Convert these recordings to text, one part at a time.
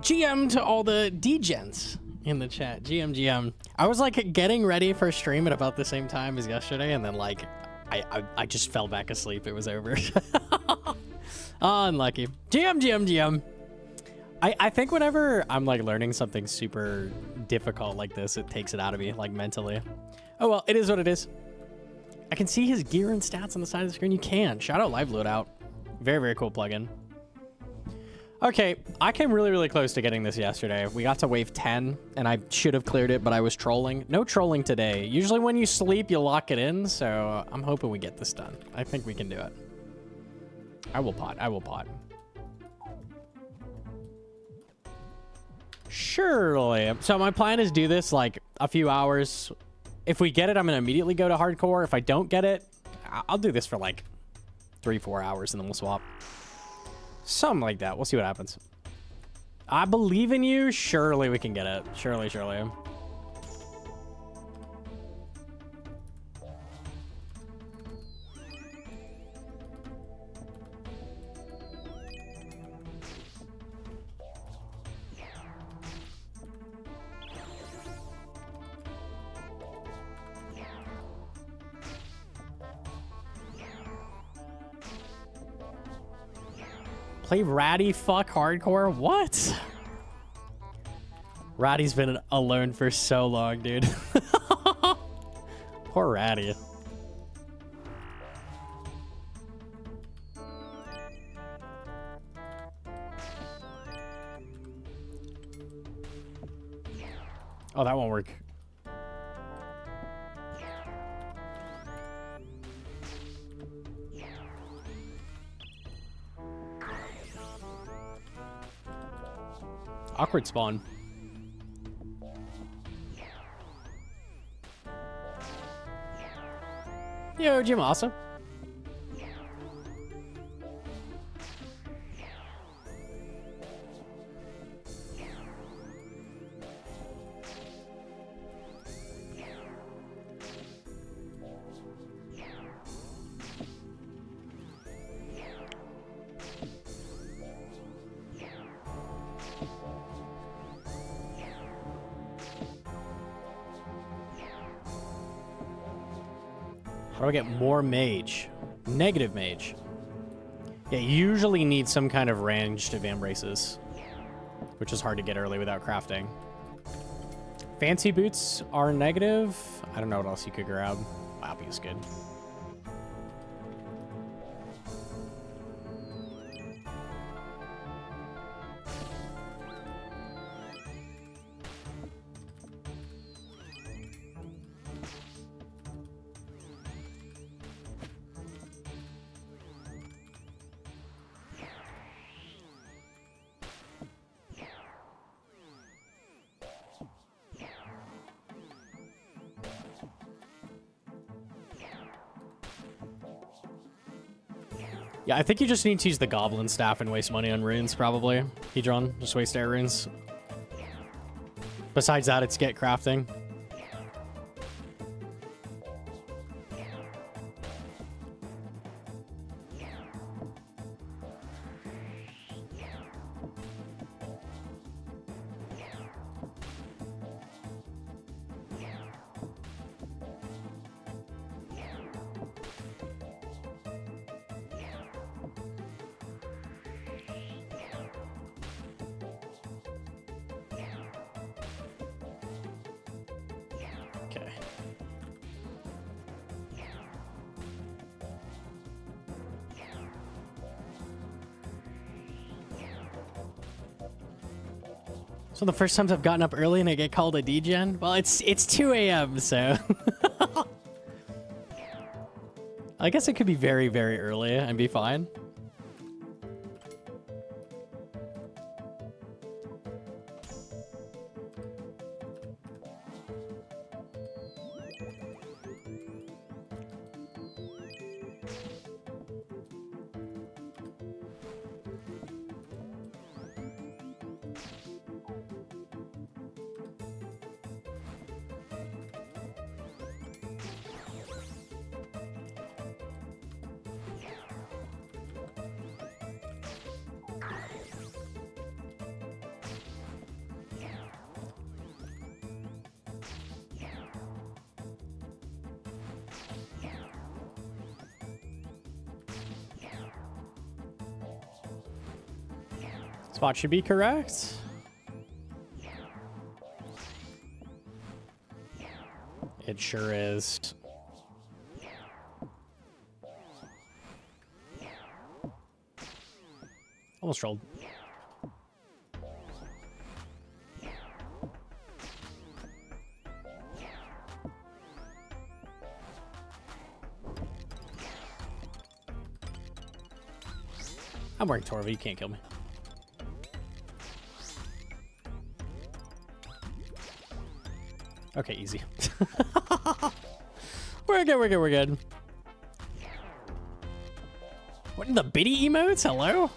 GM to all the D-gens in the chat. GM. I was like getting ready for stream at about the same time as yesterday, and then like I just fell back asleep. It was over. Unlucky. GM. I think whenever I'm like learning something super difficult like this, it takes it out of me, like mentally. Oh well, it is what it is. I can see his gear and stats on the side of the screen. You can. Shout out Live Loadout. Very, very cool plugin. Okay, I came really, really close to getting this yesterday. We got to wave 10, and I should have cleared it, but I was trolling. No trolling today. Usually when you sleep, you lock it in, so I'm hoping we get this done. I think we can do it. I will pot. Surely. So my plan is do this like a few hours. If we get it, I'm going to immediately go to hardcore. If I don't get it, I'll do this for like 3-4 hours, and then we'll swap. Something like that. We'll see what happens. I believe in you. Surely we can get it. Surely. Play Ratty fuck hardcore? What? Ratty's been alone for so long, dude. Poor Ratty. Oh, that won't work. Awkward spawn. Yo, Jim, awesome. How do I get more mage? Negative mage. Yeah, you usually need some kind of ranged Vambraces, which is hard to get early without crafting. Fancy boots are negative. I don't know what else you could grab. Lappy is good. Yeah, I think you just need to use the Goblin Staff and waste money on runes, probably. Hedron, just waste air runes. Besides that, it's get crafting. So the first times I've gotten up early and I get called a degen? Well, it's 2 a.m., so... I guess it could be very, very early and be fine. Spot should be correct. It sure is. Almost rolled. I'm wearing Torva, you can't kill me. Okay, easy. We're good, we're good, we're good. What in the biddy emotes? Hello?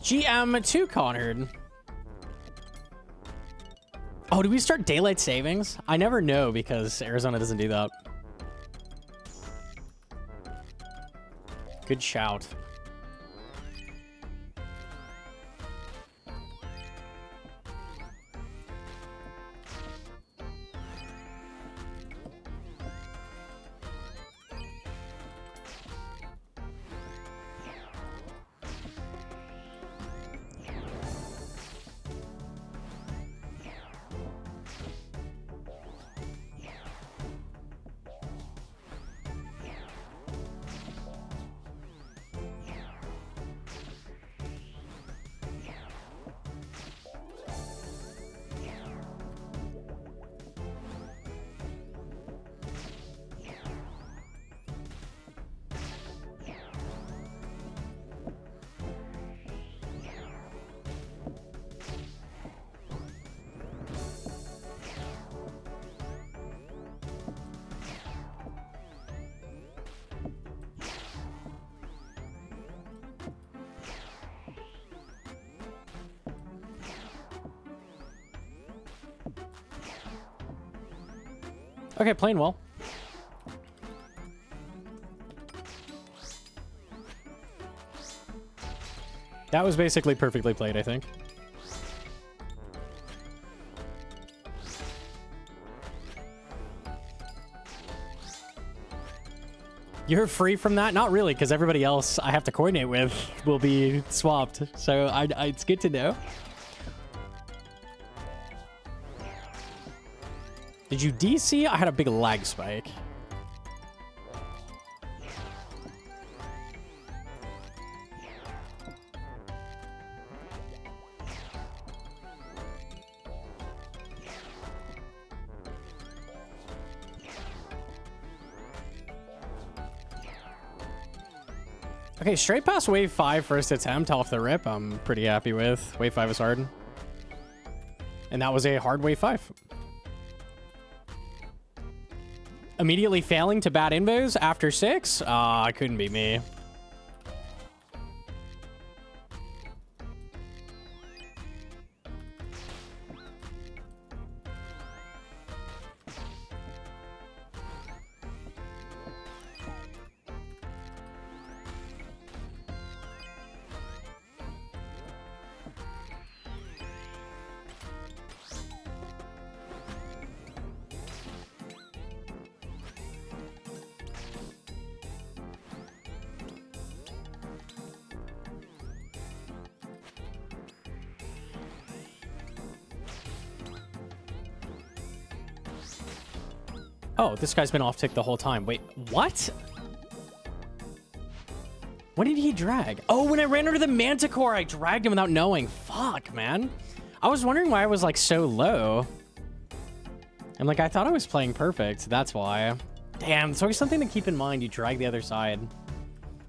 GM2 Conard. Oh, do we start daylight savings? I never know because Arizona doesn't do that. Good shout. Okay, playing well. That was basically perfectly played, I think. You're free from that? Not really, because everybody else I have to coordinate with will be swapped. So it's good to know. Did you DC? I had a big lag spike. Okay, straight past wave 5 first attempt off the rip. I'm pretty happy with. Wave 5 is hard. And that was a hard wave 5. Immediately failing to bat invos after 6? Couldn't be me. Oh, this guy's been off tick the whole time. Wait, what? When did he drag? Oh, when I ran under the Manticore, I dragged him without knowing. Fuck, man. I was wondering why I was like so low. I'm like, I thought I was playing perfect. That's why. Damn, it's always something to keep in mind. You drag the other side.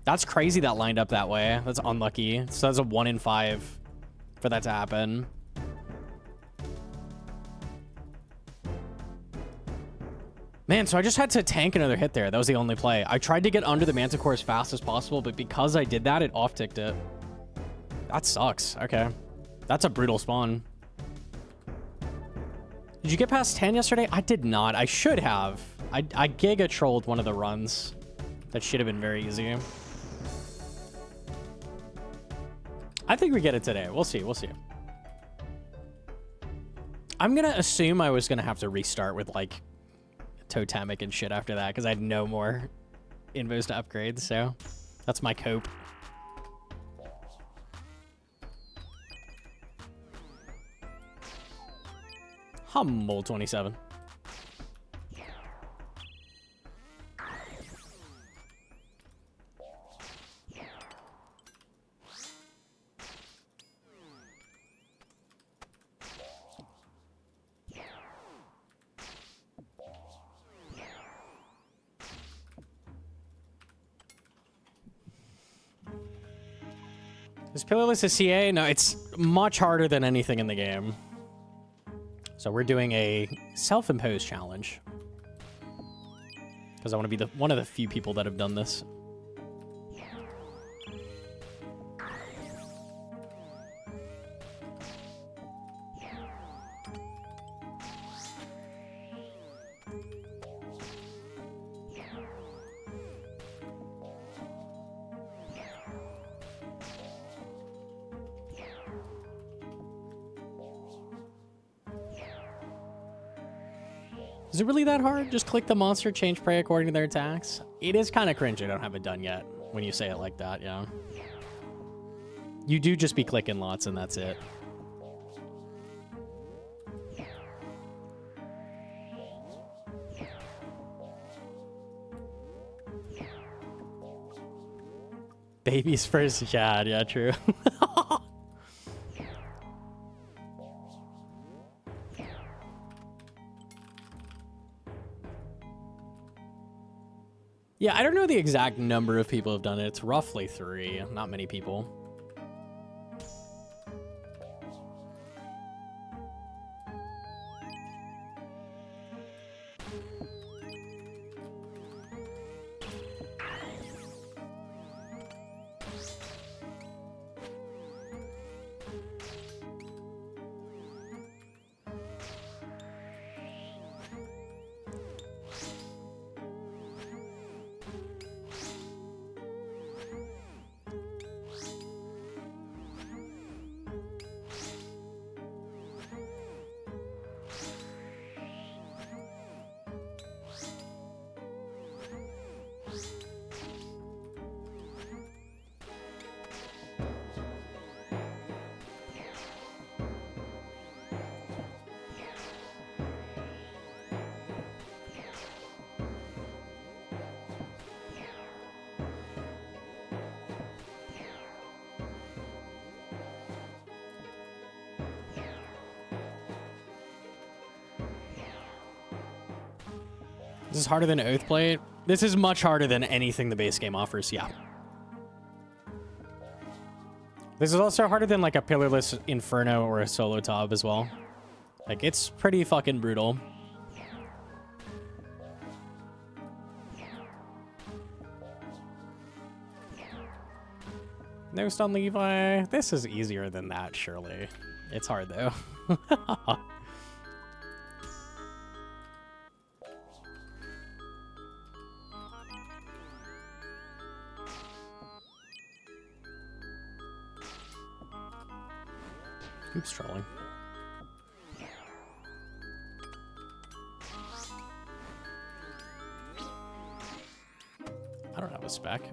That's crazy that lined up that way. That's unlucky. So that's a 1 in 5 for that to happen. Man, so I just had to tank another hit there. That was the only play. I tried to get under the Manticore as fast as possible, but because I did that, it off-ticked it. That sucks. Okay. That's a brutal spawn. Did you get past 10 yesterday? I did not. I should have. I giga-trolled one of the runs. That should have been very easy. I think we get it today. We'll see. We'll see. I'm going to assume I was going to have to restart with, like, totemic and shit after that because I had no more invos to upgrade, so that's my cope. Hummel 27. Is Pillarless a CA? No, it's much harder than anything in the game. So we're doing a self-imposed challenge. Because I want to be one of the few people that have done this. Is it really that hard? Just click the monster, change prey according to their attacks? It is kind of cringe I don't have it done yet when you say it like that, yeah. You do just be clicking lots and that's it. Babies first, yeah, true. Yeah, I don't know the exact number of people who have done it. It's roughly 3. Not many people. This is harder than Oathblade. This is much harder than anything the base game offers, yeah. This is also harder than like a Pillarless Inferno or a Solo Tob as well. Like, it's pretty fucking brutal. No stun Levi. This is easier than that, surely. It's hard, though. Oops, trolling. I don't have a spec.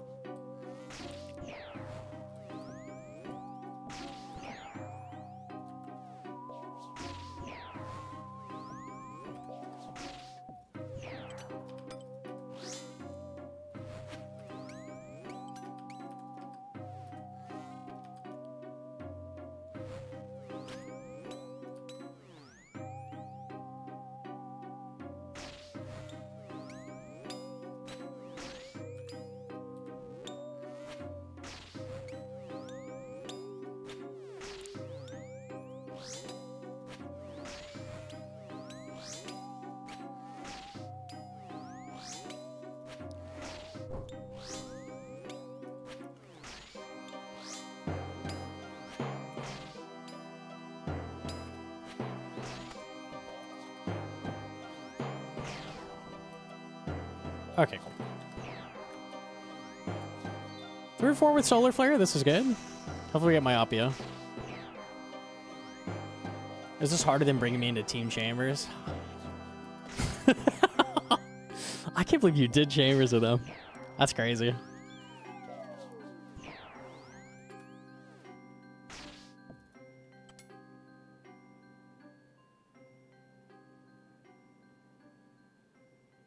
Okay, cool. 3 or 4 with Solar Flare. This is good. Hopefully we get Myopia. Is this harder than bringing me into Team Chambers? I can't believe you did Chambers with them. That's crazy.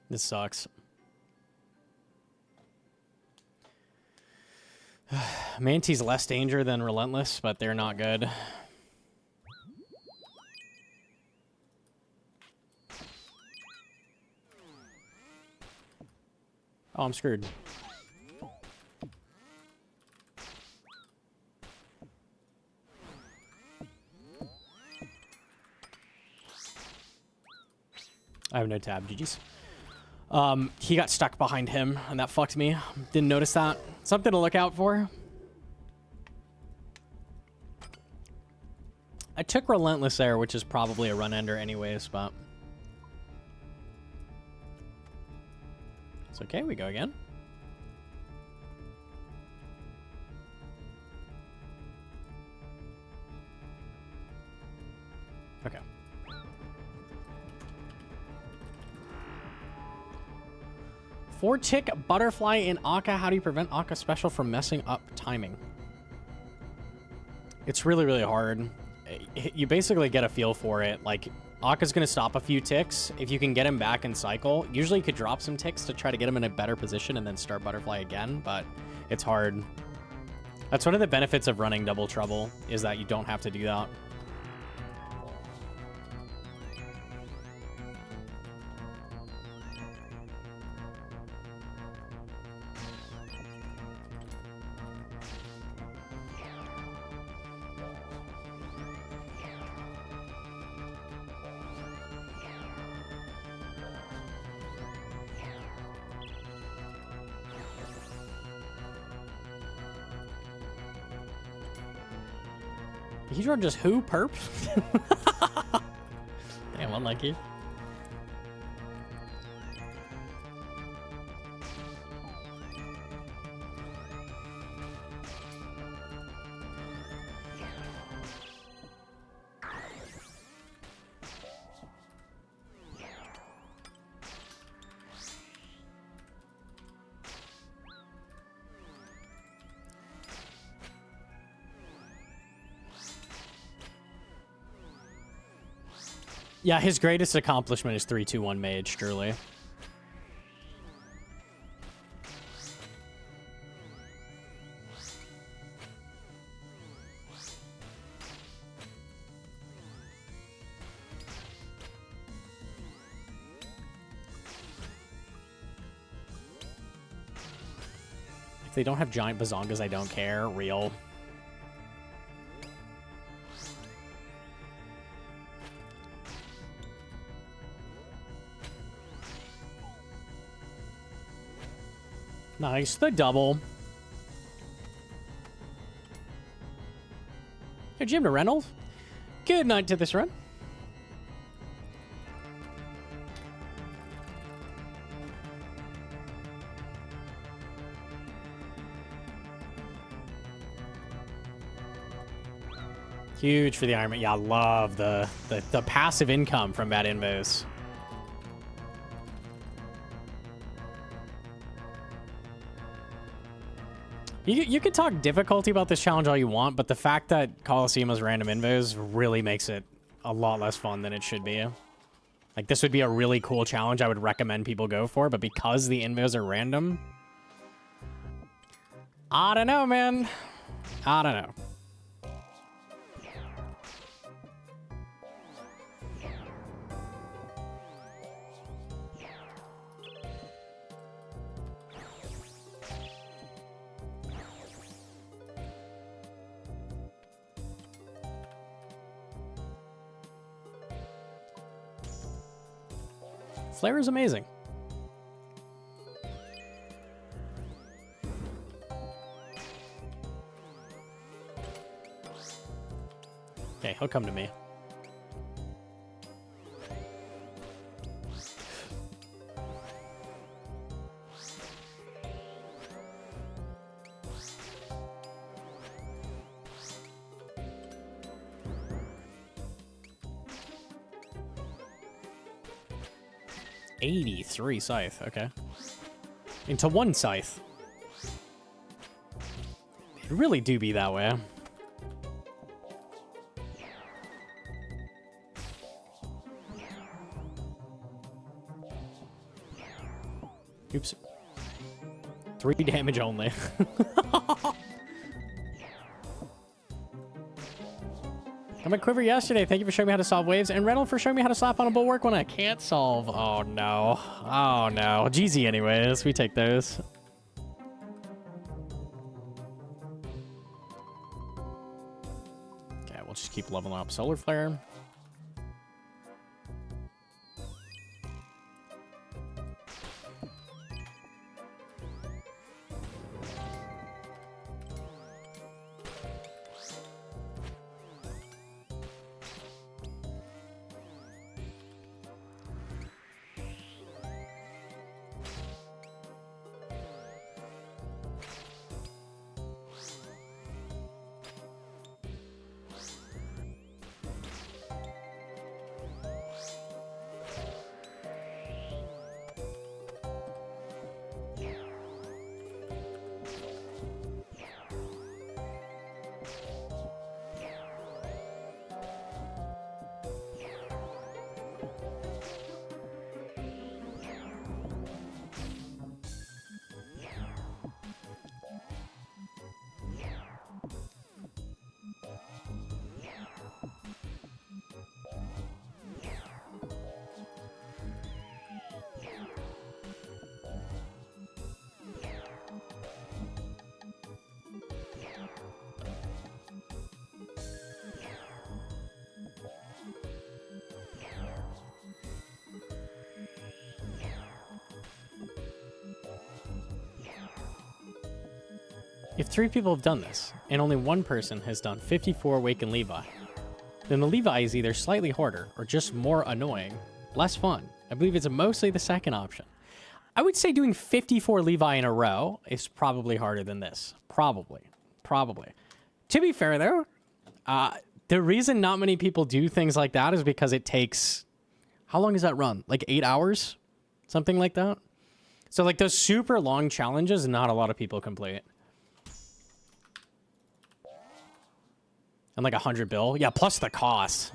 This sucks. Mantee's less danger than Relentless, but they're not good. Oh, I'm screwed. I have no tab, GG's. He got stuck behind him, and that fucked me. Didn't notice that. Something to look out for. I took Relentless there, which is probably a run ender anyways, but... It's okay, we go again. Okay. Four-tick butterfly in Akka. How do you prevent Akka special from messing up timing? It's really, really hard. You basically get a feel for it. Like, Akka's going to stop a few ticks. If you can get him back in cycle, usually you could drop some ticks to try to get him in a better position and then start butterfly again, but it's hard. That's one of the benefits of running Double Trouble, is that you don't have to do that. He run just who? Perp? Damn, unlucky. Yeah, his greatest accomplishment is 3-2-1 Mage, truly. If they don't have giant bazongas, I don't care. Real. Nice, the double. Hey, Jim to Reynolds. Good night to this run. Huge for the Iron Man. Yeah, I love the passive income from bad invos. You could talk difficulty about this challenge all you want, but the fact that Coliseum has random invos really makes it a lot less fun than it should be. Like, this would be a really cool challenge I would recommend people go for, but because the invos are random... I don't know, man. I don't know. Flare is amazing. Okay, he'll come to me. 83 scythe, okay. Into 1 scythe. It really do be that way. Oops. 3 damage only. I went Quiver yesterday. Thank you for showing me how to solve waves. And Reynolds for showing me how to slap on a bulwark when I can't solve. Oh, no. Oh, no. GZ anyways. We take those. Okay, we'll just keep leveling up Solar Flare. If 3 people have done this, and only 1 person has done 54 Awakened Levi, then the Levi is either slightly harder or just more annoying, less fun. I believe it's mostly the second option. I would say doing 54 Levi in a row is probably harder than this. Probably. To be fair, though, the reason not many people do things like that is because it takes... How long does that run? Like 8 hours? Something like that? So, like, those super long challenges, not a lot of people complete. And like 100 bill? Yeah, plus the cost.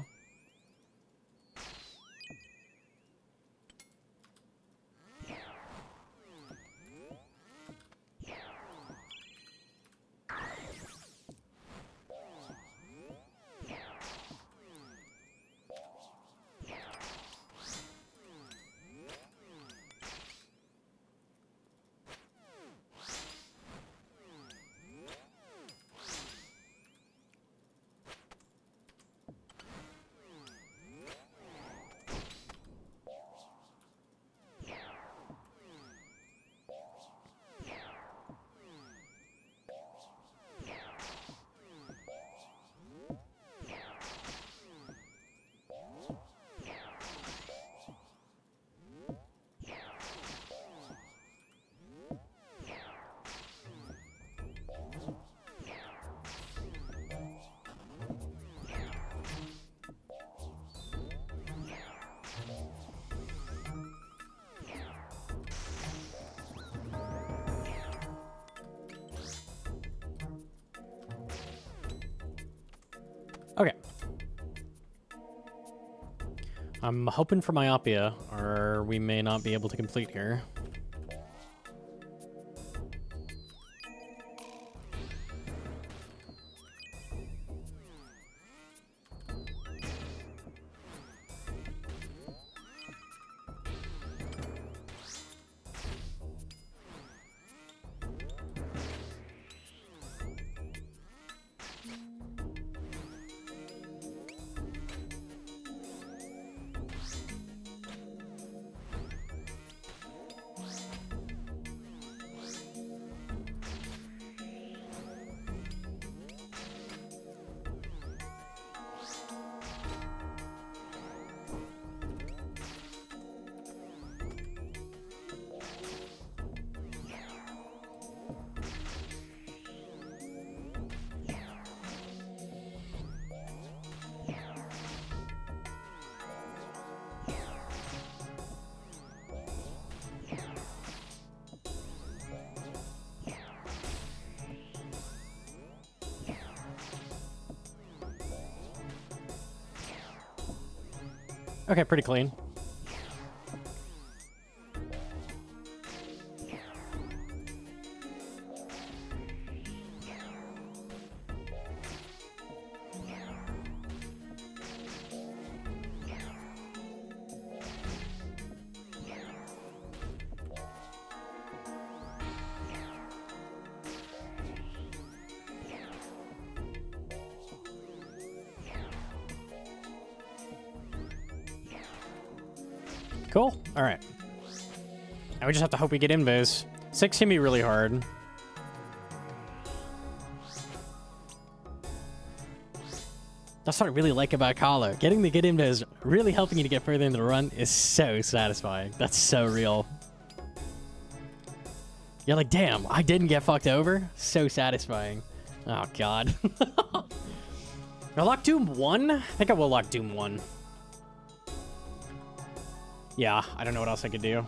Okay. I'm hoping for Myopia, or we may not be able to complete here. Okay, pretty clean. Cool. All right. Now we just have to hope we get invis. 6 can be really hard. That's what I really like about Colo. Getting the good invis, really helping you to get further into the run is so satisfying. That's so real. You're like, damn, I didn't get fucked over. So satisfying. Oh, God. I'll lock Doom 1? I think I will lock Doom 1. Yeah, I don't know what else I could do.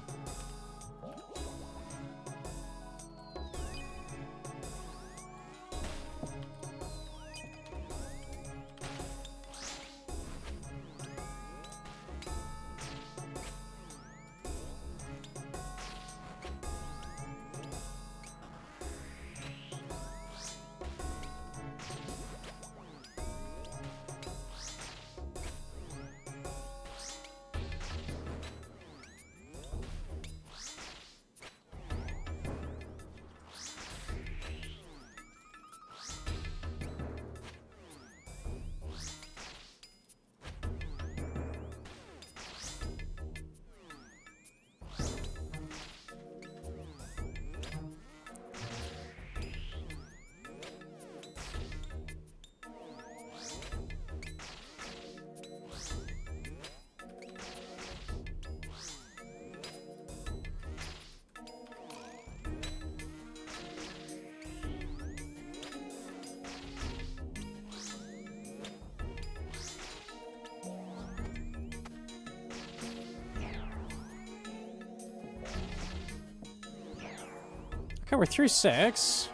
Okay, we're through 6.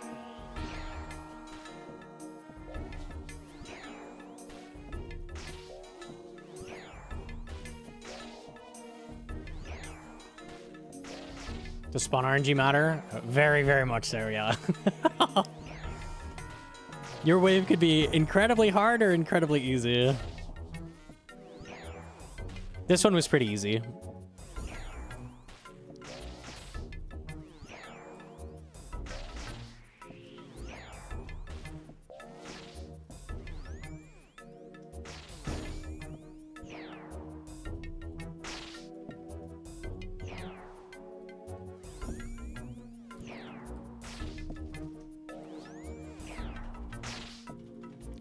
Does spawn RNG matter? Very, very much so, yeah. Your wave could be incredibly hard or incredibly easy. This one was pretty easy.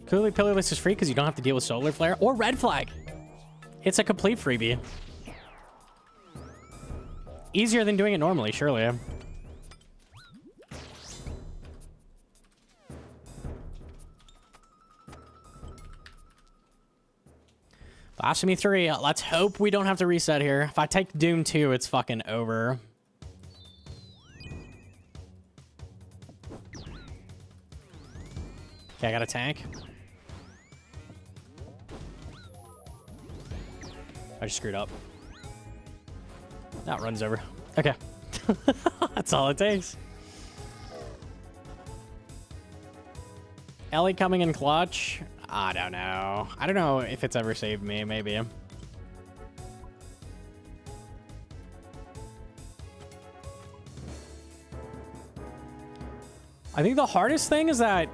Clearly, Pillarless is free because you don't have to deal with Solar Flare or Red Flag. It's a complete freebie. Easier than doing it normally, surely. Blasphemy 3. Let's hope we don't have to reset here. If I take Doom 2, it's fucking over. Okay, I got a tank. I just screwed up. That runs over. Okay. That's all it takes. Ellie coming in clutch. I don't know. I don't know if it's ever saved me. Maybe. I think the hardest thing is that,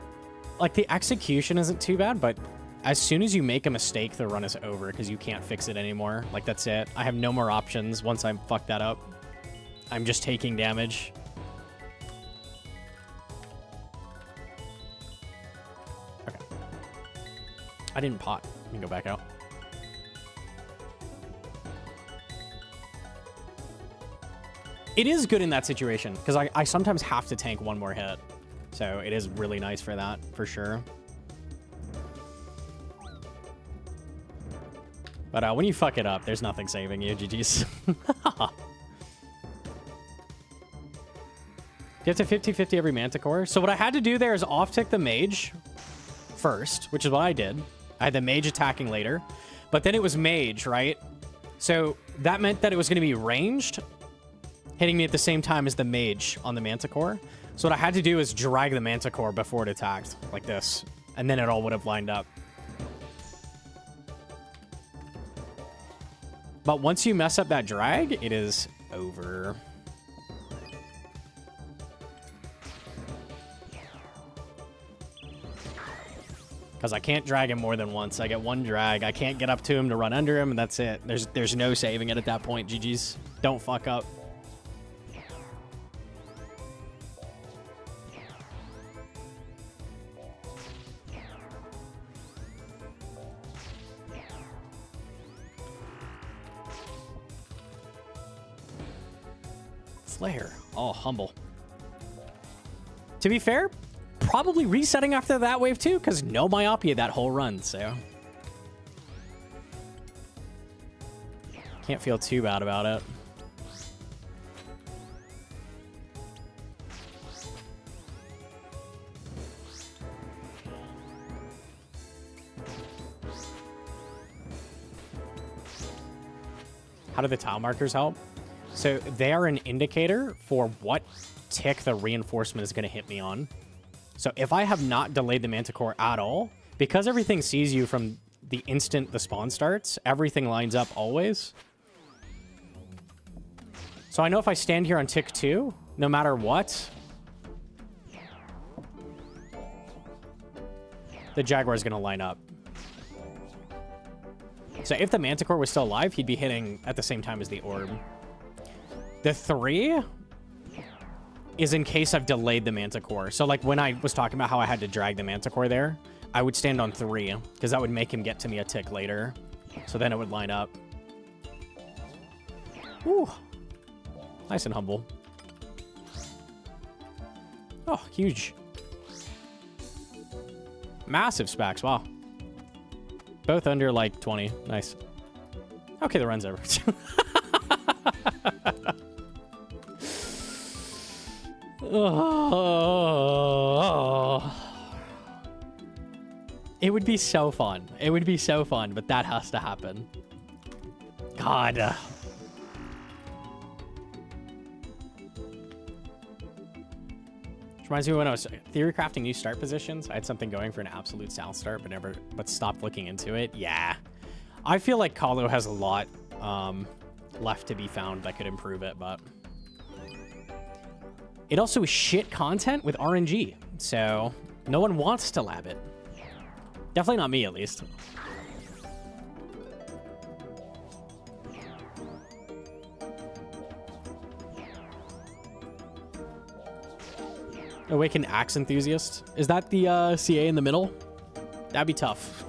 like, the execution isn't too bad, but as soon as you make a mistake, the run is over because you can't fix it anymore. Like, that's it. I have no more options once I fuck that up. I'm just taking damage. Okay. I didn't pot. Let me go back out. It is good in that situation because I sometimes have to tank one more hit. So it is really nice for that, for sure. But when you fuck it up, there's nothing saving you. GG's. You have to 50-50 every Manticore. So what I had to do there is off-tick the mage first, which is what I did. I had the mage attacking later. But then it was mage, right? So that meant that it was going to be ranged, hitting me at the same time as the mage on the Manticore. So what I had to do is drag the Manticore before it attacked, like this. And then it all would have lined up. But once you mess up that drag, it is over. Because I can't drag him more than once. I get one drag. I can't get up to him to run under him, and that's it. There's no saving it at that point. GG's. Don't fuck up. Slayer. Oh, humble. To be fair, probably resetting after that wave too, because no myopia that whole run, so. Can't feel too bad about it. How do the tile markers help? So they are an indicator for what tick the reinforcement is going to hit me on. So if I have not delayed the Manticore at all, because everything sees you from the instant the spawn starts, everything lines up always. So I know if I stand here on tick 2, no matter what, the Jaguar is going to line up. So if the Manticore was still alive, he'd be hitting at the same time as the orb. The 3 is in case I've delayed the Manticore. So like when I was talking about how I had to drag the Manticore there, I would stand on 3 because that would make him get to me a tick later. So then it would line up. Ooh. Nice and humble. Oh, huge. Massive specs. Wow. Both under like 20. Nice. Okay, the run's over. Oh. It would be so fun. It would be so fun, but that has to happen. God. Which reminds me when I was theory crafting new start positions, I had something going for an absolute south start, but stopped looking into it. Yeah. I feel like Colo has a lot left to be found that could improve it, but it also is shit content with RNG, so no one wants to lab it. Definitely not me, at least. Awaken Axe Enthusiast. Is that the CA in the middle? That'd be tough.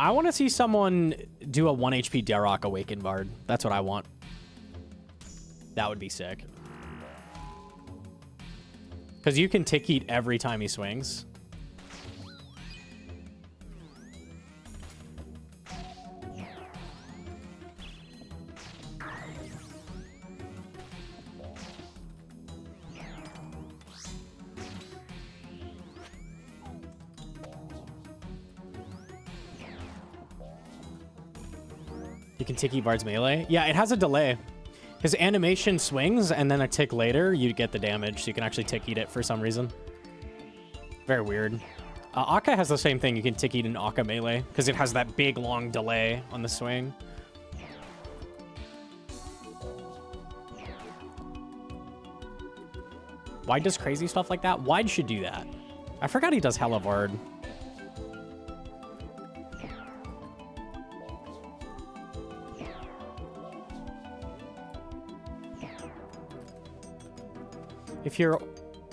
I want to see someone do a 1 HP Darok Awaken Bard. That's what I want. That would be sick. Because you can tick eat every time he swings. You can tick eat Bard's melee. Yeah, it has a delay. His animation swings, and then a tick later, you get the damage, so you can actually tick eat it for some reason. Very weird. Akka has the same thing. You can tick eat an Akka melee, because it has that big, long delay on the swing. Wide does crazy stuff like that? Wide should do that. I forgot he does hella Vard.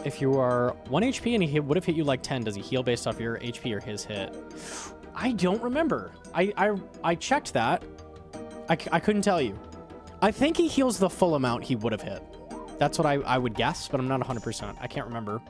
If you are 1 HP and he would have hit you like 10, does he heal based off your HP or his hit? I don't remember. I checked that. I couldn't tell you. I think he heals the full amount he would have hit. That's what I would guess, but I'm not 100%. I can't remember.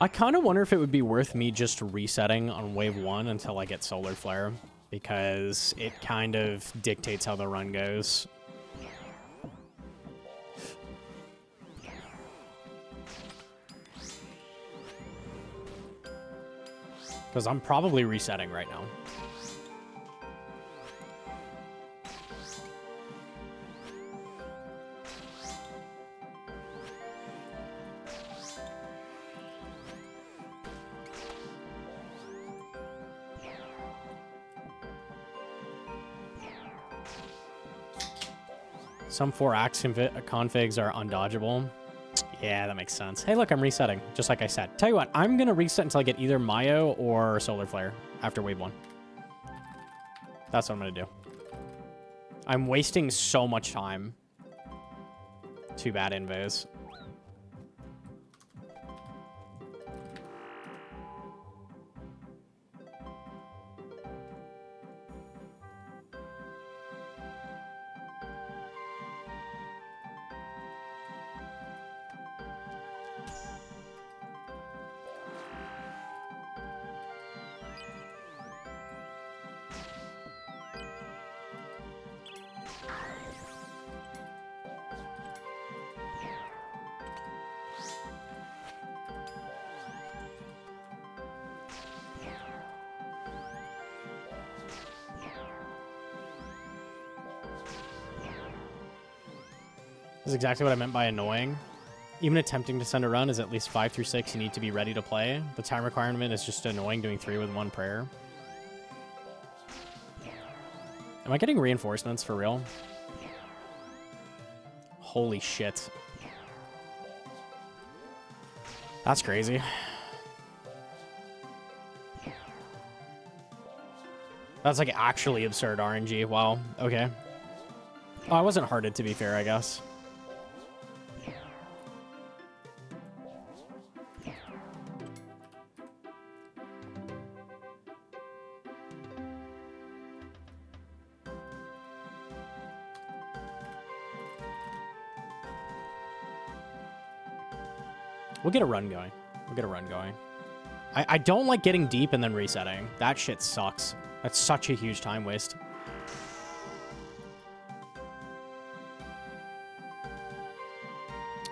I kind of wonder if it would be worth me just resetting on wave 1 until I get Solar Flare, because it kind of dictates how the run goes. Because I'm probably resetting right now. Some 4-axe configs are undodgeable. Yeah, that makes sense. Hey, look, I'm resetting, just like I said. Tell you what, I'm going to reset until I get either Mayo or Solar Flare after wave 1. That's what I'm going to do. I'm wasting so much time. Too bad, invos. This is exactly what I meant by annoying. Even attempting to send a run is at least 5 through 6. You need to be ready to play. The time requirement is just annoying doing 3 with 1 prayer. Am I getting reinforcements for real? Holy shit. That's crazy. That's like actually absurd RNG. Wow. Okay. Oh, I wasn't hearted, to be fair, I guess. We'll get a run going. We'll get a run going. I don't like getting deep and then resetting. That shit sucks. That's such a huge time waste.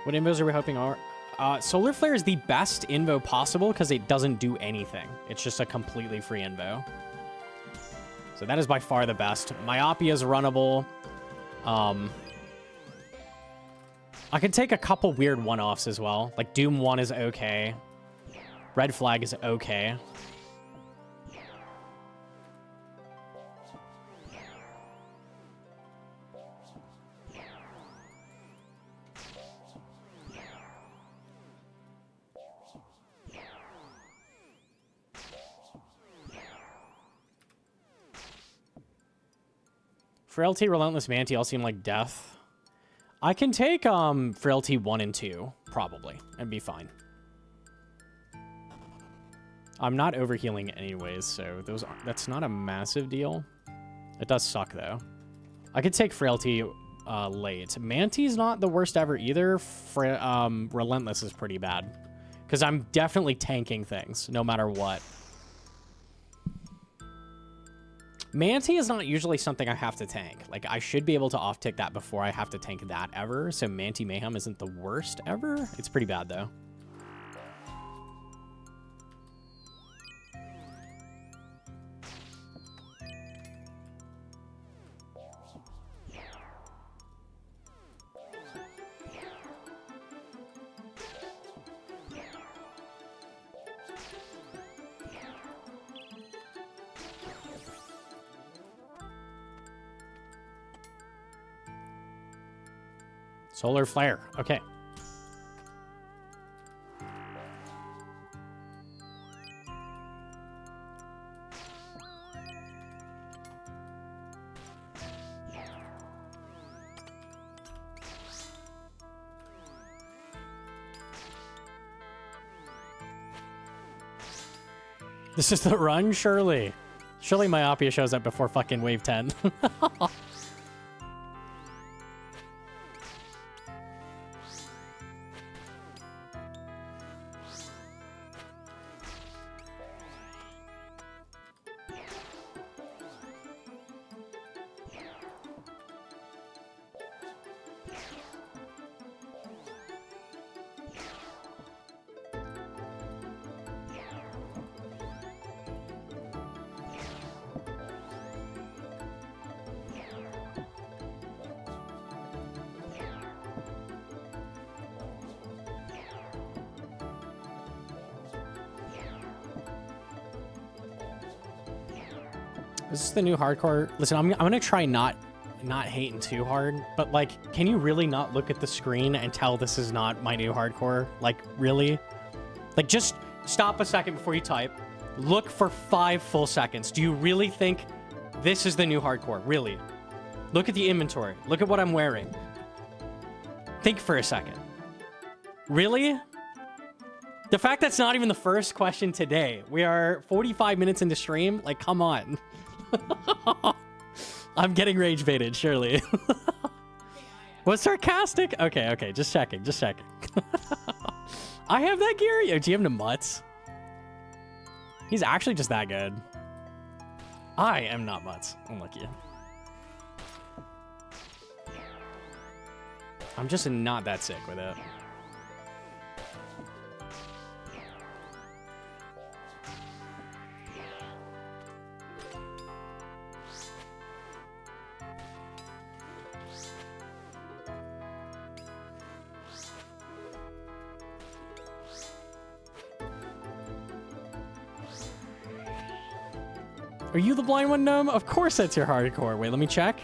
What invos are we hoping are? Solar Flare is the best invo possible because it doesn't do anything. It's just a completely free invo. So that is by far the best. Myopia is runnable. I could take a couple weird one-offs as well. Like Doom 1 is okay. Red Flag is okay. Frailty, Relentless Manti all seem like death. I can take Frailty 1 and 2, probably, and be fine. I'm not overhealing anyways, so that's not a massive deal. It does suck, though. I could take Frailty late. Manti's not the worst ever either. Relentless is pretty bad. Because I'm definitely tanking things, no matter what. Manti is not usually something I have to tank. Like, I should be able to off-tick that before I have to tank that ever. So Manti Mayhem isn't the worst ever. It's pretty bad, though. Solar Flare. Okay. This is the run, surely. Surely Myopia shows up before fucking wave 10. Is this the new hardcore? Listen, I'm gonna try not hating too hard, but like, can you really not look at the screen and tell this is not my new hardcore? Like, really? Like, just stop a second before you type. Look for 5 full seconds. Do you really think this is the new hardcore? Really? Look at the inventory. Look at what I'm wearing. Think for a second. Really? The fact that's not even the first question today. We are 45 minutes into stream. Like, come on. I'm getting rage baited, surely. Was sarcastic? Okay. Just checking. I have that gear? Yo, GM to Mutts. He's actually just that good. I am not Mutts. Unlucky. I'm just not that sick with it. Are you the blind one, Gnome? Of course that's your hardcore. Wait, let me check.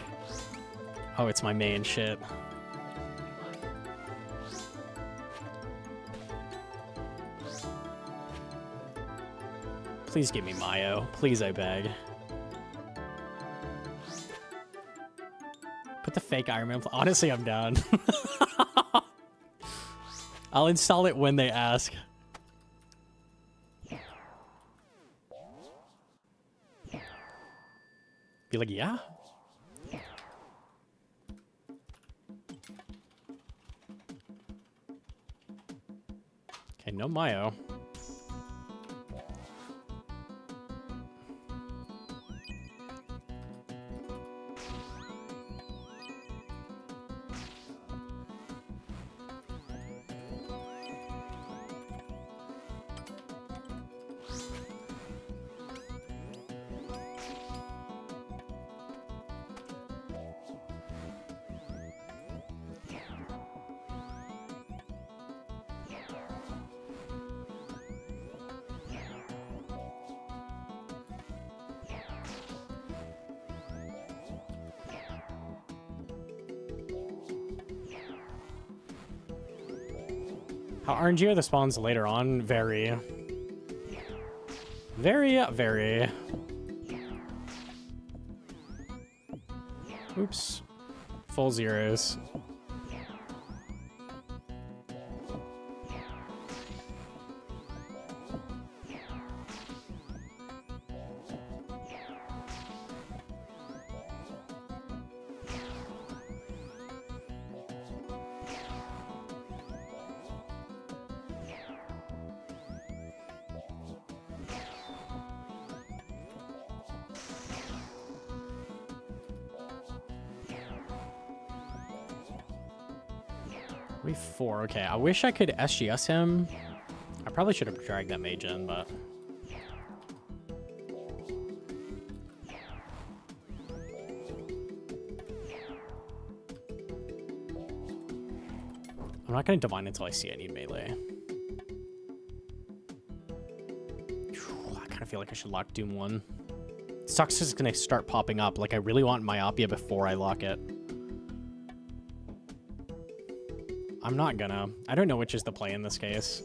Oh, it's my main shit. Please give me Mayo. Please, I beg. Put the fake Iron Man. Honestly, I'm down. I'll install it when they ask. Be like, yeah. Okay, no Mayo. How RNG are the spawns later on? Very. Oops. Full zeros. We've 4. Okay, I wish I could SGS him. I probably should have dragged that mage in, but... I'm not going to divine until I see I need melee. I kind of feel like I should lock Doom 1. It sucks because it's going to start popping up. Like, I really want Myopia before I lock it. I'm not gonna. I don't know which is the play in this case.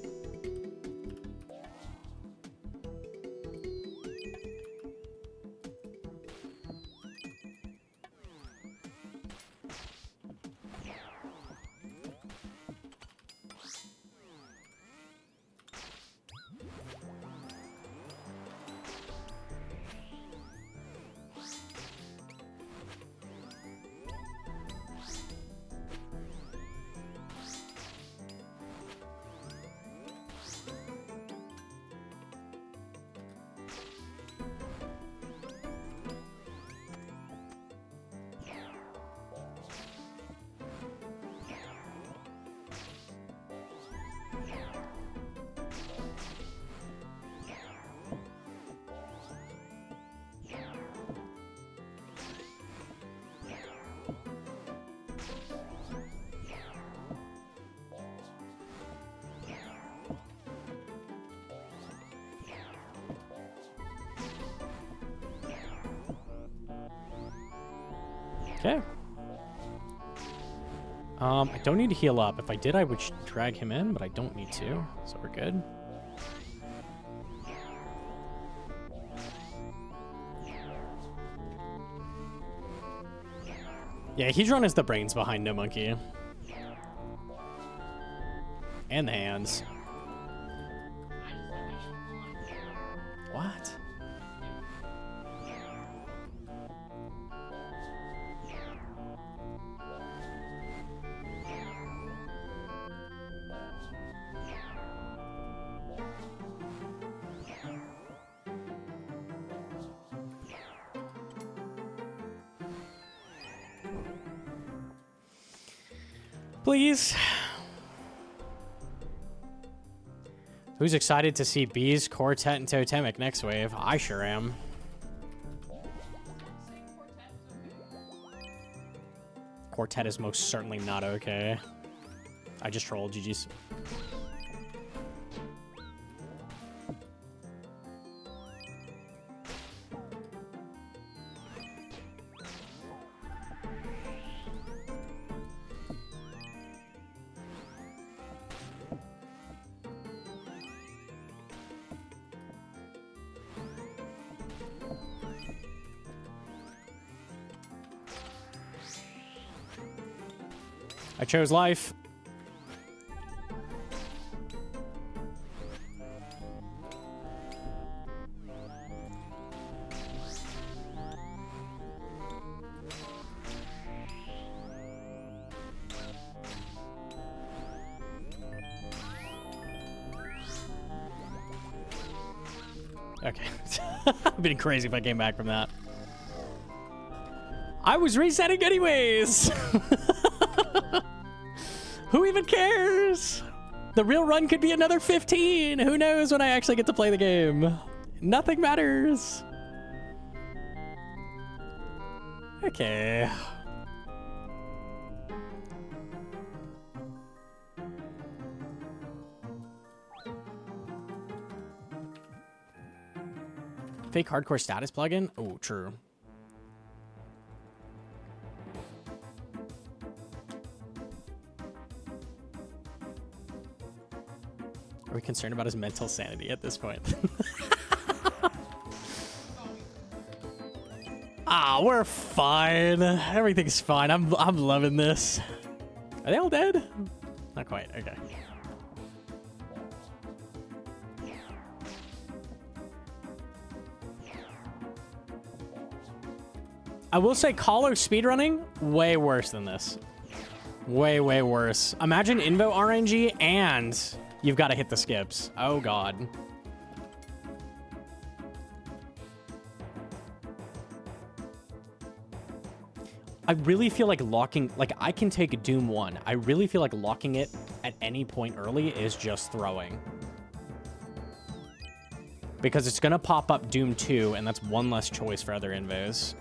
Okay. I don't need to heal up. If I did, I would drag him in, but I don't need to, so we're good. Yeah, Hedron is the brains behind Gnomonkey. And the hands. What? Please. Who's excited to see Bees, Quartet, and Totemic next wave? I sure am. Quartet is most certainly not okay. I just trolled. GG's. I chose life. Okay. I've been crazy if I came back from that. I was resetting anyways. Who even cares? The real run could be another 15. Who knows when I actually get to play the game? Nothing matters. Okay. Fake hardcore status plugin? Oh, true. Are we concerned about his mental sanity at this point? Ah, we're fine. Everything's fine. I'm loving this. Are they all dead? Not quite. Okay. I will say Colo speedrunning, way worse than this. Way, way worse. Imagine Invo RNG and you've got to hit the skips. Oh, God. I really feel like locking... Like, I can take Doom 1. I really feel like locking it at any point early is just throwing. Because it's going to pop up Doom 2, and that's one less choice for other invos.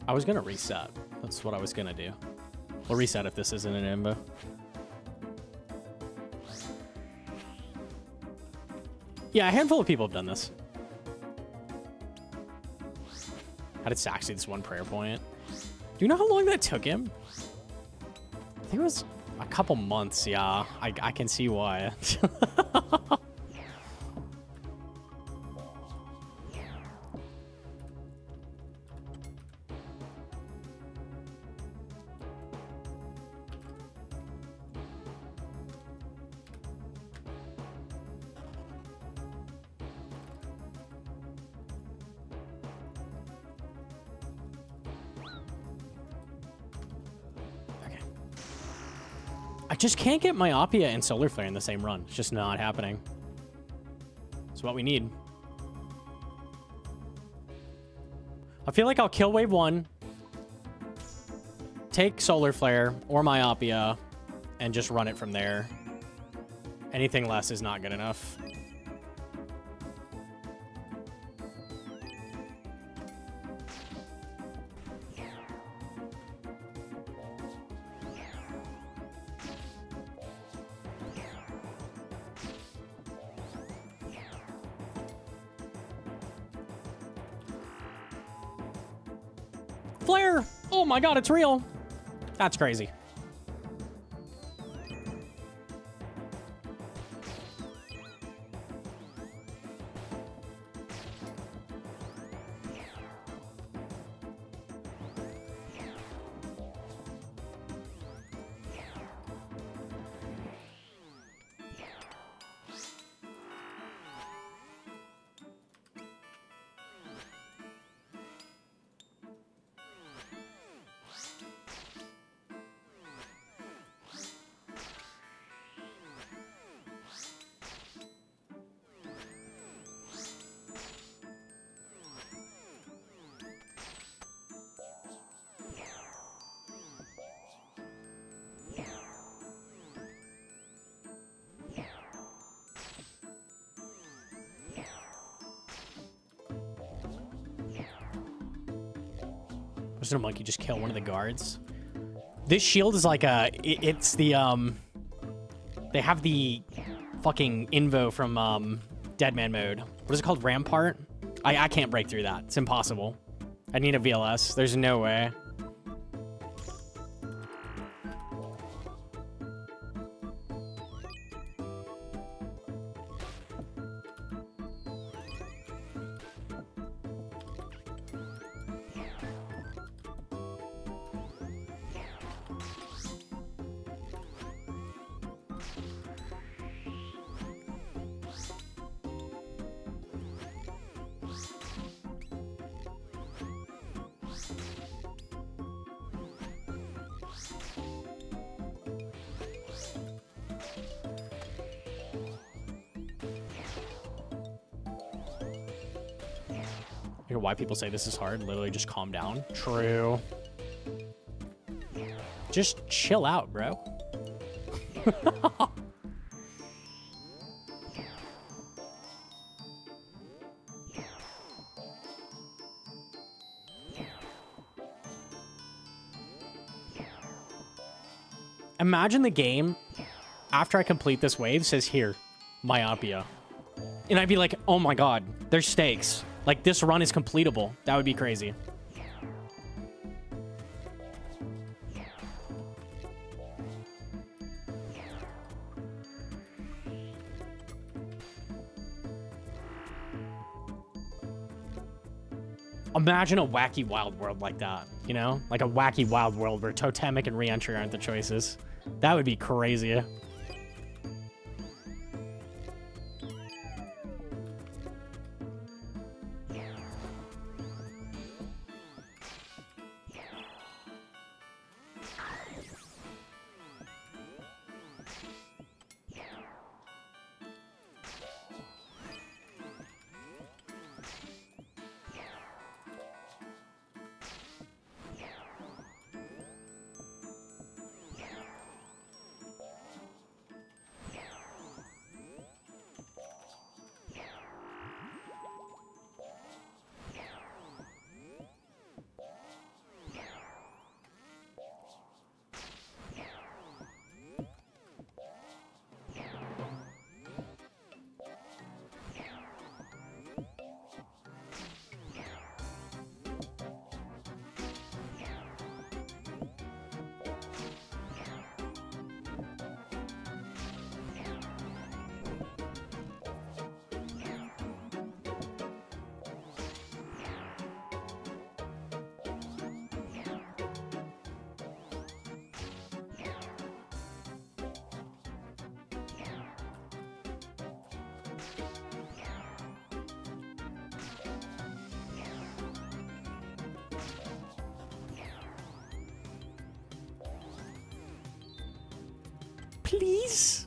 I was gonna reset. That's what I was gonna do. We'll reset if this isn't an imbo. Yeah, a handful of people have done this. How did Sax do this one prayer point? Do you know how long that took him? I think it was a couple months, yeah. I can see why. I just can't get Myopia and Solar Flare in the same run. It's just not happening. It's what we need. I feel like I'll kill wave 1, take Solar Flare or Myopia, and just run it from there. Anything less is not good enough. Flare! Oh my god, it's real. That's crazy. Does a monkey just kill one of the guards? This shield is like a... It's the, They have the fucking invo from, Deadman mode. What is it called? Rampart? I can't break through that. It's impossible. I need a VLS. There's no way. I hear why people say this is hard. Literally just calm down. True. Just chill out, bro. Imagine the game, after I complete this wave, says here, myopia. And I'd be like, oh my god, there's stakes. Like, this run is completable. That would be crazy. Imagine a wacky wild world like that, you know? Like a wacky wild world where totemic and re-entry aren't the choices. That would be crazy. Please?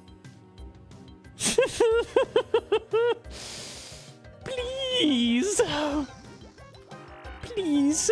Please? Please?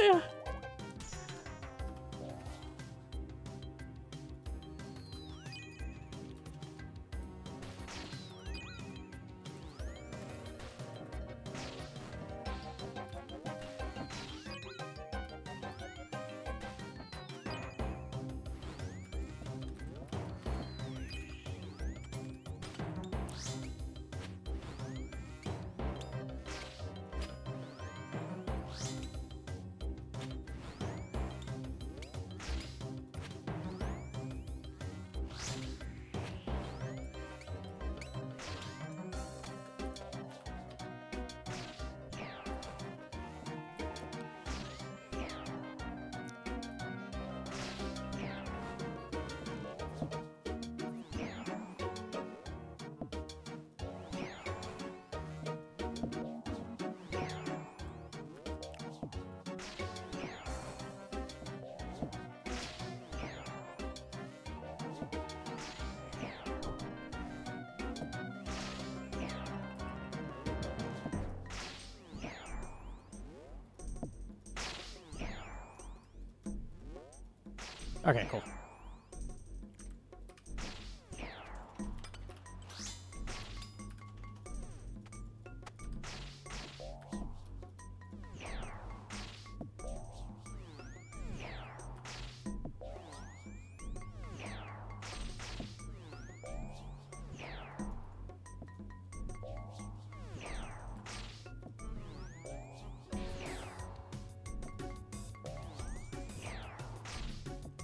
Okay, cool.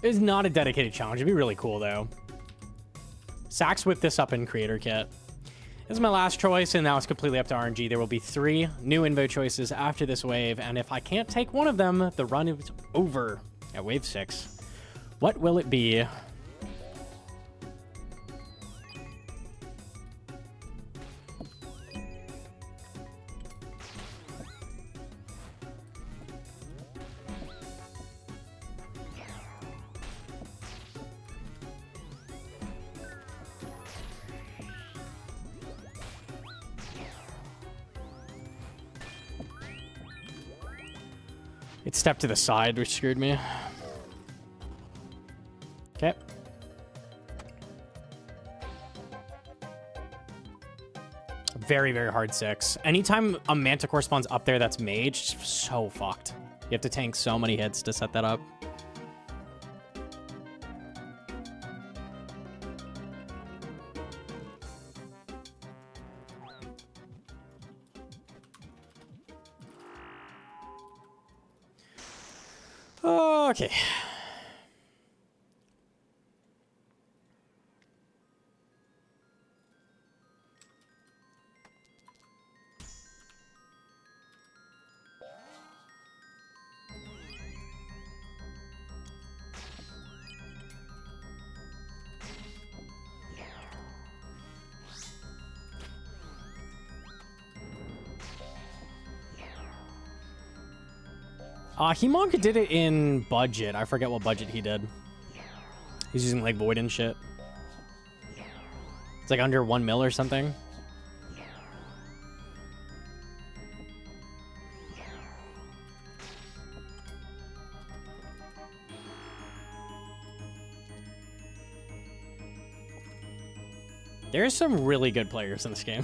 It's not a dedicated challenge. It'd be really cool, though. Sax whipped this up in Creator Kit. This is my last choice, and now it's completely up to RNG. There will be 3 new invo choices after this wave, and if I can't take one of them, the run is over at wave 6. What will it be? It stepped to the side, which screwed me. Okay. Very, very hard 6. Anytime a Manticore spawns up there that's mage, so fucked. You have to tank so many hits to set that up. Okay. Gnomonkey did it in budget. I forget what budget he did. He's using like void and shit. It's like under 1 mil or something. There's some really good players in this game.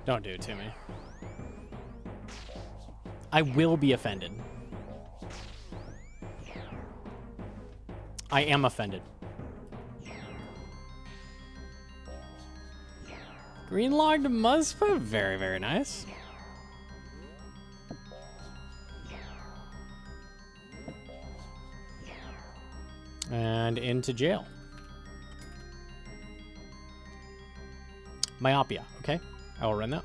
Don't do it to me. I will be offended. I am offended. Green logged Muzpa, very, very nice. And into jail. Myopia, okay. I will run that.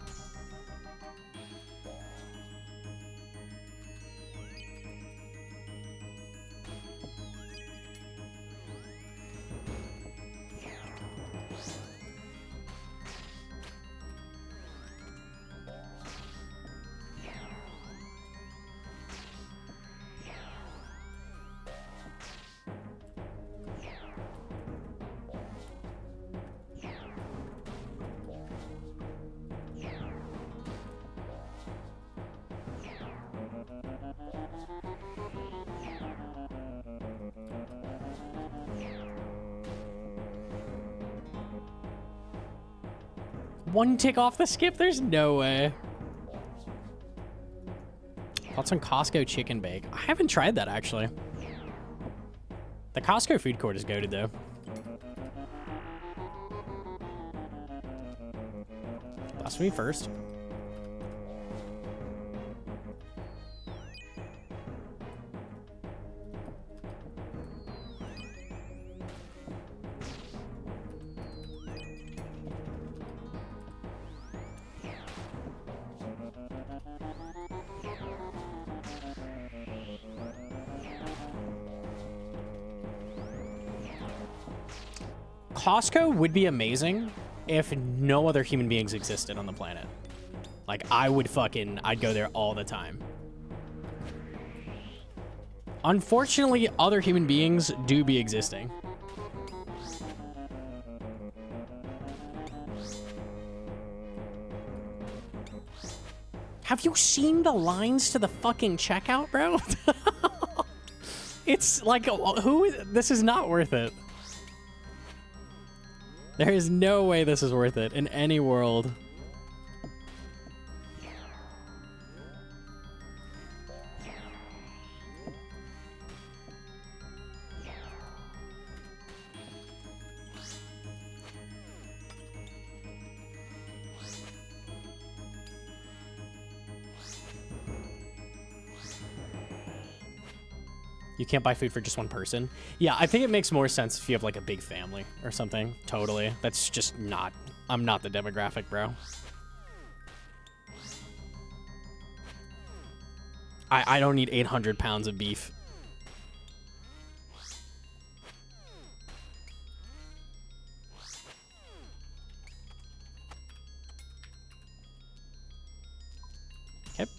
1 tick off the skip? There's no way. Thoughts on Costco chicken bake? I haven't tried that, actually. The Costco food court is goated, though. Blasphemy first. Costco would be amazing if no other human beings existed on the planet. Like, I'd go there all the time. Unfortunately, other human beings do be existing. Have you seen the lines to the fucking checkout, bro? It's like, this is not worth it. There is no way this is worth it in any world. You can't buy food for just one person. Yeah, I think it makes more sense if you have like a big family or something. Totally. That's just not, I'm not the demographic, bro. I don't need 800 pounds of beef. Okay.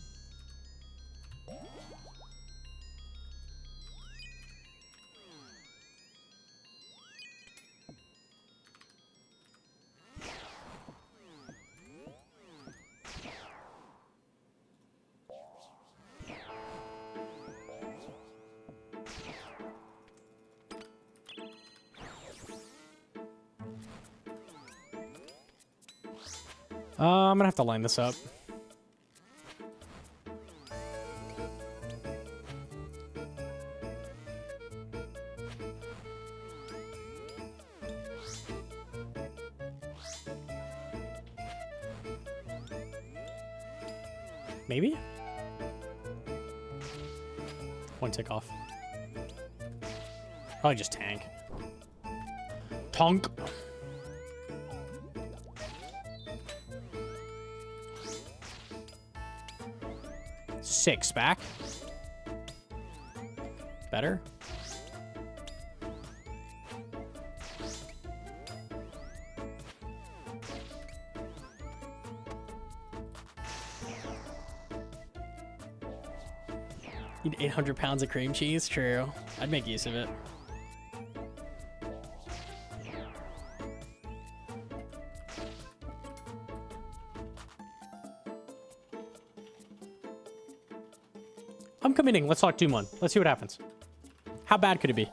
I'm gonna have to line this up. Maybe? 1 tick off. Probably just tank. Tonk. Six back. Better. Need 800 pounds of cream cheese? True. I'd make use of it. I'm committing. Let's talk 2-1. Let's see what happens. How bad could it be?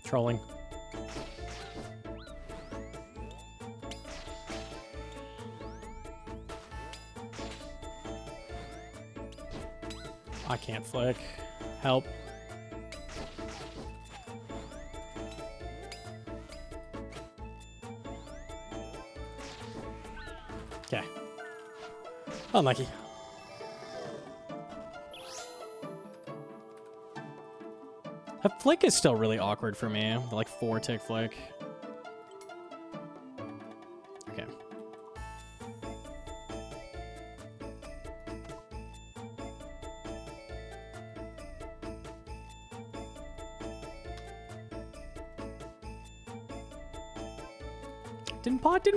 Trolling. I can't flick. Help. Okay. Unlucky. A flick is still really awkward for me. Like 4-tick flick. Okay. Didn't pot.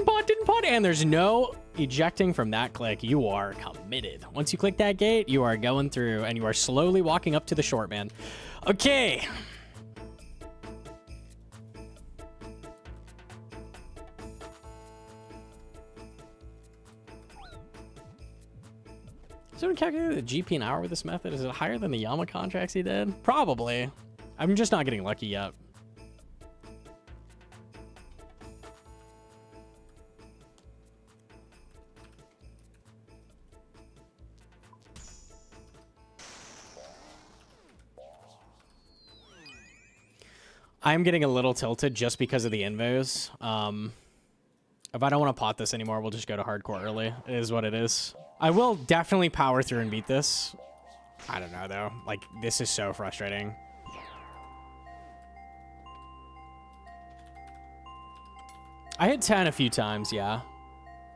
And there's no ejecting from that click. You are committed. Once you click that gate, you are going through and you are slowly walking up to the short man. Okay. Someone calculated the GP an hour with this method? Is it higher than the Yama contracts he did? Probably. I'm just not getting lucky yet. I'm getting a little tilted just because of the invos. If I don't want to pot this anymore, we'll just go to hardcore early. It is what it is. I will definitely power through and beat this. I don't know, though. Like, this is so frustrating. I hit 10 a few times, yeah.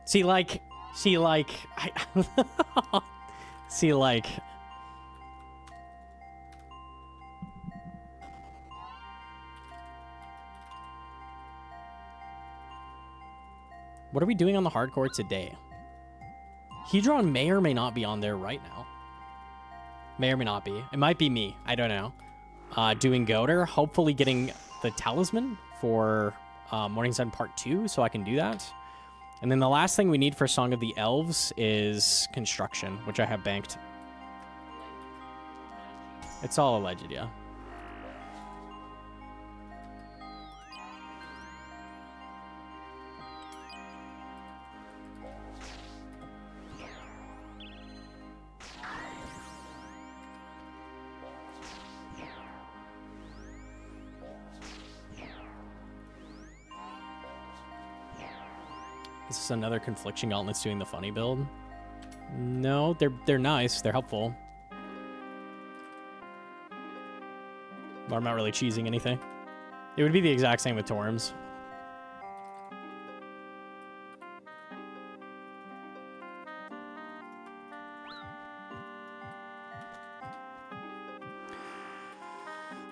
See, like... See, like... What are we doing on the hardcore today? Hedron may or may not be on there right now. May or may not be. It might be me. I don't know. Doing Goater. Hopefully getting the Talisman for Morning Sun Part 2 so I can do that. And then the last thing we need for Song of the Elves is Construction, which I have banked. It's all alleged, yeah. Is this another Confliction Gauntlets doing the funny build? No, they're nice. They're helpful. But I'm not really cheesing anything. It would be the exact same with Torms.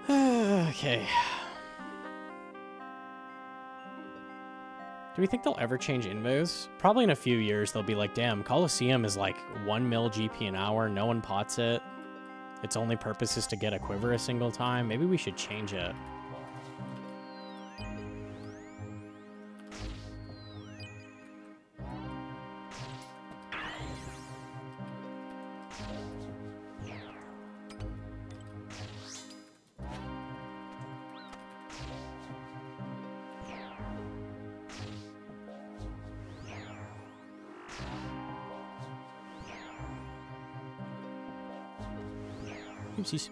Okay. Do we think they'll ever change invos? Probably in a few years, they'll be like, damn, Coliseum is like 1 mil GP an hour. No one pots it. Its only purpose is to get a quiver a single time. Maybe we should change it. Oopsies.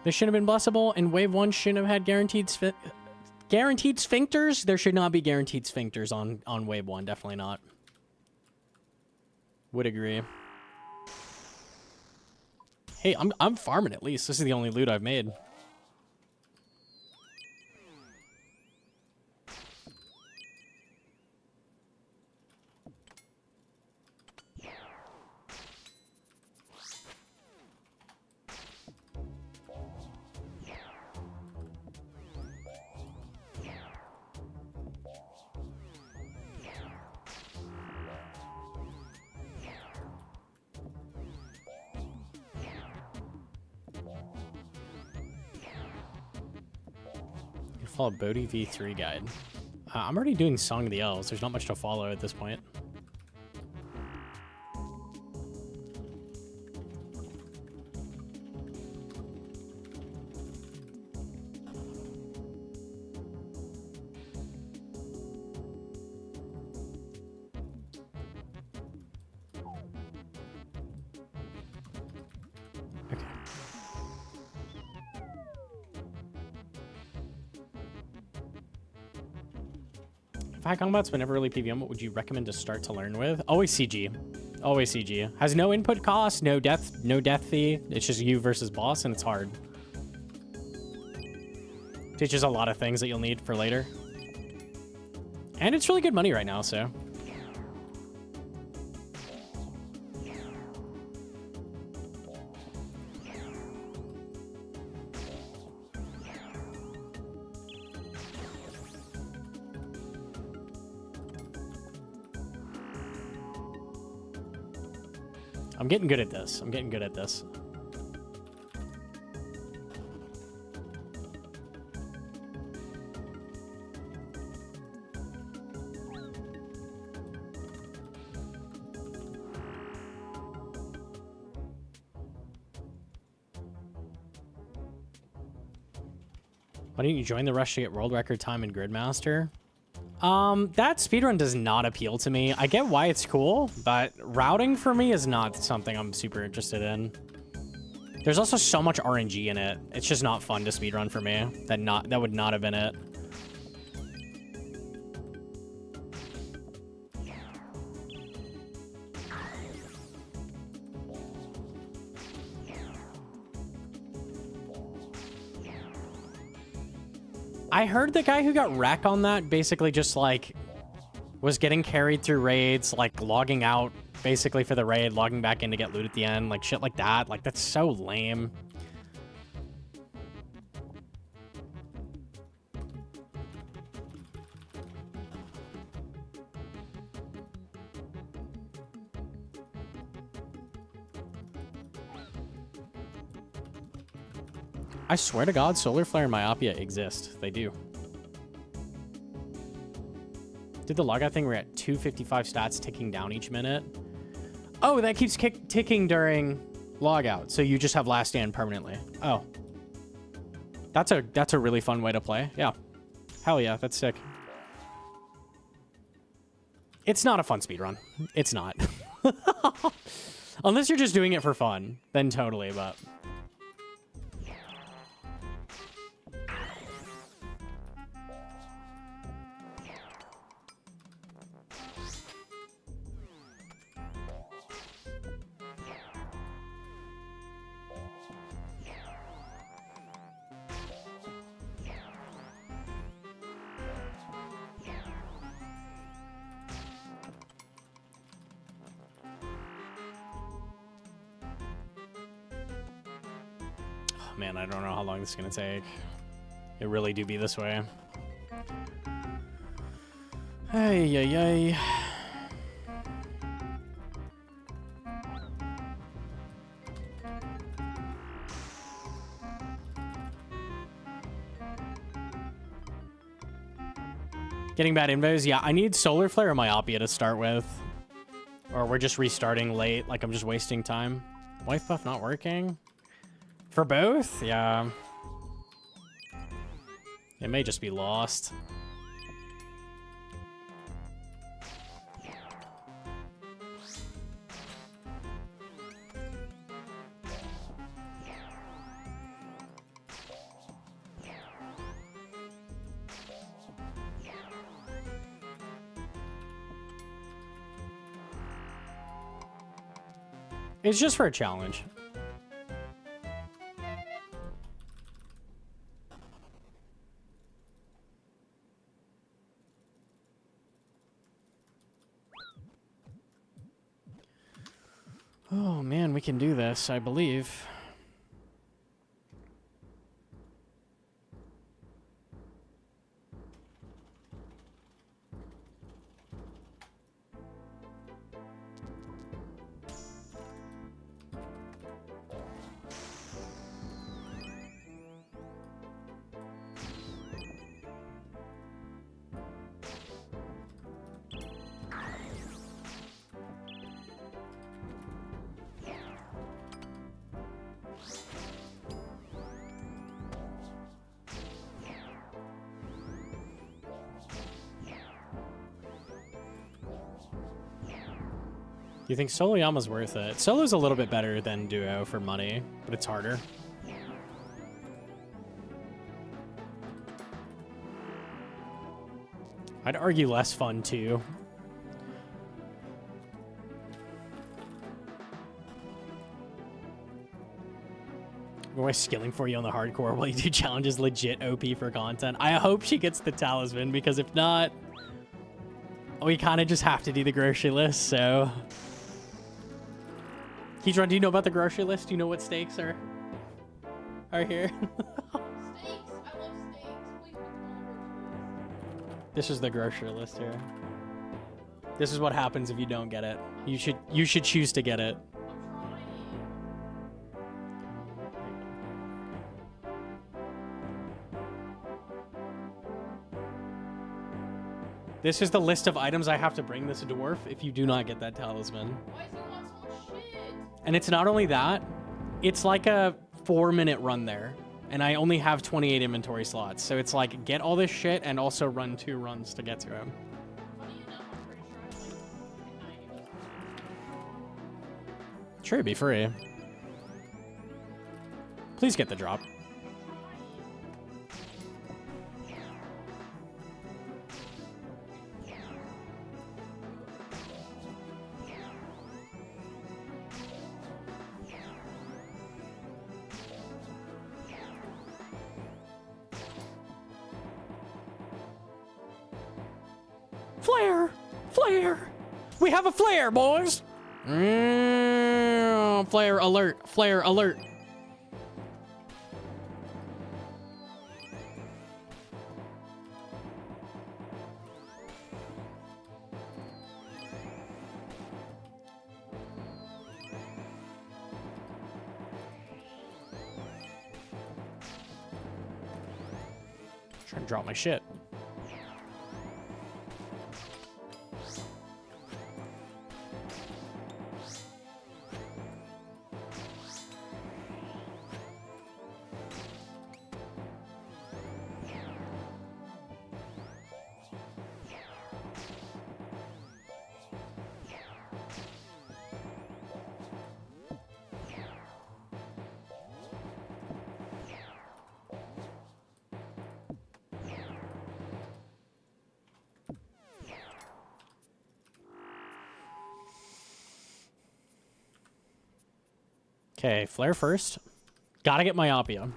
This shouldn't have been blessable, and Wave 1 shouldn't have had guaranteed sphincters. There should not be guaranteed sphincters on Wave 1. Definitely not. Would agree. Hey, I'm farming at least. This is the only loot I've made. Follow Bodhi V3 guide. I'm already doing Song of the Elves. There's not much to follow at this point. High combats but never really PVM. What would you recommend to start to learn with? Always CG. Always CG. Has no input cost, no death fee. It's just you versus boss, and it's hard. Teaches a lot of things that you'll need for later. And it's really good money right now, so. I'm getting good at this. I'm getting good at this. Why didn't you join the rush to get world record time in Gridmaster? That speedrun does not appeal to me. I get why it's cool, but routing for me is not something I'm super interested in. There's also so much RNG in it. It's just not fun to speedrun for me. That would not have been it. I heard the guy who got wrecked on that basically just, like, was getting carried through raids, like, logging out basically for the raid, logging back in to get loot at the end, like, shit like that. Like, that's so lame. I swear to God, Solar Flare and Myopia exist. They do. Did the logout thing? We're at 255 stats ticking down each minute. Oh, that keeps ticking during logout, so you just have last stand permanently. Oh. That's a really fun way to play. Yeah. Hell yeah, that's sick. It's not a fun speedrun. It's not. Unless you're just doing it for fun, then totally, but... Man, I don't know how long this is going to take. It really do be this way. Hey, ay, ay. Getting bad invos? Yeah, I need Solar Flare or Myopia to start with. Or we're just restarting late, like I'm just wasting time. Wife buff not working? For both? Yeah. It may just be lost. It's just for a challenge. Oh man, we can do this, I believe. You think Solo Yama's worth it? Solo's a little bit better than Duo for money, but it's harder. I'd argue less fun too. We're skilling for you on the hardcore while you do challenges legit OP for content. I hope she gets the talisman, because if not, we kind of just have to do the grocery list, so... Keytron, do you know about the grocery list? Do you know what steaks are here? Steaks! I love steaks. Please put them on the grocery list. This is the grocery list here. This is what happens if you don't get it. You should choose to get it. I'm trying. This is the list of items I have to bring this dwarf if you do not get that talisman. Why does he want so much shit? And it's not only that, it's like a 4-minute run there. And I only have 28 inventory slots. So it's like, get all this shit and also run 2 runs to get to him. Funny enough, I'm pretty sure I'm like 90. Sure, it'd be free. Please get the drop. Flare! Flare! We have a flare, boys! Flare alert! Flare alert! Trying to drop my shit. Okay, flare first. Gotta get myopia.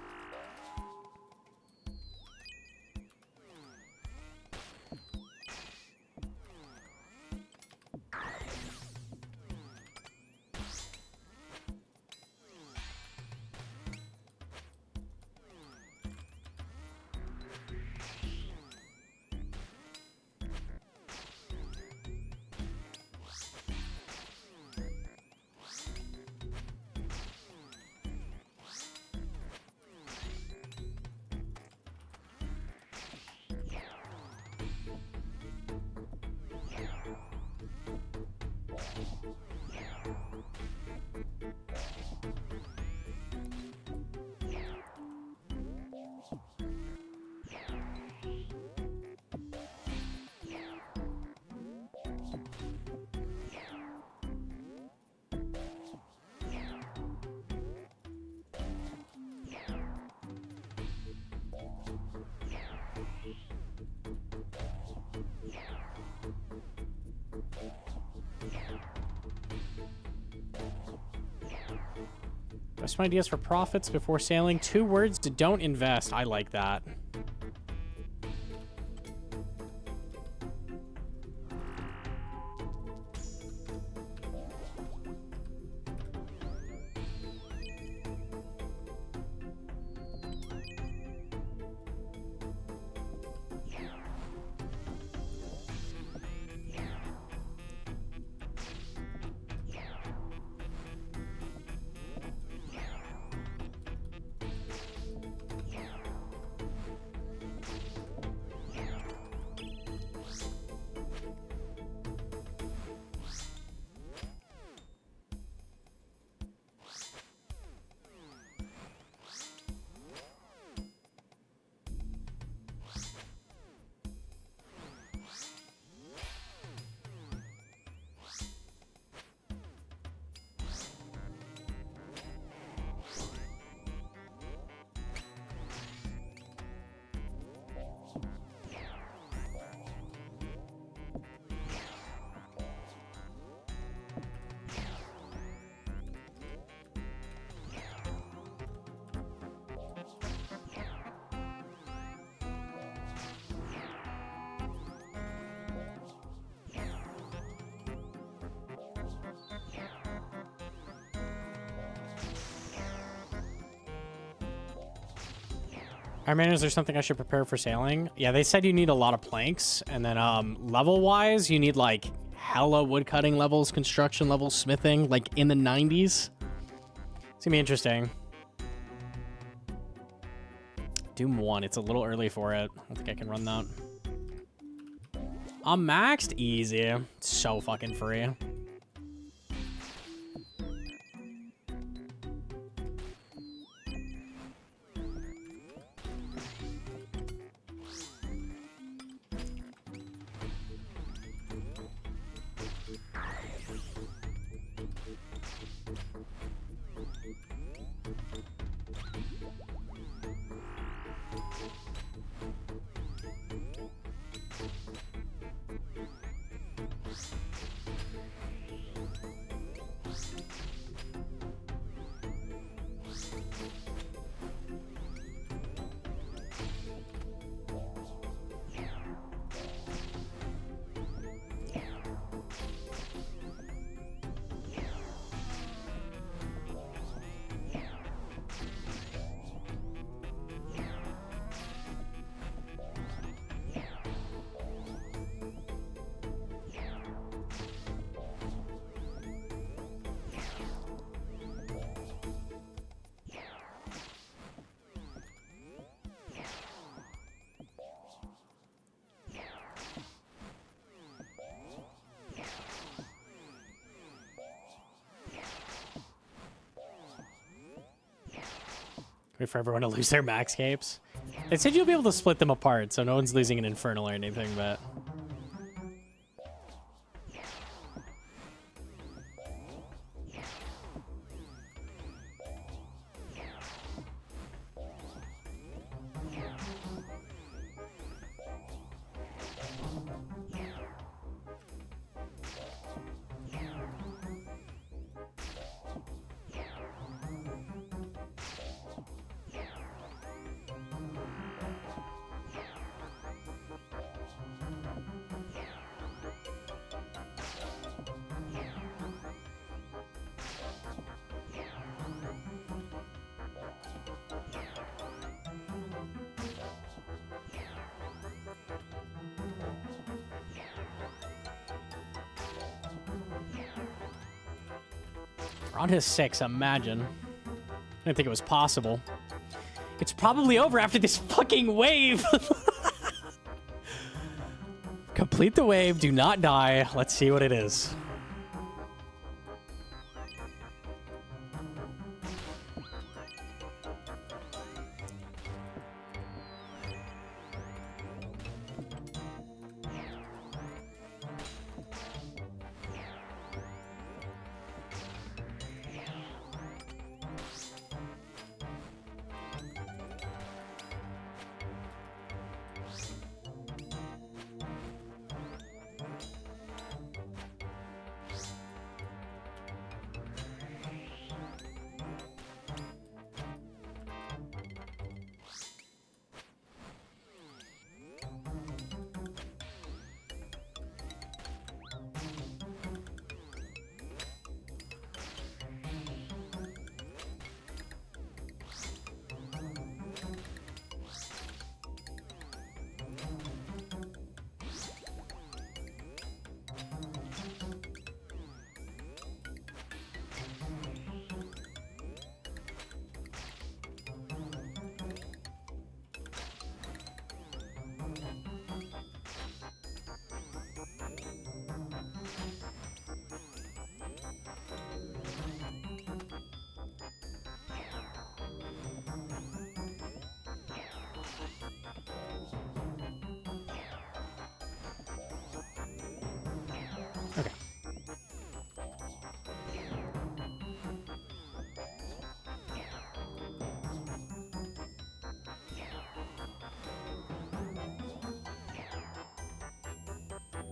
Some ideas for profits before sailing. 2 words to don't invest. I like that. I mean, is there something I should prepare for sailing? Yeah, they said you need a lot of planks, and then level-wise, you need like hella woodcutting levels, construction levels, smithing, like in the 90s. It's gonna be interesting. Doom 1, it's a little early for it. I don't think I can run that. I'm maxed? Easy. It's so fucking free. Wait for everyone to lose their max capes. They said you'll be able to split them apart, so no one's losing an infernal or anything, but... On his 6, imagine. I didn't think it was possible. It's probably over after this fucking wave. Complete the wave, do not die. Let's see what it is.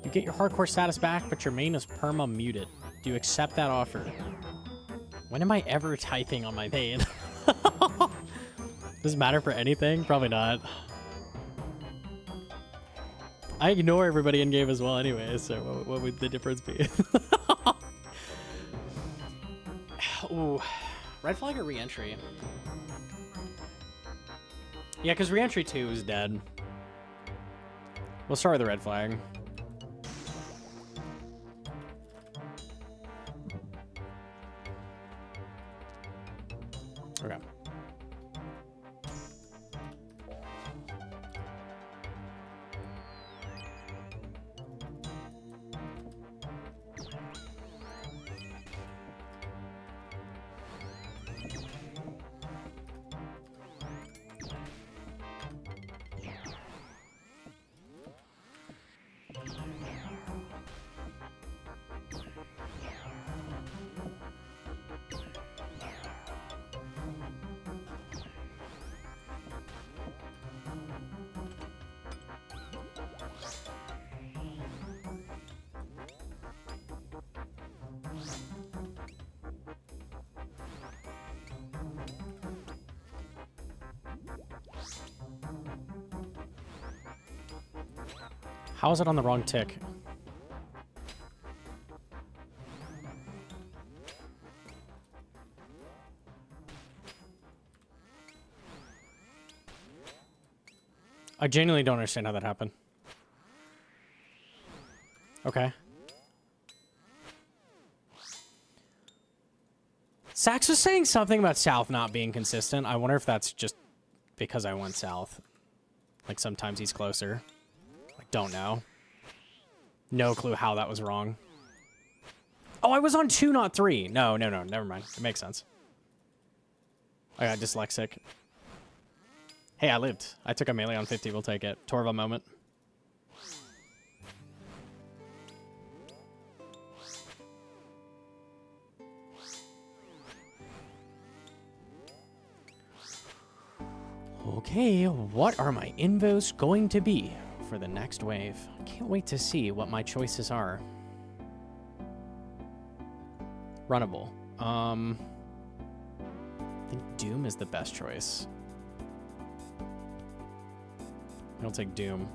You get your hardcore status back, but your main is perma muted. Do you accept that offer? When am I ever typing on my main? Does it matter for anything? Probably not. I ignore everybody in game as well anyway, so what would the difference be? Ooh, red flag or re-entry? Yeah, because reentry 2 is dead. We'll start with the red flag. Okay. How is it on the wrong tick? I genuinely don't understand how that happened. Okay. Sax was saying something about south not being consistent. I wonder if that's just because I went south. Like sometimes he's closer. I don't know. No clue how that was wrong. Oh, I was on 2, not 3. No, never mind. It makes sense. I got dyslexic. Hey, I lived. I took a melee on 50. We'll take it. Torva moment. Okay, what are my invos going to be for the next wave? I can't wait to see what my choices are. Runnable. I think Doom is the best choice. I'll take Doom.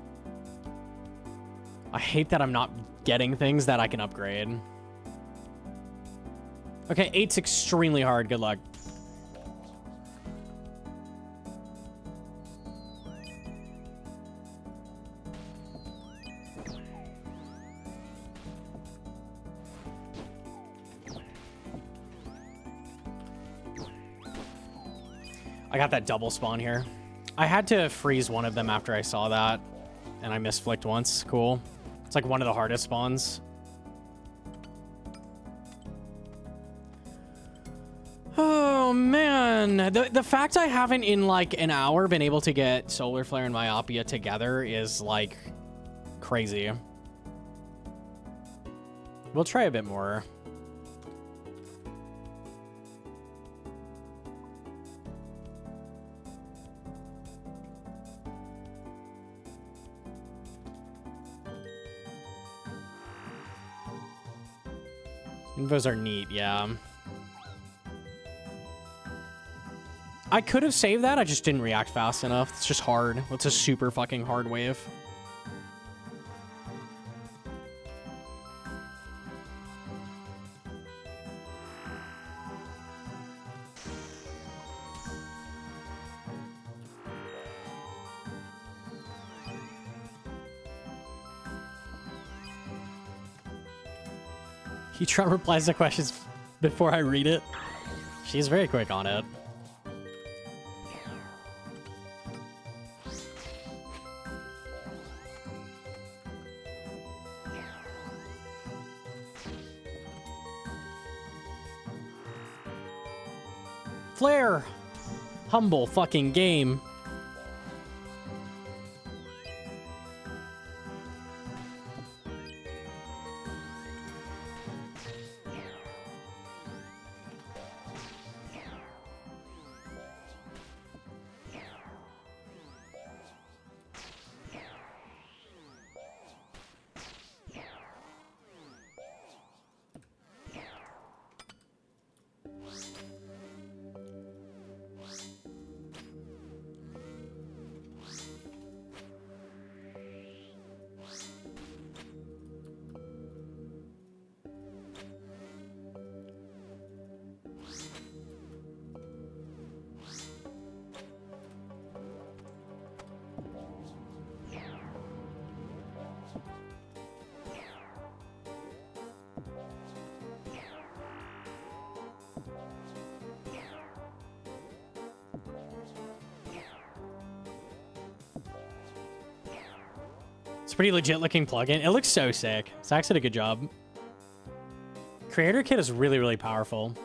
I hate that I'm not getting things that I can upgrade. Okay, 8's extremely hard. Good luck. I got that double spawn here. I had to freeze one of them after I saw that, and I misflicked once. Cool. It's like one of the hardest spawns. Oh, man. The fact I haven't in, like, an hour been able to get Solar Flare and Myopia together is, like, crazy. We'll try a bit more. Invos are neat, yeah. I could have saved that, I just didn't react fast enough. It's just hard. It's a super fucking hard wave. Trump replies to questions before I read it. She's very quick on it. Flare! Humble fucking game. pretty legit looking plugin. It looks so sick. Zach did a good job. Creator Kit is really, really powerful.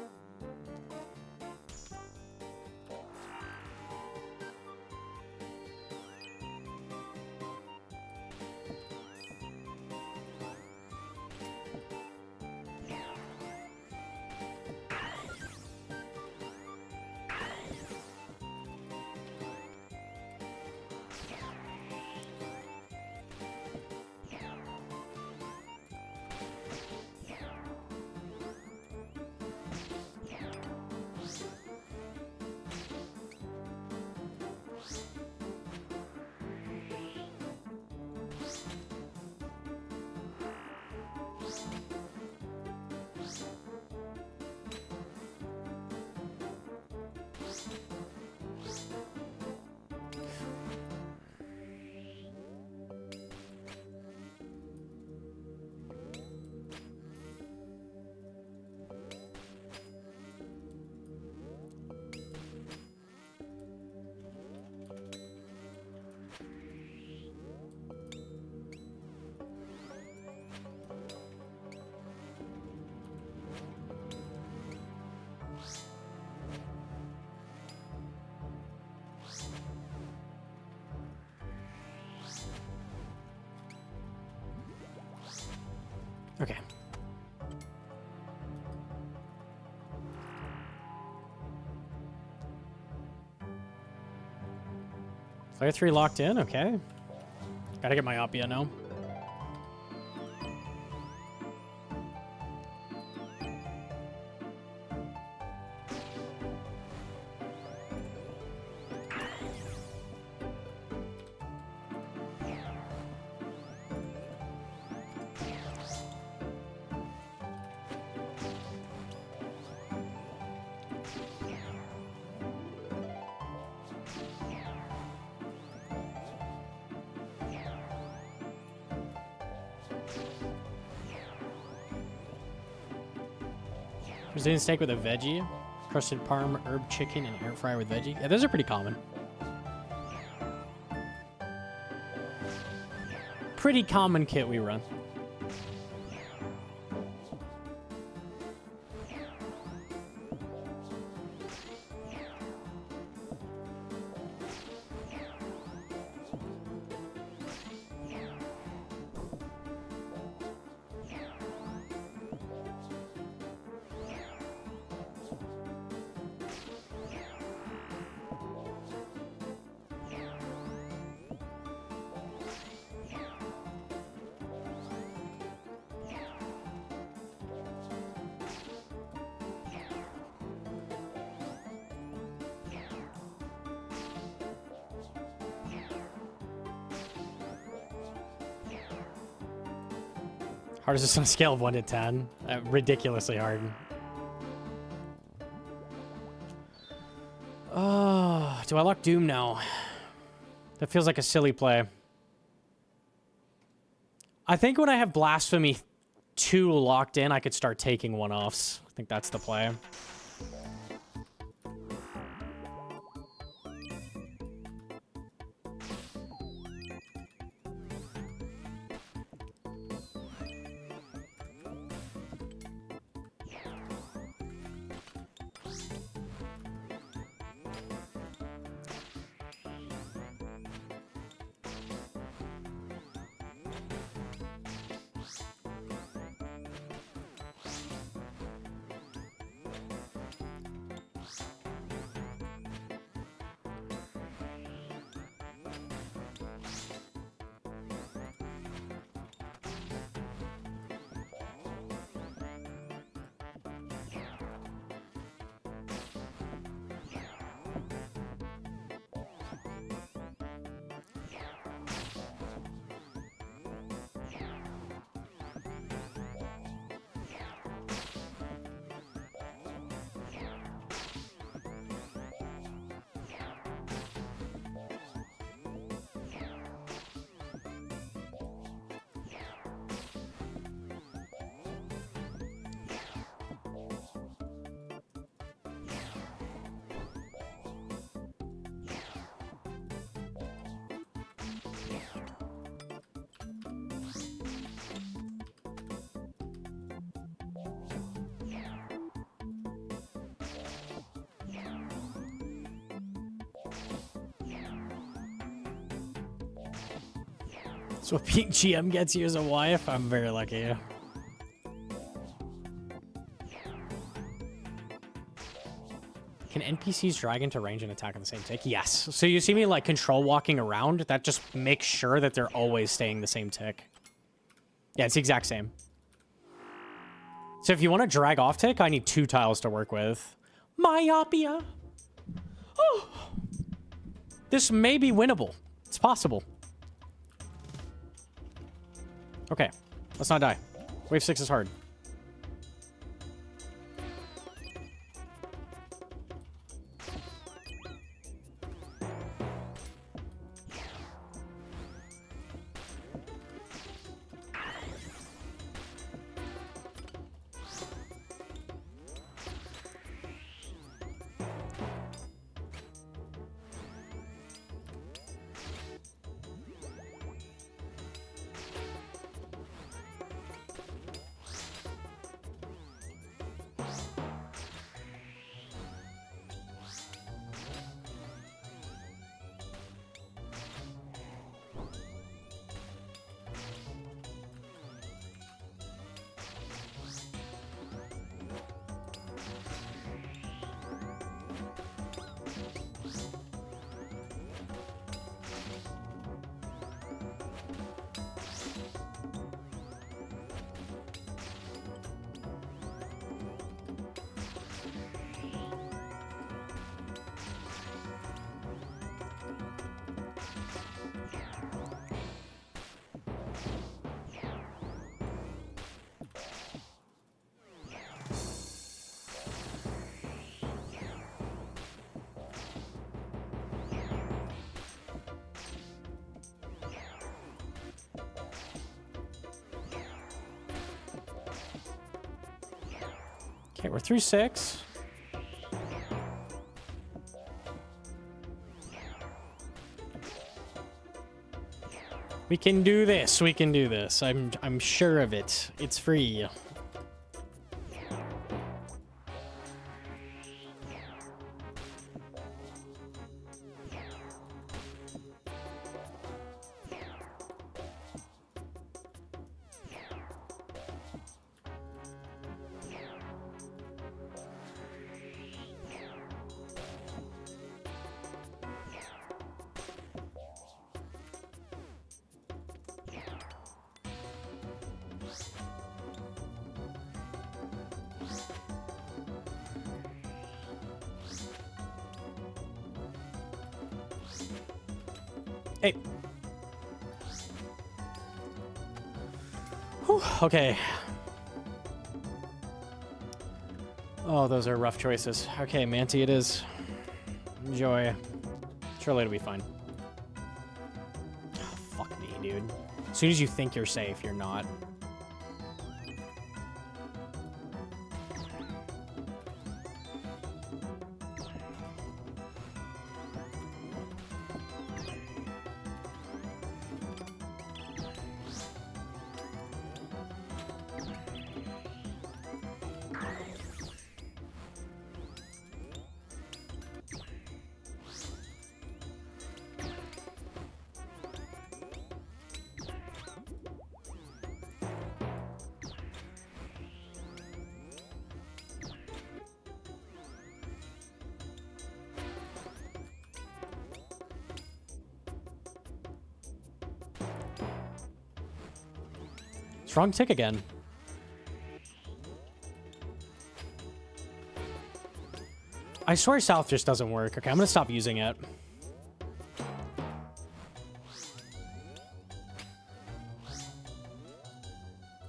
Okay. Player 3 locked in, okay. Gotta get my Oppia now. Brazilian steak with a veggie, crusted parm, herb chicken, and air fryer with veggie. Yeah, those are pretty common. Pretty common kit we run. Hard is this on a scale of 1 to 10? Ridiculously hard. Oh, do I lock Doom now? That feels like a silly play. I think when I have Blasphemy 2 locked in, I could start taking one-offs. I think that's the play. So peak GM gets you as a wife? I'm very lucky. Can NPCs drag into range and attack on the same tick? Yes. So you see me like control walking around, that just makes sure that they're always staying the same tick. Yeah, it's the exact same. So if you want to drag off tick, I need 2 tiles to work with. Myopia. Oh. This may be winnable. It's possible. Okay, let's not die. Wave 6 is hard. Okay, we're through 6. We can do this. We can do this. I'm sure of it. It's free. Hey. Whew, okay. Oh, those are rough choices. Okay, Manti it is. Enjoy. Surely it'll be fine. Oh, fuck me, dude. As soon as you think you're safe, you're not. Wrong tick again. I swear south just doesn't work. Okay, I'm gonna stop using it.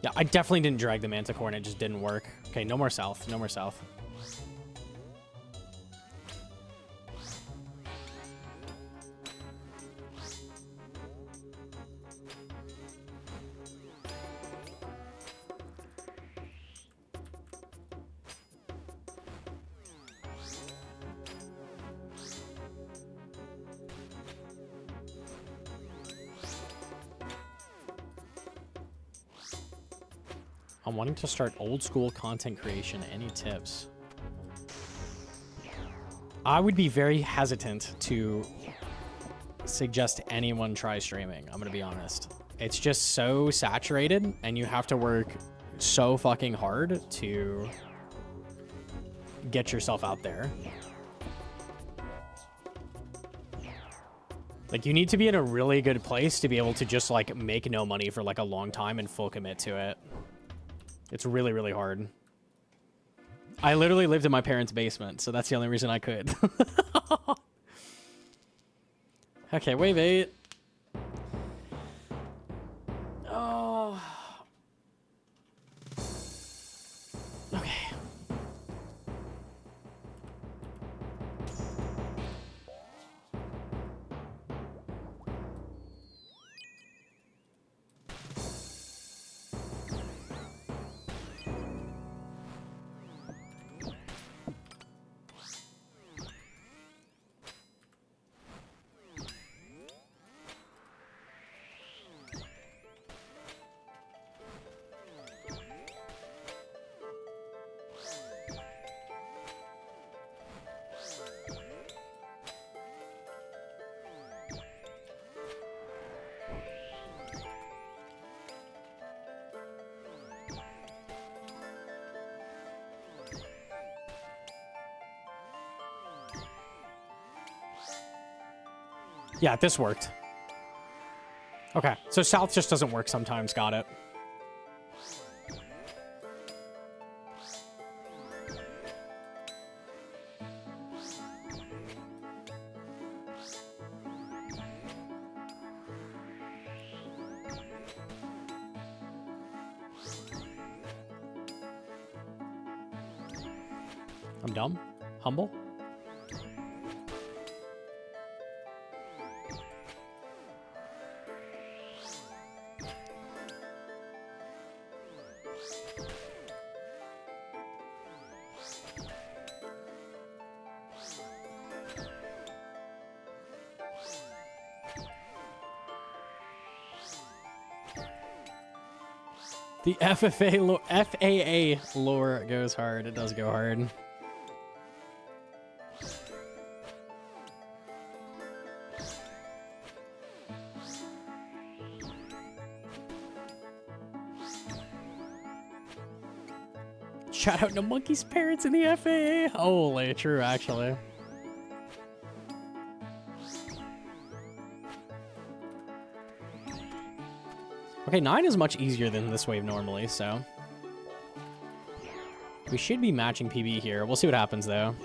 Yeah, I definitely didn't drag the Manticore and it just didn't work. Okay, no more south. No more south. I'm wanting to start old school content creation. Any tips? I would be very hesitant to suggest anyone try streaming. I'm going to be honest. It's just so saturated, and you have to work so fucking hard to get yourself out there. Like, you need to be in a really good place to be able to just, like, make no money for, like, a long time and full commit to it. It's really, really hard. I literally lived in my parents' basement, so that's the only reason I could. Okay, wave 8. Oh. Okay. Yeah, this worked. Okay, so south just doesn't work sometimes. Got it. I'm dumb. Humble. The FAA lore goes hard. It does go hard. Shout out Gnomonkey's parents in the FAA. Holy, true, actually. Okay, 9 is much easier than this wave normally, so we should be matching PB here. We'll see what happens, though.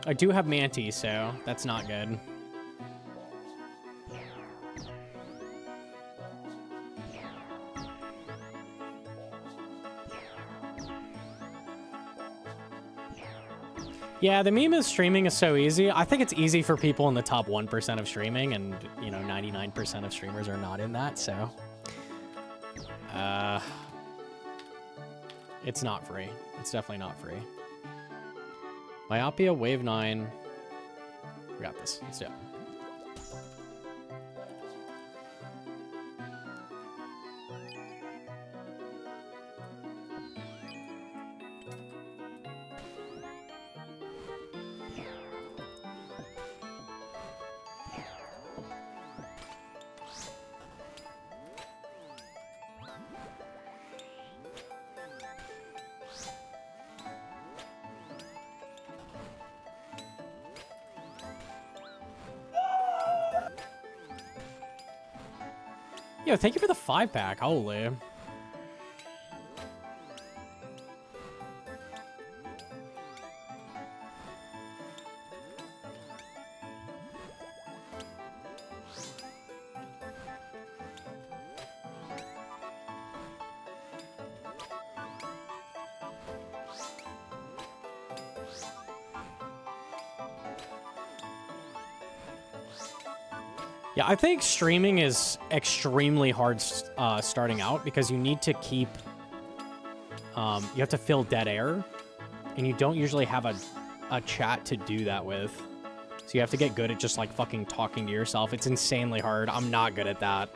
I do have Manti, so that's not good. Yeah, the meme is streaming is so easy. I think it's easy for people in the top 1% of streaming, and, you know, 99% of streamers are not in that, so. It's not free. It's definitely not free. Myopia, wave 9. We got this. Let's do it. Yo, thank you for the 5-pack. Holy. Yeah, I think streaming is extremely hard starting out because you need to keep, you have to fill dead air, and you don't usually have a chat to do that with. So you have to get good at just like fucking talking to yourself. It's insanely hard. I'm not good at that.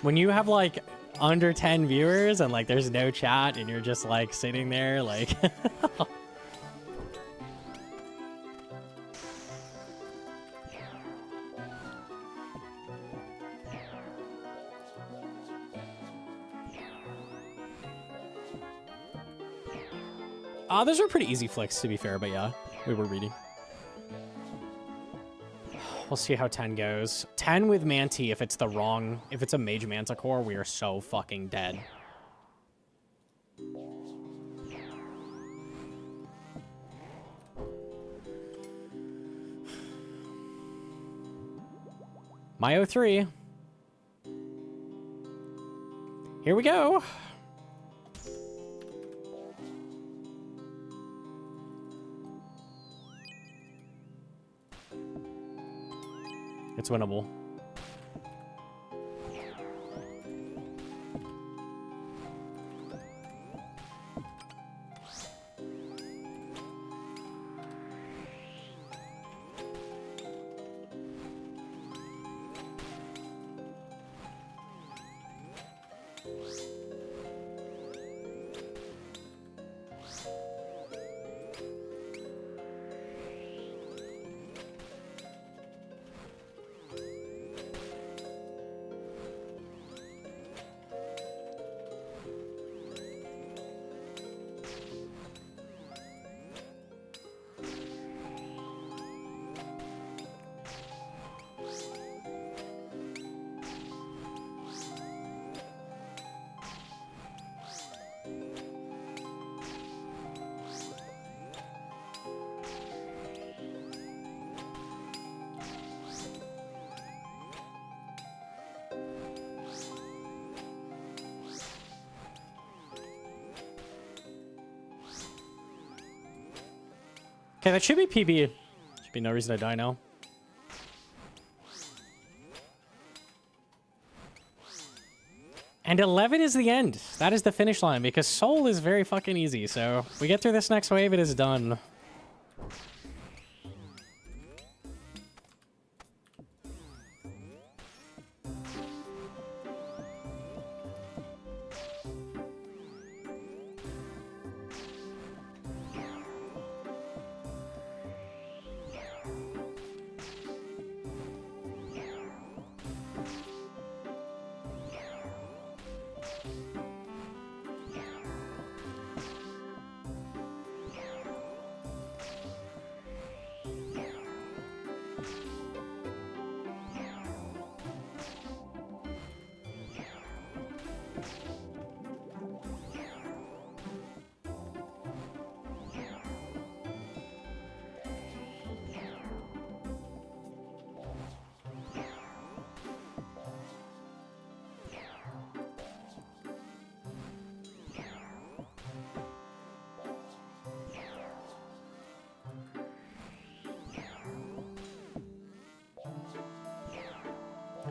When you have like under 10 viewers and like there's no chat and you're just like sitting there like... Those were pretty easy flicks, to be fair, but yeah, we were reading. We'll see how 10 goes. 10 with Manti, if it's a Mage Manticore, we are so fucking dead. My 03. Here we go. It's winnable. Okay, that should be PB. Should be no reason to die now. And 11 is the end. That is the finish line because Soul is very fucking easy. So we get through this next wave, it is done.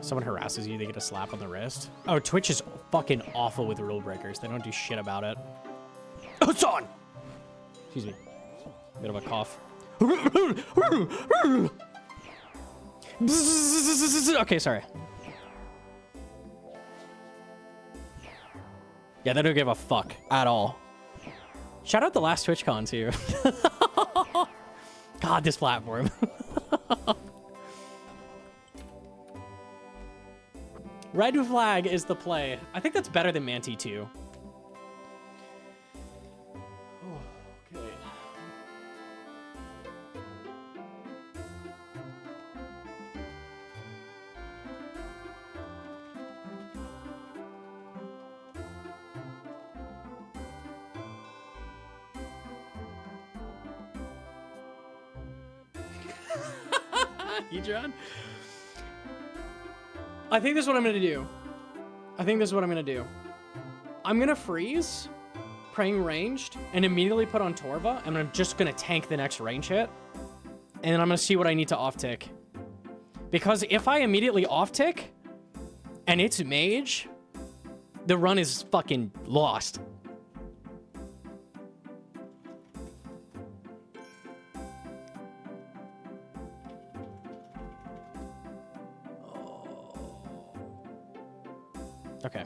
Someone harasses you, they get a slap on the wrist. Oh, Twitch is fucking awful with rule breakers. They don't do shit about it. Oh, it's on! Excuse me. Bit of a cough. Okay, sorry. Yeah, they don't give a fuck at all. Shout out the last TwitchCon too. God, this platform. Red flag is the play. I think that's better than Manti too. Oh, okay. Hedron? I think this is what I'm gonna do. I'm gonna freeze, praying ranged, and immediately put on Torva, and I'm just gonna tank the next range hit. And then I'm gonna see what I need to off-tick. Because if I immediately off-tick, and it's mage, the run is fucking lost. Okay.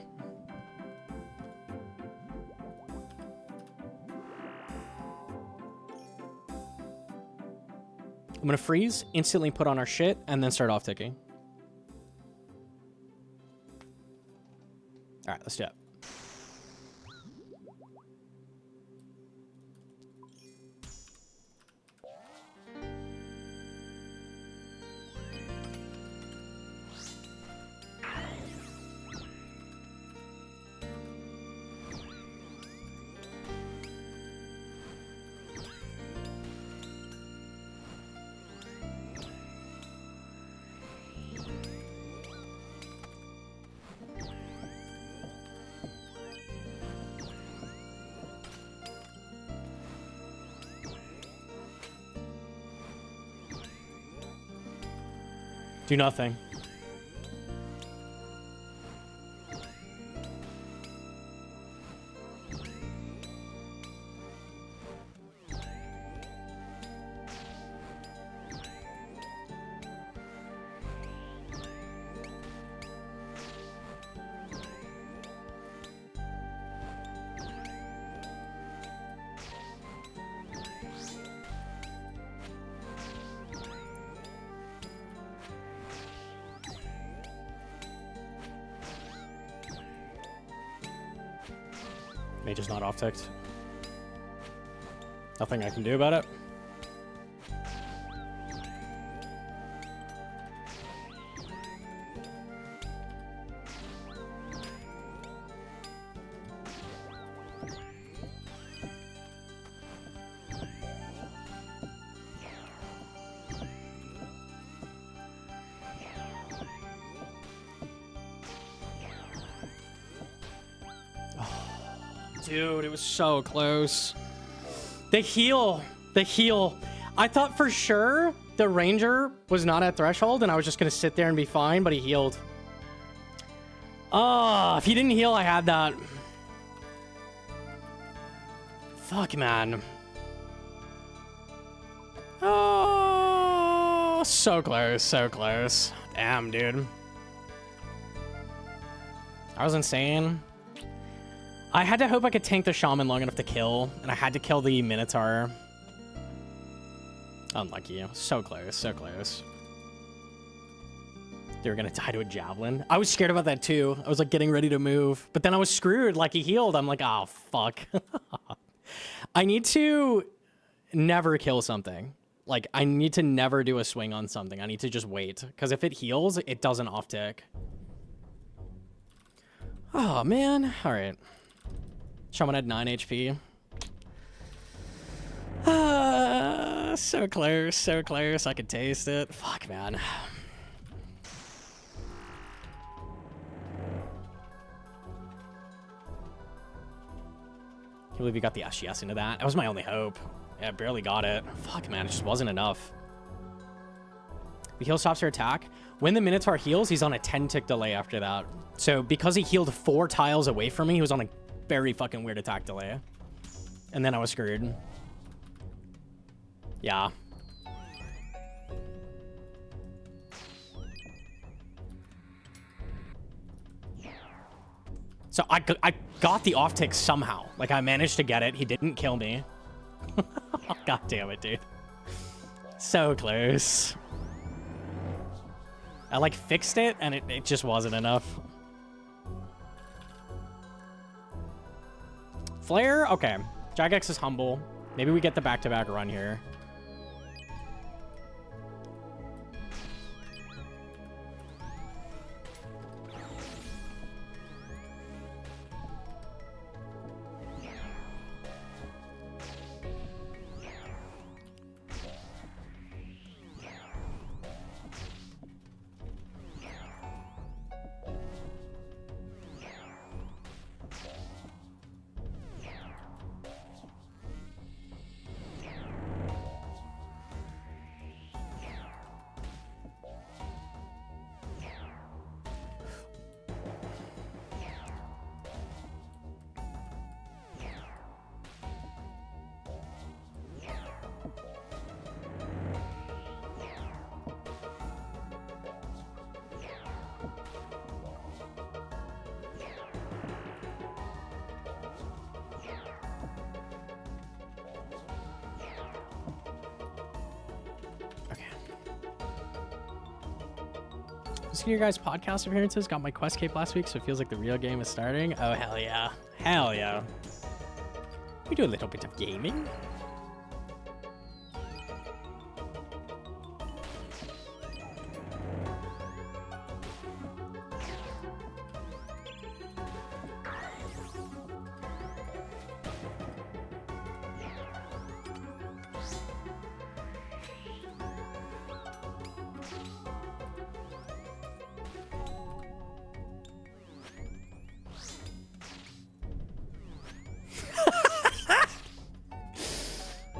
I'm gonna freeze, instantly put on our shit, and then start off ticking. All right, let's do it. Do nothing. Mage is not off-ticked. Nothing I can do about it. Dude, it was so close. The heal. I thought for sure the ranger was not at threshold and I was just going to sit there and be fine, but he healed. Oh, if he didn't heal, I had that. Fuck, man. Oh, so close, so close. Damn, dude. That was insane. I had to hope I could tank the shaman long enough to kill, and I had to kill the minotaur. Unlucky. So close, so close. They were gonna die to a javelin. I was scared about that too. I was like getting ready to move, but then I was screwed. Like he healed. I'm like, oh fuck. I need to never kill something. Like I need to never do a swing on something. I need to just wait, because if it heals, it doesn't off tick. Oh man. All right. Shaman had 9 HP. So close, so close. I could taste it. Fuck, man. Can't believe you got the SGS into that. That was my only hope. Yeah, I barely got it. Fuck, man. It just wasn't enough. The heal stops her attack. When the Minotaur heals, he's on a 10-tick delay after that. So because he healed 4 tiles away from me, he was on a very fucking weird attack delay. And then I was screwed. Yeah. So I got the off tick somehow. Like I managed to get it. He didn't kill me. God damn it, dude. So close. I like fixed it and it just wasn't enough. Flare? Okay. Jagex is humble. Maybe we get the back-to-back run here. Just your guys' podcast appearances. Got my quest cape last week, so it feels like the real game is starting. Oh, hell yeah. Hell yeah. We do a little bit of gaming.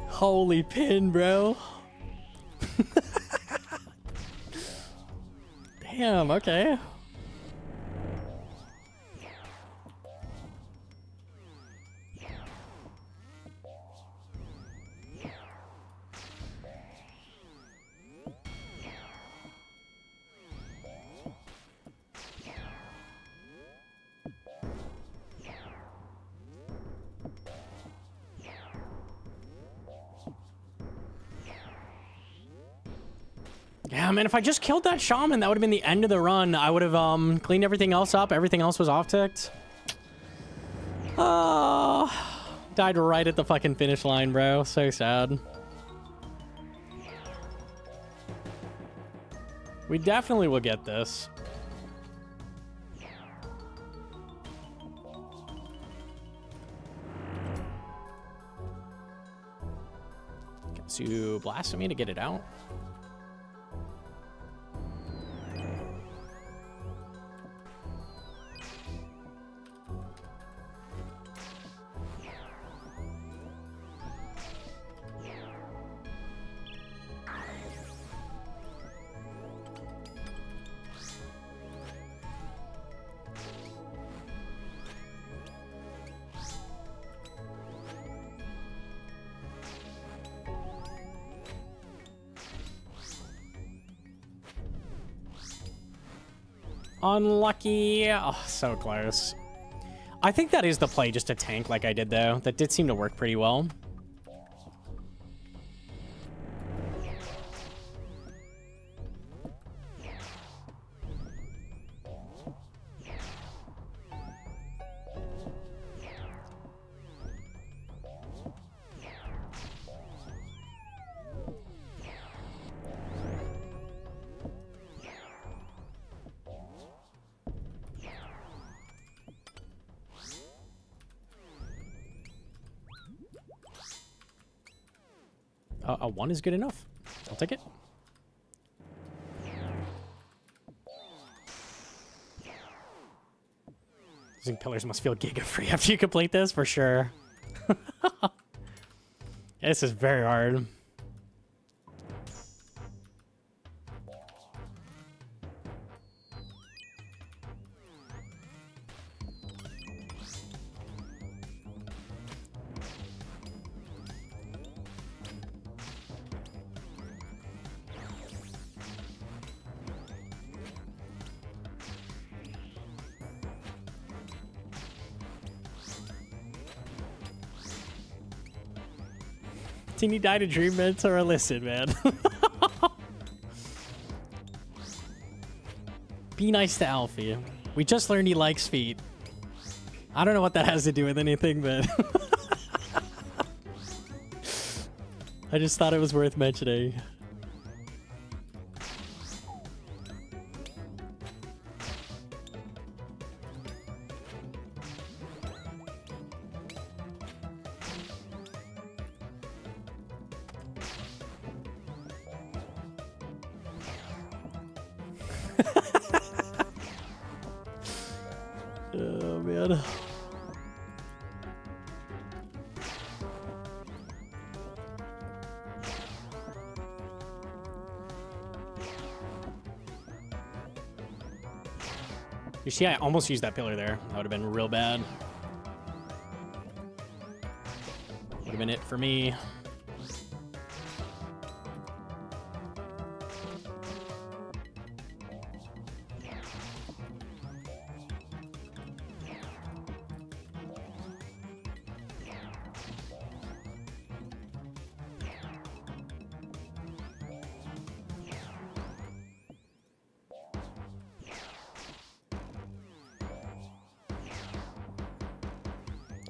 Holy pin, bro. Damn, okay. Yeah, man, if I just killed that shaman, that would have been the end of the run. I would have cleaned everything else up. Everything else was off-ticked. Oh, died right at the fucking finish line, bro. So sad. We definitely will get this. Get to blasphemy to get it out. Unlucky. Oh, so close. I think that is the play, just to tank like I did, though. That did seem to work pretty well. A 1 is good enough. I'll take it. Using pillars must feel giga free after you complete this, for sure. This is very hard. Teeny died a dream mentor. Listen, man. Be nice to Alfie. We just learned he likes feet. I don't know what that has to do with anything, but I just thought it was worth mentioning. Oh, man. You see, I almost used that pillar there. That would have been real bad. Would have been it for me.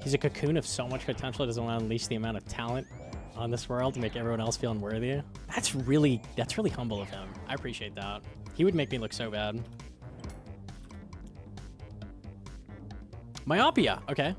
He's a cocoon of so much potential. It doesn't want to unleash the amount of talent on this world to make everyone else feel unworthy. That's really humble of him. I appreciate that. He would make me look so bad. Myopia. Okay.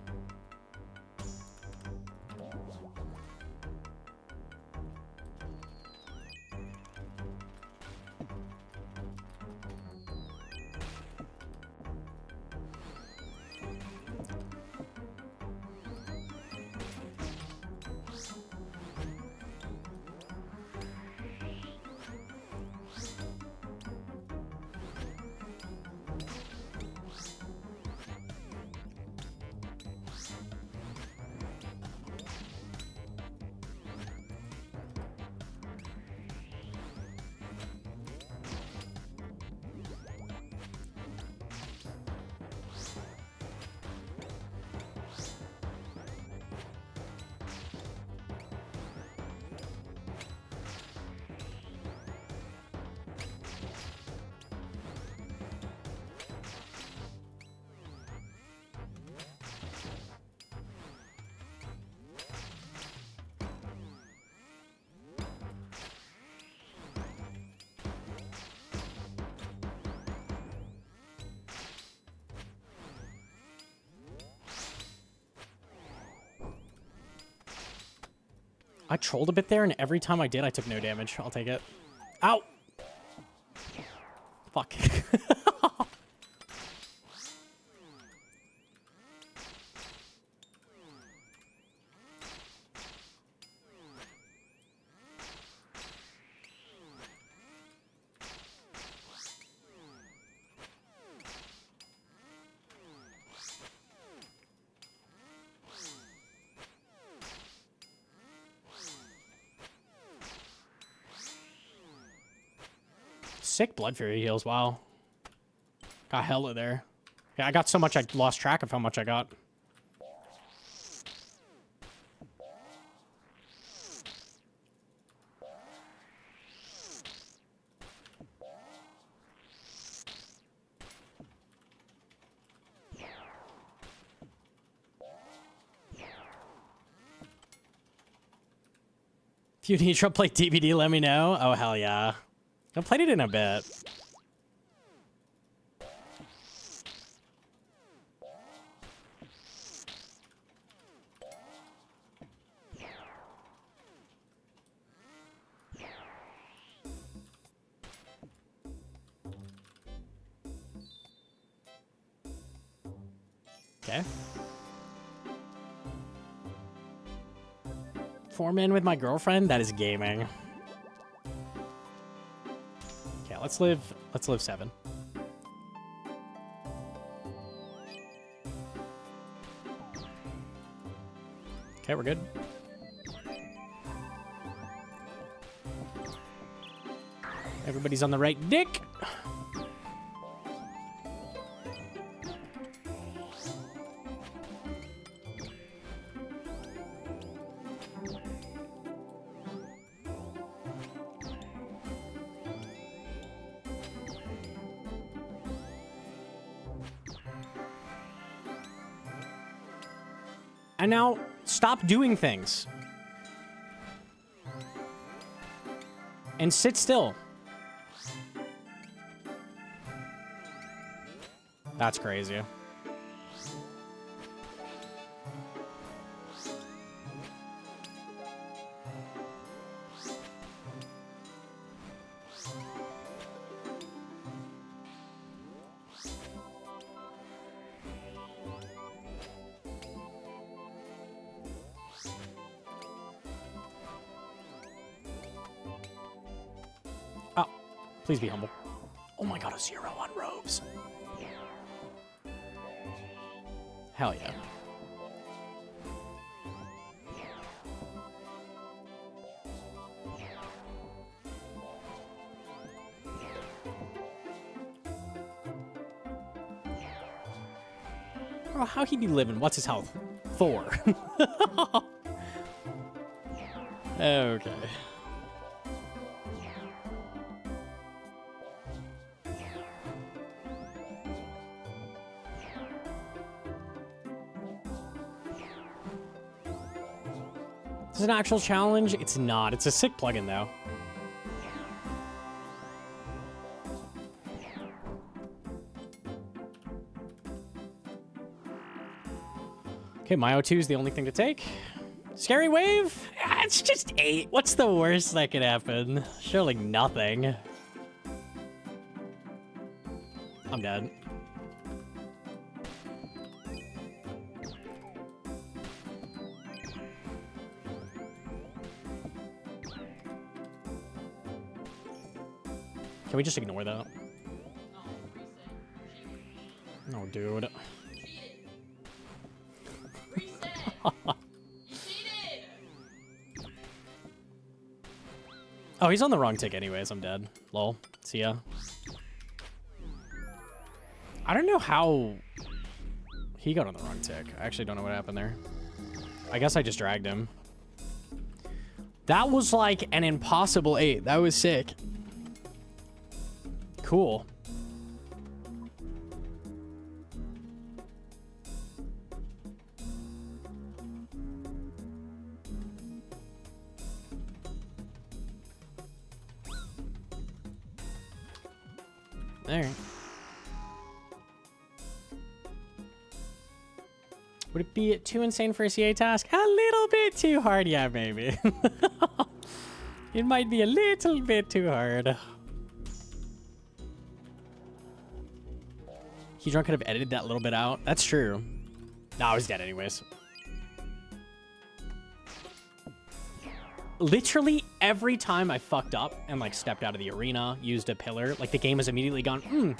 I trolled a bit there, and every time I did, I took no damage. I'll take it. Ow! Fuck. Sick Blood Fury heals, wow. Got hella there. Yeah, I got so much I lost track of how much I got. If you need to play DBD, let me know. Oh, hell yeah. I played it in a bit. Okay. 4 men with my girlfriend? That is gaming. Okay, let's live 7. Okay, we're good. Everybody's on the right dick. And now, stop doing things. And sit still. That's crazy. Please be humble. Oh my god, a 0 on robes. Hell yeah. Bro, how he be living? What's his health? 4. Okay. Is it an actual challenge? It's not. It's a sick plugin, though. Okay, my O2 is the only thing to take. Scary wave? Ah, it's just 8. What's the worst that could happen? Surely nothing. I'm dead. Can we just ignore that? No, dude. Oh, he's on the wrong tick anyways. I'm dead. Lol. See ya. I don't know how he got on the wrong tick. I actually don't know what happened there. I guess I just dragged him. That was like an impossible 8. That was sick. Cool. All right. Would it be too insane for a CA task? A little bit too hard, yeah, maybe. It might be a little bit too hard. Hedron could have edited that little bit out. That's true. No, I was dead anyways. Literally every time I fucked up and like stepped out of the arena, used a pillar, like the game has immediately gone,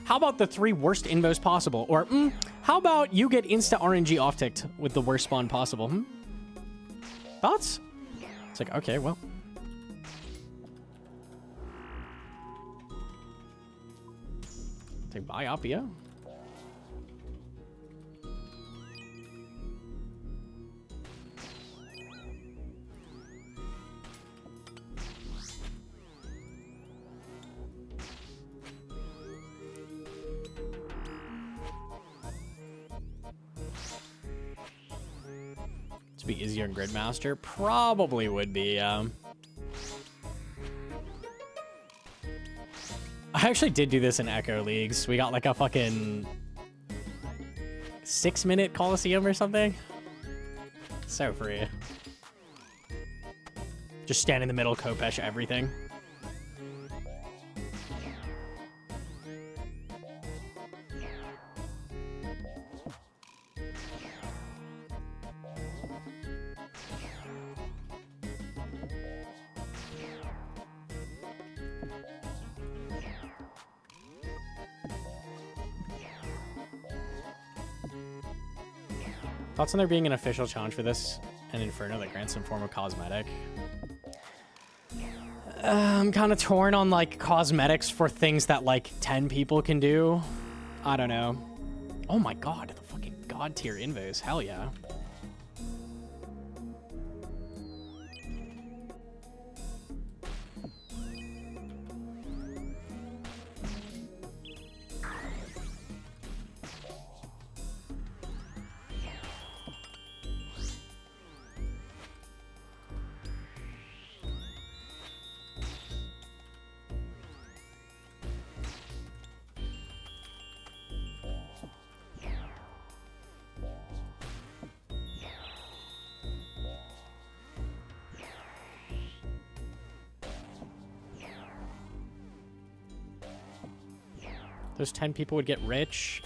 how about the 3 worst invos possible? Or, how about you get insta RNG off-ticked with the worst spawn possible? Thoughts? It's like, okay, well. Say bye, Appia. To be easier in Gridmaster? Probably would be, I actually did do this in Echo Leagues. We got like a fucking 6-minute Coliseum or something. So free. Just stand in the middle, Kopesh everything. Thoughts on there being an official challenge for this? An Inferno that grants some form of cosmetic? I'm kind of torn on like cosmetics for things that like 10 people can do. I don't know. Oh my god, the fucking god tier invos. Hell yeah. Those 10 people would get rich.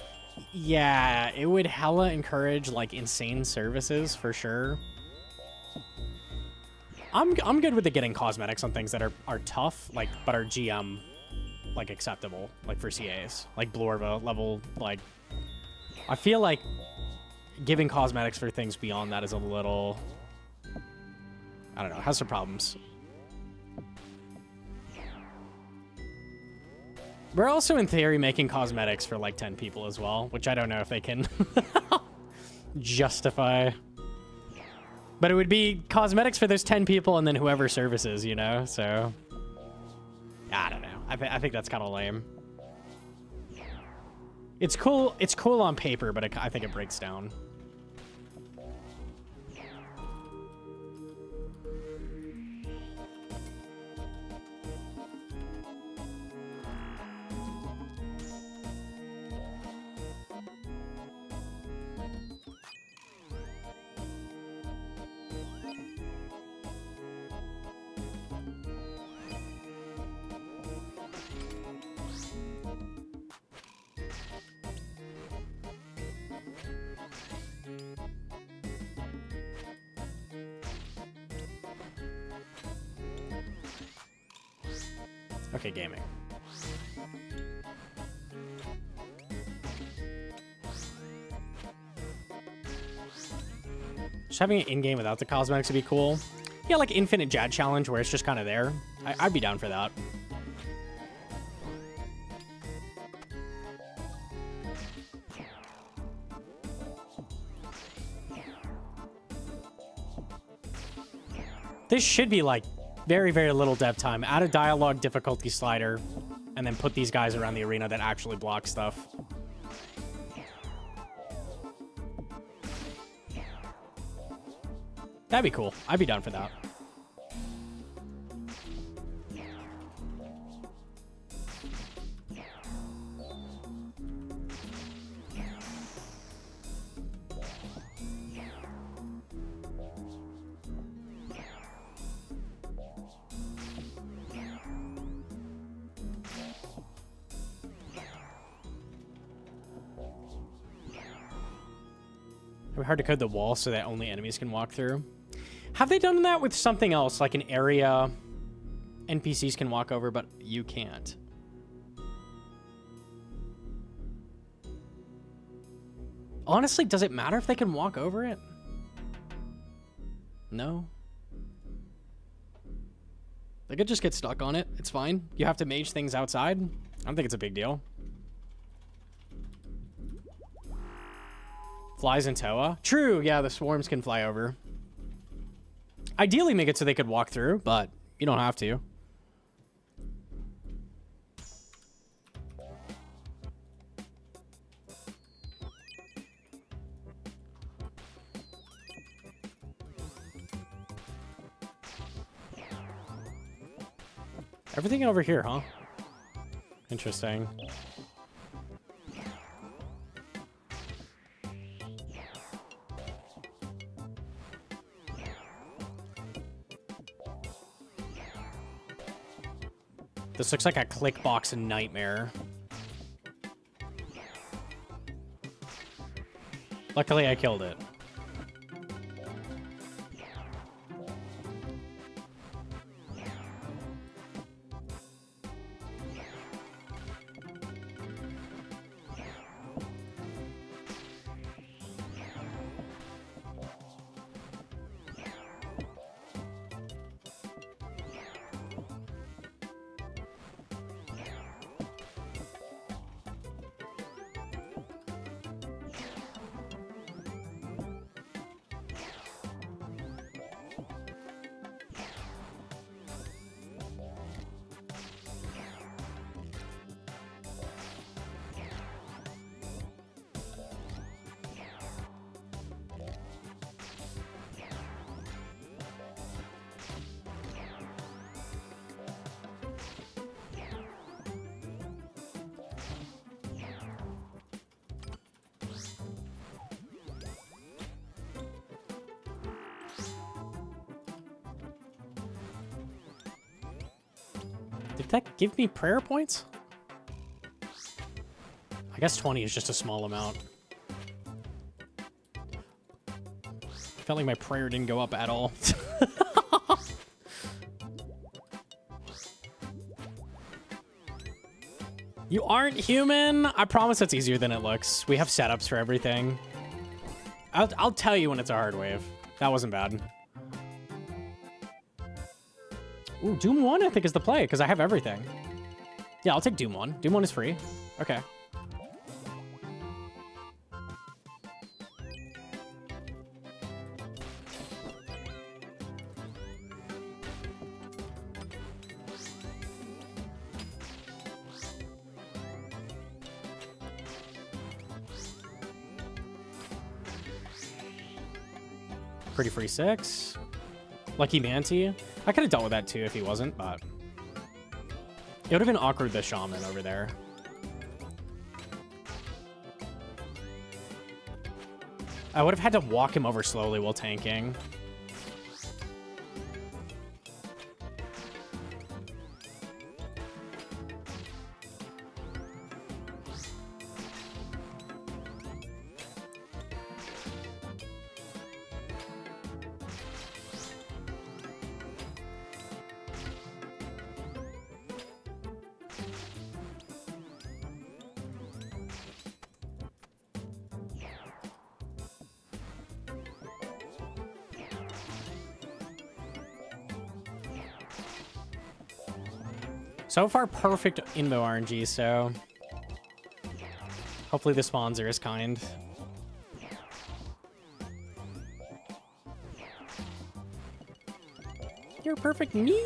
Yeah, it would hella encourage like insane services for sure. I'm good with the getting cosmetics on things that are tough, like but are GM like acceptable, like for CAs, like Blorva level. Like I feel like giving cosmetics for things beyond that is a little, I don't know, has some problems. We're also, in theory, making cosmetics for, like, 10 people as well, which I don't know if they can justify. But it would be cosmetics for those 10 people and then whoever services, you know? So, I don't know. I think that's kind of lame. It's cool on paper, but I think it breaks down. Okay, gaming. Just having it in-game without the cosmetics would be cool. Yeah, like Infinite Jad Challenge where it's just kind of there. I'd be down for that. This should be like very, very little dev time. Add a dialogue difficulty slider, and then put these guys around the arena that actually block stuff. That'd be cool. I'd be down for that. We hard to code the wall so that only enemies can walk through. Have they done that with something else, like an area NPCs can walk over, but you can't? Honestly, does it matter if they can walk over it? No. They could just get stuck on it. It's fine. You have to mage things outside. I don't think it's a big deal. Flies in Toa? True, yeah, the swarms can fly over. Ideally make it so they could walk through, but you don't have to. Everything over here, huh? Interesting. This looks like a click box nightmare. Luckily, I killed it. Did that give me prayer points? I guess 20 is just a small amount. Felt like my prayer didn't go up at all. You aren't human? I promise it's easier than it looks. We have setups for everything. I'll tell you when it's a hard wave. That wasn't bad. Ooh, Doom 1 I think is the play, because I have everything. Yeah, I'll take Doom 1. Doom 1 is free. Okay. Pretty free 6. Lucky Manti. I could have dealt with that too if he wasn't, but it would have been awkward, the shaman over there. I would have had to walk him over slowly while tanking. So far, perfect Invo RNG, so hopefully the spawns are as kind. You're perfect me.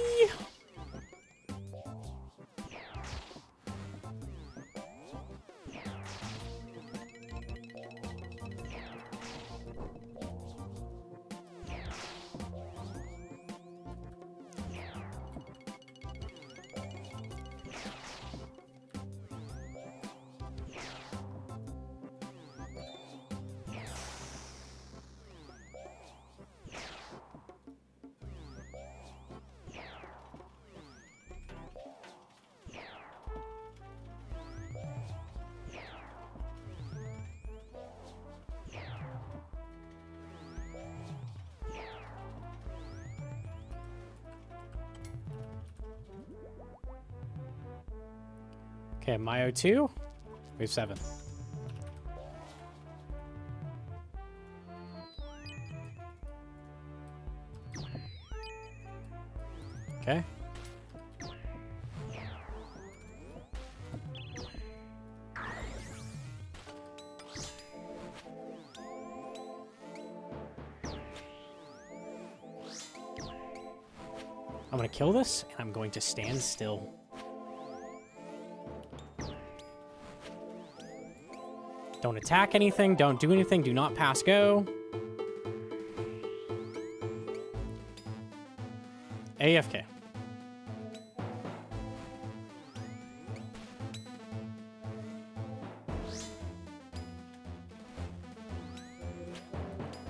Okay, Mayo 2. Wave 7. Okay. I'm gonna kill this, and I'm going to stand still. Don't attack anything, don't do anything, do not pass go. AFK.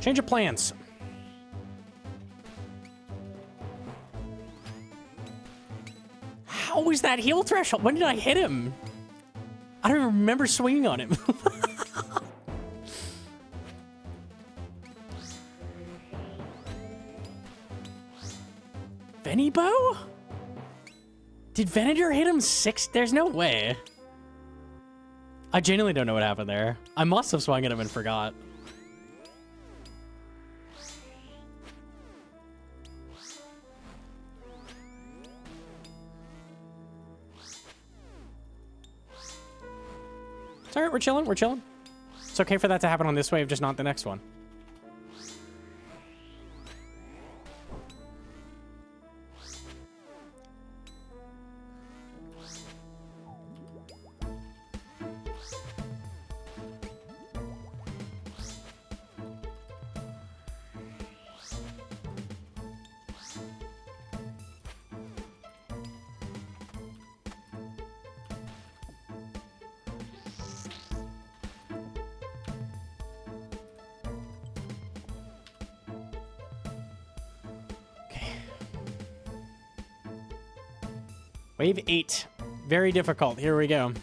Change of plans. How was that heal threshold? When did I hit him? I don't even remember swinging on him. Venibo? Did Venator hit him 6? There's no way. I genuinely don't know what happened there. I must have swung at him and forgot. It's alright, we're chilling, we're chilling. It's okay for that to happen on this wave, just not the next one. Wave 8. Very difficult. Here we go.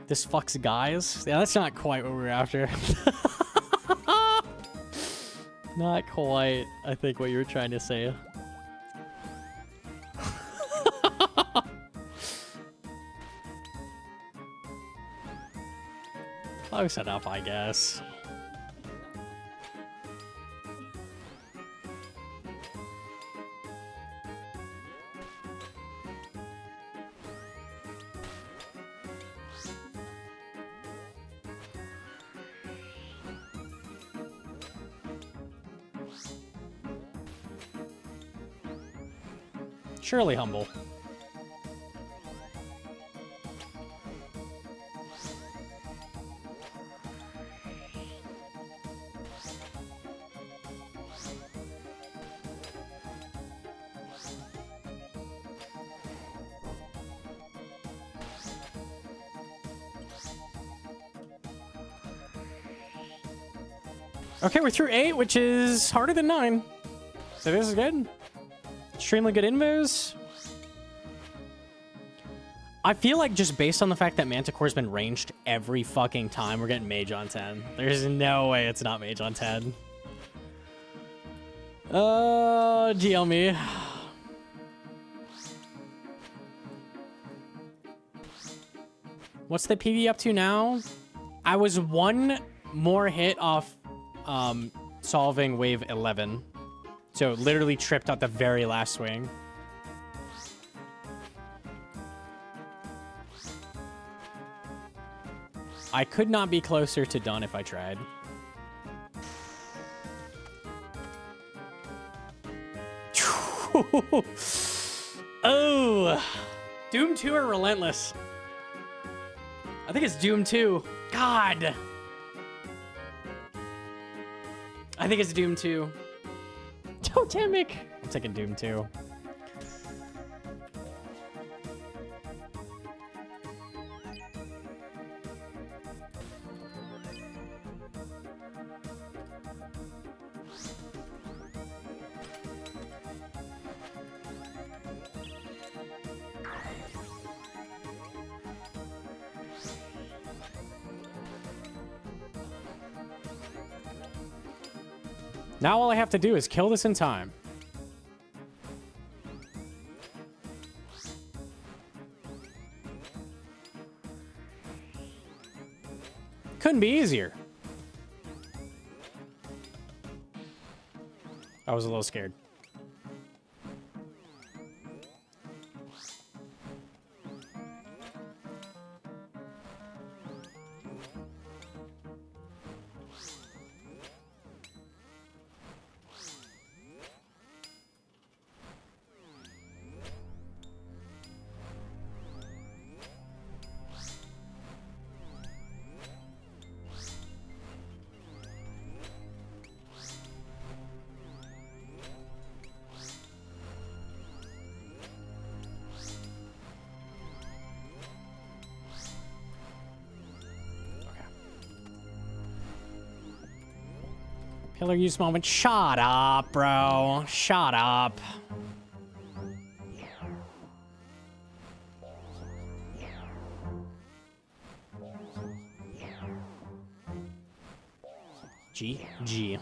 This fucks guys. Yeah, that's not quite what we're after. Not quite, I think, what you were trying to say. Close enough, I guess. Surely humble. Okay, we're through 8, which is harder than 9. So this is good. Extremely good invos. I feel like just based on the fact that Manticore's been ranged every fucking time, we're getting Mage on 10. There's no way it's not Mage on 10. GL me. What's the PV up to now? I was one more hit off solving wave 11. So literally tripped out the very last swing. I could not be closer to done if I tried. Oh, Doom 2 or Relentless? I think it's Doom 2. God. I think it's Doom 2. Totemic. I'm taking Doom 2. Now all I have to do is kill this in time. Couldn't be easier. I was a little scared. Pillar use moment. Shut up, bro. Shut up. G.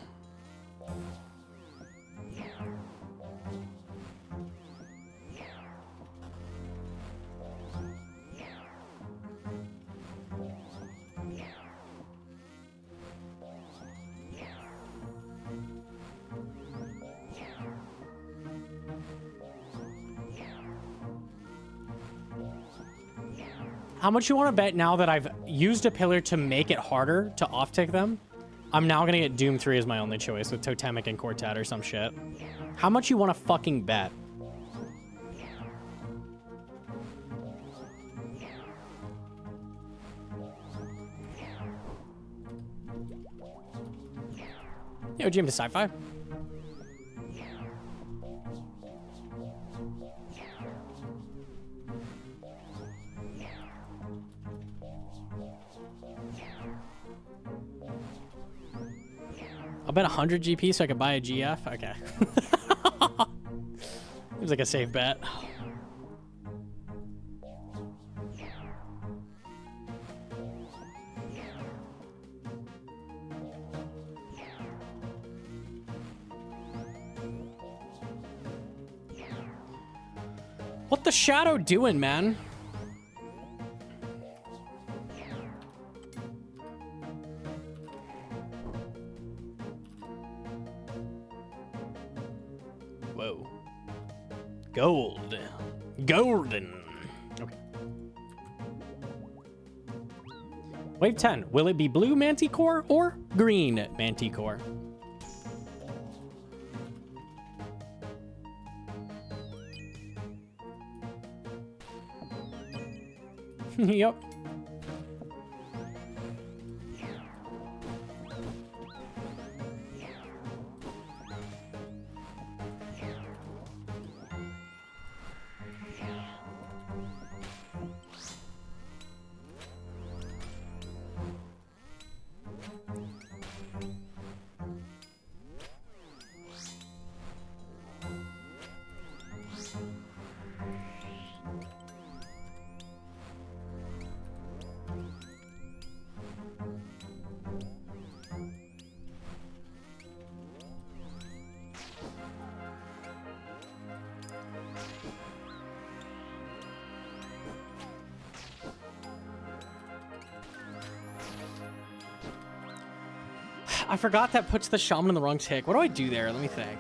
How much you want to bet now that I've used a pillar to make it harder to off-tick them? I'm now going to get Doom 3 as my only choice with Totemic and Quartet or some shit. How much you want to fucking bet? Yo, GM to sci-fi. I'll bet 100 GP so I can buy a GF. Okay. Seems like a safe bet. What the Shadow doing, man? Whoa. Gold. Golden. Okay. Wave 10. Will it be blue Manticore or green Manticore? Yep. I forgot that puts the shaman in the wrong tick. What do I do there? Let me think.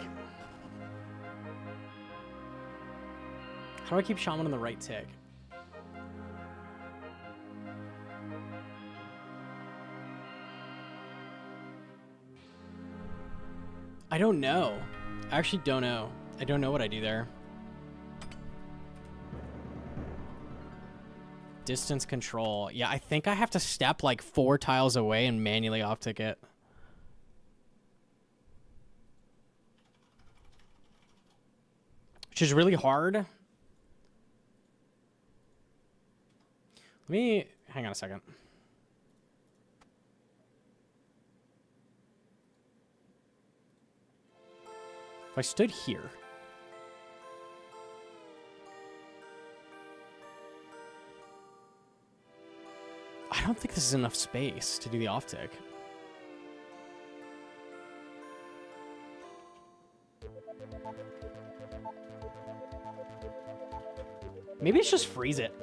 How do I keep shaman in the right tick? I don't know. I actually don't know. I don't know what I do there. Distance control. Yeah, I think I have to step like 4 tiles away and manually off-tick it. Which is really hard. Let me... hang on a second. If I stood here... I don't think this is enough space to do the off-tick. Maybe it's just freeze it.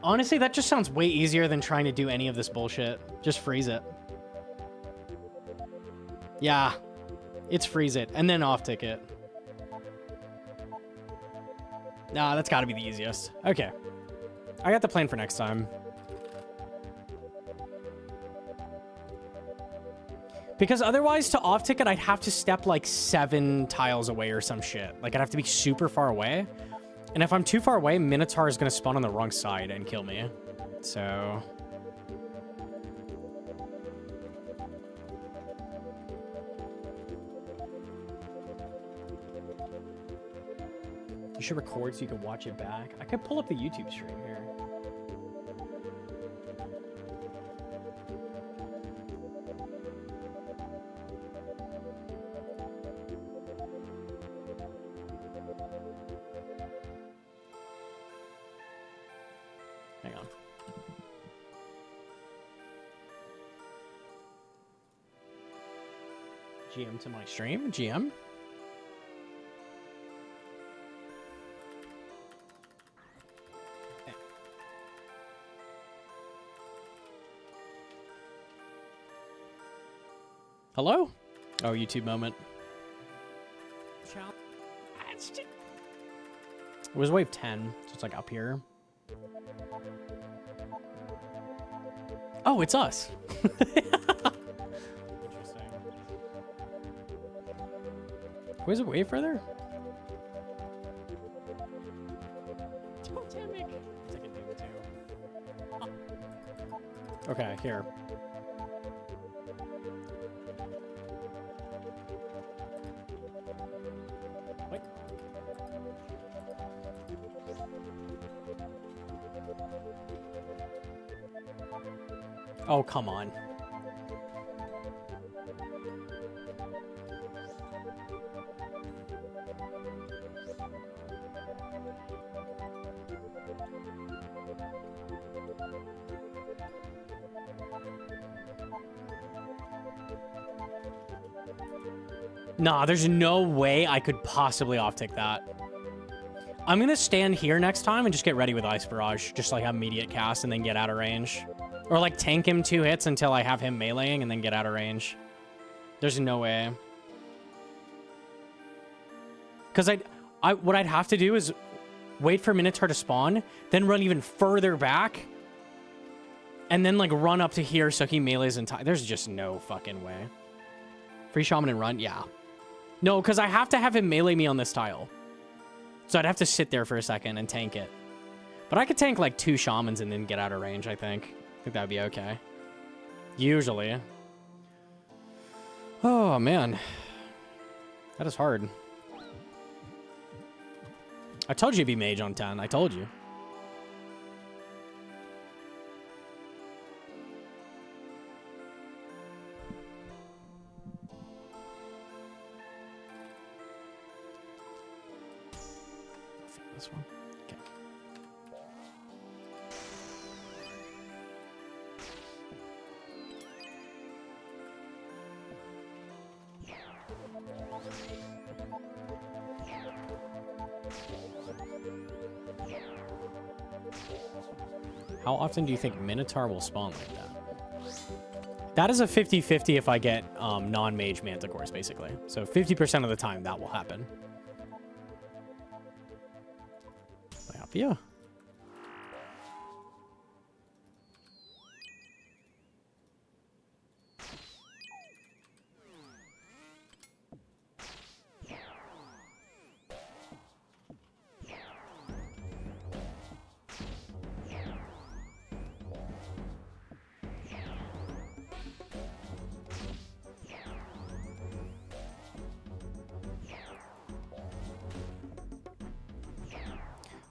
Honestly, that just sounds way easier than trying to do any of this bullshit. Just freeze it. Yeah. It's freeze it, and then off tick it. Nah, that's gotta be the easiest. Okay. I got the plan for next time. Because otherwise, to off ticket, I'd have to step like 7 tiles away or some shit. Like, I'd have to be super far away. And if I'm too far away, Minotaur is gonna spawn on the wrong side and kill me. So... you should record so you can watch it back. I could pull up the YouTube stream here. Hang on. GM to my stream. GM. Hello? Oh, YouTube moment. It was wave 10, so it's like up here. Oh, it's us. Interesting. Where's it way further? Totemic. It's like a Doom too. Oh. Okay, here. What? Oh, come on. Nah, there's no way I could possibly off-tick that. I'm gonna stand here next time and just get ready with Ice Barrage. Just like have immediate cast and then get out of range. Or like tank him 2 hits until I have him meleeing and then get out of range. There's no way. Because what I'd have to do is wait for Minotaur to spawn, then run even further back, and then like run up to here so he melees in time. There's just no fucking way. Free Shaman and run? Yeah. No, because I have to have him melee me on this tile. So I'd have to sit there for a second and tank it. But I could tank like 2 Shamans and then get out of range, I think. I think that'd be okay. Usually. Oh, man. That is hard. I told you it'd be mage on 10. I told you. This one. Okay. How often do you think Minotaur will spawn like that? That is a 50-50 if I get non-mage manticores, basically. So 50% of the time that will happen. Yeah.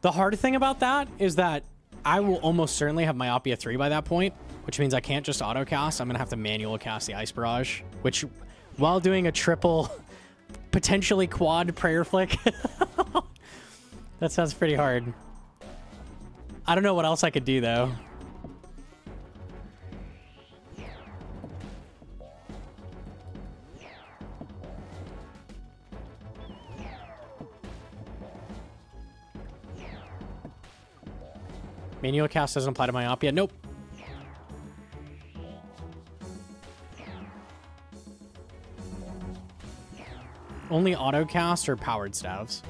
The hard thing about that is that I will almost certainly have Myopia 3 by that point, which means I can't just auto cast. I'm going to have to manual cast the Ice Barrage, which, while doing a triple, potentially quad prayer flick, that sounds pretty hard. I don't know what else I could do, though. Manual cast doesn't apply to myopia. Nope. Only auto cast or powered staves.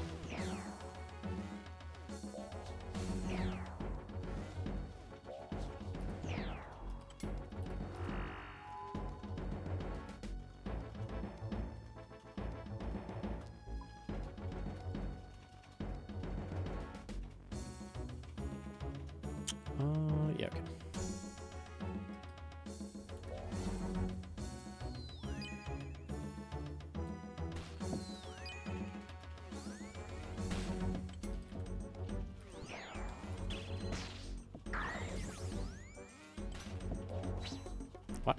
Yeah, okay. What?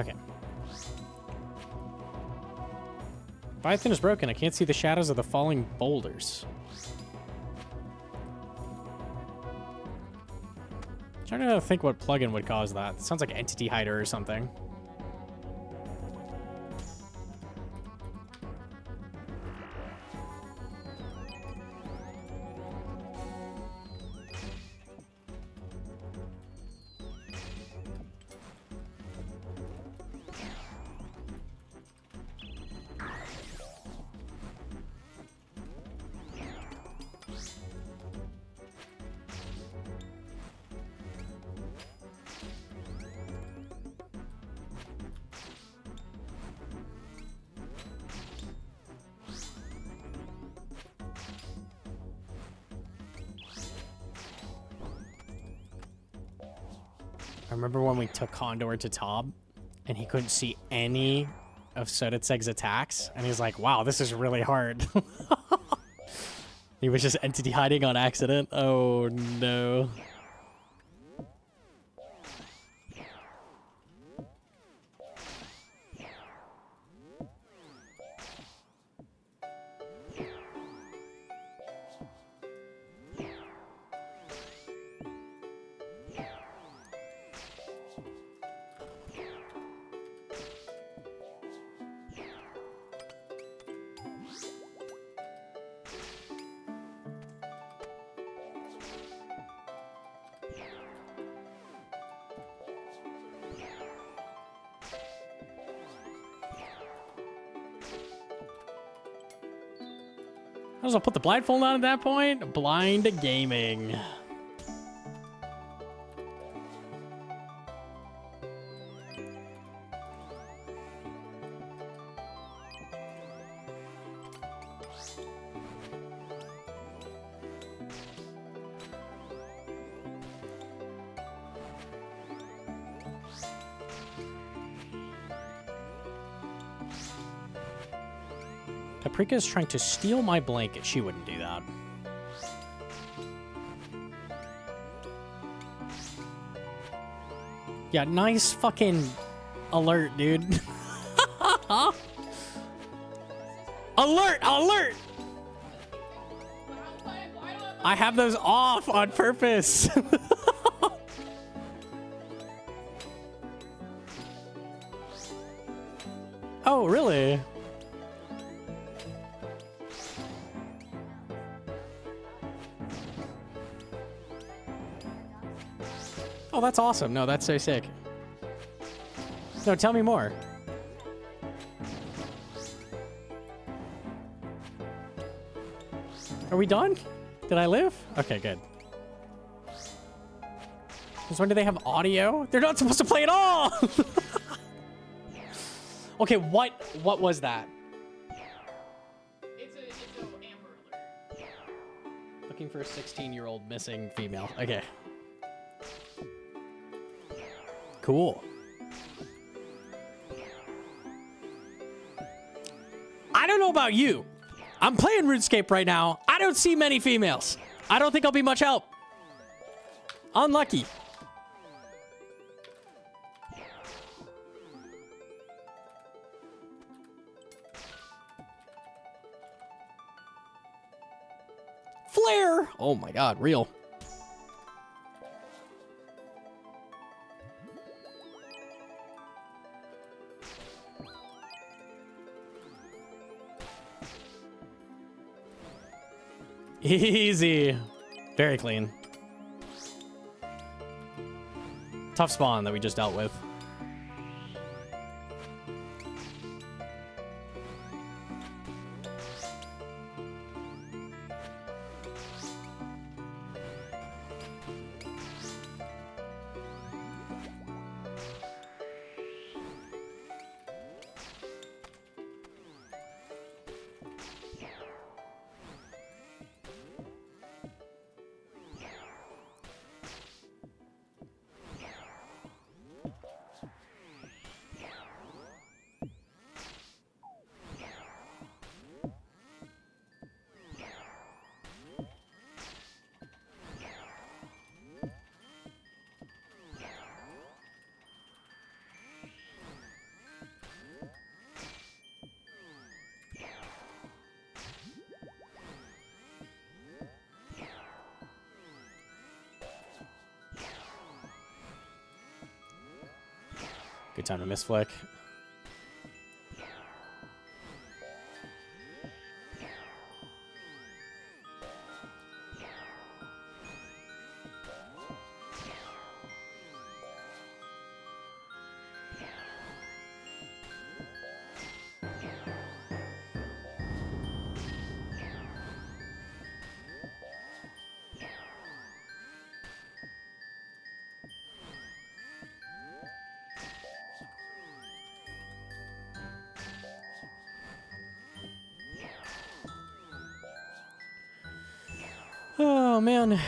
Okay. Python is broken. I can't see the shadows of the falling boulders. Trying to think what plugin would cause that. It sounds like Entity Hider or something. I remember when we took Condor to Tob, and he couldn't see any of Sodetseg's attacks, and he was like, wow, this is really hard. He was just entity hiding on accident. Oh, no. I'll put the blindfold on at that point. Blind gaming. Paprika is trying to steal my blanket. She wouldn't do that. Yeah, nice fucking alert, dude. Alert! Alert! I have those off on purpose. Oh, really? Oh, that's awesome. No, that's so sick. No, tell me more. Are we done? Did I live? Okay, good. Since when do they have audio? They're not supposed to play at all! Okay, what was that? looking for a 16-year-old missing female. Okay. Cool. I don't know about you. I'm playing RuneScape right now. I don't see many females. I don't think I'll be much help. Unlucky. Flare! Oh my god, real. Easy. Very clean. Tough spawn that we just dealt with. Good time to miss flick. Oh, man.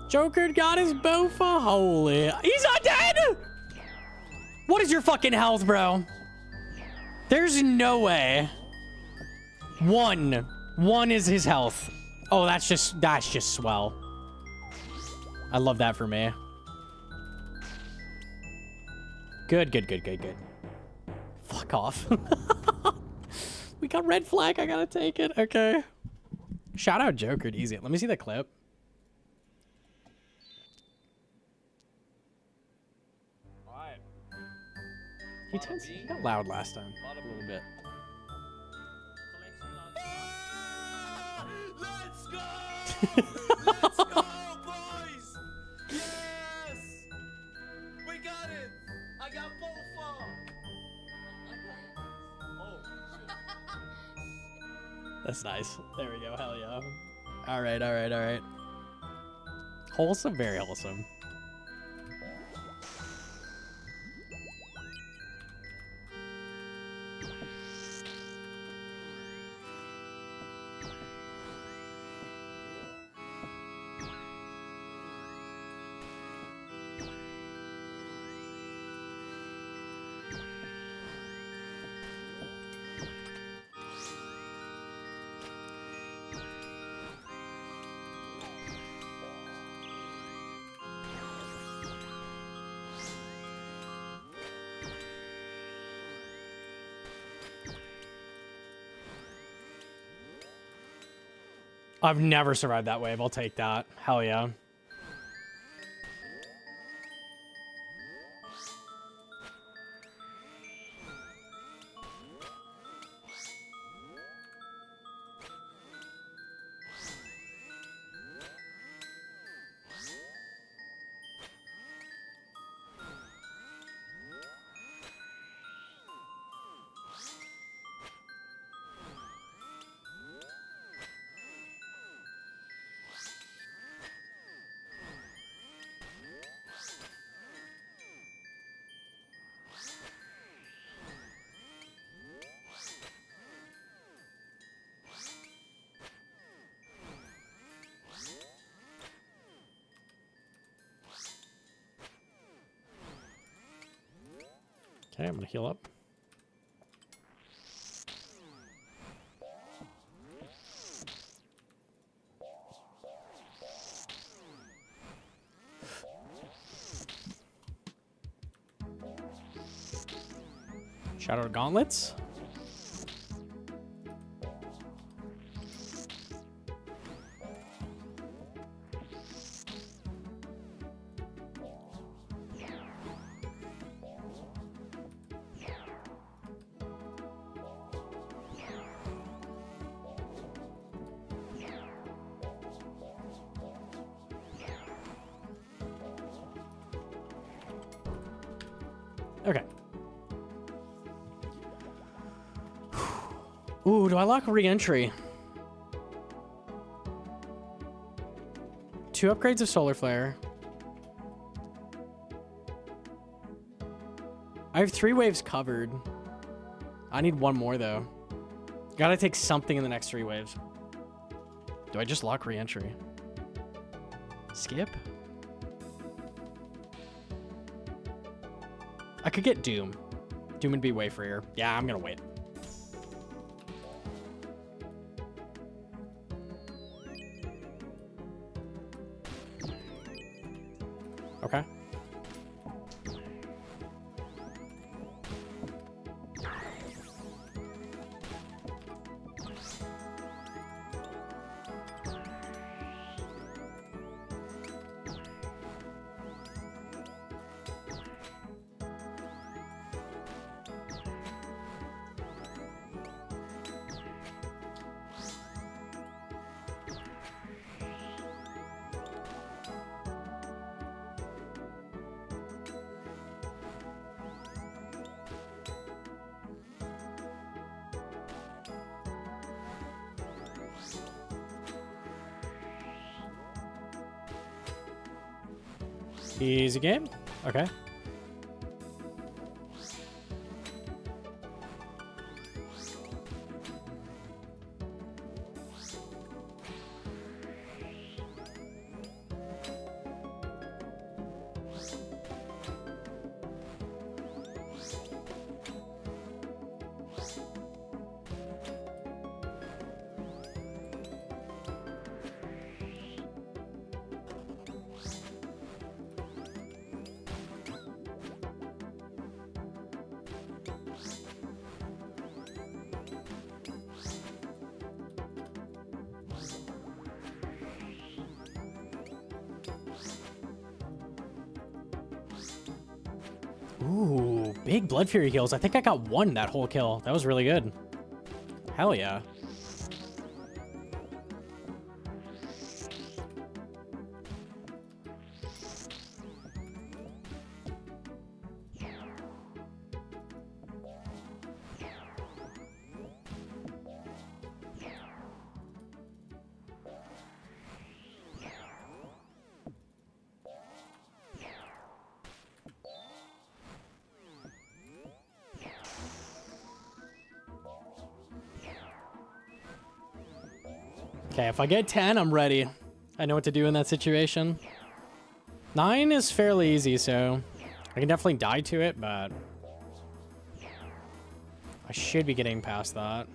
Joker got his Bofa. Holy. He's not dead! What is your fucking health, bro? There's no way. One is his health. Oh, that's just swell. I love that for me. Good. Fuck off. We got red flag. I gotta take it. Okay. Shout out Joker. Easy. Let me see the clip. He got loud last time. A little bit. Let's go! Let's go, boys! Yes! We got it! I got Bofa! Oh, shit. That's nice. There we go. Hell yeah. All right. Wholesome, very wholesome. I've never survived that wave. I'll take that. Hell yeah. Okay, I'm gonna heal up. Shadow Gauntlets. Okay. Ooh, do I lock re-entry? 2 upgrades of Solar Flare. I have 3 waves covered. I need 1 more, though. Gotta take something in the next 3 waves. Do I just lock re-entry? Skip? I could get Doom. Doom would be way freer. Yeah, I'm gonna wait. Okay. Easy game. Okay. Ooh, big Blood Fury heals. I think I got 1 that whole kill. That was really good. Hell yeah. Okay, if I get 10, I'm ready. I know what to do in that situation. 9 is fairly easy, so I can definitely die to it, but I should be getting past that.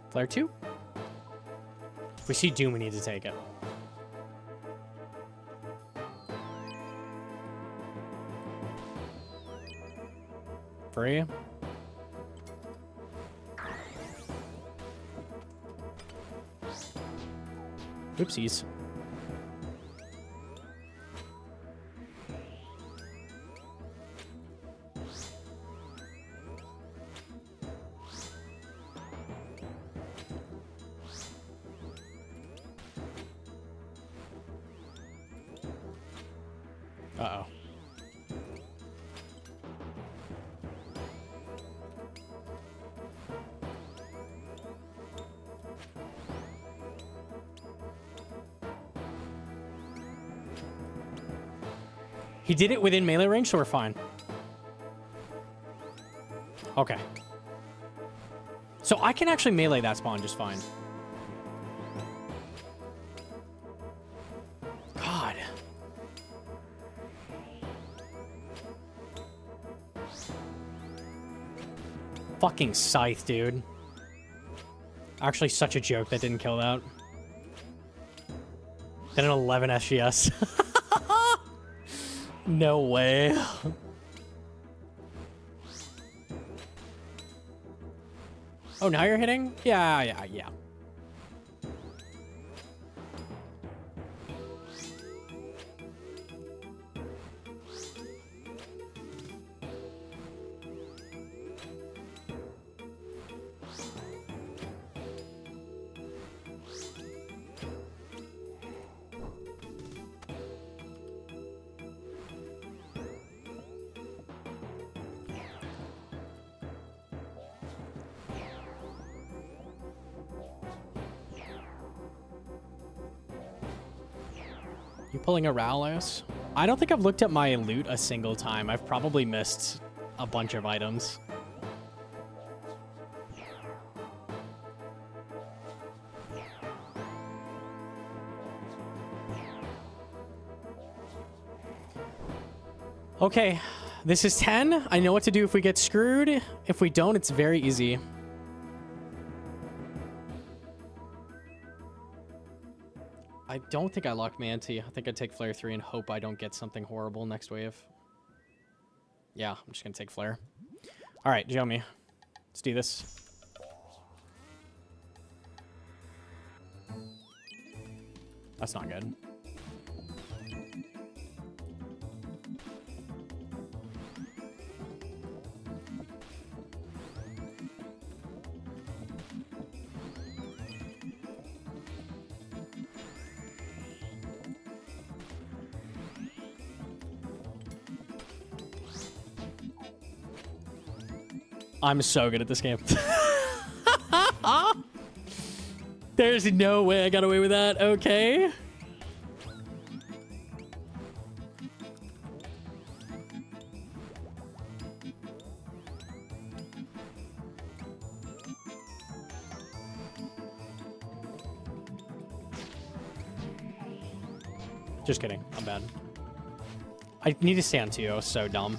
Flare 2. If we see Doom, we need to take it. Free. Oopsies. Uh-oh. He did it within melee range, so we're fine. Okay. So I can actually melee that spawn just fine. God. Fucking scythe, dude. Actually, such a joke that didn't kill that. Then an 11 SGS. No way. Oh, now you're hitting? Yeah. You pulling a Rowlos? I don't think I've looked at my loot a single time. I've probably missed a bunch of items. Okay, this is 10. I know what to do if we get screwed. If we don't, it's very easy. I don't think I lock Manti. I think I'd take Flare 3 and hope I don't get something horrible next wave. Yeah, I'm just going to take Flare. All right, show me. Let's do this. That's not good. I'm so good at this game. There's no way I got away with that. Okay. Just kidding. I'm bad. I need to stand too. I was so dumb.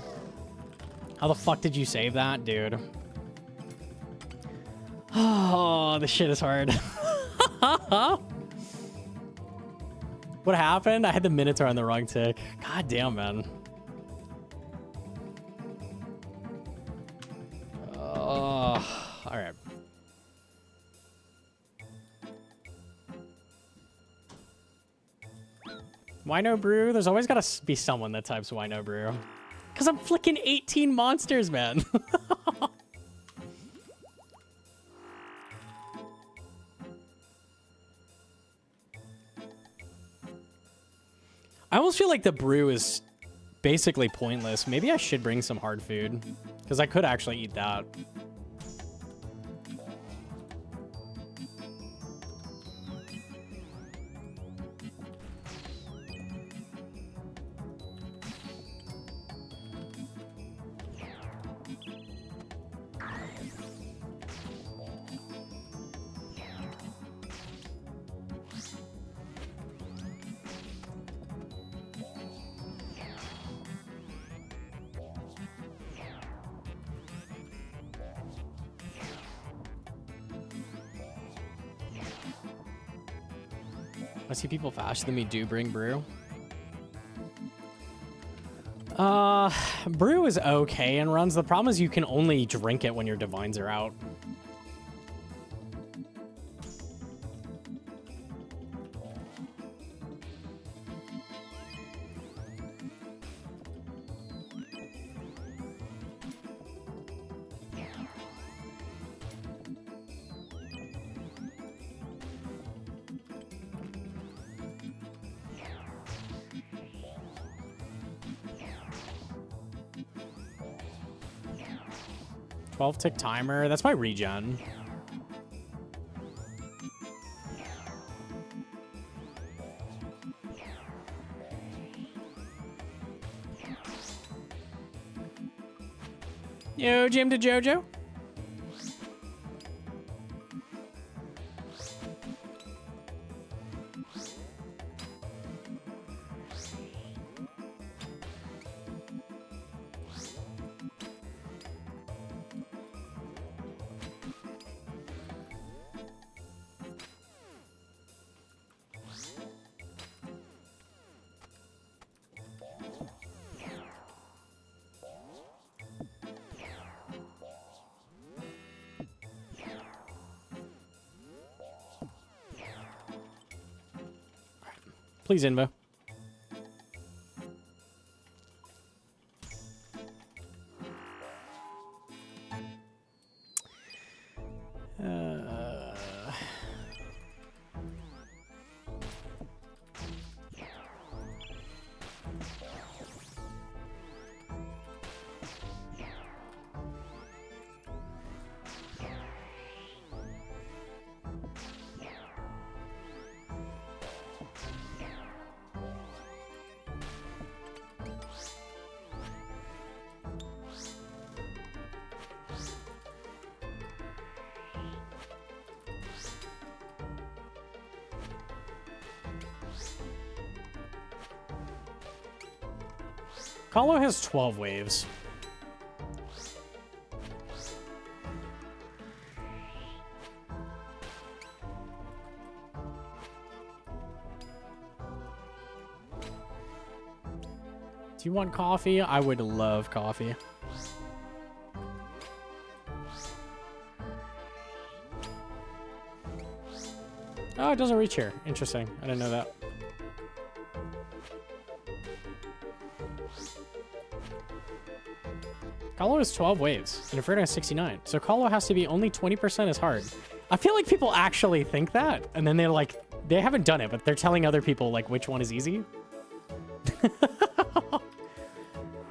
How the fuck did you save that, dude? Oh, this shit is hard. What happened? I had the Minotaur on the wrong tick. God damn, man. Oh, all right. Wino Brew? There's always got to be someone that types Wino Brew. Because I'm flicking 18 monsters, man. I almost feel like the brew is basically pointless. Maybe I should bring some hard food. Because I could actually eat that. I see people faster than me do bring brew. Brew is okay in runs. The problem is you can only drink it when your divines are out. Tick timer. That's my regen. Yo, Jim to Jojo. Please, Invo. Colo has 12 waves. Do you want coffee? I would love coffee. Oh, it doesn't reach here. Interesting. I didn't know that. Colo has 12 waves, and Inferno has 69. So Colo has to be only 20% as hard. I feel like people actually think that, and then they're like, they haven't done it, but they're telling other people, like, which one is easy.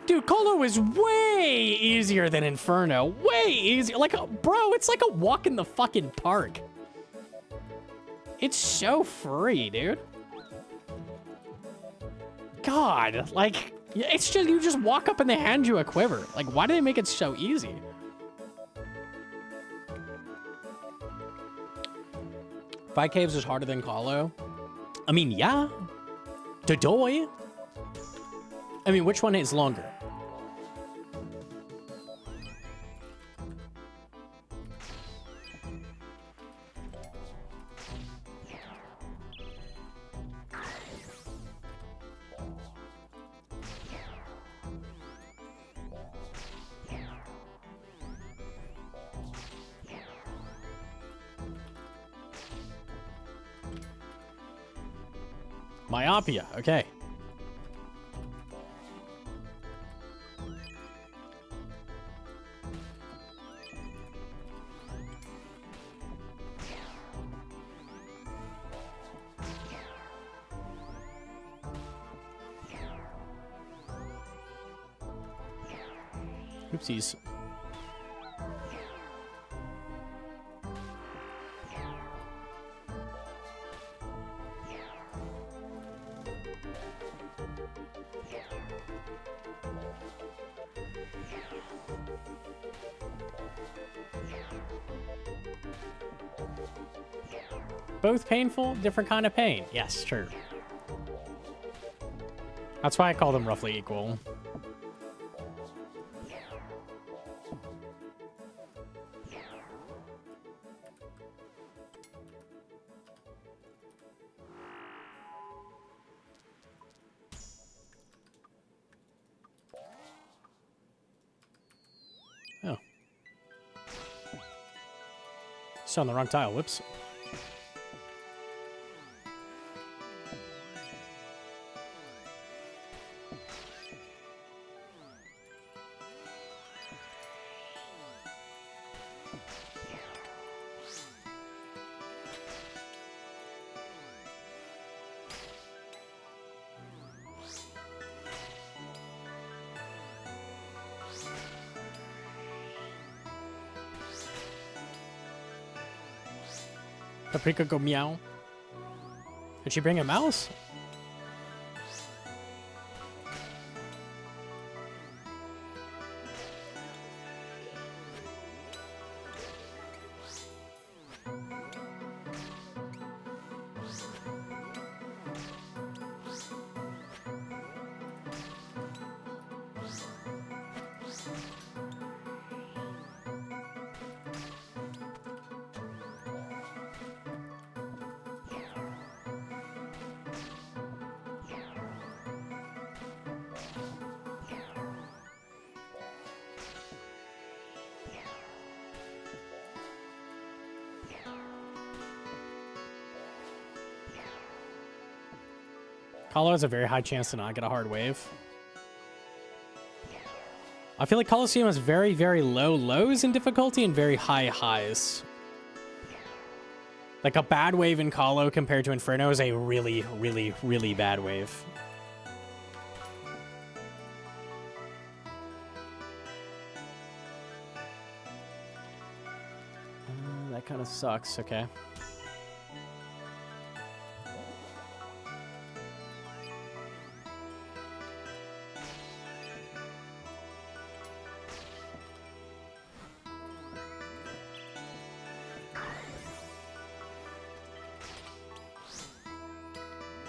Dude, Colo is way easier than Inferno. Way easier. Like, bro, it's like a walk in the fucking park. It's so free, dude. God, like... It's just, you just walk up and they hand you a quiver. Like, why do they make it so easy? Five Caves is harder than Colo. I mean, yeah. Dodoy. I mean, which one is longer? Myopia, okay. Oopsies. Both painful, different kind of pain. Yes, true. That's why I call them roughly equal. Oh. Still on the wrong tile. Whoops. Paprika go meow. Did she bring a mouse? Colo has a very high chance to not get a hard wave. I feel like Coliseum has very, very low lows in difficulty and very high highs. Like a bad wave in Colo compared to Inferno is a really, really, really bad wave. That kind of sucks, okay.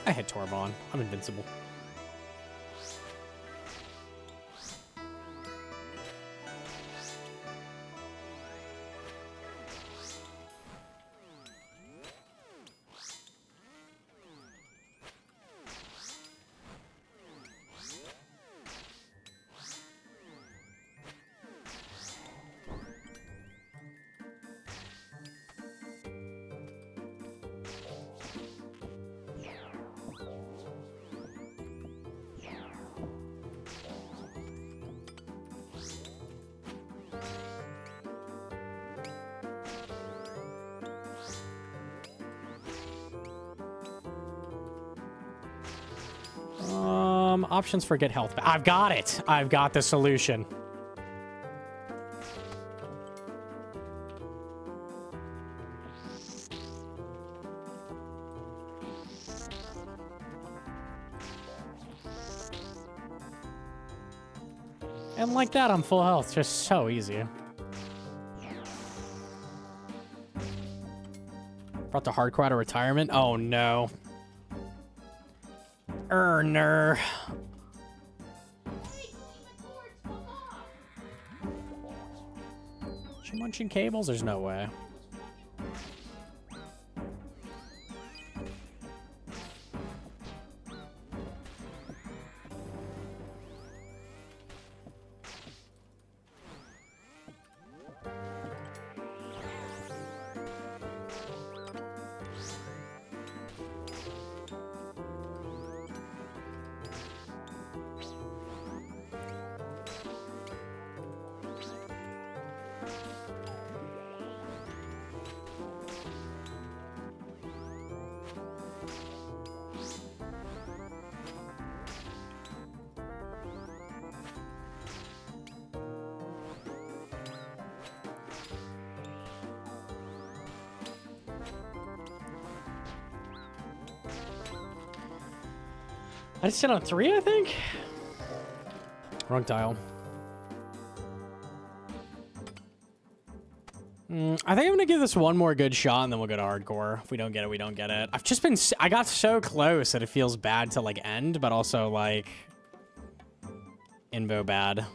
I hit Torbon. I'm invincible. Options for get health. I've got it. I've got the solution. And like that, I'm full health. Just so easy. Brought the hardcore out of retirement. Oh no. Erner. She munching cables? There's no way. I just hit on 3, I think? Wrong tile. I think I'm gonna give this one more good shot and then we'll go to hardcore. If we don't get it, we don't get it. I've just been, I got so close that it feels bad to like end, but also like invo bad. I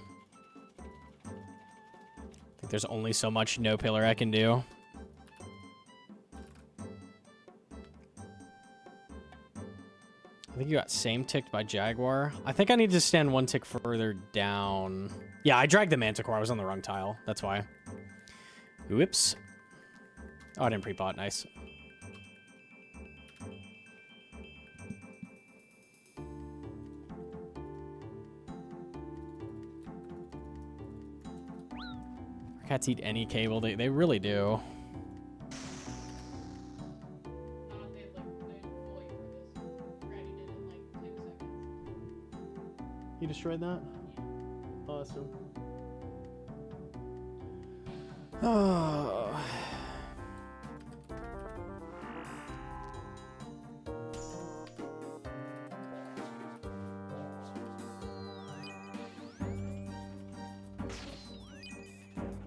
think there's only so much no pillar I can do. I think you got same ticked by Jaguar. I think I need to stand one tick further down. Yeah, I dragged the Manticore. I was on the wrong tile. That's why. Whoops. Oh, I didn't pre-pot. Nice. Cats eat any cable. They really do. You destroyed that? Awesome. Oh.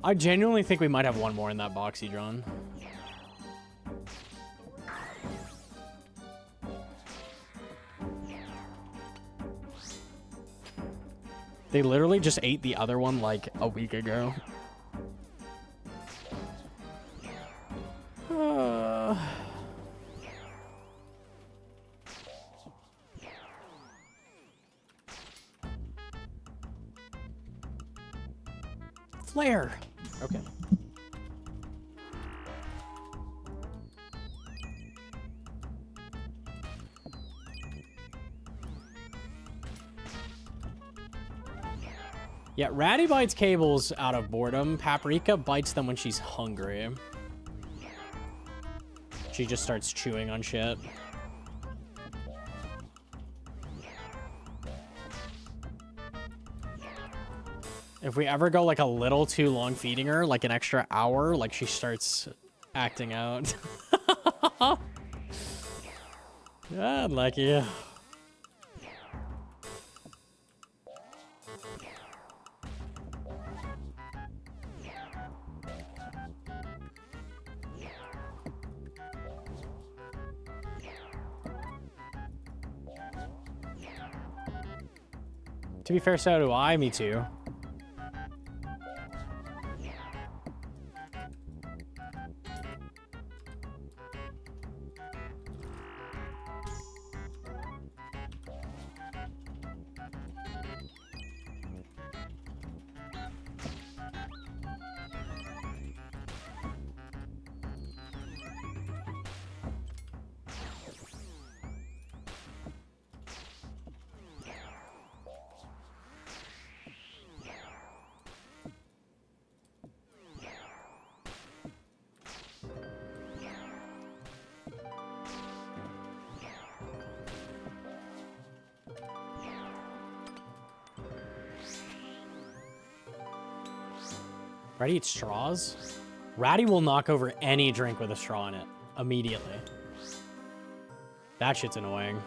I genuinely think we might have one more in that box he drawn. They literally just ate the other one like a week ago. Flare. Okay. Yeah, Ratty bites cables out of boredom. Paprika bites them when she's hungry. She just starts chewing on shit. If we ever go like a little too long feeding her, like an extra hour, like she starts acting out. God, lucky. To be fair, so do I. Me too. Ratty eats straws? Ratty will knock over any drink with a straw in it immediately. That shit's annoying.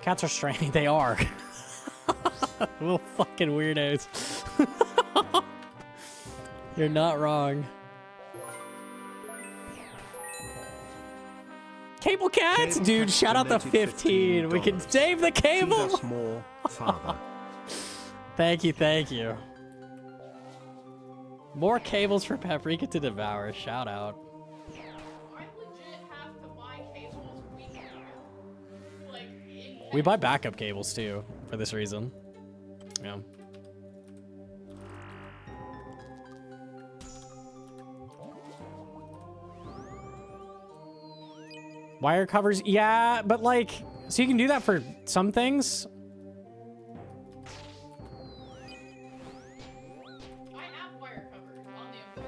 Cats are strange. They are. Little fucking weirdos. You're not wrong. Cable cats, Cable dude. cats Shout out to donated 15. We can $15. save the Feed cable. us more, Father. Thank you, thank you. More cables for Paprika to devour. Shout out. I legit have to buy cables weekly. Like, We buy backup cables too for this reason. Yeah. Wire covers, yeah, but like, so you can do that for some things. I have wire covers on the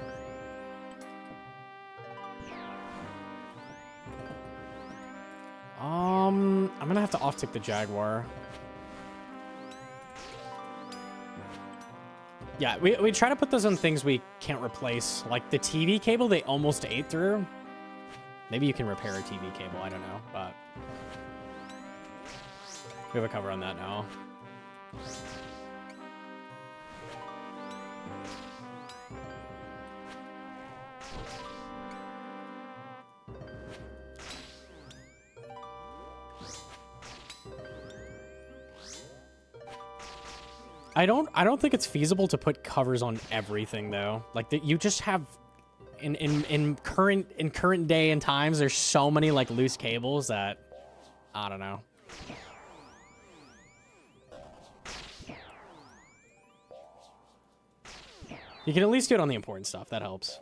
I'm gonna have to off-tick the Jaguar. Yeah, we try to put those on things we can't replace. Like the TV cable, they almost ate through. Maybe you can repair a TV cable, I don't know, but we have a cover on that now. I don't think it's feasible to put covers on everything though. Like that you just have in current day and times, there's so many like loose cables that I don't know. You can at least do it on the important stuff. That helps.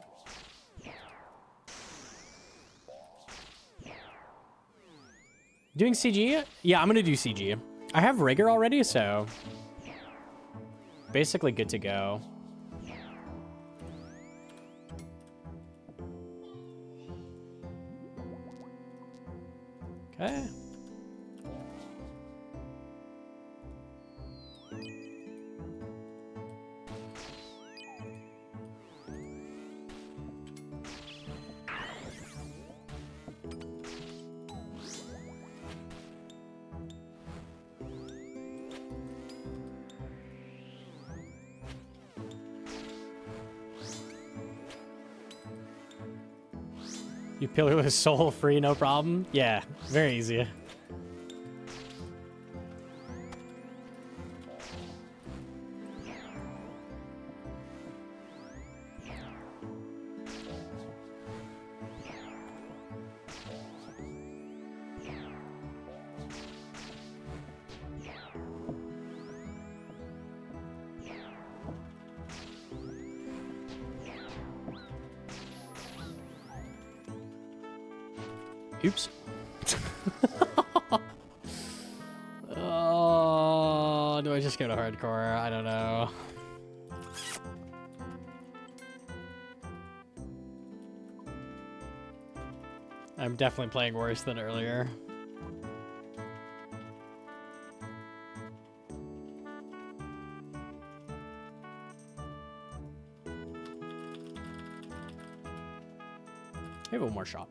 Doing CG? Yeah, I'm gonna do CG. I have rigor already, so basically good to go. Okay. You pillar with soul free, no problem? Yeah, very easy. Oops. Oh, do I just go to hardcore? I don't know. I'm definitely playing worse than earlier. Maybe one more shot.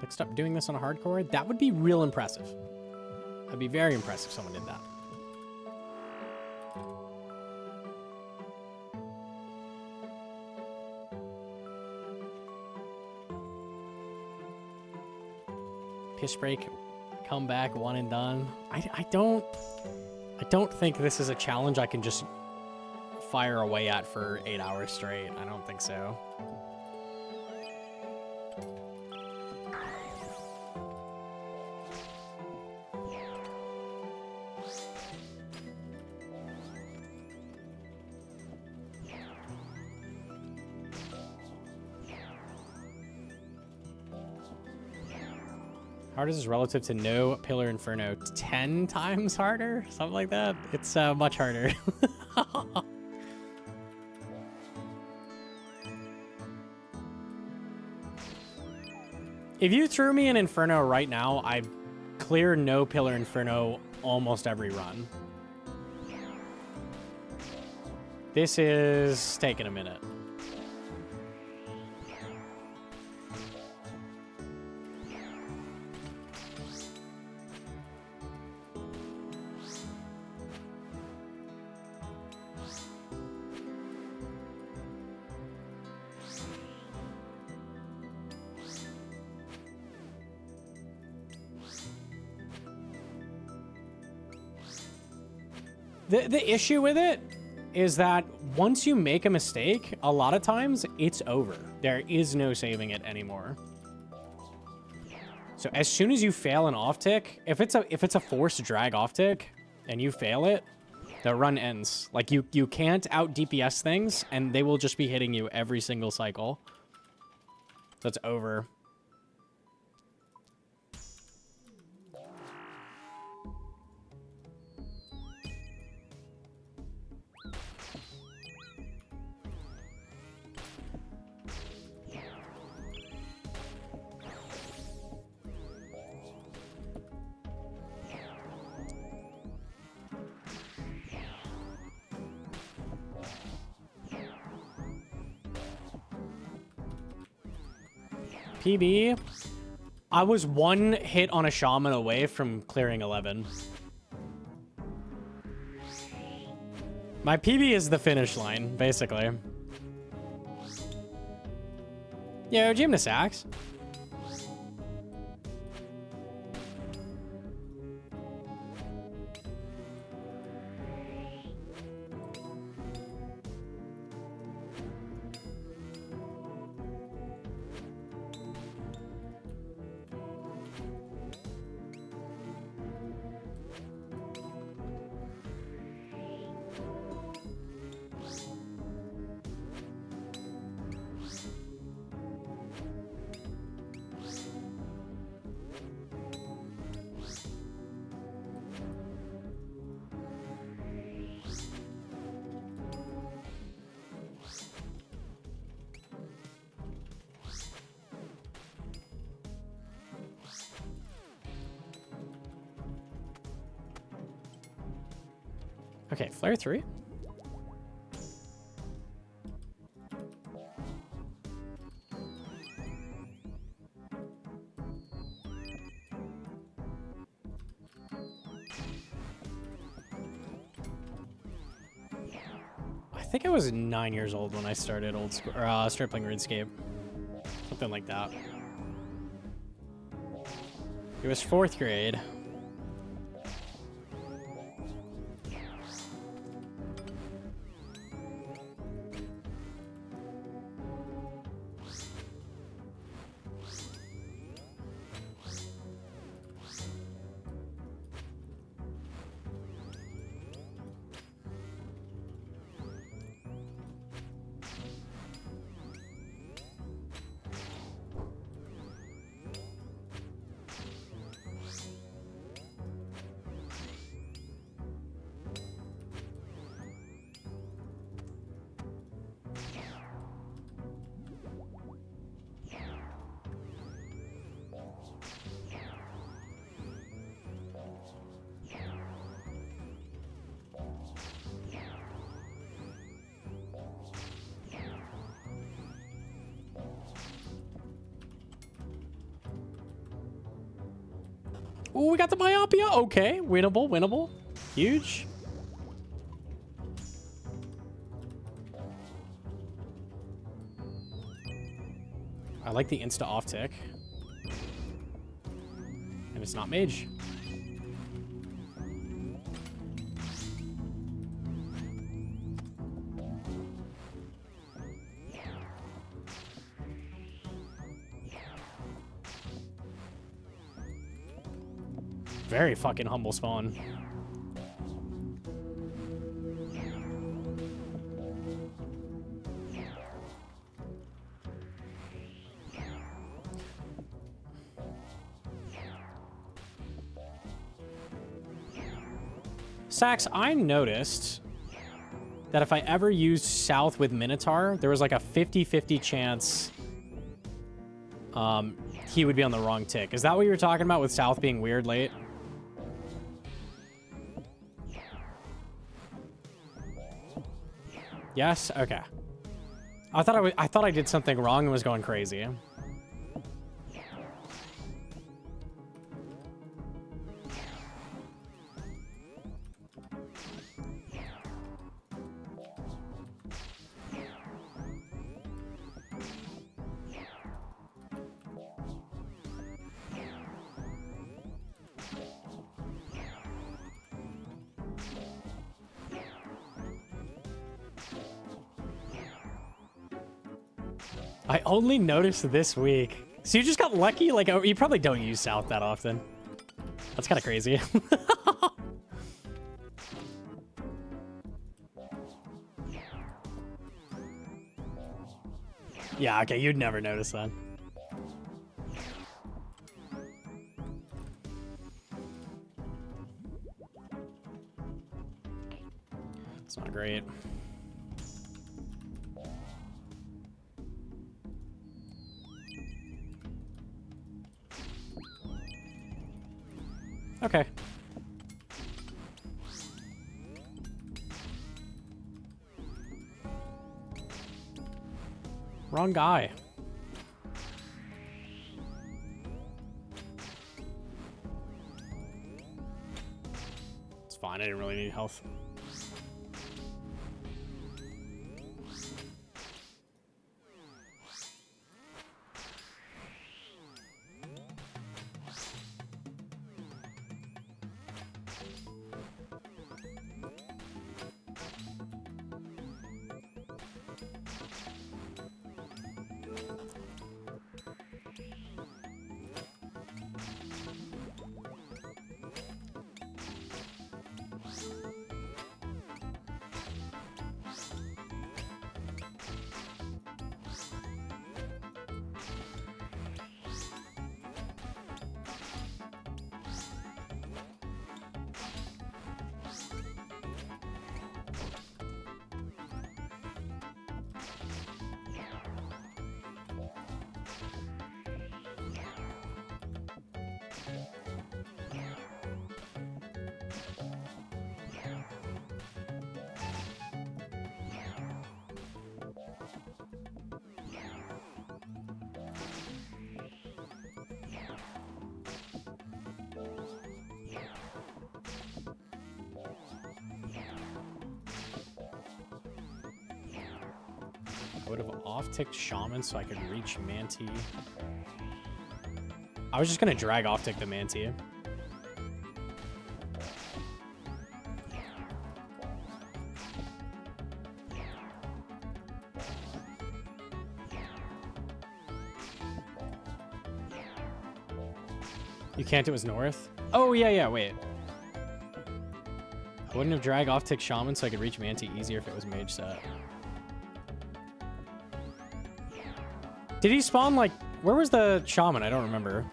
Like, stop doing this on a hardcore? That would be real impressive. That'd be very impressive if someone did that. Piss break, come back, one and done. I don't think this is a challenge I can just fire away at for 8 hours straight. I don't think so. Hard is relative to no Pillar Inferno. 10 times harder? Something like that? It's much harder. If you threw me an Inferno right now, I clear no Pillar Inferno almost every run. This is taking a minute. The issue with it is that once you make a mistake, a lot of times it's over. There is no saving it anymore. So as soon as you fail an off tick, if it's a forced drag off tick and you fail it, the run ends. Like you can't out DPS things and they will just be hitting you every single cycle. So it's over. PB, I was one hit on a shaman away from clearing 11. My PB is the finish line, basically. Yo, Jim the Sax. Okay, flare 3. I think I was 9 years old when I started started playing RuneScape. Something like that. It was 4th grade. Ooh, we got the myopia. Okay, winnable, winnable. Huge. I like the insta off tick. And it's not mage. Very fucking humble spawn. Sax, I noticed that if I ever used South with Minotaur, there was like a 50-50 chance he would be on the wrong tick. Is that what you were talking about with South being weird late? Yes? Okay. I thought I did something wrong and was going crazy. I only noticed this week. So you just got lucky? Like, you probably don't use South that often. That's kind of crazy. Yeah, okay, you'd never notice that. It's not great. Okay. Wrong guy. It's fine, I didn't really need health. I would have off-ticked Shaman so I could reach Manti. I was just going to drag off-tick the Manti. You can't, it was north? Oh, yeah, wait. I wouldn't have drag off-tick Shaman so I could reach Manti easier if it was mage set. Did he spawn, like, where was the Shaman? I don't remember.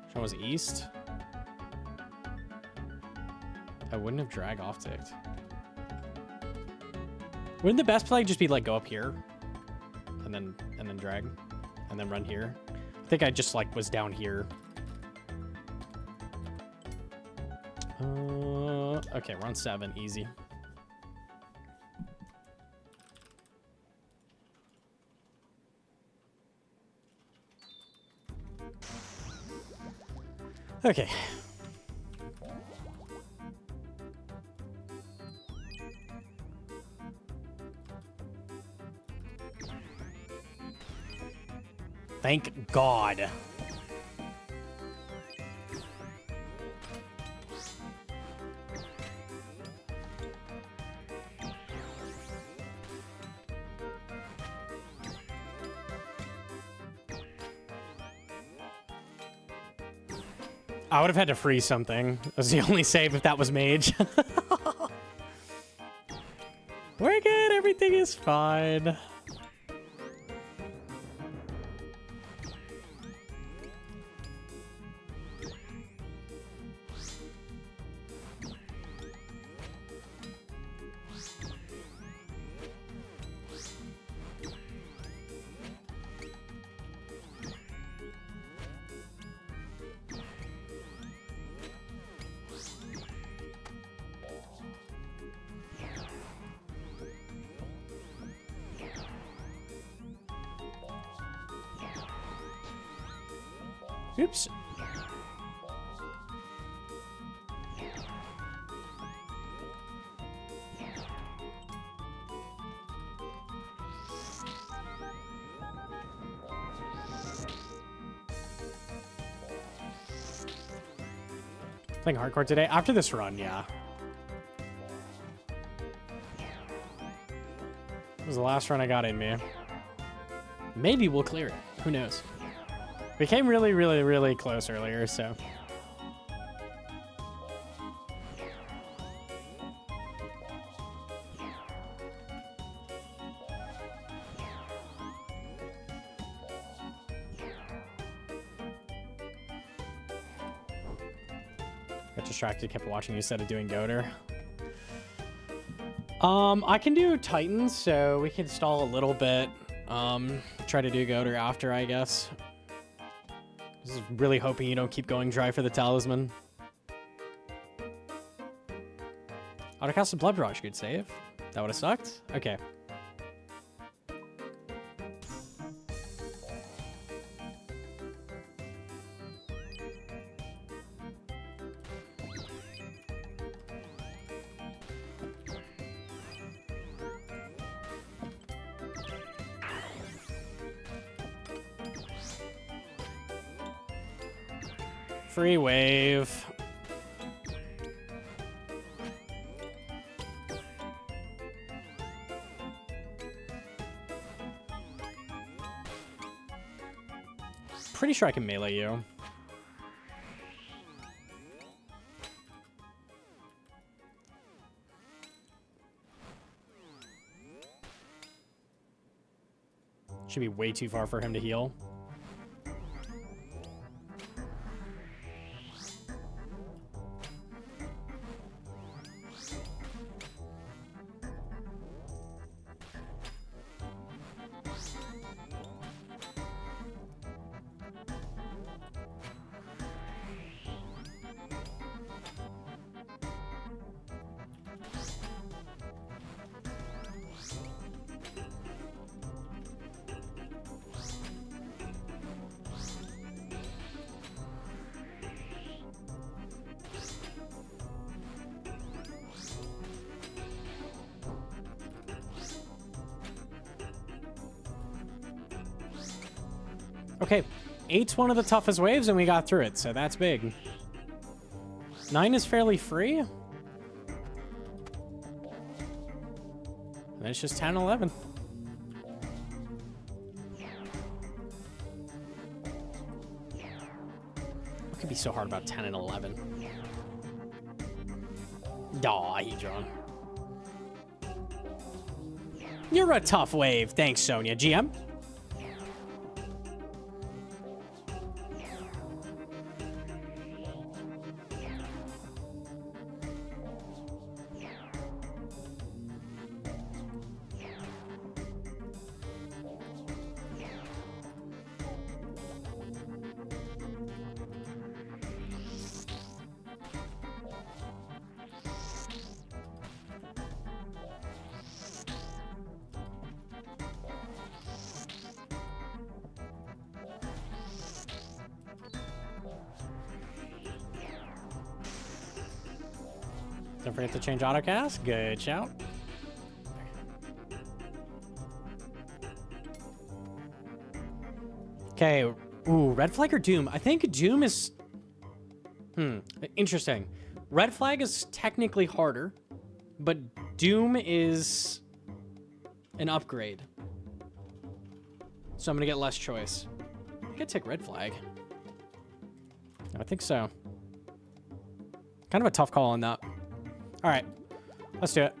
Shaman was east? I wouldn't have drag off-ticked. Wouldn't the best play just be, like, go up here? And then drag? And then run here? I think I just, like, was down here. Okay, we're on 7, easy. Okay. Thank God. I would have had to freeze something. That was the only save if that was mage. We're good. Everything is fine. Oops. Playing hardcore today? After this run, yeah. It was the last run I got in me. Maybe we'll clear it. Who knows? We came really, really, really close earlier, so. Got distracted, kept watching you instead of doing Goater. I can do Titans, so we can stall a little bit. Try to do Goater after, I guess. Just really hoping you don't keep going dry for the talisman. Autocast a Blood Rush, good save. That would have sucked. Okay. Free wave. Pretty sure I can melee you. Should be way too far for him to heal. Okay, 8's one of the toughest waves, and we got through it, so that's big. 9 is fairly free. And then it's just 10, 11. What could be so hard about 10 and 11? Aw, he drawn. You're a tough wave. Thanks, Sonia. GM? Don't forget to change autocast. Good shout. Okay. Ooh, red flag or Doom? I think Doom is... Interesting. Red flag is technically harder, but Doom is an upgrade. So I'm gonna get less choice. I think I'd take red flag. I think so. Kind of a tough call on that. All right, let's do it.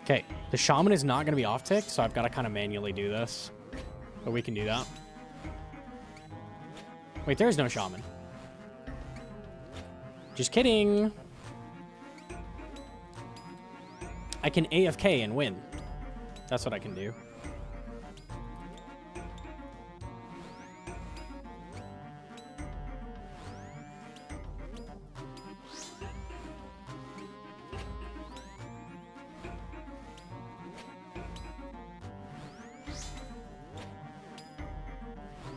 Okay, the shaman is not going to be off tick, so I've got to kind of manually do this. But we can do that. Wait, there is no shaman. Just kidding. I can AFK and win. That's what I can do.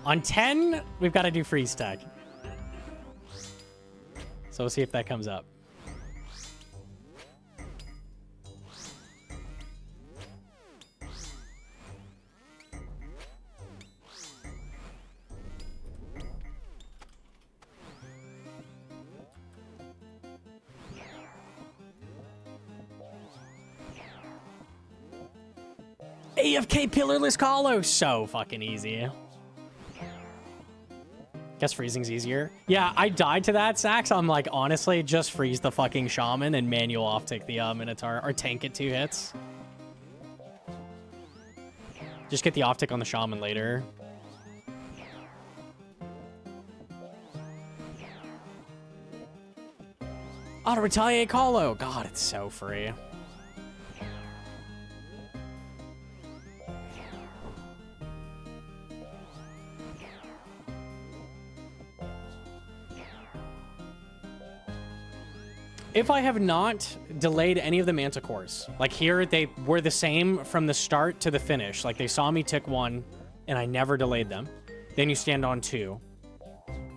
On 10, we've got to do freeze tag. So we'll see if that comes up. AFK Pillarless Colo. So fucking easy. Guess freezing's easier. Yeah, I died to that, Sax. I'm like, honestly, just freeze the fucking shaman and manual off take the Minotaur or tank it 2 hits. Just get the off tick on the shaman later. Auto retaliate Colo. God, it's so free. If I have not delayed any of the Manticores, like here, they were the same from the start to the finish. Like they saw me tick 1 and I never delayed them. Then you stand on 2.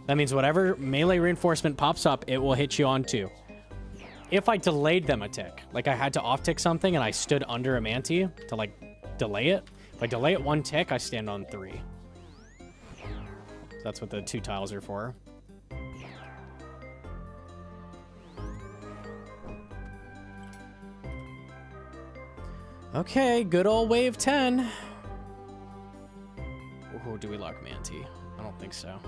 That means whatever melee reinforcement pops up, it will hit you on 2. If I delayed them a tick, like I had to off tick something and I stood under a Manti to like delay it. If I delay it 1 tick, I stand on 3. So that's what the 2 tiles are for. Okay, good old wave 10. Ooh, do we lock Manti? I don't think so.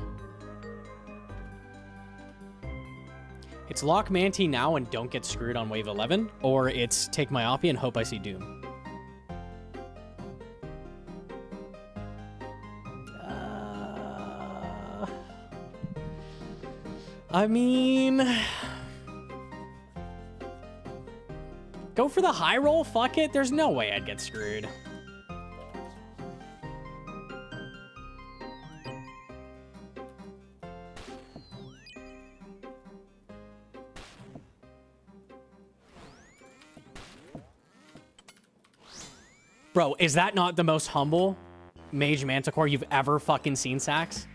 It's lock Manti now and don't get screwed on wave 11, or it's take Myopia and hope I see Doom. I mean... Go for the high roll, fuck it. There's no way I'd get screwed. Bro, is that not the most humble Mage Manticore you've ever fucking seen, Sax?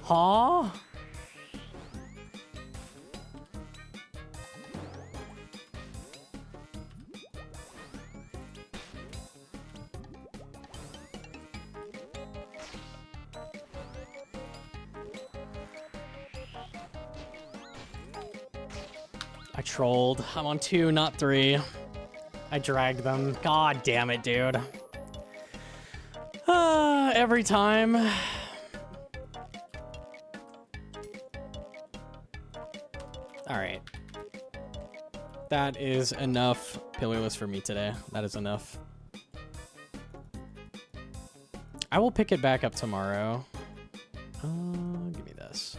Huh? I trolled. I'm on 2, not 3. I dragged them. God damn it, dude. Every time. All right. That is enough Pillarless for me today. That is enough. I will pick it back up tomorrow. Give me this.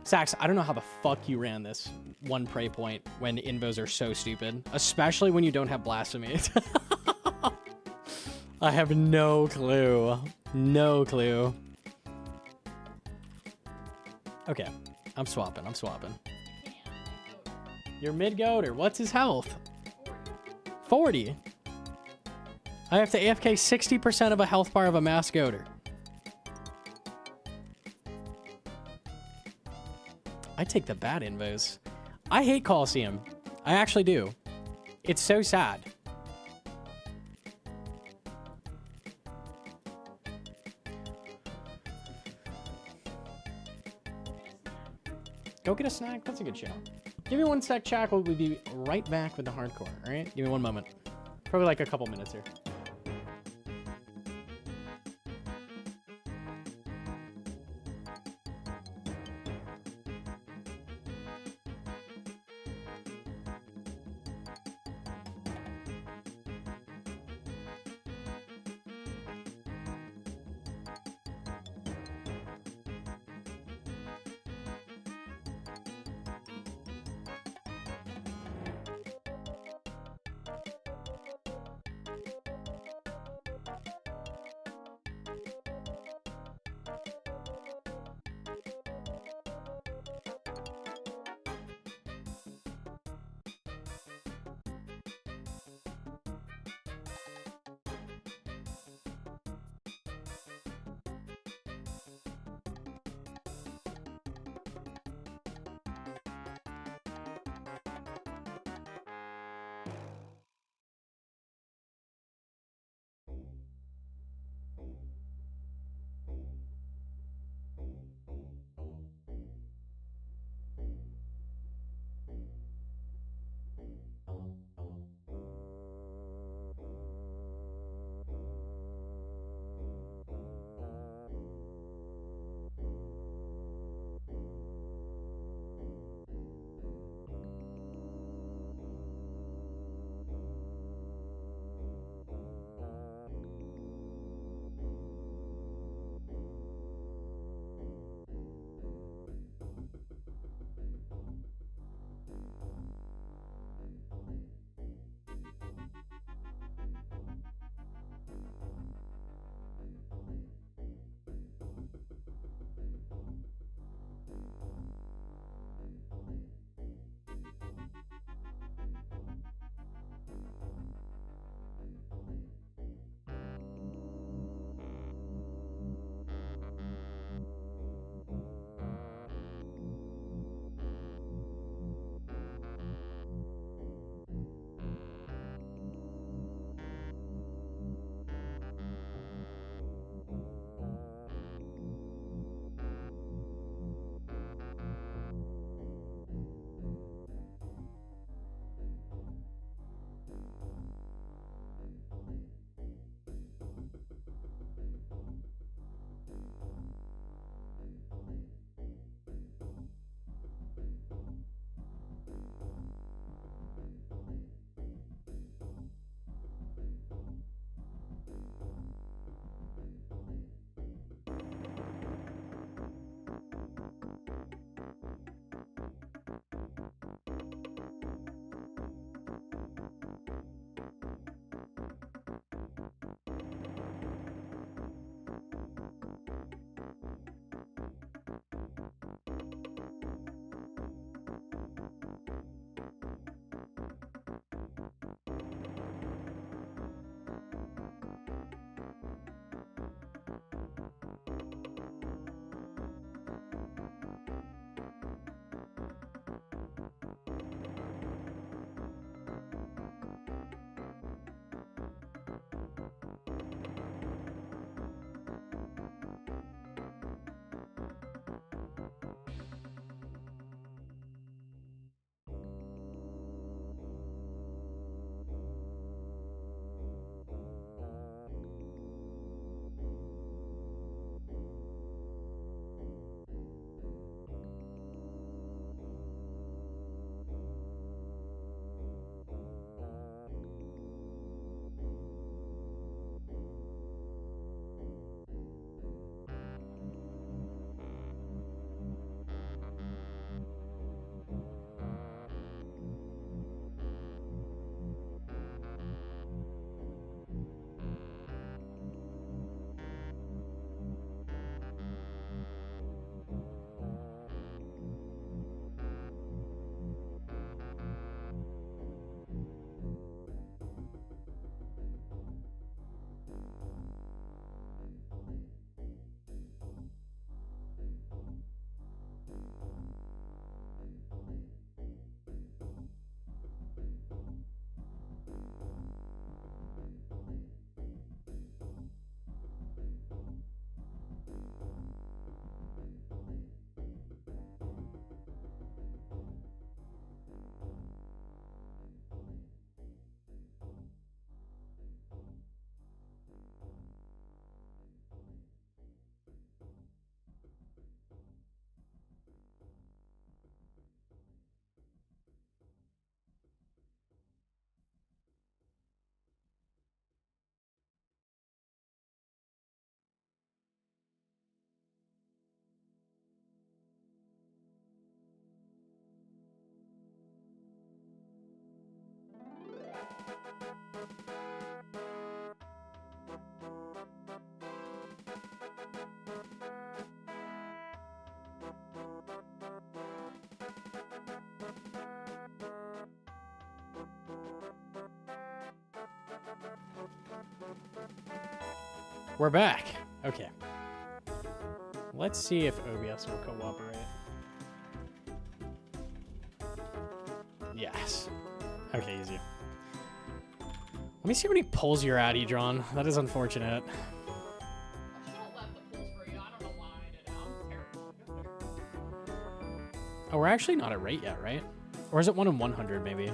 Sax, I don't know how the fuck you ran this one prey point when invos are so stupid, especially when you don't have blasphemy. I have no clue. No clue. Okay, I'm swapping. Your mid-goater, what's his health? 40. I have to AFK 60% of a health bar of a mass goater. I take the bad invos. I hate Coliseum. I actually do. It's so sad. Go get a snack. That's a good shout. Give me one sec, chat. We'll be right back with the hardcore. All right? Give me one moment. Probably like a couple minutes here. We're back. Okay. Let's see if OBS will cooperate. Yes. Okay, easy. Let me see how many pulls you're at, Edron. That is unfortunate. I should have left the pools for you. I don't know why I did it. I'm terrible. Oh, we're actually not at rate yet, right? Or is it 1 in 100, maybe?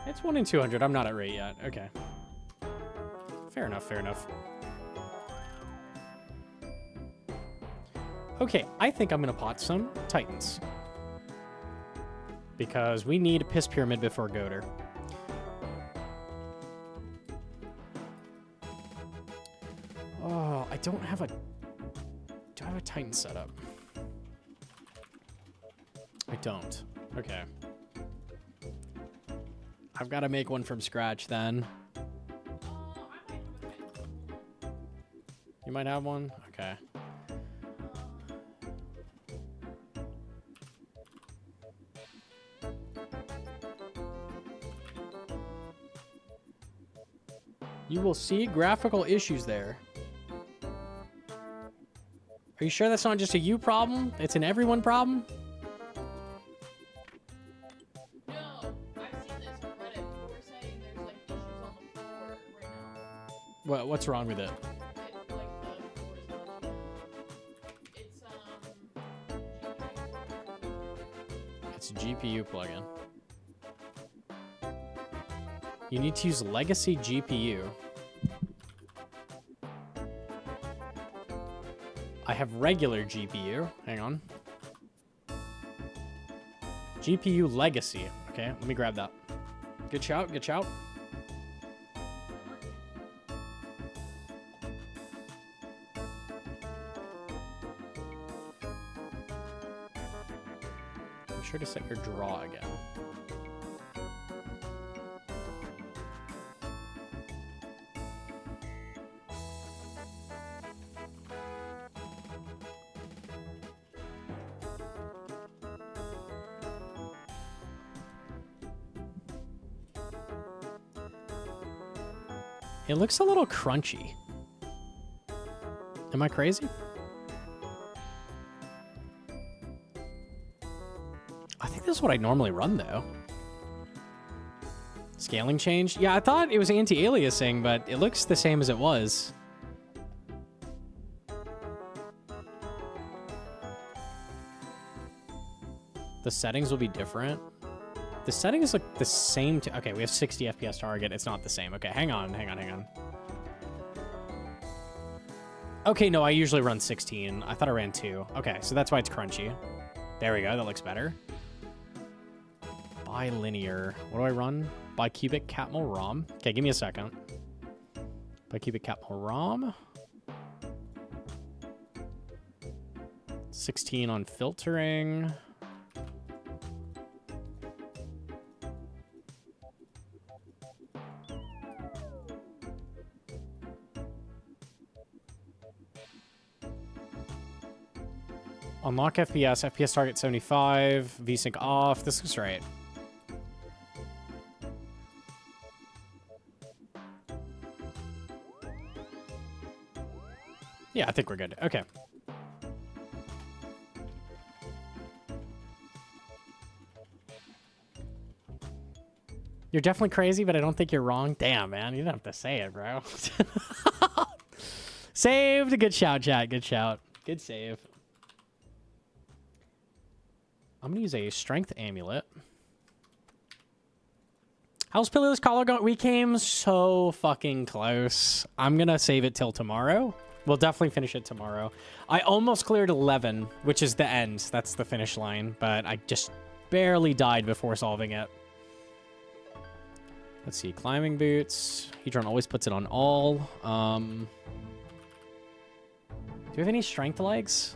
It's 1 in 200. I'm not at rate yet. Okay. Fair enough, fair enough. Okay, I think I'm going to pot some Titans. Because we need a Piss Pyramid before Goater. Oh, I don't have a... Do I have a Titan setup? I don't. Okay. I've got to make one from scratch then. I might have a bit. You might have one? Okay. You will see graphical issues there. Are you sure that's not just a you problem? It's an everyone problem? No, I've seen this on Reddit. People were saying there's like issues on the floor right now. What's wrong with it? Like the floor is not. It's It's a GPU plugin. You need to use legacy GPU. I have regular GPU. Hang on. GPU legacy. Okay, let me grab that. Good shout, good shout. Be sure to set your draw again. It looks a little crunchy. Am I crazy? I think this is what I normally run, though. Scaling changed? Yeah, I thought it was anti-aliasing, but it looks the same as it was. The settings will be different. The settings look the same to... Okay, we have 60 FPS target. It's not the same. Okay, hang on. Okay, no, I usually run 16. I thought I ran 2. Okay, so that's why it's crunchy. There we go. That looks better. Bilinear. What do I run? Bicubic Catmull ROM. Okay, give me a second. Bicubic Catmull ROM. 16 on filtering. Unlock FPS. FPS target 75. VSync off. This looks right. Yeah, I think we're good. Okay. You're definitely crazy, but I don't think you're wrong. Damn, man. You don't have to say it, bro. Saved. Good shout, chat. Good shout. Good save. I'm going to use a strength amulet. How's Pillarless Colo going? We came so fucking close. I'm going to save it till tomorrow. We'll definitely finish it tomorrow. I almost cleared 11, which is the end. That's the finish line. But I just barely died before solving it. Let's see. Climbing boots. Hedron always puts it on all. Do you have any strength legs?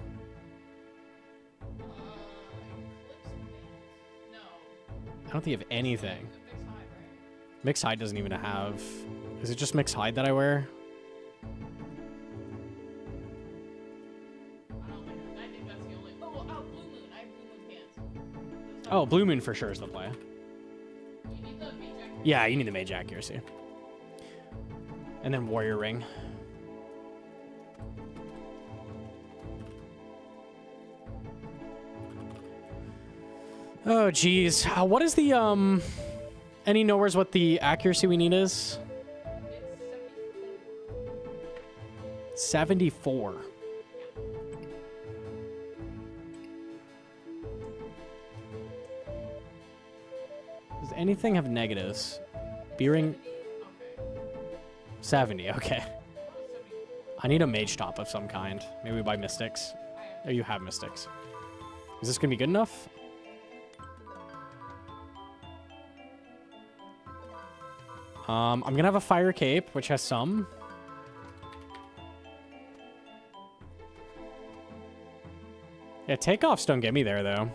No. I don't think you have anything. Fixed hide, right? Mixed hide doesn't even have... Is it just mixed hide that I wear? I think that's the only... Oh, Blue Moon. I have Blue Moon pants. Oh, Blue Moon for sure is the play. Yeah, you need the mage accuracy. And then warrior ring. Oh, geez. What is the, any knowers what the accuracy we need is? It's 74. Does anything have negatives? B-ring, 70, okay. I need a mage top of some kind. Maybe we buy mystics. Oh, you have mystics. Is this gonna be good enough? I'm gonna have a fire cape, which has some. Yeah, takeoffs don't get me there, though.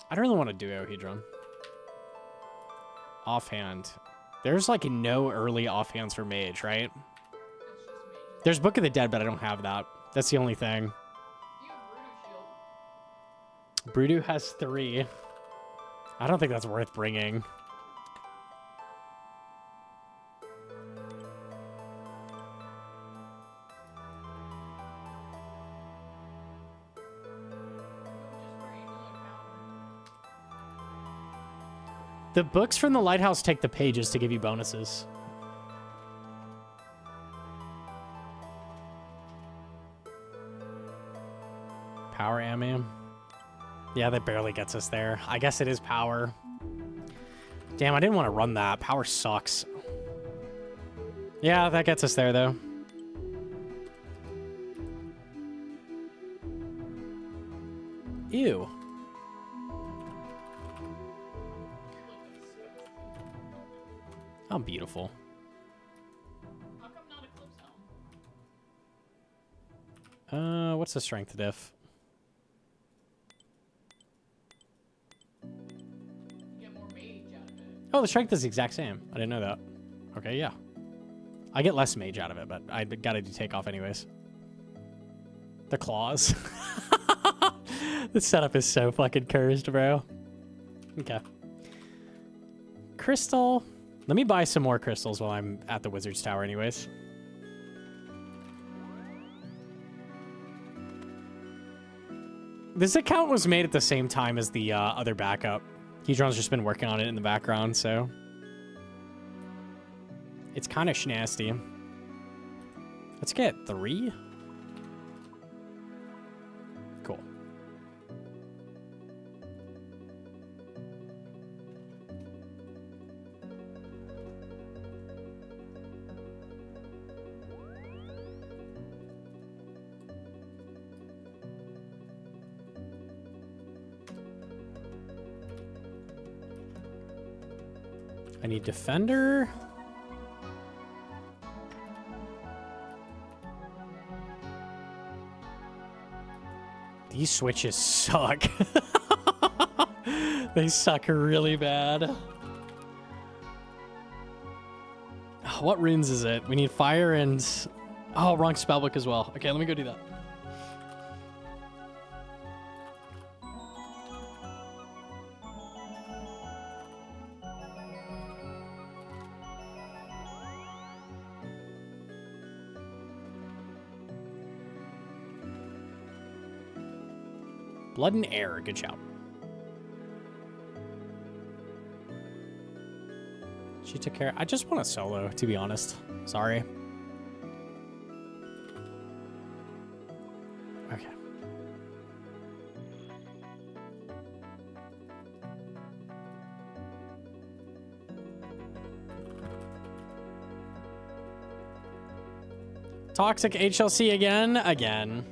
I don't really want to do Ohedron. Offhand. There's like no early offhands for mage, right? There's Book of the Dead, but I don't have that. That's the only thing. You have Voodoo Shield. Brudu has 3. I don't think that's worth bringing. The books from the lighthouse take the pages to give you bonuses. Power ammo. Yeah, that barely gets us there. I guess it is power. Damn, I didn't want to run that. Power sucks. Yeah, that gets us there, though. Ew. How beautiful. How come not Eclipse Helm? What's the strength diff? You get more mage out of it. Oh, the strength is the exact same. I didn't know that. Okay, yeah. I get less mage out of it, but I gotta do takeoff anyways. The claws. The setup is so fucking cursed, bro. Okay. Crystal. Let me buy some more crystals while I'm at the Wizard's Tower anyways. This account was made at the same time as the other backup. Hedron's just been working on it in the background, so... It's kind of schnasty. Let's get 3. Cool. I need defender. These switches suck. They suck really bad. Oh, what runes is it? We need fire and... Oh, wrong spellbook as well. Okay, let me go do that. Blood and air, good shout. She took care. I just want a solo, to be honest. Sorry. Okay. Toxic HLC again. Again.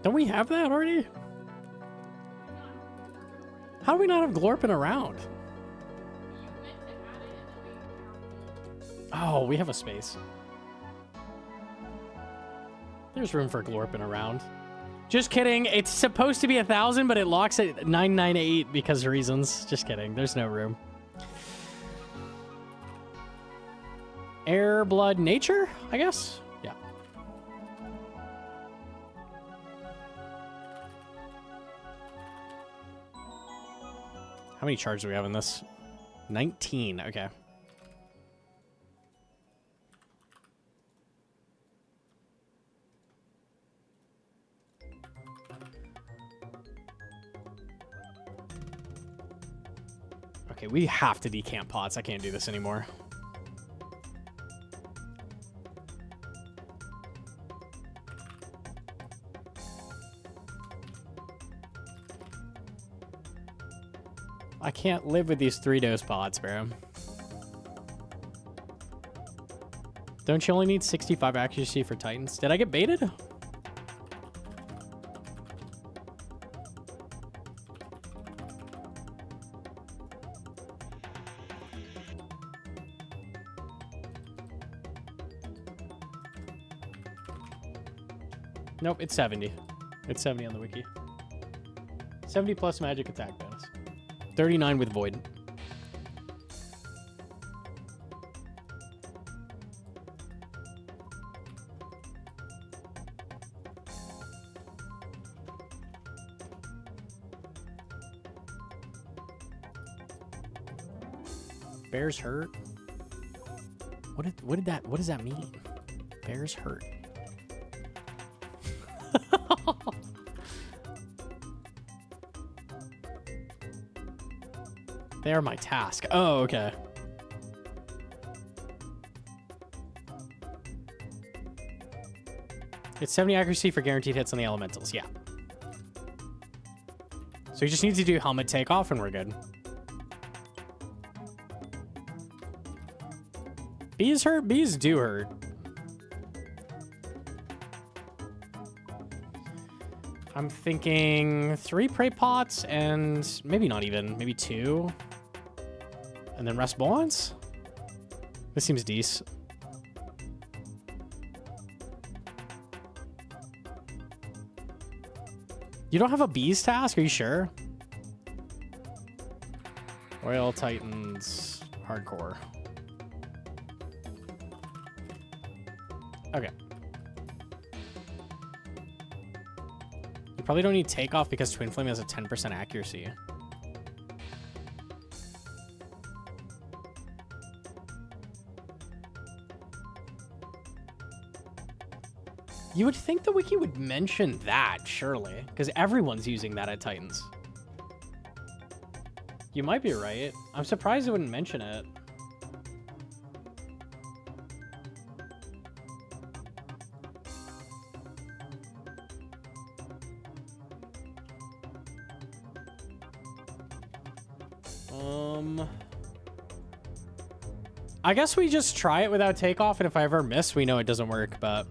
Don't we have that already? How do we not have Glorpin around? You meant to add it and then we Oh, we have a space. There's room for Glorpin around. Just kidding. It's supposed to be 1,000, but it locks at 998 because of reasons. Just kidding. There's no room. Air, blood, nature, I guess? Yeah. How many charges do we have in this? 19. Okay. Okay, we have to decamp pots. I can't do this anymore. I can't live with these 3-dose pots, bro. Don't you only need 65 accuracy for Titans? Did I get baited? Nope, it's 70. It's 70 on the wiki. 70 plus magic attack bonus. 39 with void. Bears hurt. What does that mean? Bears hurt. They are my task. Oh, okay. It's 70 accuracy for guaranteed hits on the elementals. Yeah. So he just needs to do helmet takeoff and we're good. Bees hurt? Bees do hurt. I'm thinking 3 prey pots and maybe not even, maybe 2. And then rest bonds? This seems decent. You don't have a bees task? Are you sure? Royal Titans hardcore. Okay. You probably don't need takeoff because Twin Flame has a 10% accuracy. You would think the wiki would mention that, surely, because everyone's using that at Titans. You might be right. I'm surprised it wouldn't mention it. I guess we just try it without takeoff, and if I ever miss, we know it doesn't work, but...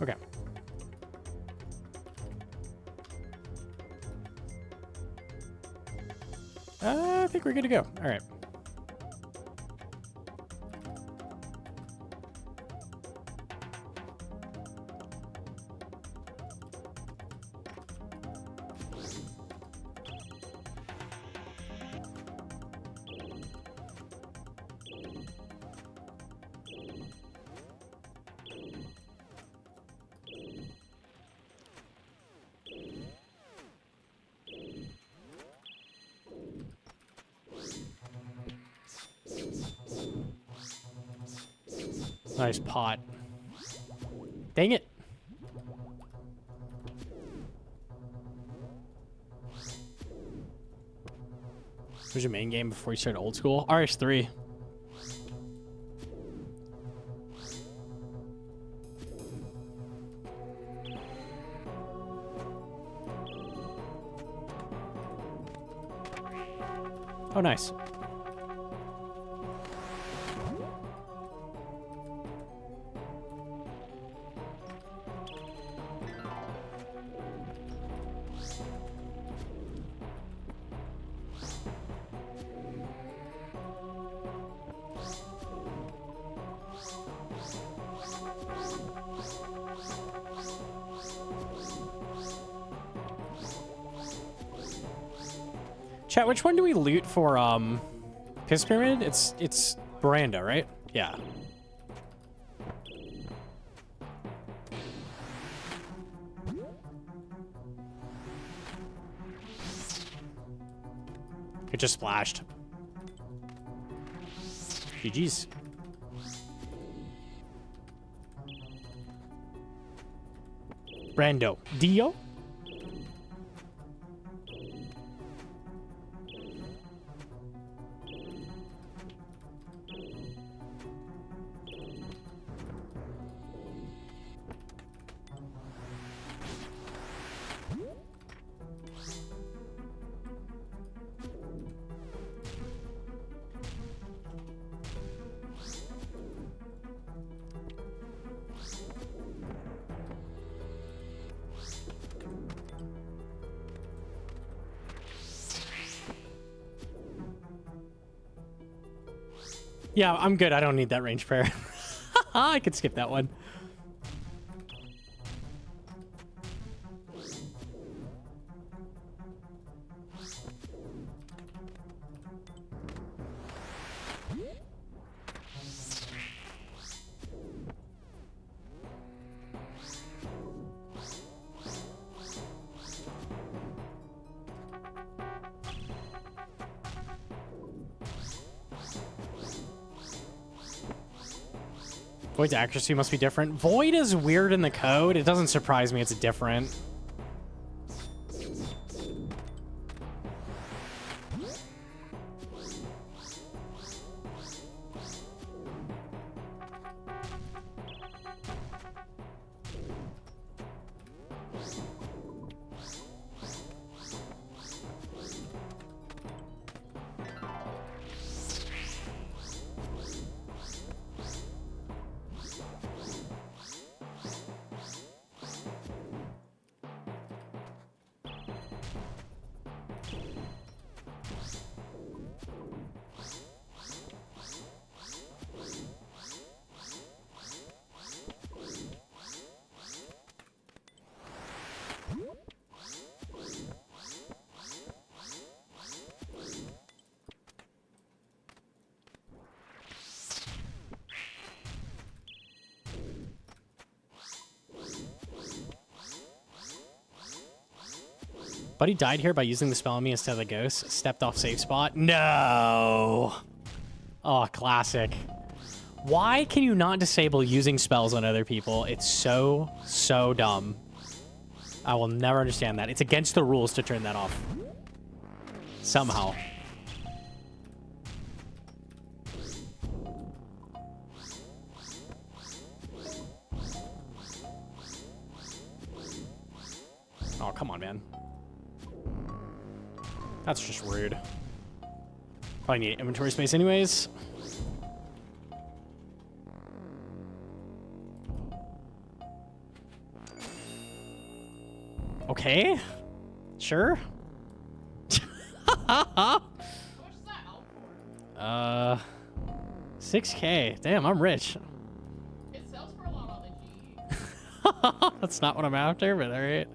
Okay. I think we're good to go. All right. Nice pot. Dang it. Where's your main game before you start old school? RS3. Oh, nice. Chat, which one do we loot for, Piss Pyramid? It's Miranda, right? Yeah. It just splashed. GG's. Brando. Dio? Yeah, I'm good. I don't need that range prayer. I could skip that one. Void's accuracy must be different. Void is weird in the code. It doesn't surprise me it's different. Buddy died here by using the spell on me instead of the ghost. Stepped off safe spot. No. Oh, classic. Why can you not disable using spells on other people? It's so, so dumb. I will never understand that. It's against the rules to turn that off. Somehow. Oh, come on, man. That's just rude. Probably need inventory space anyways. Okay. Sure. How much is that out for? 6K. Damn, I'm rich. It sells for a lot on the G. That's not what I'm after, but all right.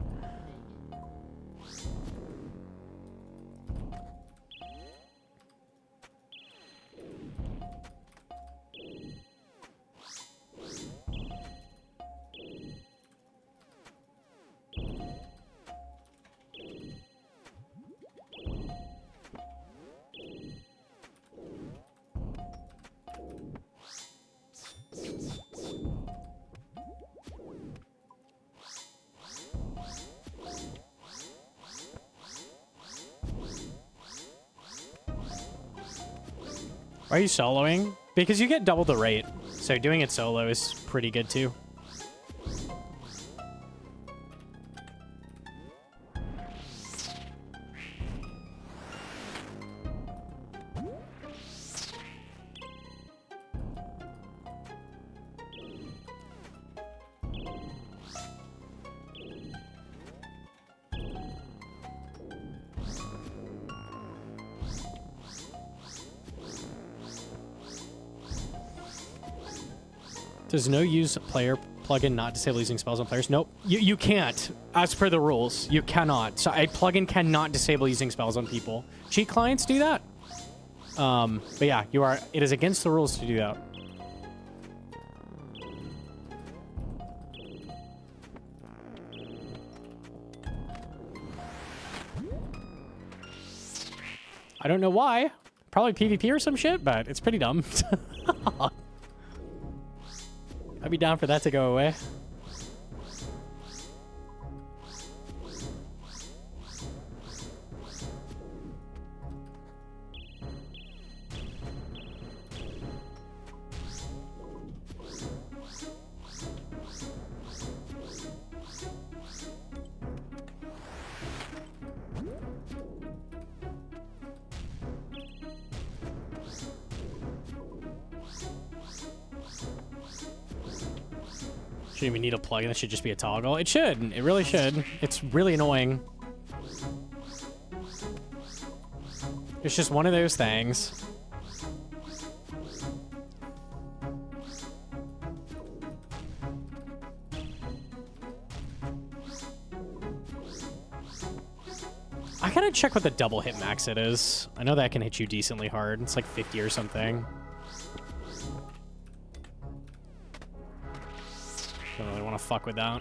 Why are you soloing? Because you get double the rate. So doing it solo is pretty good too. Does no use player plugin not disable using spells on players? Nope. You can't. As per the rules, you cannot. So a plugin cannot disable using spells on people. Cheat clients do that. But yeah, you are. It is against the rules to do that. I don't know why. Probably PvP or some shit, but it's pretty dumb. I'd be down for that to go away. Shouldn't even need a plugin. That should just be a toggle. It should. It really should. It's really annoying. It's just one of those things. I gotta check what the double hit max it is. I know that can hit you decently hard. It's like 50 or something. Don't really want to fuck with that.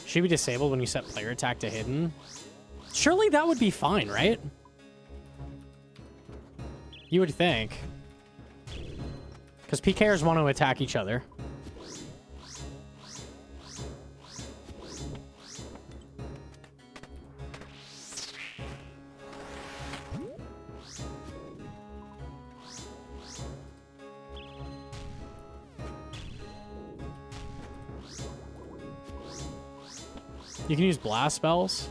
Should be disabled when you set player attack to hidden. Surely that would be fine, right? You would think. Because PKers want to attack each other. You can use blast spells.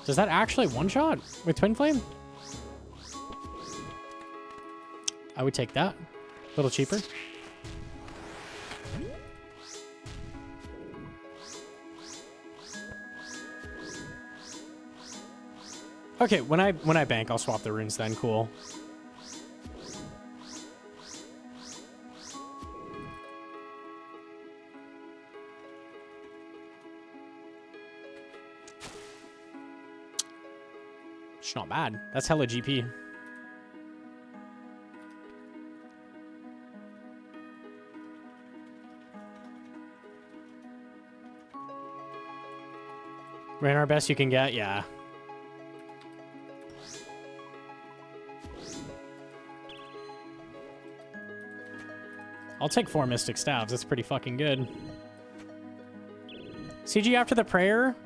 Does that actually one-shot with Twin Flame? I would take that. A little cheaper. Okay, when I bank, I'll swap the runes then. Cool. It's not bad. That's hella GP. Ran our best you can get, yeah. I'll take 4 Mystic Staves. That's pretty fucking good. CG after the prayer.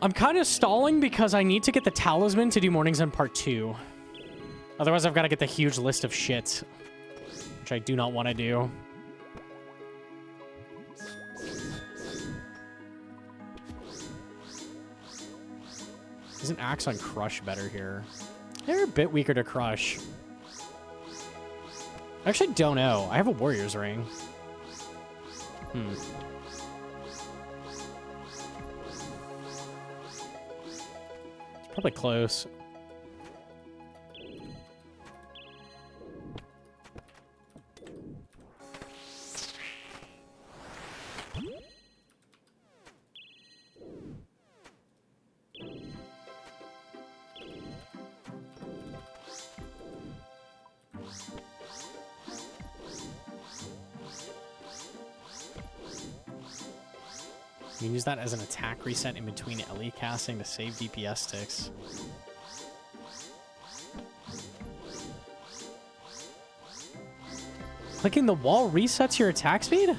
I'm kind of stalling because I need to get the talisman to do Morning's End Part 2. Otherwise, I've got to get the huge list of shit, which I do not want to do. Isn't Axe on Crush better here? They're a bit weaker to Crush. I actually don't know. I have a Warrior's Ring. It's probably close. You can use that as an attack reset in between LE casting to save DPS ticks. Clicking the wall resets your attack speed?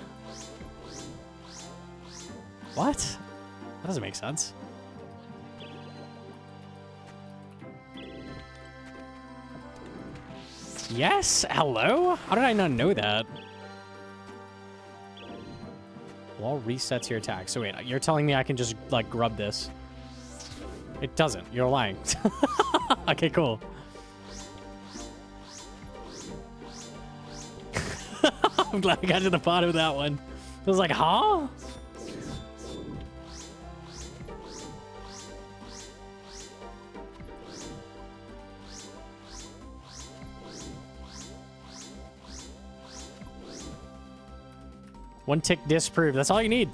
What? That doesn't make sense. Yes? Hello? How did I not know that? Wall resets your attack. So wait, you're telling me I can just, like, grub this? It doesn't. You're lying. Okay, cool. I'm glad I got to the bottom of that one. I was like, huh? 1 tick disproved. That's all you need.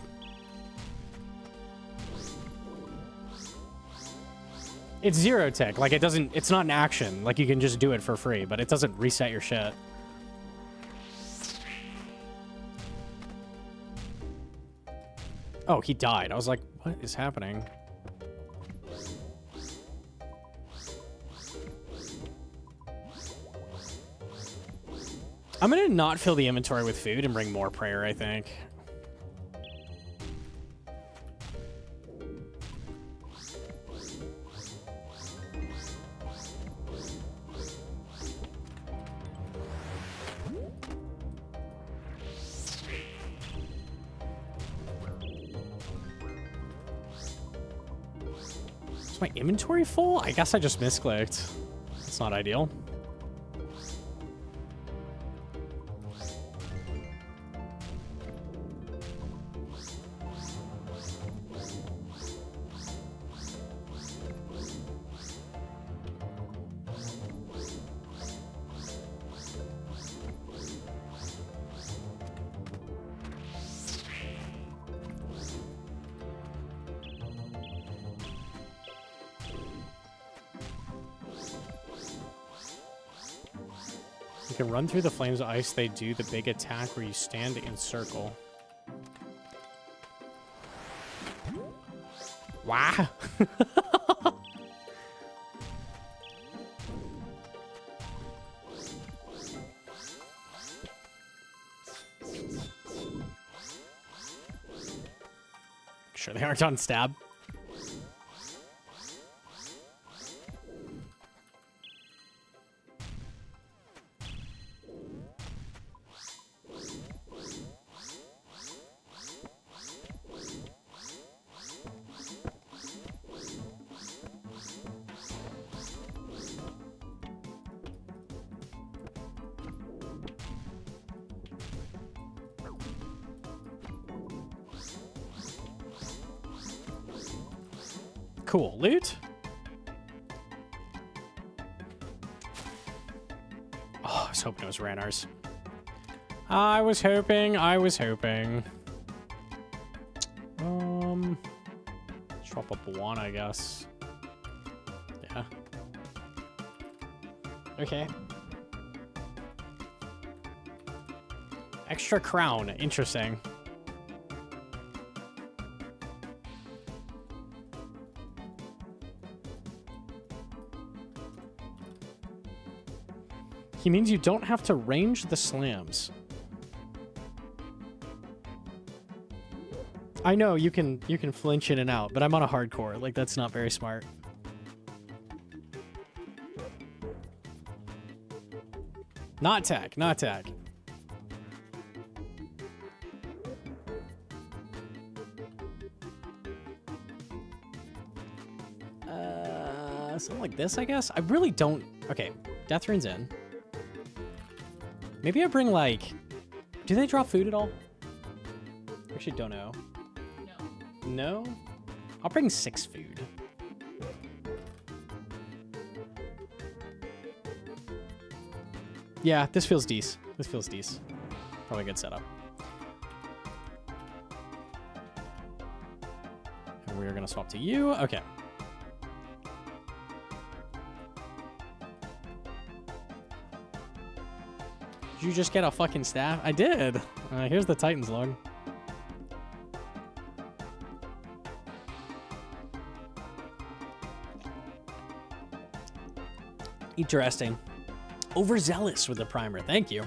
It's 0 tick. Like, it doesn't... It's not an action. Like, you can just do it for free, but it doesn't reset your shit. Oh, he died. I was like, what is happening? I'm gonna not fill the inventory with food and bring more prayer, I think. Is my inventory full? I guess I just misclicked. It's not ideal. You can run through the flames of ice. They do the big attack where you stand in circle. Wow. Sure they aren't on stab. Cool. Loot? Oh, I was hoping it was Ranar's. I was hoping. Drop up one, I guess. Yeah. Okay. Extra crown. Interesting. He means you don't have to range the slams. I know you can flinch in and out, but I'm on a hardcore. Like, that's not very smart. Not tech, not tech. Something like this, I guess. I really don't. Okay, Death Rune's in. Maybe I bring, like... Do they drop food at all? Actually, don't know. No? I'll bring 6 food. Yeah, this feels decent. This feels decent. Probably a good setup. And we're going to swap to you. Okay. Did you just get a fucking staff? I did. Here's the Titan's log. Interesting. Overzealous with the primer. Thank you.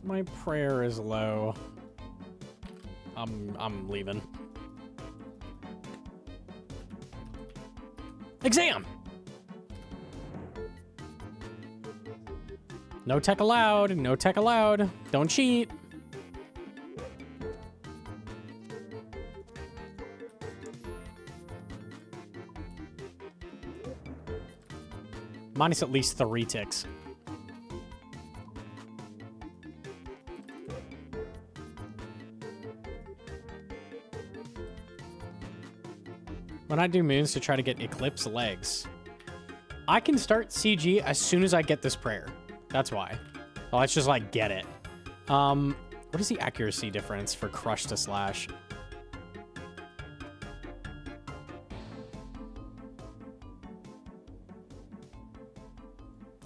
My prayer is low. I'm leaving. Exam! No tech allowed. No tech allowed. Don't cheat. Minus at least 3 ticks. When I do moons to try to get Eclipse legs, I can start CG as soon as I get this prayer. That's why. Well, let's just like get it. What is the accuracy difference for crush to slash?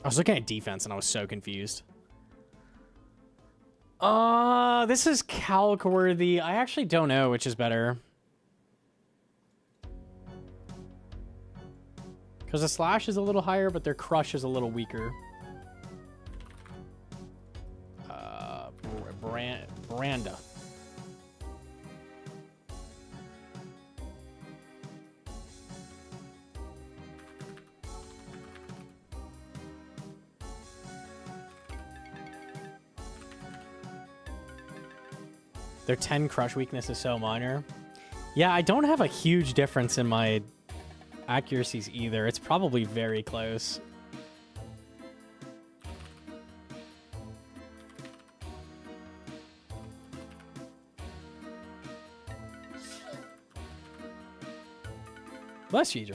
I was looking at defense and I was so confused. This is calc worthy. I actually don't know which is better. Because the slash is a little higher, but their crush is a little weaker. Branda. Their 10 crush weakness is so minor. Yeah, I don't have a huge difference in my accuracies either. It's probably very close. Bless you, Joe.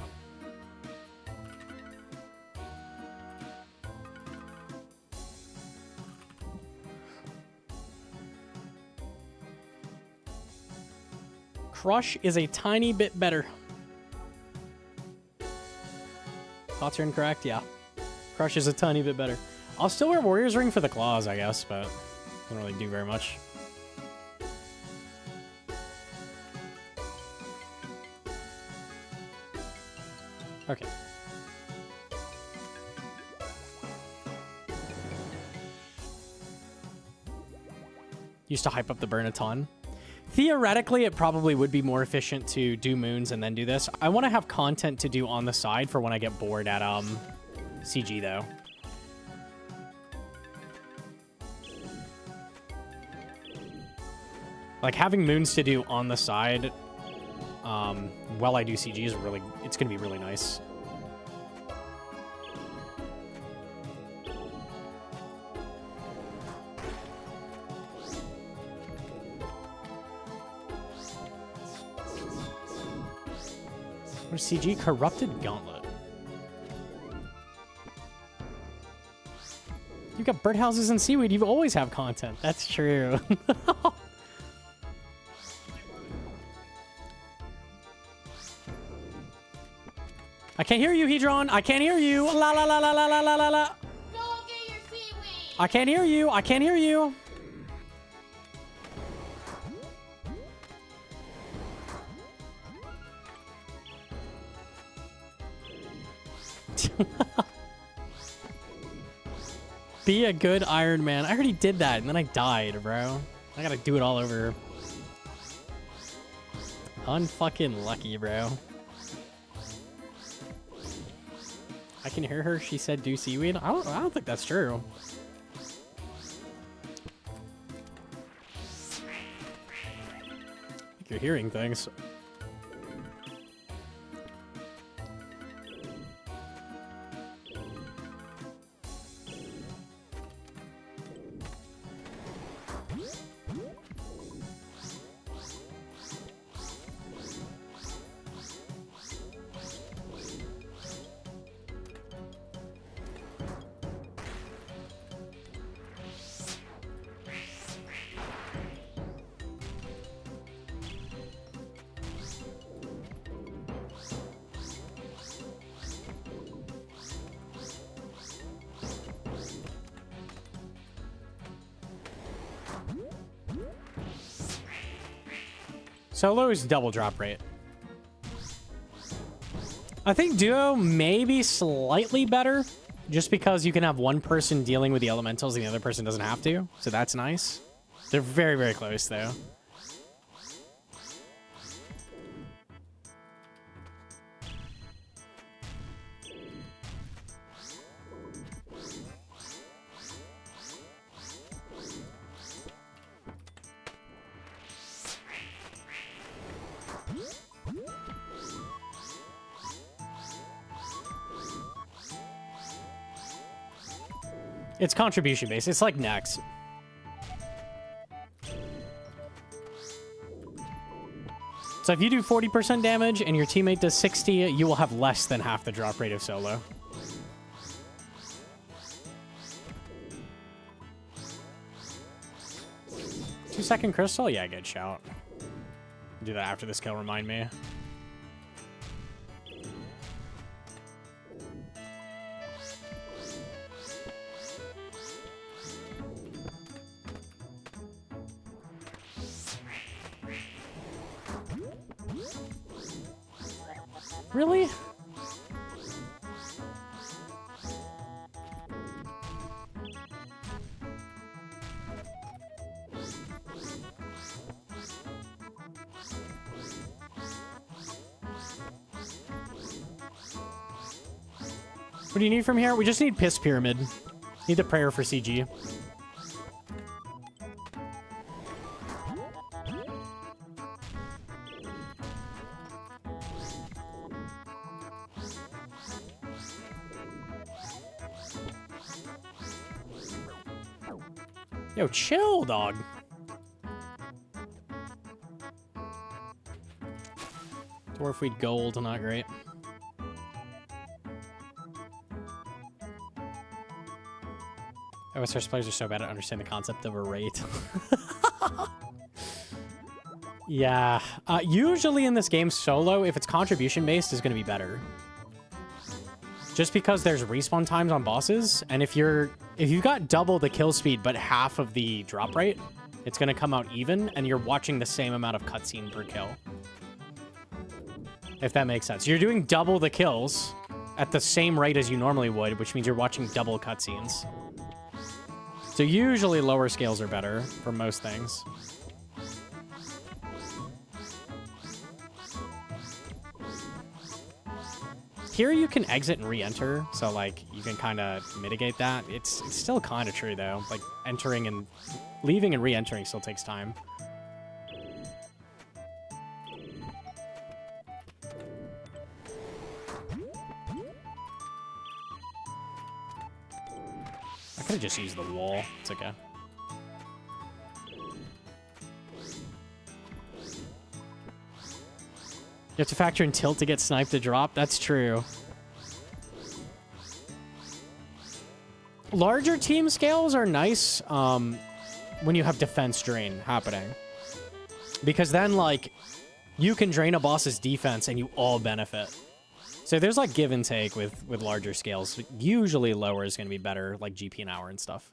Crush is a tiny bit better. Thoughts are incorrect? Yeah. Crush is a tiny bit better. I'll still wear Warrior's Ring for the claws, I guess, but doesn't really do very much. Okay. Used to hype up the burn a ton. Theoretically, it probably would be more efficient to do moons and then do this. I want to have content to do on the side for when I get bored at CG, though. Like, having moons to do on the side while I do CG is really... It's going to be really nice. What is CG? Corrupted Gauntlet. You've got birdhouses and seaweed. You always have content. That's true. I can't hear you, Hedron. I can't hear you. La la la la la la la la la. Go get your seaweed. I can't hear you. I can't hear you. Be a good Iron Man. I already did that, and then I died, bro. I gotta do it all over. Unfucking lucky, bro. I can hear her. She said do seaweed. I don't think that's true. I think you're hearing things. Solo is double drop rate. I think duo may be slightly better just because you can have one person dealing with the elementals and the other person doesn't have to. So that's nice. They're very, very close though. It's contribution based. It's like Nex. So if you do 40% damage and your teammate does 60, you will have less than half the drop rate of solo. Two-second crystal? Yeah, good shout. Do that after this kill, remind me. Really? What do you need from here? We just need Piss Pyramid. Need the prayer for CG. Yo, chill, dog. Dwarf Wheat Gold, not great. OSR's players are so bad at understanding the concept of a rate. Yeah. Usually in this game, solo, if it's contribution-based, is going to be better. Just because there's respawn times on bosses, and if you've got double the kill speed but half of the drop rate, it's going to come out even, and you're watching the same amount of cutscene per kill. If that makes sense. You're doing double the kills at the same rate as you normally would, which means you're watching double cutscenes. So usually lower scales are better for most things. Here you can exit and re-enter, so like you can kind of mitigate that. It's still kind of true though. Like entering and leaving and re-entering still takes time. I could have just used the wall. It's okay. You have to factor in tilt to get sniped to drop. That's true. Larger team scales are nice when you have defense drain happening. Because then, like, you can drain a boss's defense and you all benefit. So there's, like, give and take with larger scales. Usually lower is going to be better, like GP an hour and stuff.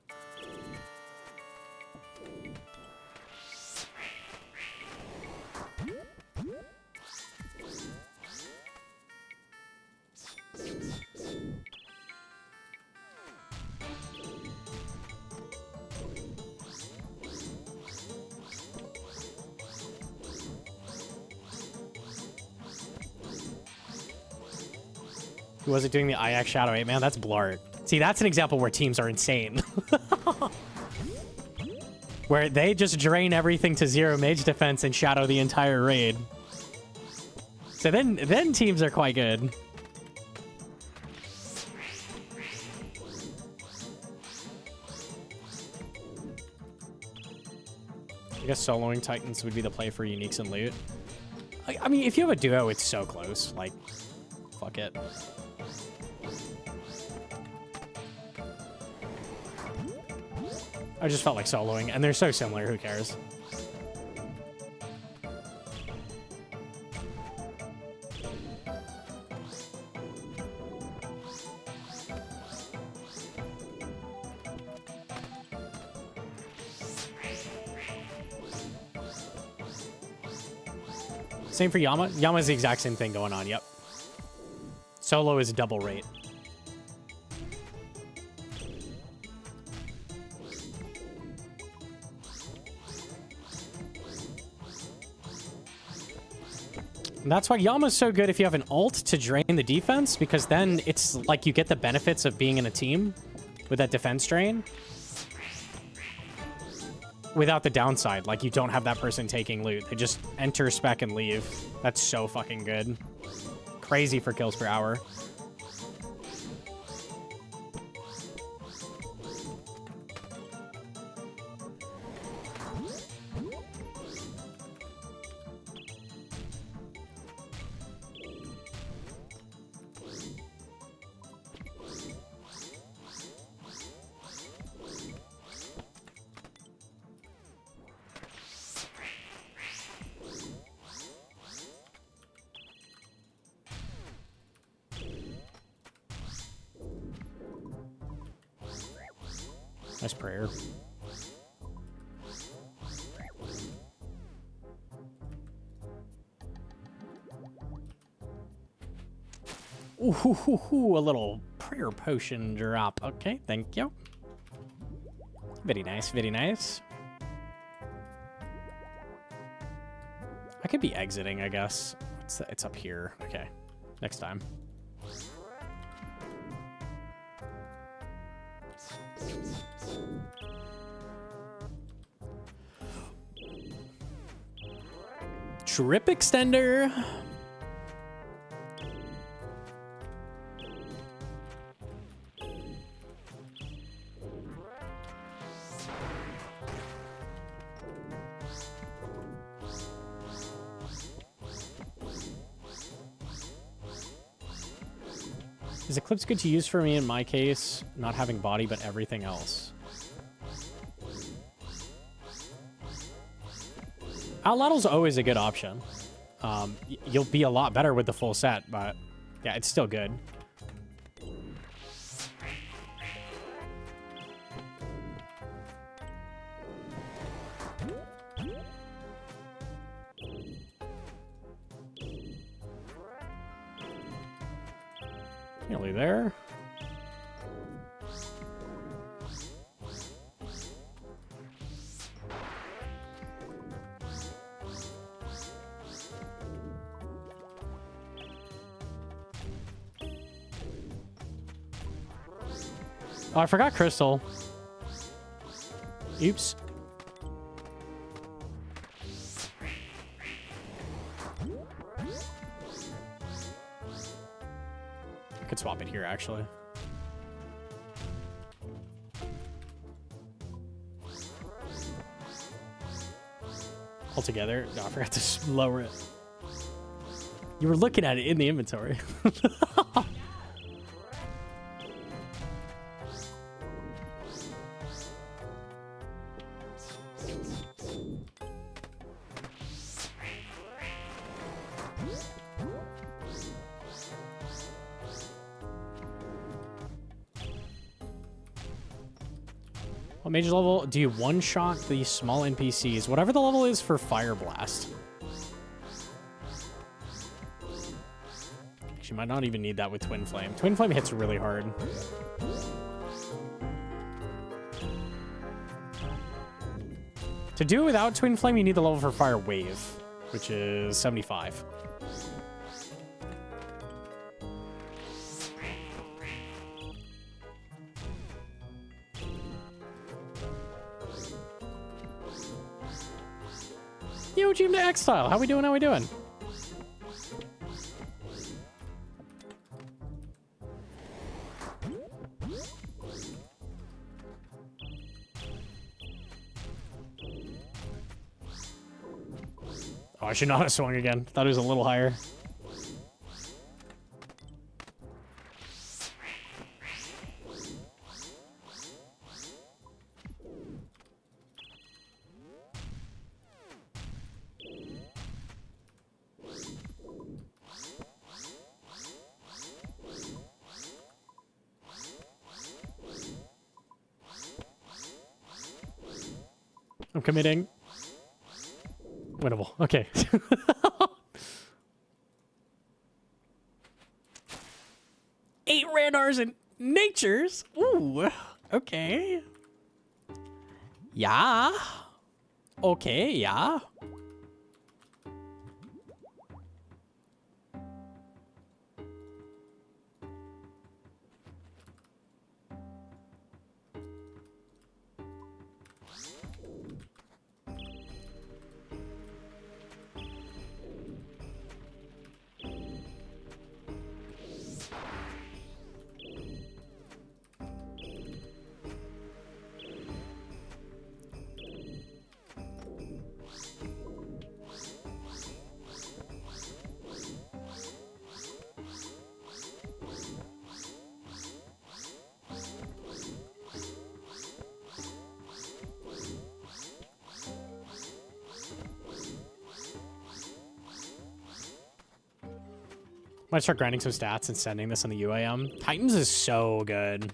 Who was it doing the IX Shadow 8? Man, that's Blart. See, that's an example where teams are insane. Where they just drain everything to 0 mage defense and shadow the entire raid. So then teams are quite good. I guess soloing Titans would be the play for uniques and loot. I mean, if you have a duo, it's so close. Like, fuck it. I just felt like soloing, and they're so similar, who cares? Same for Yama. Yama's the exact same thing going on, yep. Solo is double rate. And that's why Yama's so good if you have an ult to drain the defense, because then it's like you get the benefits of being in a team with that defense drain without the downside. Like, you don't have that person taking loot. They just enter, spec, and leave. That's so fucking good. Crazy for kills per hour. Nice prayer. Ooh, a little prayer potion drop. Okay, thank you. Very nice, very nice. I could be exiting, I guess. It's up here. Okay, next time. Trip extender. Is Eclipse good to use for me in my case? Not having body, but everything else. Outladdle's always a good option. You'll be a lot better with the full set, but yeah, it's still good. Nearly there. Oh, I forgot Crystal. Oops. I could swap it here, actually. Altogether? No, I forgot to lower it. You were looking at it in the inventory. What major level do you one-shot the small NPCs? Whatever the level is for Fire Blast. She might not even need that with Twin Flame. Twin Flame hits really hard. To do it without Twin Flame, you need the level for Fire Wave, which is 75. Yo, Gym to X-Style. How we doing? How we doing? Oh, I should not have swung again. Thought it was a little higher. I'm committing. Winnable. Okay. Eight Randars and Natures. Ooh. Okay. Yeah. Okay, yeah. Might start grinding some stats and sending this on the UAM. Titans is so good.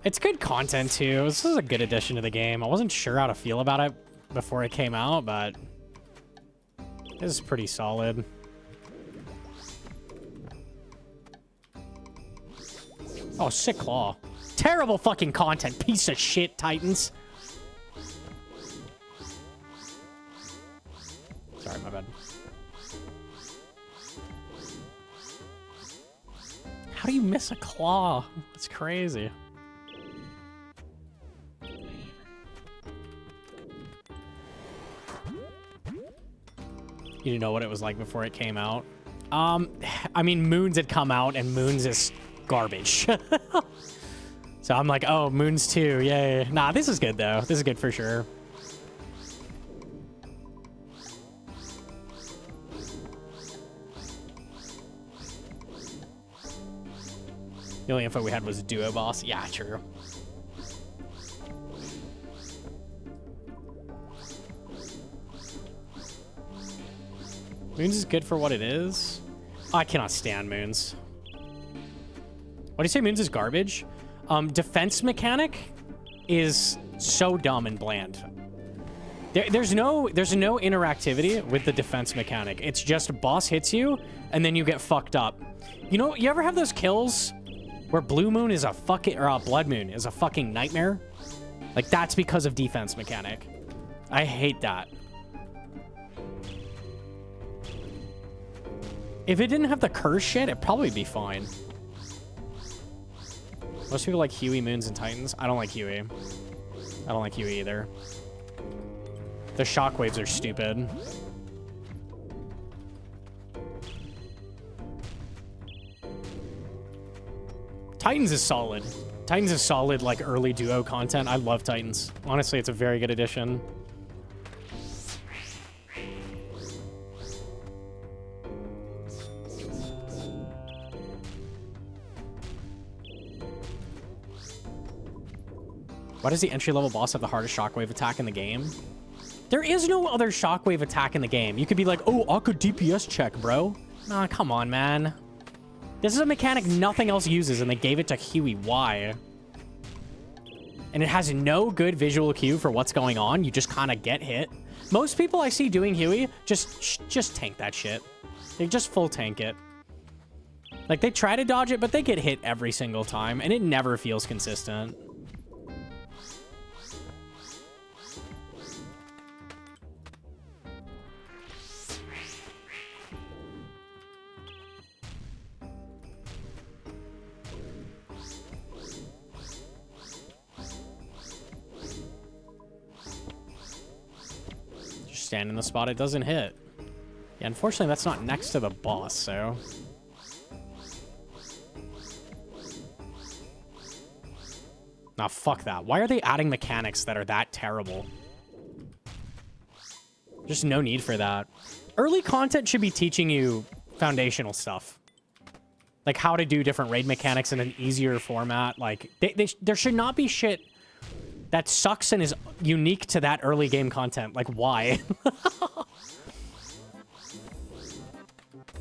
It's good content, too. This is a good addition to the game. I wasn't sure how to feel about it before it came out, but this is pretty solid. Oh, sick claw. Terrible fucking content. Piece of shit, Titans. Sorry, my bad. How do you miss a claw? That's crazy. You didn't know what it was like before it came out? I mean, Moons had come out, and Moons is garbage. So I'm like, oh, Moons 2, yay. Nah, this is good, though. This is good for sure. The only info we had was Duo Boss. Yeah, true. Moons is good for what it is. Oh, I cannot stand Moons. What do you say Moons is garbage? Defense mechanic is so dumb and bland. There's no interactivity with the defense mechanic. It's just boss hits you, and then you get fucked up. You know, you ever have those kills where Blue Moon is a fucking, or Blood Moon is a fucking nightmare? Like, that's because of defense mechanic. I hate that. If it didn't have the curse shit, it'd probably be fine. Most people like Huey, Moons, and Titans. I don't like Huey. I don't like Huey either. The shockwaves are stupid. Titans is solid. Titans is solid, like, early duo content. I love Titans. Honestly, it's a very good addition. Why does the entry-level boss have the hardest shockwave attack in the game? There is no other shockwave attack in the game. You could be like, oh, I could DPS check, bro. Nah, come on, man. This is a mechanic nothing else uses, and they gave it to Huey. Why? And it has no good visual cue for what's going on. You just kind of get hit. Most people I see doing Huey just tank that shit. They just full tank it. Like, they try to dodge it, but they get hit every single time, and it never feels consistent. Stand in the spot it doesn't hit. Yeah, unfortunately, that's not next to the boss, so... Nah, fuck that. Why are they adding mechanics that are that terrible? Just no need for that. Early content should be teaching you foundational stuff. Like how to do different raid mechanics in an easier format. Like, there should not be shit that sucks and is unique to that early game content. Like, why?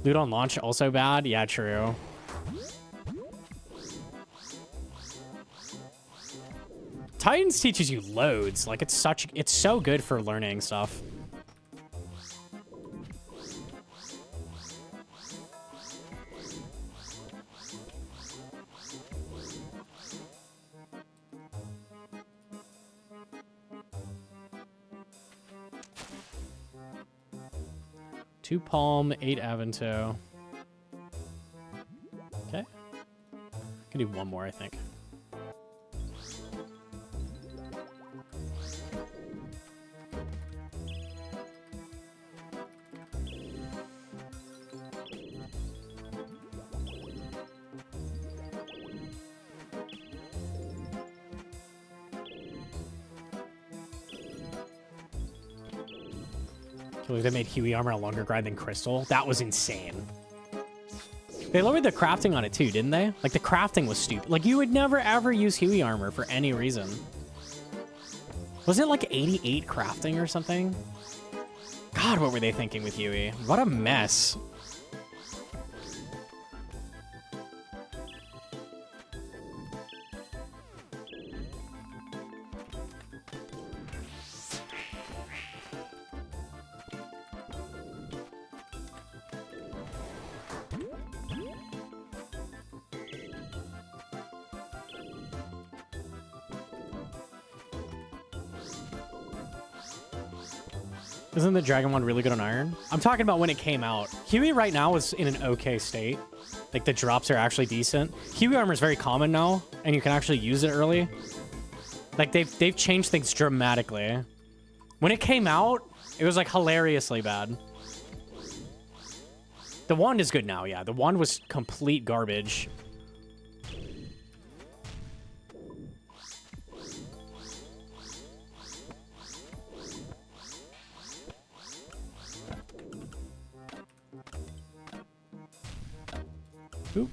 Loot on launch also bad? Yeah, true. Titans teaches you loads. Like, it's so good for learning stuff. Two Palm, 8 Avento. Okay. Can do one more, I think. They made Huey armor a longer grind than Crystal. That was insane. They lowered the crafting on it too, didn't they? Like, the crafting was stupid. Like, you would never ever use Huey armor for any reason. Wasn't it like 88 crafting or something? God, what were they thinking with Huey? What a mess. Isn't the Dragon one really good on iron? I'm talking about when it came out. Huey right now is in an okay state. Like, the drops are actually decent. Huey armor is very common now, and you can actually use it early. Like, they've changed things dramatically. When it came out, it was, like, hilariously bad. The wand is good now, yeah. The wand was complete garbage. Oop.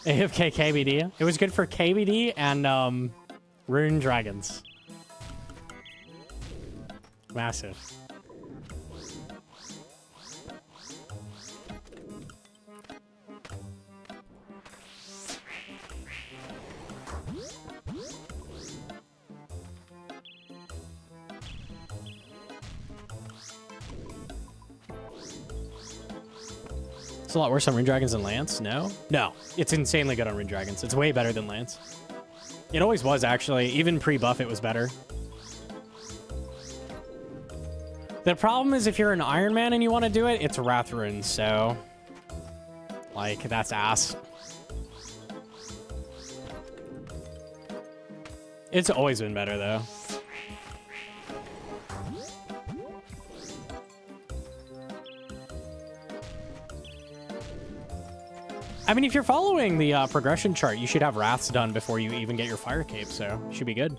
AFK KBD. It was good for KBD and Rune Dragons. Massive. It's a lot worse on Rune Dragons than Lance? No? No. It's insanely good on Rune Dragons. It's way better than Lance. It always was, actually. Even pre-buff, it was better. The problem is if you're an Iron Man and you want to do it, it's Wrath Runes, so... Like, that's ass. It's always been better, though. I mean, if you're following the progression chart, you should have Wraths done before you even get your Fire Cape, so should be good.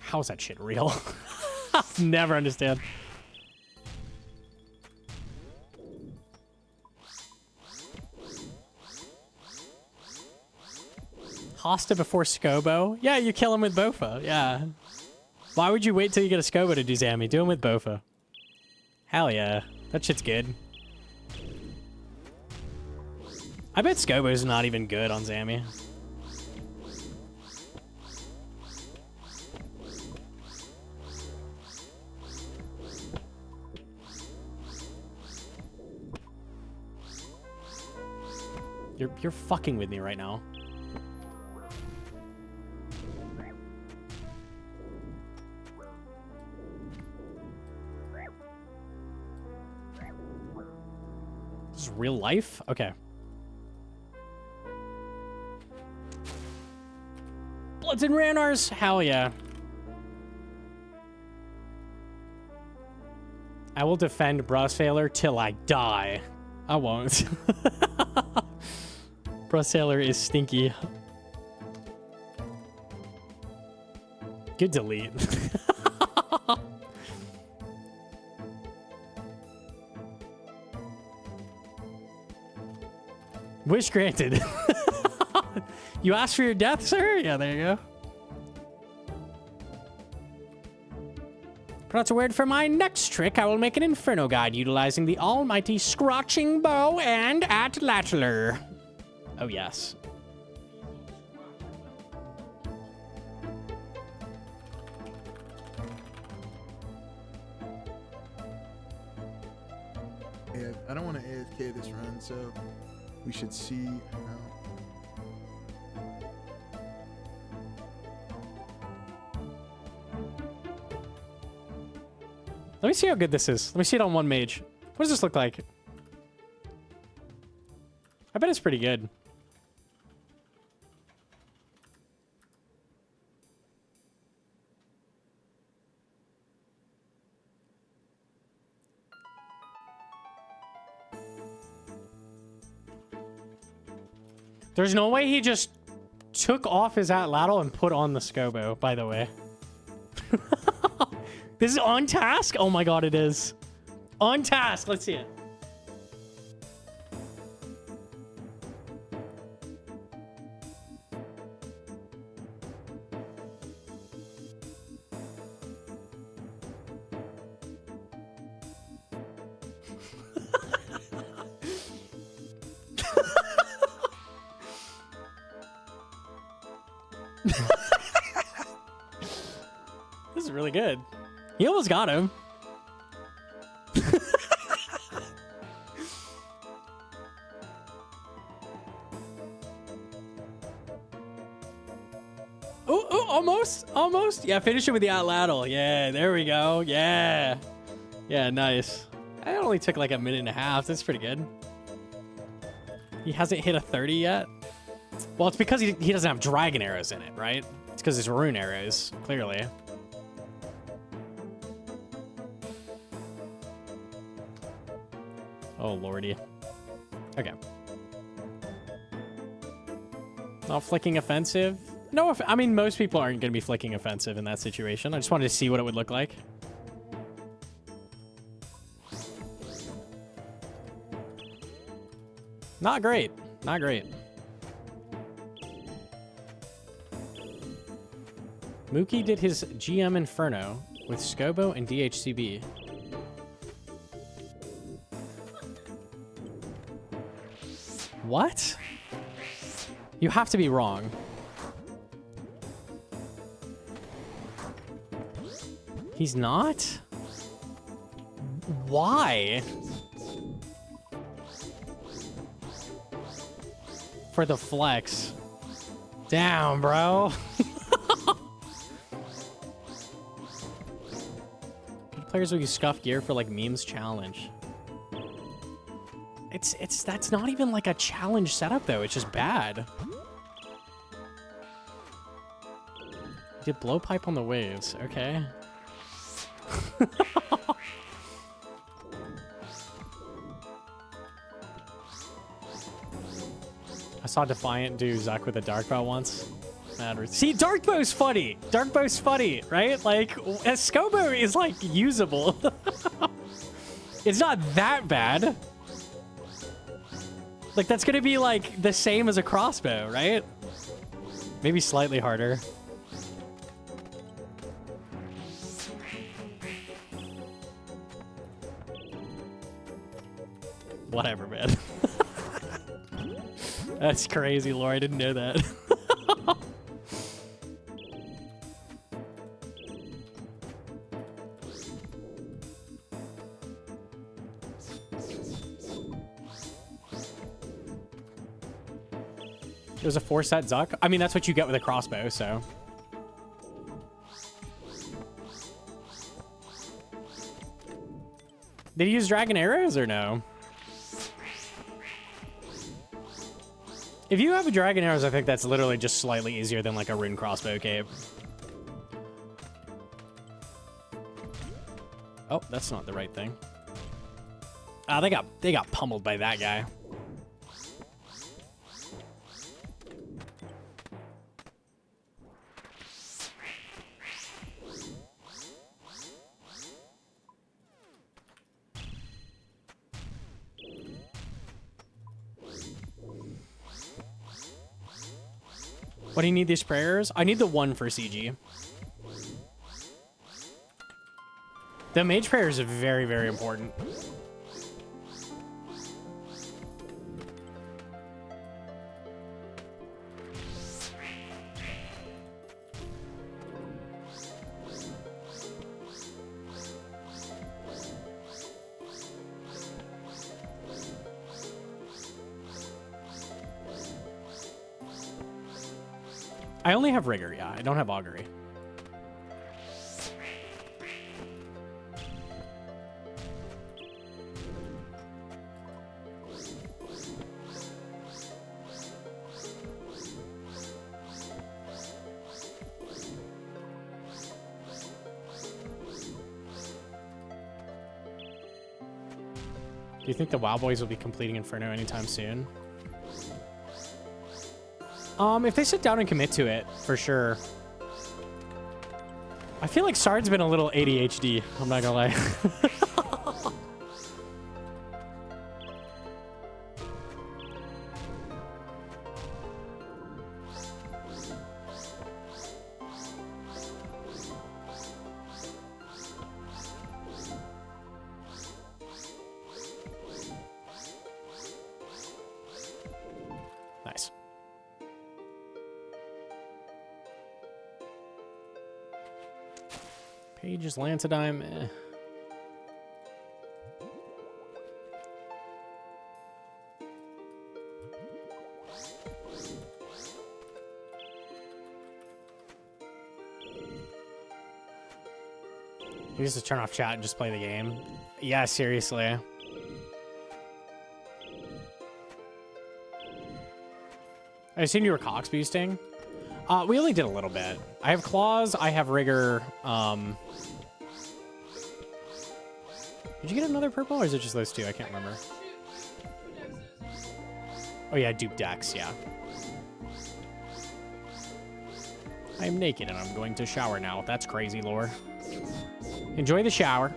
How is that shit real? I'll never understand. Hosta before Scobo? Yeah, you kill him with Bofa. Yeah. Why would you wait till you get a Scobo to do Zammy? Do him with Bofa. Hell yeah. That shit's good. I bet Scobo's not even good on Zammy. You're fucking with me right now. This is real life? Okay. Bloods and Ranars? Hell yeah. I will defend Brussailor till I die. I won't. Brussailor is stinky. Good delete. Wish granted. You asked for your death, sir? Yeah, there you go. Pronounce a word for my next trick. I will make an Inferno Guide utilizing the almighty Scratching Bow and Atlatler. Oh, yes. Yeah, I don't want to AFK this run, so we should see how. Let me see how good this is. Let me see it on one mage. What does this look like? I bet it's pretty good. There's no way he just took off his Atlatl and put on the Scobo, by the way. This is on task? Oh my god, it is. On task. Let's see it. This is really good. He almost got him. Oh, almost, almost. Yeah, finish it with the outlateral. Yeah, there we go. Yeah. Yeah, nice. I only took like a minute and a half. That's pretty good. He hasn't hit a 30 yet. Well, it's because he doesn't have dragon arrows in it, right? It's because it's rune arrows, clearly. Oh, lordy. Okay. Not flicking offensive. No, I mean, most people aren't going to be flicking offensive in that situation. I just wanted to see what it would look like. Not great. Not great. Mookie did his GM Inferno with Scobo and DHCB. What? You have to be wrong. He's not? Why? For the flex. Damn, bro. Players will use scuff gear for like memes challenge. That's not even like a challenge setup though. It's just bad. Did blowpipe on the waves. Okay. I saw Defiant do Zuck with a dark bow once. See, dark bow's funny. Dark bow's funny, right? Like, a Scobo is like usable. It's not that bad. Like, that's gonna be like the same as a crossbow, right? Maybe slightly harder. Whatever, man. That's crazy, Laura. I didn't know that. It was a 4-set Zuck. I mean, that's what you get with a crossbow, so. Did he use dragon arrows or no? If you have a dragon arrows, I think that's literally just slightly easier than like a rune crossbow cape. Oh, that's not the right thing. Ah, they got pummeled by that guy. What do you need these sprayers? I need the one for CG. The mage sprayer is very, very important. I only have rigor, yeah. I don't have augury. Do you think the WoW Boys will be completing Inferno anytime soon? If they sit down and commit to it, for sure. I feel like Sard's been a little ADHD, I'm not gonna lie. Nice. Page's Lantidime. Eh. You just turn off chat and just play the game. Yeah, seriously. I assume you were Cox boosting. We only did a little bit. I have Claws. I have Rigor. Did you get another purple, or is it just those two? I can't remember. Oh yeah, dupe Dex. Yeah. I am naked and I'm going to shower now. That's crazy lore. Enjoy the shower.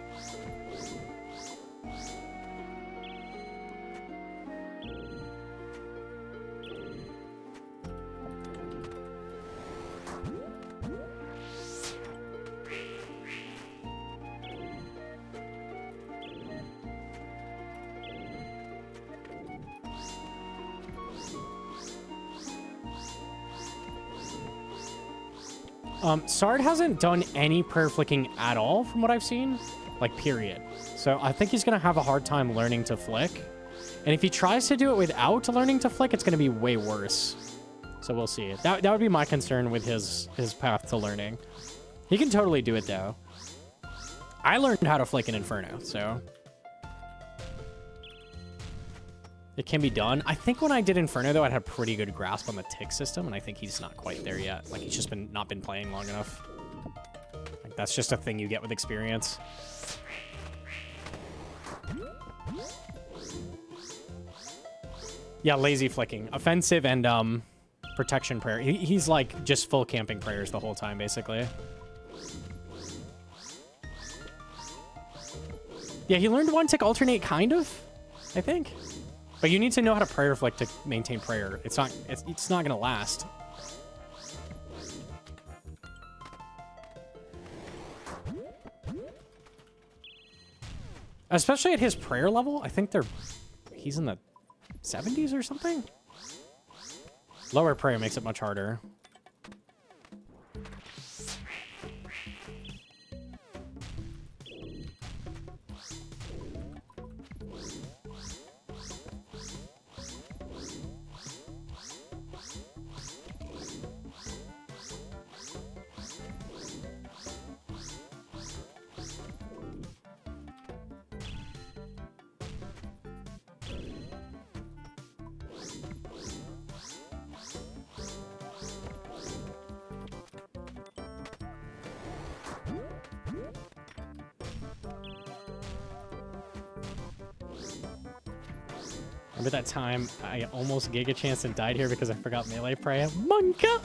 Sard hasn't done any prayer flicking at all from what I've seen, like period. So I think he's gonna have a hard time learning to flick. And if he tries to do it without learning to flick, it's gonna be way worse. So we'll see. That would be my concern with his path to learning. He can totally do it though. I learned how to flick in Inferno, so it can be done. I think when I did Inferno, though, I had a pretty good grasp on the tick system, and I think he's not quite there yet. Like, he's just not been playing long enough. Like, that's just a thing you get with experience. Yeah, lazy flicking. Offensive and protection prayer. He's, like, just full camping prayers the whole time, basically. Yeah, he learned one tick alternate, kind of, I think. But you need to know how to prayer flick to maintain prayer. It's not gonna last. Especially at his prayer level, I think he's in the 70s or something. Lower prayer makes it much harder. Remember that time I almost Giga Chance and died here because I forgot melee pray? Monka!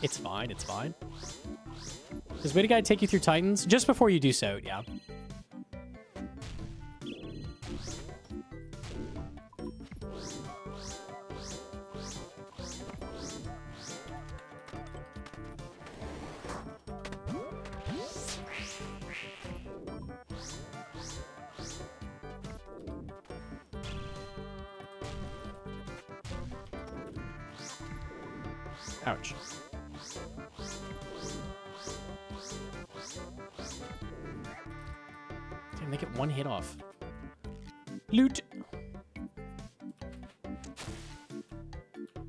It's fine, it's fine. Does Witty Guide take you through Titans? Just before you do so, yeah. Ouch. Damn, they get one hit off. Loot.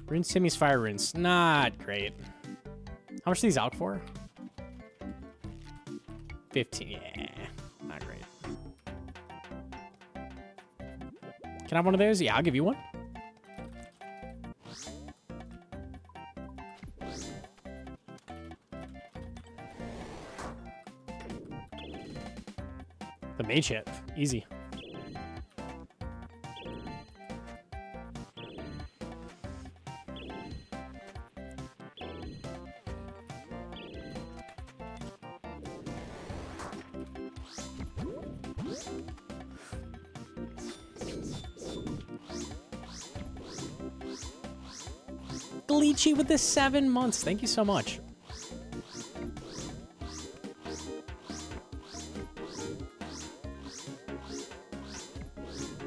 Rune Simmy's fire runes. Not great. How much are these out for? 15. Yeah, not great. Can I have one of those? Yeah, I'll give you one. The mage hit. Easy. Glitchy with the 7 months. Thank you so much.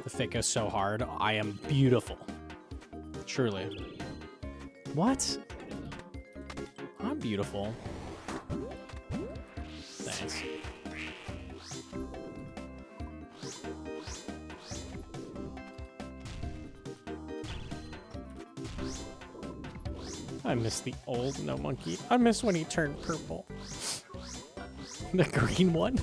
Fit goes so hard. I am beautiful. Truly. What? I'm beautiful. Nice. I miss the old Gnomonkey. I miss when he turned purple. The green one.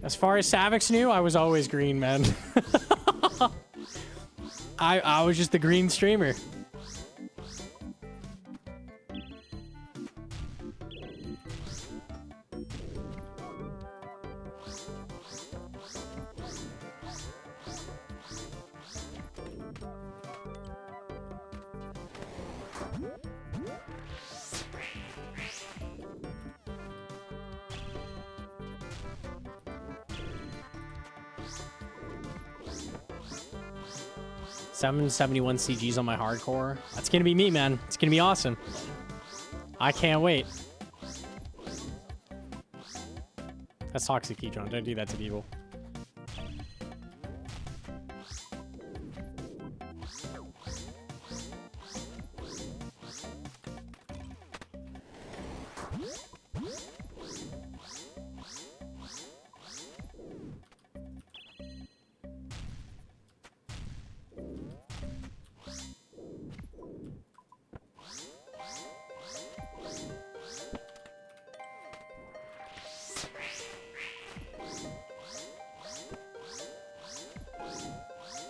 As far as Savix knew, I was always green, man. I was just the green streamer. $771 CGs on my hardcore. That's gonna be me, man. It's gonna be awesome. I can't wait. That's toxic, Keytron. Don't do that to people.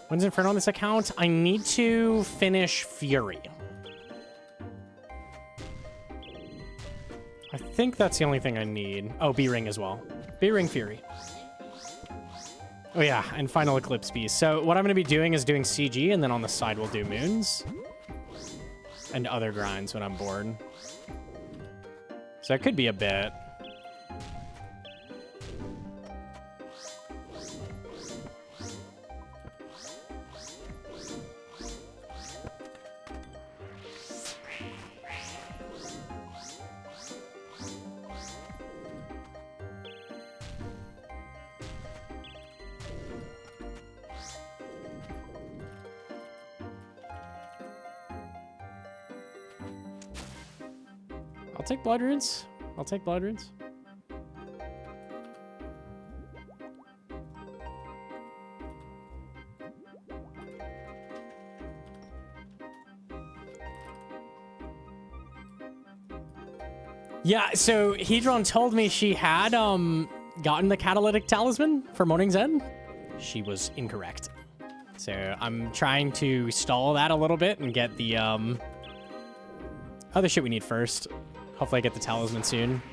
When's Inferno on this account? I need to finish Fury. I think that's the only thing I need. Oh, B-Ring as well. B-Ring Fury. Oh yeah, and Final Eclipse Beast. So what I'm going to be doing is doing CG, and then on the side we'll do Moons. And other grinds when I'm bored. So it could be a bit. I'll take Blood Runes. I'll take Blood Runes. Yeah, so Hedron told me she had gotten the Catalytic Talisman for Morning's End. She was incorrect. So I'm trying to stall that a little bit and get the other shit we need first. Hopefully I get the talisman soon.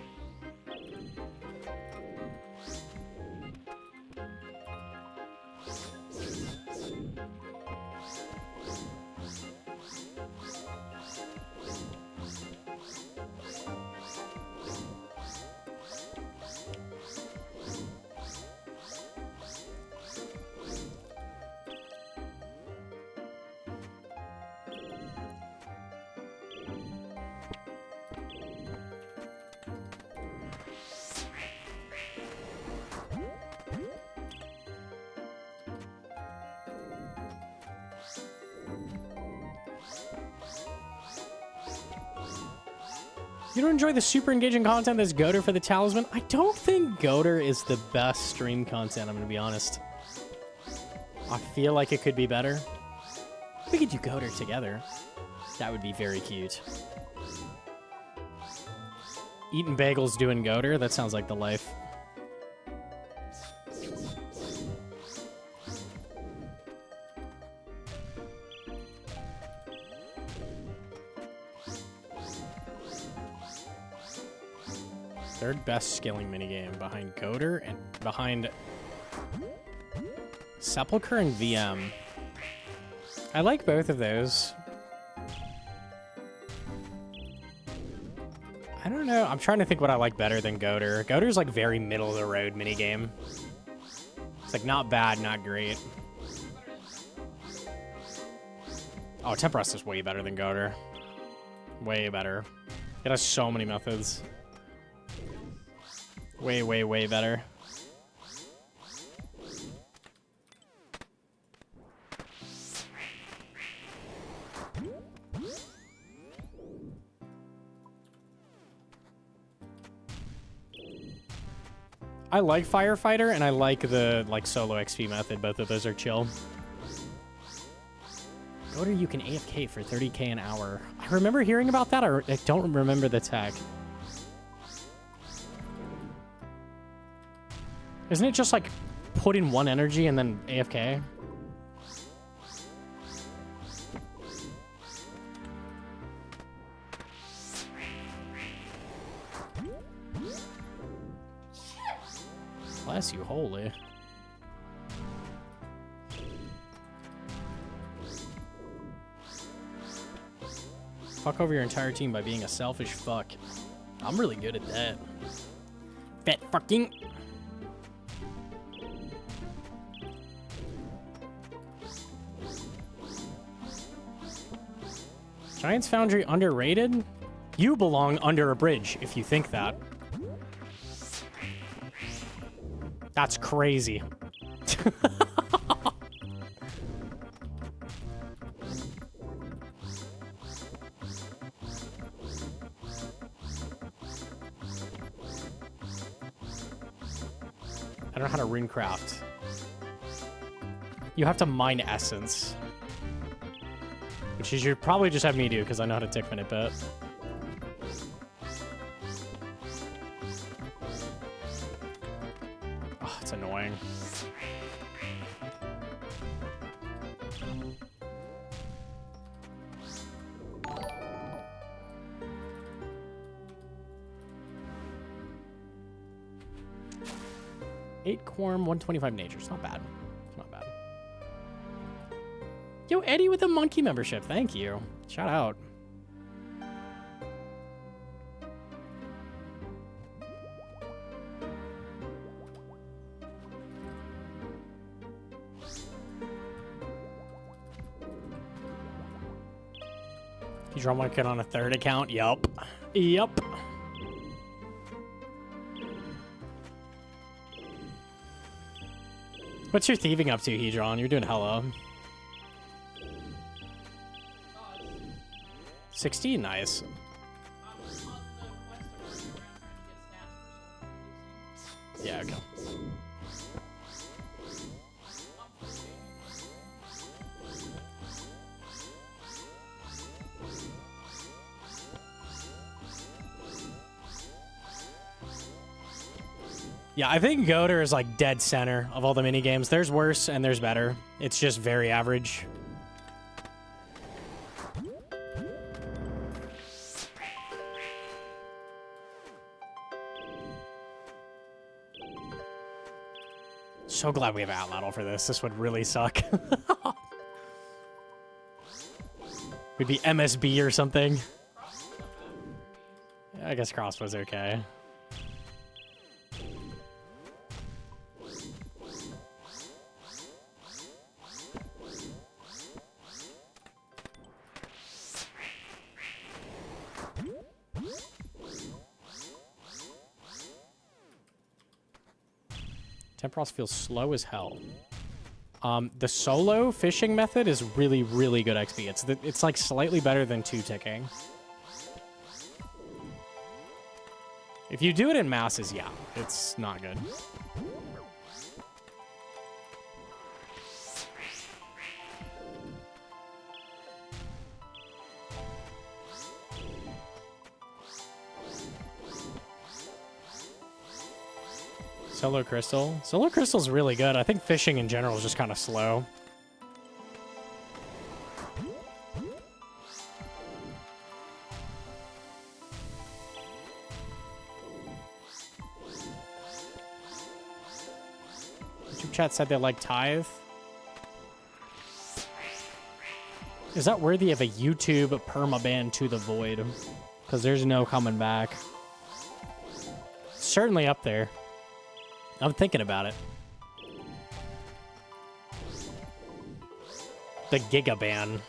You don't enjoy the super engaging content that's Goater for the talisman? I don't think Goater is the best stream content, I'm going to be honest. I feel like it could be better. We could do Goater together. That would be very cute. Eating bagels doing Goater? That sounds like the life. Third best skilling minigame behind Goater and behind Sepulchre and VM. I like both of those. I don't know. I'm trying to think what I like better than Goater. Goater's like very middle of the road minigame. It's like not bad, not great. Oh, Temperos is way better than Goater. Way better. It has so many methods. Way, way, way better. I like Firefighter, and I like the solo XP method. Both of those are chill. Goater, you can AFK for 30k an hour. I remember hearing about that. I don't remember the tech. Isn't it just like put in one energy and then AFK? Bless you, holy. Fuck over your entire team by being a selfish fuck. I'm really good at that. Fat fucking. Giants Foundry underrated? You belong under a bridge if you think that. That's crazy. I don't know how to runecraft. You have to mine essence. Which you should probably just have me do, because I know how to tick minute bit. Oh, it's annoying. Eight Quorum, 125 nature. It's not bad. It's not bad. Yo, Eddie with a monkey membership. Thank you. Shout out. You draw one kid on a third account? Yup. Yup. What's your thieving up to, Hedron? You're doing hella. 16, nice. Yeah, okay. Yeah, I think Goater is like dead center of all the mini games. There's worse and there's better. It's just very average. So glad we have Outlaw for this. This would really suck. We'd be MSB or something. I guess Crossbow's okay. Temperos feels slow as hell. The solo fishing method is really, really good XP. It's like slightly better than 2-ticking. If you do it in masses, yeah, it's not good. Solo Crystal. Solo Crystal's really good. I think fishing in general is just kind of slow. YouTube chat said they like Tithe. Is that worthy of a YouTube permaban to the void? Because there's no coming back. Certainly up there. I'm thinking about it. The Giga ban.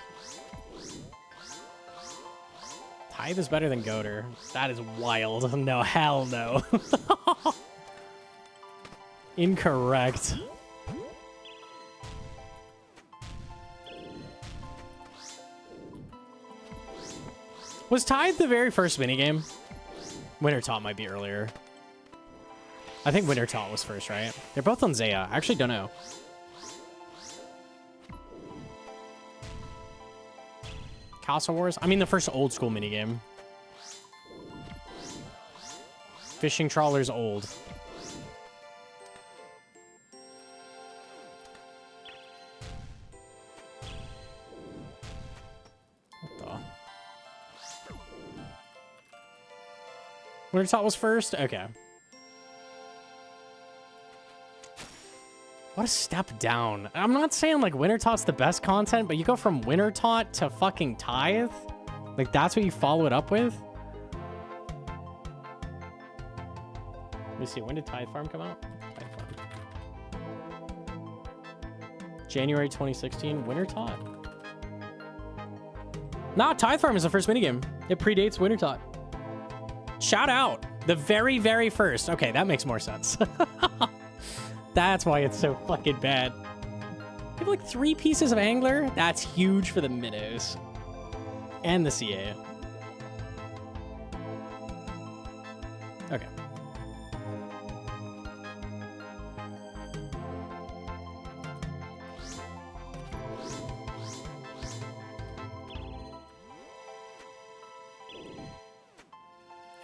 Tithe is better than Goater. That is wild. No, hell no. Incorrect. Was Tithe the very first minigame? Winter Tot might be earlier. I think Winter Tot was first, right? They're both on Zaya. I actually don't know. Castle Wars? I mean the first old school minigame. Fishing Trawler's old. What the? Winter Tot was first? Okay. What a step down. I'm not saying like Winter Tot's the best content, but you go from Winter Tot to fucking Tithe? Like that's what you follow it up with? Let me see, when did Tithe Farm come out? Tithe Farm. January 2016, Winter Tot. Nah, Tithe Farm is the first minigame. It predates Winter Tot. Shout out. The very, very first. Okay, that makes more sense. That's why it's so fucking bad. You have like 3 pieces of Angler? That's huge for the Minnows. And the CA. Okay.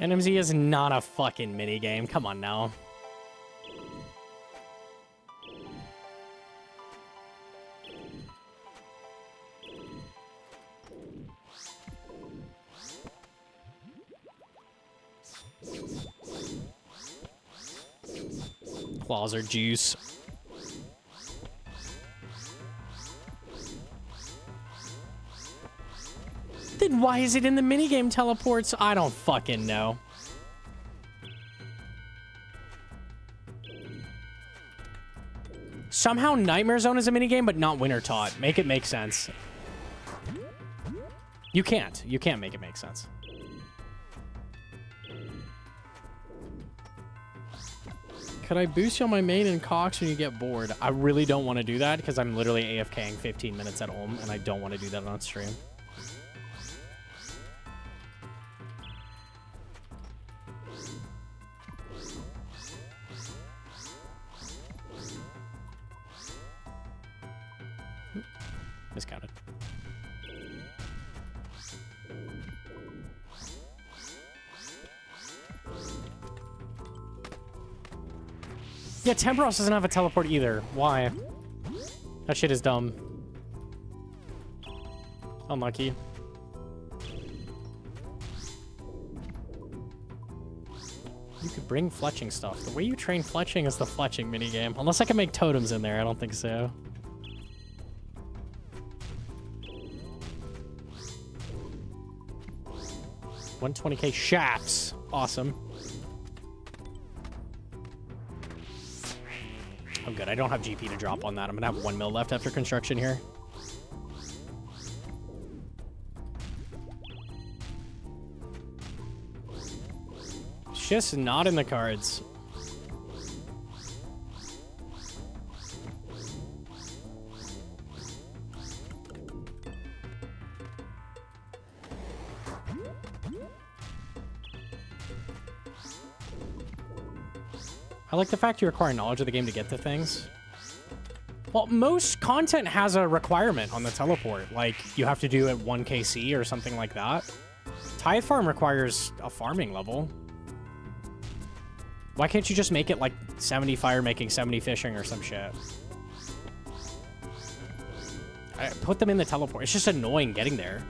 NMZ is not a fucking minigame. Come on now. Claws are juice. Then why is it in the minigame teleports? I don't fucking know. Somehow Nightmare Zone is a minigame, but not Winter Tot. Make it make sense. You can't. You can't make it make sense. Could I boost you on my main and Cox when you get bored? I really don't want to do that because I'm literally AFKing 15 minutes at home and I don't want to do that on stream. Miscounted. Yeah, Temperos doesn't have a teleport either. Why? That shit is dumb. Unlucky. You could bring fletching stuff. The way you train fletching is the fletching minigame. Unless I can make totems in there, I don't think so. $120k shafts. Awesome. I'm good. I don't have GP to drop on that. I'm gonna have 1 mil left after construction here. It's just not in the cards. I like the fact you require knowledge of the game to get to things. Well, most content has a requirement on the teleport. Like, you have to do it 1 KC or something like that. Tithe Farm requires a farming level. Why can't you just make it like 70 fire making, 70 fishing or some shit? Put them in the teleport. It's just annoying getting there.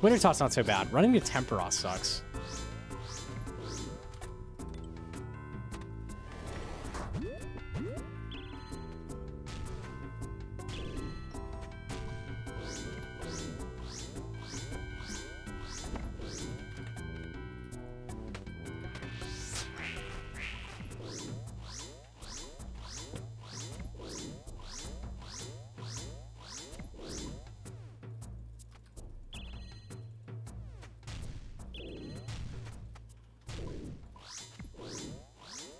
Winter Tot's not so bad. Running to Temperos sucks.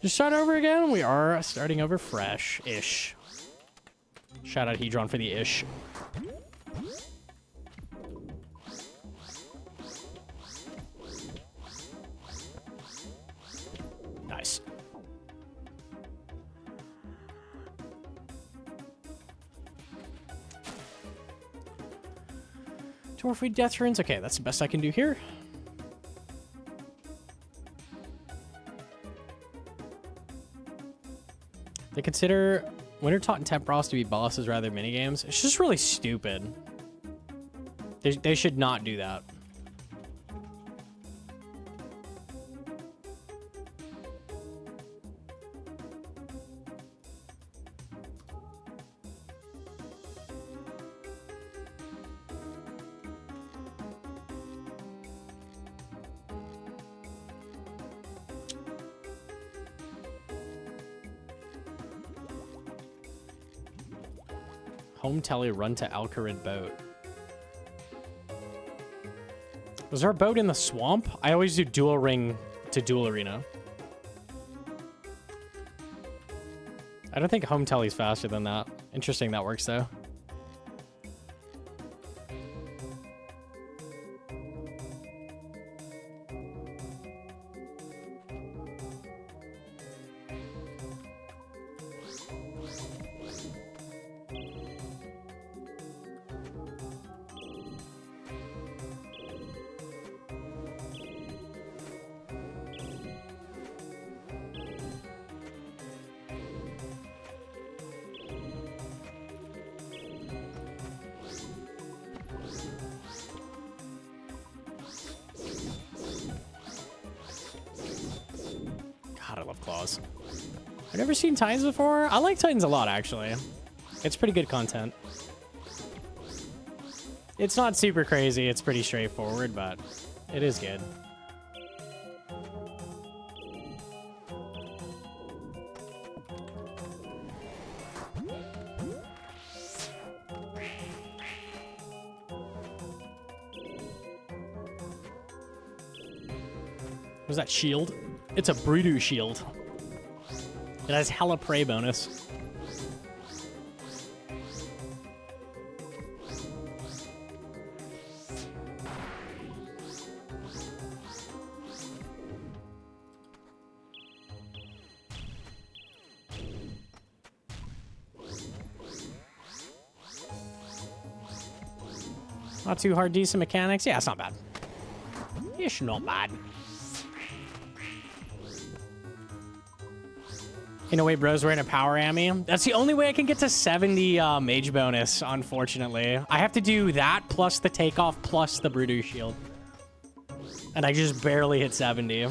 Just start over again. We are starting over fresh-ish. Shout out Hedron for the ish. Nice. Two more free death runes. Okay, that's the best I can do here. They consider Winter Taunt and Tempros to be bosses rather than minigames. It's just really stupid. They should not do that. Home telly run to Alcarid boat. Was there a boat in the swamp? I always do dual ring to dual arena. I don't think home telly's faster than that. Interesting that works though. God, I love claws. I've never seen Titans before. I like Titans a lot, actually. It's pretty good content. It's not super crazy. It's pretty straightforward, but it is good. Was that shield? It's a Brudu shield. It has hella prey bonus. Not too hard, decent mechanics. Yeah, it's not bad. It's not bad. In a way, bros, we're in a power ammy. That's the only way I can get to 70 mage bonus, unfortunately. I have to do that plus the takeoff plus the Brudu shield. And I just barely hit 70.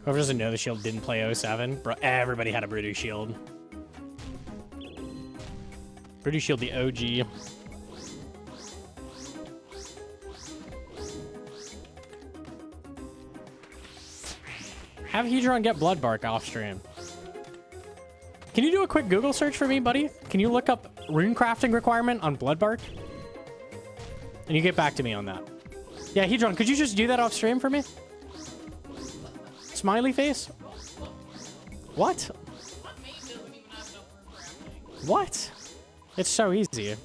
Whoever doesn't know the shield didn't play 07. Bro, everybody had a Brudu shield. Brudu shield, the OG. Have Hedron get Bloodbark off stream. Can you do a quick Google search for me, buddy? Can you look up rune crafting requirement on Bloodbark? And you get back to me on that. Yeah, Hedron, could you just do that off stream for me? Smiley face? What? What? It's so easy.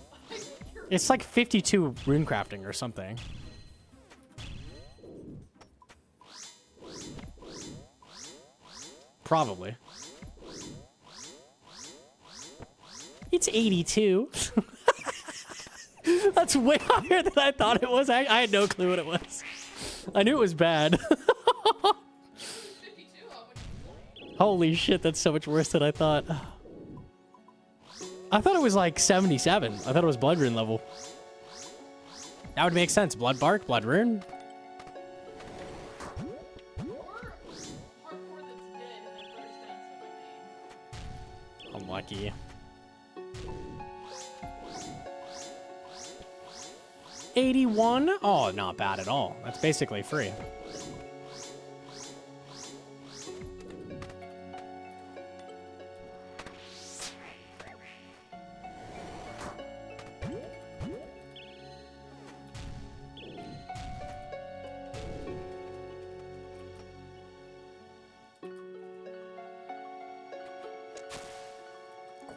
It's like 52 rune crafting or something. Probably. It's 82. That's way higher than I thought it was. I had no clue what it was. I knew it was bad. Holy shit, that's so much worse than I thought. I thought it was like 77. I thought it was Blood Rune level. That would make sense. Blood Bark, Blood Rune. 81. Oh, not bad at all. That's basically free.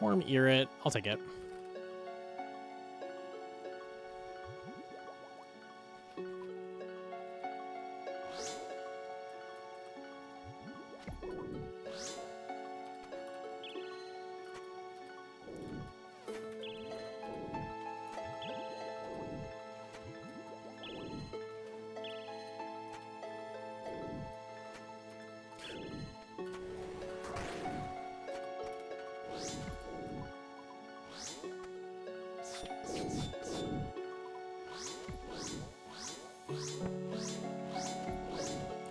Corm Erit. I'll take it.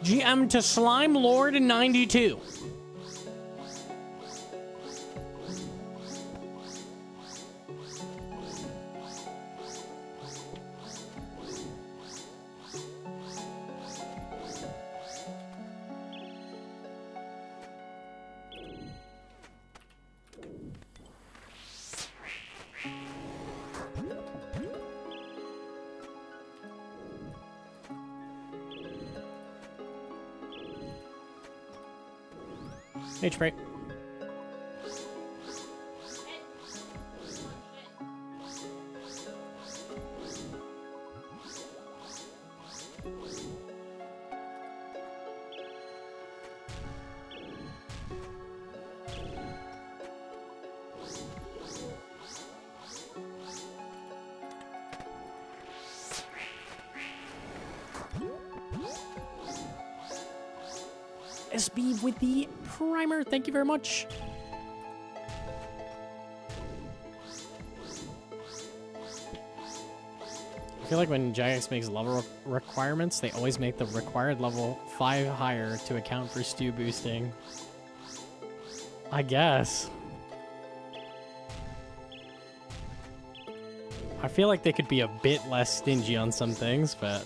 GM to Slime Lord 92. H-Spray. SB with the primer. Thank you very much. I feel like when Jagex makes level requirements, they always make the required level 5 higher to account for stew boosting. I guess. I feel like they could be a bit less stingy on some things, but...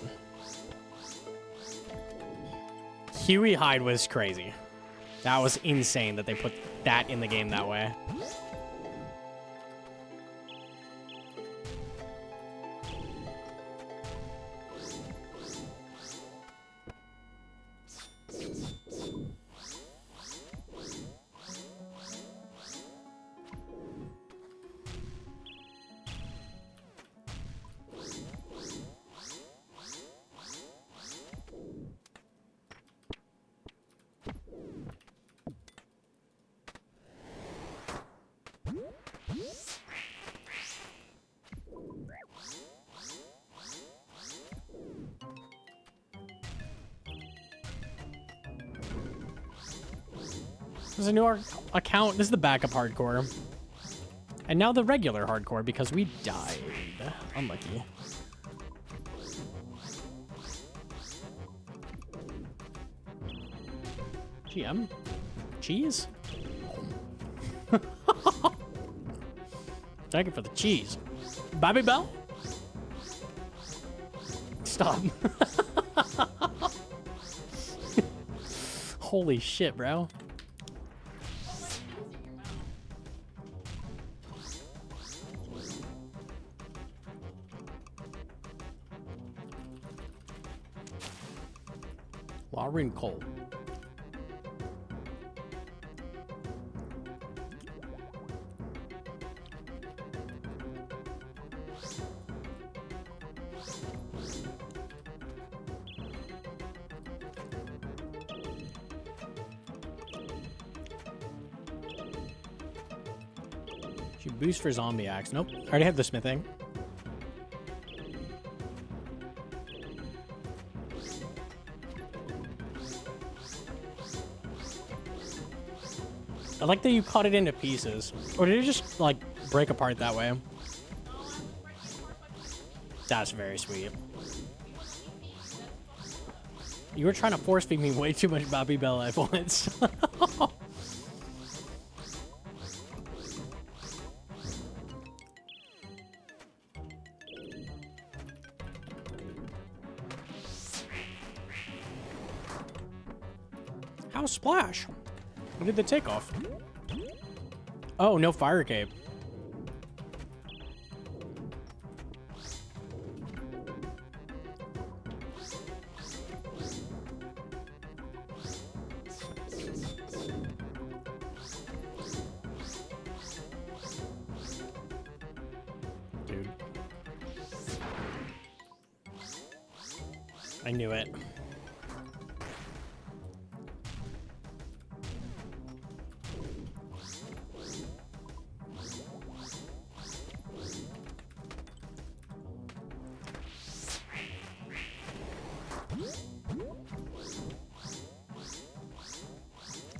Huey Hide was crazy. That was insane that they put that in the game that way. There's a new account. This is the backup hardcore. And now the regular hardcore because we died. Unlucky. GM? Cheese? Thank you for the cheese. Bobby Bell? Stop. Holy shit, bro. Lauren Cole. She boosts for zombie axe. Nope. I already have the smithing. I like that you cut it into pieces. Or did it just, like, break apart that way? That's very sweet. You were trying to force feed me way too much Bobby Bell at once. How's Splash? When did the takeoff? Oh, no fire cape. Dude. I knew it.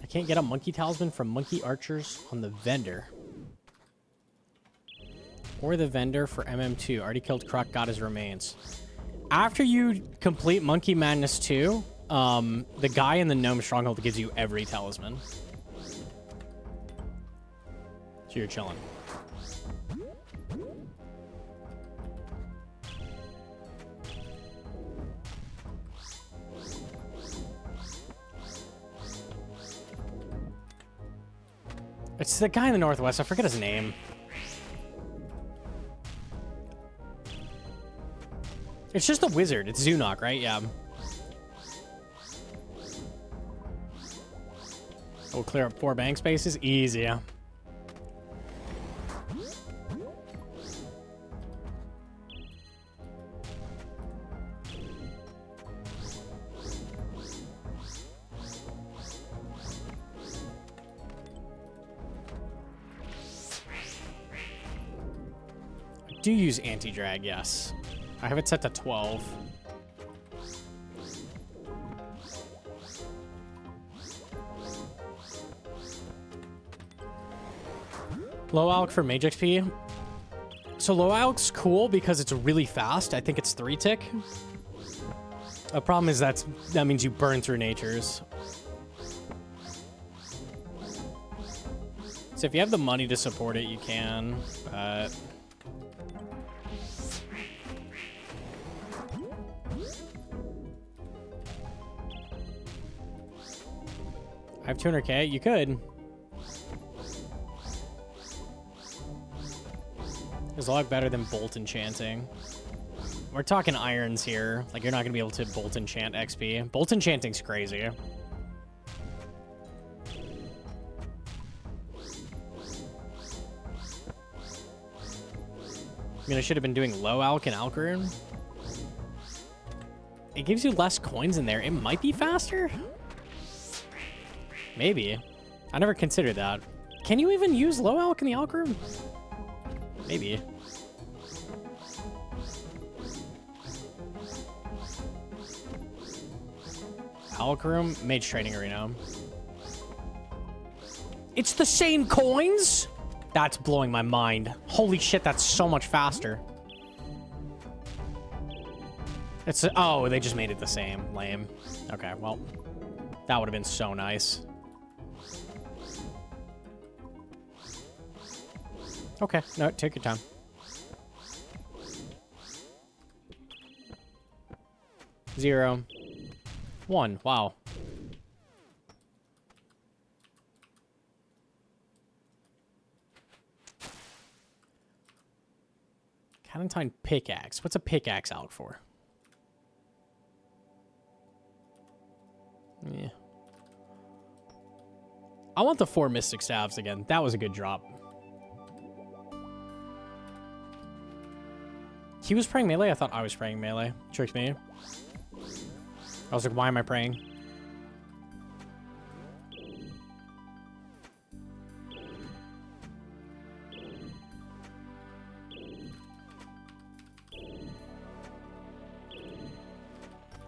I can't get a monkey talisman from monkey archers on the vendor. Or the vendor for MM2. Already killed Croc, got his remains. After you complete Monkey Madness 2, the guy in the Gnome Stronghold gives you every talisman. So you're chilling. It's the guy in the northwest. I forget his name. It's just a wizard. It's Zunok, right? Yeah. We'll clear up 4 bank spaces. Easy. Yeah. I do use anti-drag, yes. I have it set to 12. Low alc for mage XP. So low alc's cool because it's really fast. I think it's 3 tick. The problem is that means you burn through natures. So if you have the money to support it, you can. But I have 200k. You could. It's a lot better than bolt enchanting. We're talking irons here. Like, you're not gonna be able to bolt enchant XP. Bolt enchanting's crazy. I mean, I should have been doing low alc and alc rune. It gives you less coins in there. It might be faster. Maybe. I never considered that. Can you even use low alc in the alc room? Maybe. Alc room, mage training arena. It's the same coins? That's blowing my mind. Holy shit, that's so much faster. It's, oh, they just made it the same. Lame. Okay, well, that would have been so nice. Okay, no, take your time. Zero. 1, wow. Clementine pickaxe. What's a pickaxe out for? Yeah. I want the 4 mystic staves again. That was a good drop. He was praying melee? I thought I was praying melee. Tricked me. I was like, why am I praying?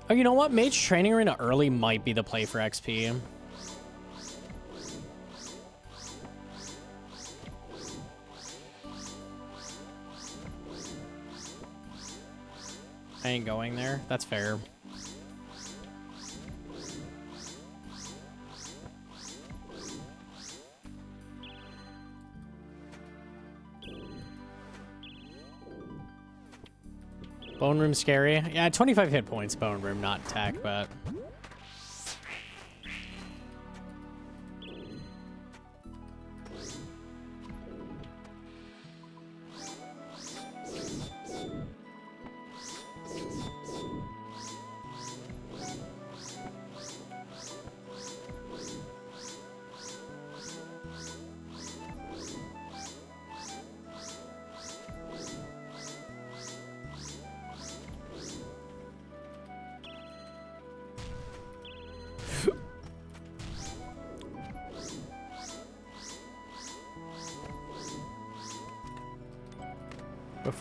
Oh, you know what? Mage training arena early might be the play for XP. I ain't going there. That's fair. Bone room scary. Yeah, 25 hit points, bone room, not tech, but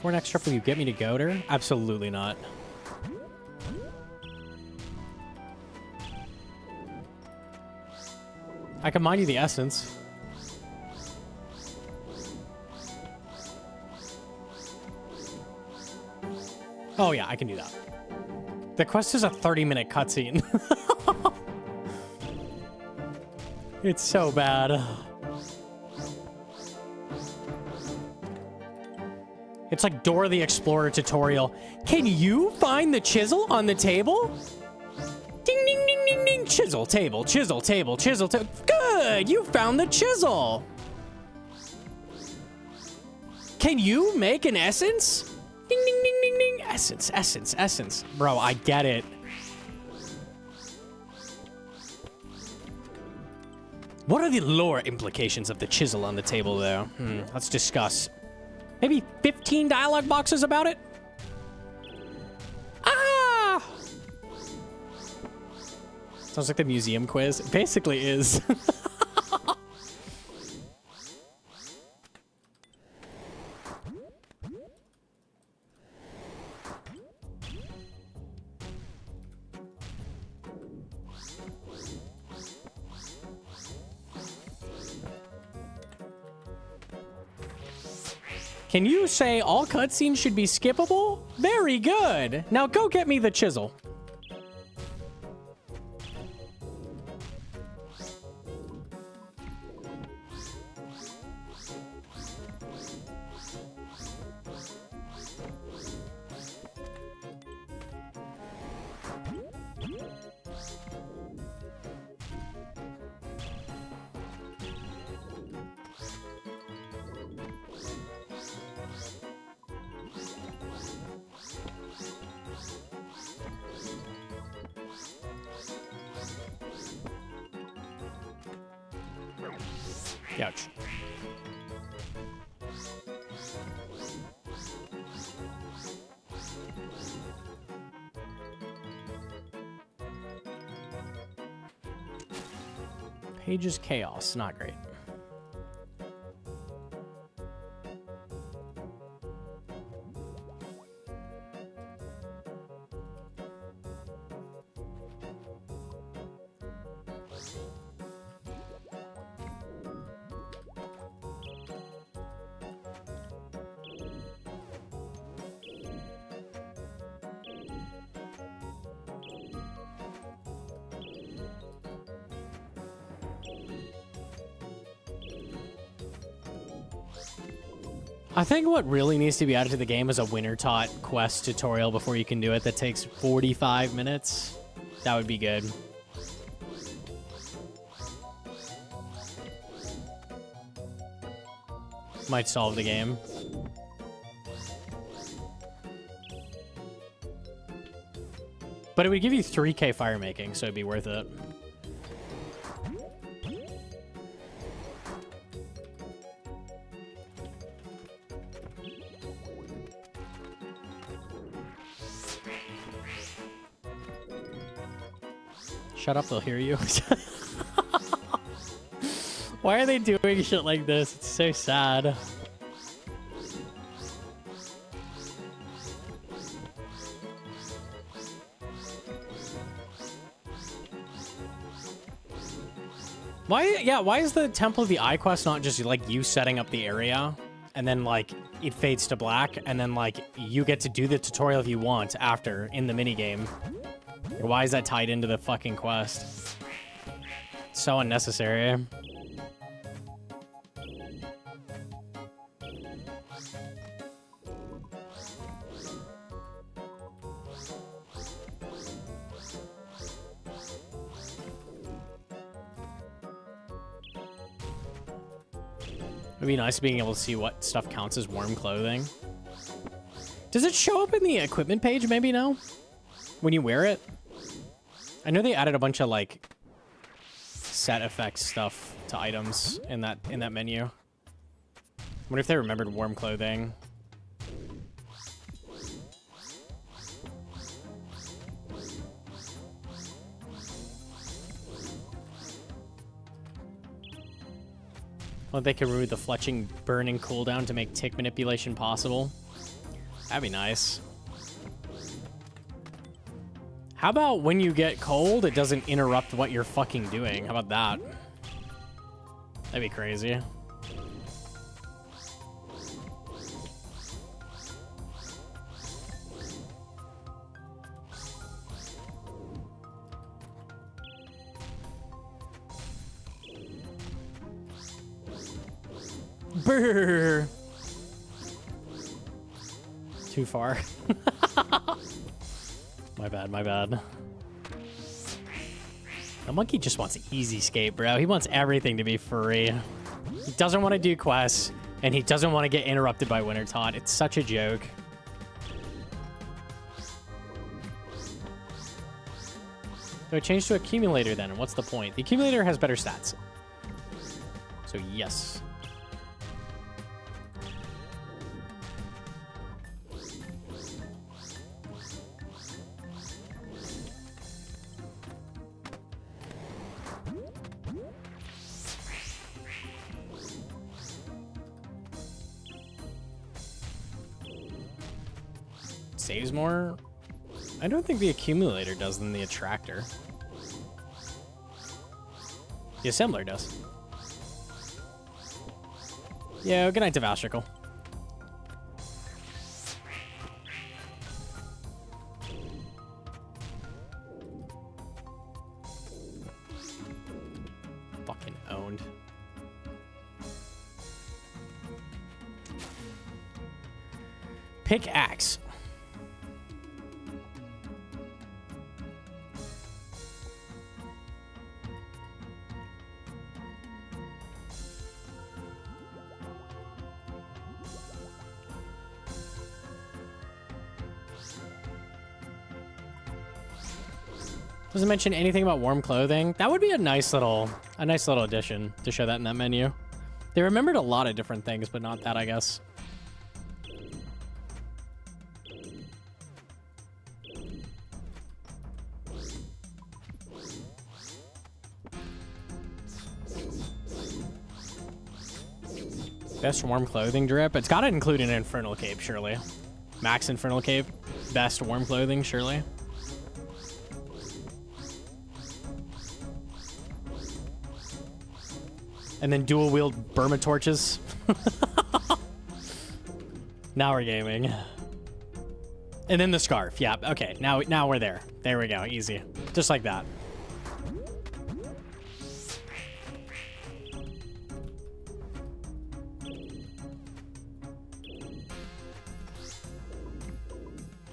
For an extra, will you get me to goat her? Absolutely not. I can mine you the essence. Oh yeah, I can do that. The quest is a 30-minute cutscene. It's so bad. It's like Dora the Explorer tutorial. Can you find the chisel on the table? Ding, ding, ding, ding, ding. Chisel table, chisel table, chisel table. Good, you found the chisel. Can you make an essence? Ding, ding, ding, ding, ding. Essence, essence, essence. Bro, I get it. What are the lore implications of the chisel on the table, though? Let's discuss. Maybe 15 dialogue boxes about it? Ah! Sounds like the museum quiz. It basically is. Can you say all cutscenes should be skippable? Very good. Now go get me the chisel. Ouch. Pages chaos, not great. I think what really needs to be added to the game is a winter taught quest tutorial before you can do it that takes 45 minutes. That would be good. Might solve the game. But it would give you 3K fire making, so it'd be worth it. Shut up, they'll hear you. Why are they doing shit like this? It's so sad. Why is the Temple of the Eye quest not just like you setting up the area and then like it fades to black and then like you get to do the tutorial if you want after in the minigame? Why is that tied into the fucking quest? It's so unnecessary. It'd be nice being able to see what stuff counts as warm clothing. Does it show up in the equipment page maybe now? When you wear it? I know they added a bunch of like set effects stuff to items in that menu. I wonder if they remembered warm clothing. Well, they can remove the fletching burning cooldown to make tick manipulation possible. That'd be nice. How about when you get cold, it doesn't interrupt what you're fucking doing? How about that? That'd be crazy. Brrr. Too far. My bad, my bad. The monkey just wants an easy skate, bro. He wants everything to be free. He doesn't want to do quests, and he doesn't want to get interrupted by Winter Taunt. It's such a joke. So I changed to accumulator then, and what's the point? The accumulator has better stats. So yes. Saves more? I don't think the accumulator does than the attractor. The assembler does. Yeah, good night to Valstricle. Fucking owned. Pickaxe. Doesn't mention anything about warm clothing. That would be a nice little addition to show that in that menu. They remembered a lot of different things, but not that, I guess. Best warm clothing drip. It's got to include an infernal cape, surely. Max infernal cape. Best warm clothing, surely. And then dual wield Burma torches. Now we're gaming. And then the scarf. Yeah, okay. Now we're there. There we go. Easy. Just like that.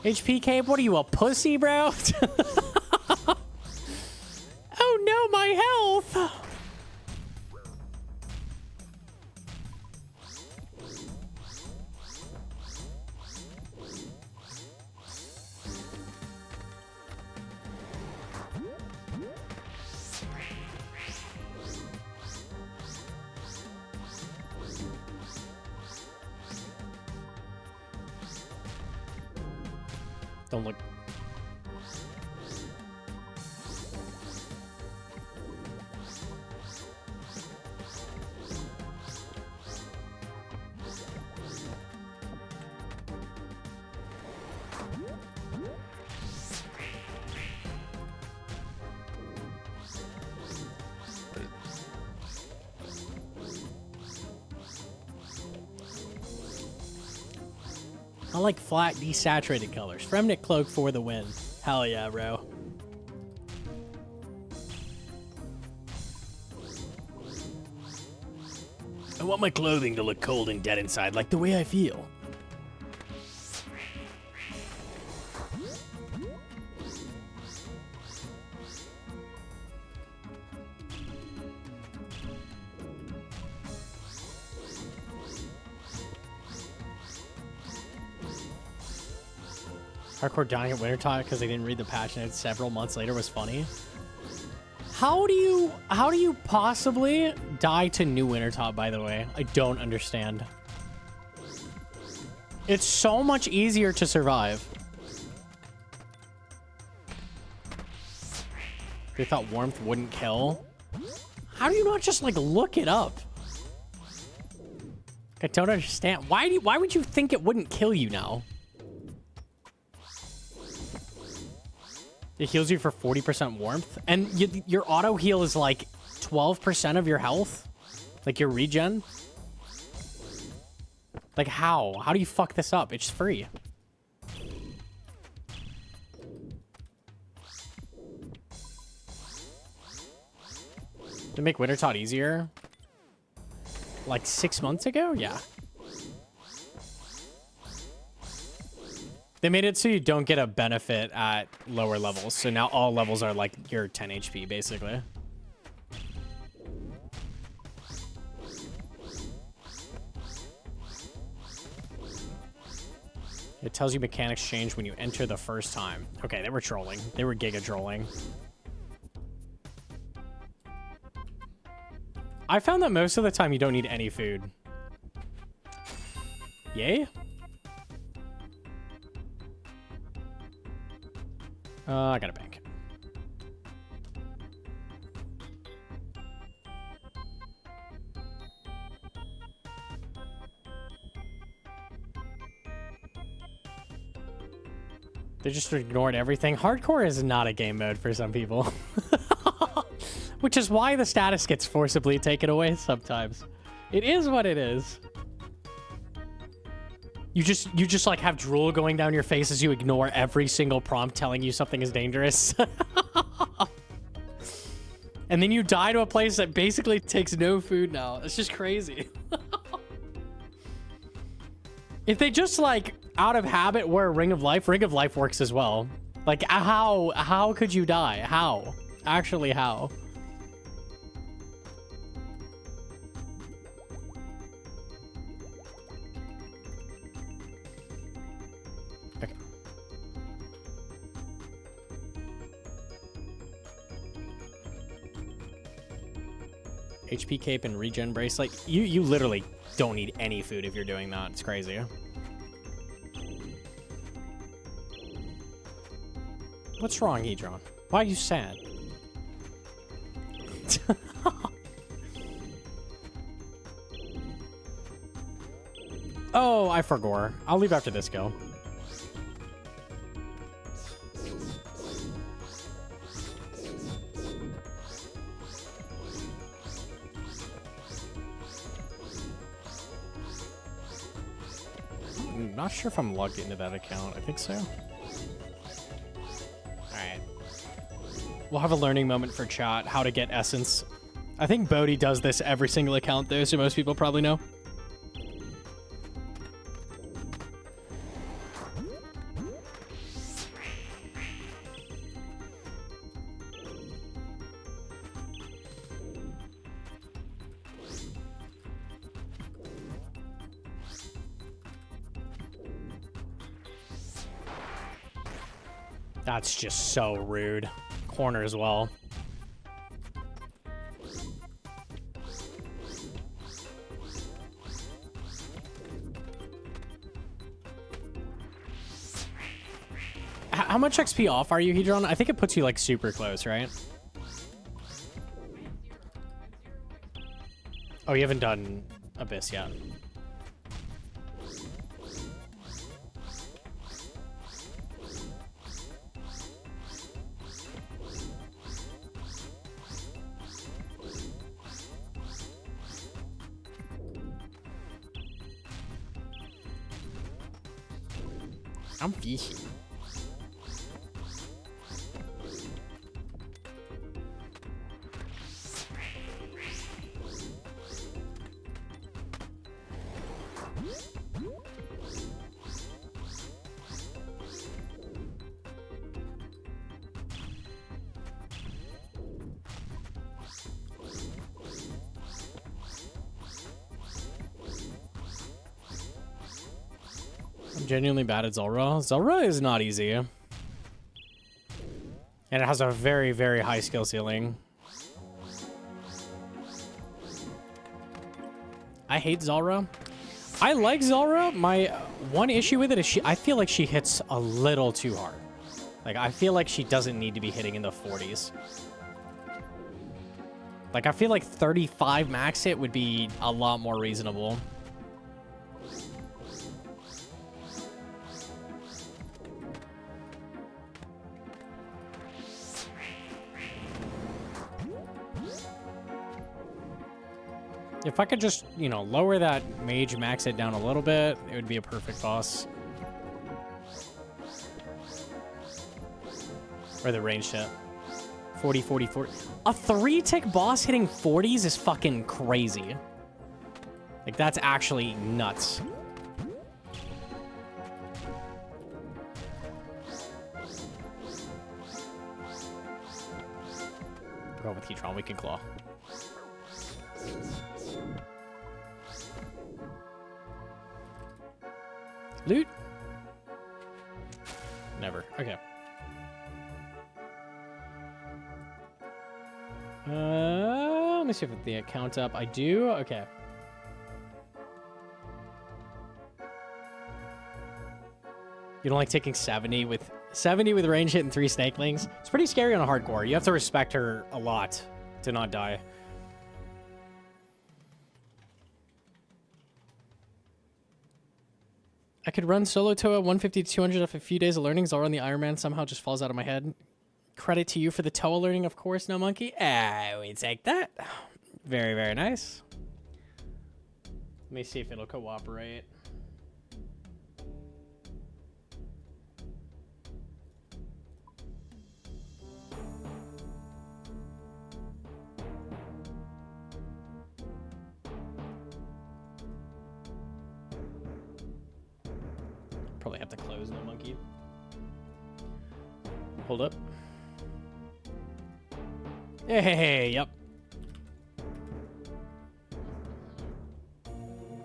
HP cape? What are you, a pussy, bro? Oh no, my health! Don't look. I like flat, desaturated colors. Fremnic Cloak for the win. Hell yeah, bro. I want my clothing to look cold and dead inside, like the way I feel. Hardcore dying at Winter Taunt because they didn't read the patch notes several months later was funny. How do you possibly die to new Winter Taunt, by the way? I don't understand. It's so much easier to survive. They thought warmth wouldn't kill. How do you not just like look it up? I don't understand. Why would you think it wouldn't kill you now? It heals you for 40% warmth. And your auto heal is like 12% of your health. Like your regen. Like how? How do you fuck this up? It's free. To make Winter Tot easier? Like 6 months ago? Yeah. They made it so you don't get a benefit at lower levels. So now all levels are like your 10 HP, basically. It tells you mechanics change when you enter the first time. Okay, they were trolling. They were giga trolling. I found that most of the time you don't need any food. Yay? I got a bank. They just ignored everything. Hardcore is not a game mode for some people. Which is why the status gets forcibly taken away sometimes. It is what it is. You just like have drool going down your face as you ignore every single prompt telling you something is dangerous. And then you die to a place that basically takes no food now. It's just crazy. If they just like out of habit wear Ring of Life works as well. Like how could you die? How? Actually, how? Okay. HP cape and regen brace. Like you literally don't need any food if you're doing that. It's crazy. What's wrong, Hedron? Why are you sad? Oh, I forgot. I'll leave after this go. I'm not sure if I'm logged into that account. I think so. Alright. We'll have a learning moment for chat, how to get essence. I think Bodhi does this every single account though, so most people probably know. That's just so rude. Corner as well. How much XP off are you, Hedron? I think it puts you like super close, right? Oh, you haven't done Abyss yet. I'm fishy. I'm genuinely bad at Zulrah. Zulrah is not easy. And it has a very, very high skill ceiling. I hate Zulrah. I like Zulrah. My one issue with it is I feel like she hits a little too hard. Like, I feel like she doesn't need to be hitting in the 40s. Like, I feel like 35 max hit would be a lot more reasonable. If I could just, you know, lower that mage, max it down a little bit, it would be a perfect boss. Or the ranged hit. 40, 40, 40. A 3-tick boss hitting 40s is fucking crazy. Like, that's actually nuts. Go with Keytron, we can claw. Loot? Never. Okay. Let me see if the account up. I do. Okay. You don't like taking 70 with range hit and 3 snakelings? It's pretty scary on a hardcore. You have to respect her a lot to not die. I could run solo Toa 150 to 200 after a few days of learnings. I'll run the Iron Man somehow just falls out of my head. Credit to you for the Toa learning, of course, Gnomonkey. We take that. Very, very nice. Let me see if it'll cooperate. Probably have to close Gnomonkey. Hold up. Hey, yep.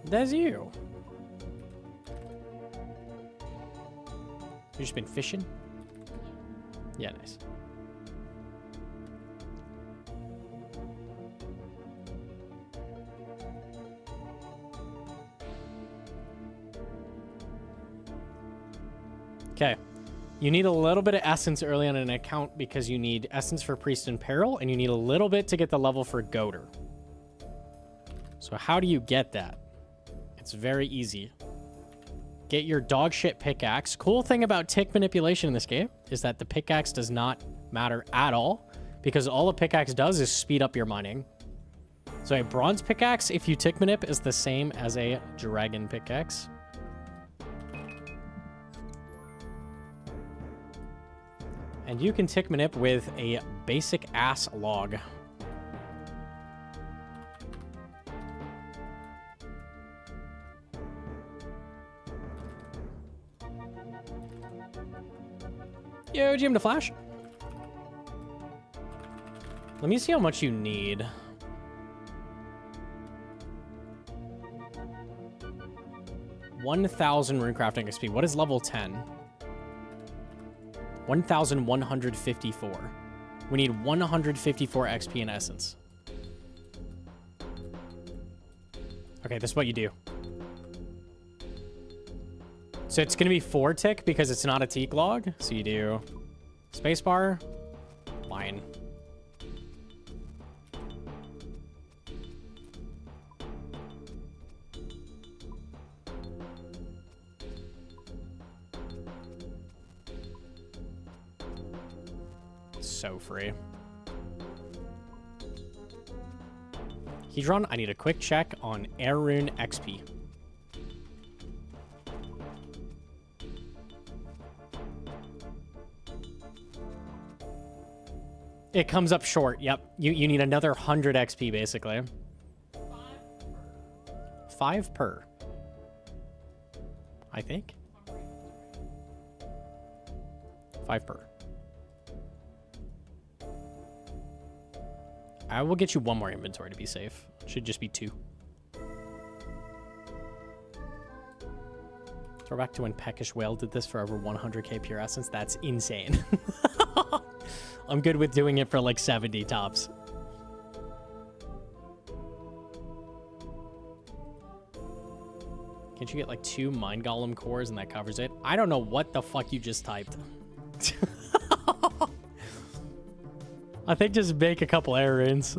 That's you. You just been fishing? Yeah, nice. Okay. You need a little bit of essence early on in an account because you need essence for Priest in Peril, and you need a little bit to get the level for Goater. So how do you get that? It's very easy. Get your dog shit pickaxe. Cool thing about tick manipulation in this game is that the pickaxe does not matter at all because all a pickaxe does is speed up your mining. So a bronze pickaxe, if you tick manip, is the same as a dragon pickaxe. And you can tick manip with a basic ass log. Yo, GM to Flash. Let me see how much you need. $1,000 runecrafting XP. What is level 10? 1,154. We need 154 XP in essence. Okay, this is what you do. So it's going to be 4 tick because it's not a teak log. So you do spacebar, line. So free. Hedron, I need a quick check on Air Rune XP. It comes up short. Yep. You need another 100 XP, basically. 5 per. I think. 5 per. I will get you 1 more inventory to be safe. Should just be 2. Throw back to when Peckish Whale did this for over 100k pure essence. That's insane. I'm good with doing it for like 70 tops. Can't you get like 2 Mind Golem cores and that covers it? I don't know what the fuck you just typed. I think just make a couple air runes.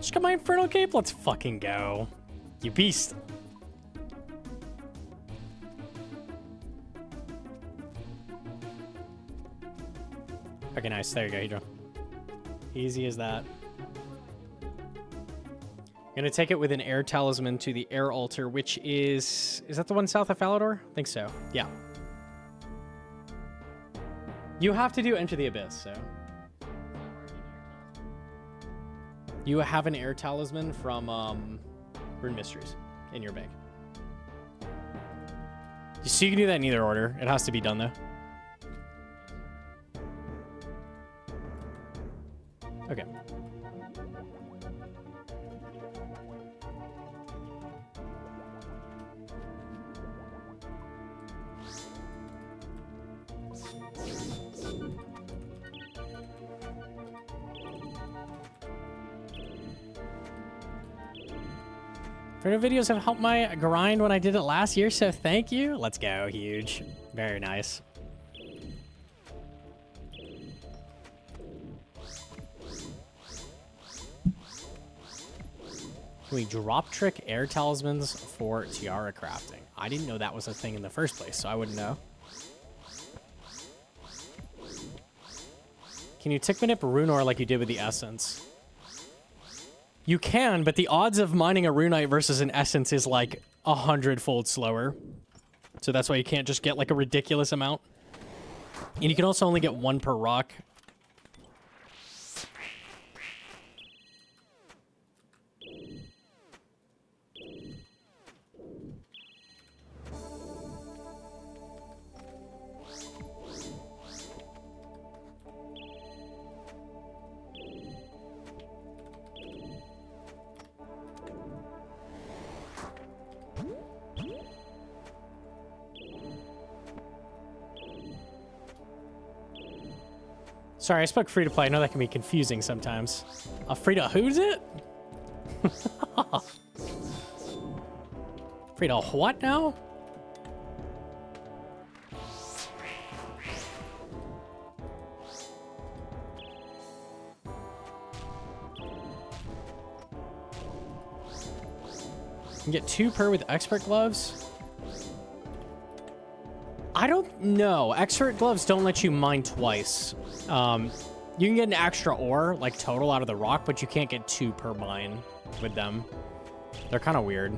Just got my Infernal Cape. Let's fucking go. You beast. Okay, nice. There you go, Hydro. Easy as that. Gonna take it with an air talisman to the air altar, which is that the one south of Falador? I think so. Yeah. You have to do Enter the Abyss, so. You have an air talisman from Rune Mysteries in your bag. So you can do that in either order. It has to be done though. Okay. Inferno videos have helped my grind when I did it last year, so thank you. Let's go, huge. Very nice. Can we drop trick air talismans for tiara crafting? I didn't know that was a thing in the first place, so I wouldn't know. Can you tick manip rune ore like you did with the essence? You can, but the odds of mining a runite versus an essence is like 100-fold slower. So that's why you can't just get like a ridiculous amount. And you can also only get one per rock. Sorry, I spoke free to play. I know that can be confusing sometimes. Free to who's it? Free to what now? You can get 2 per with expert gloves. I don't know. Expert gloves don't let you mine twice. You can get an extra ore, like total out of the rock, but you can't get 2 per mine with them. They're kind of weird.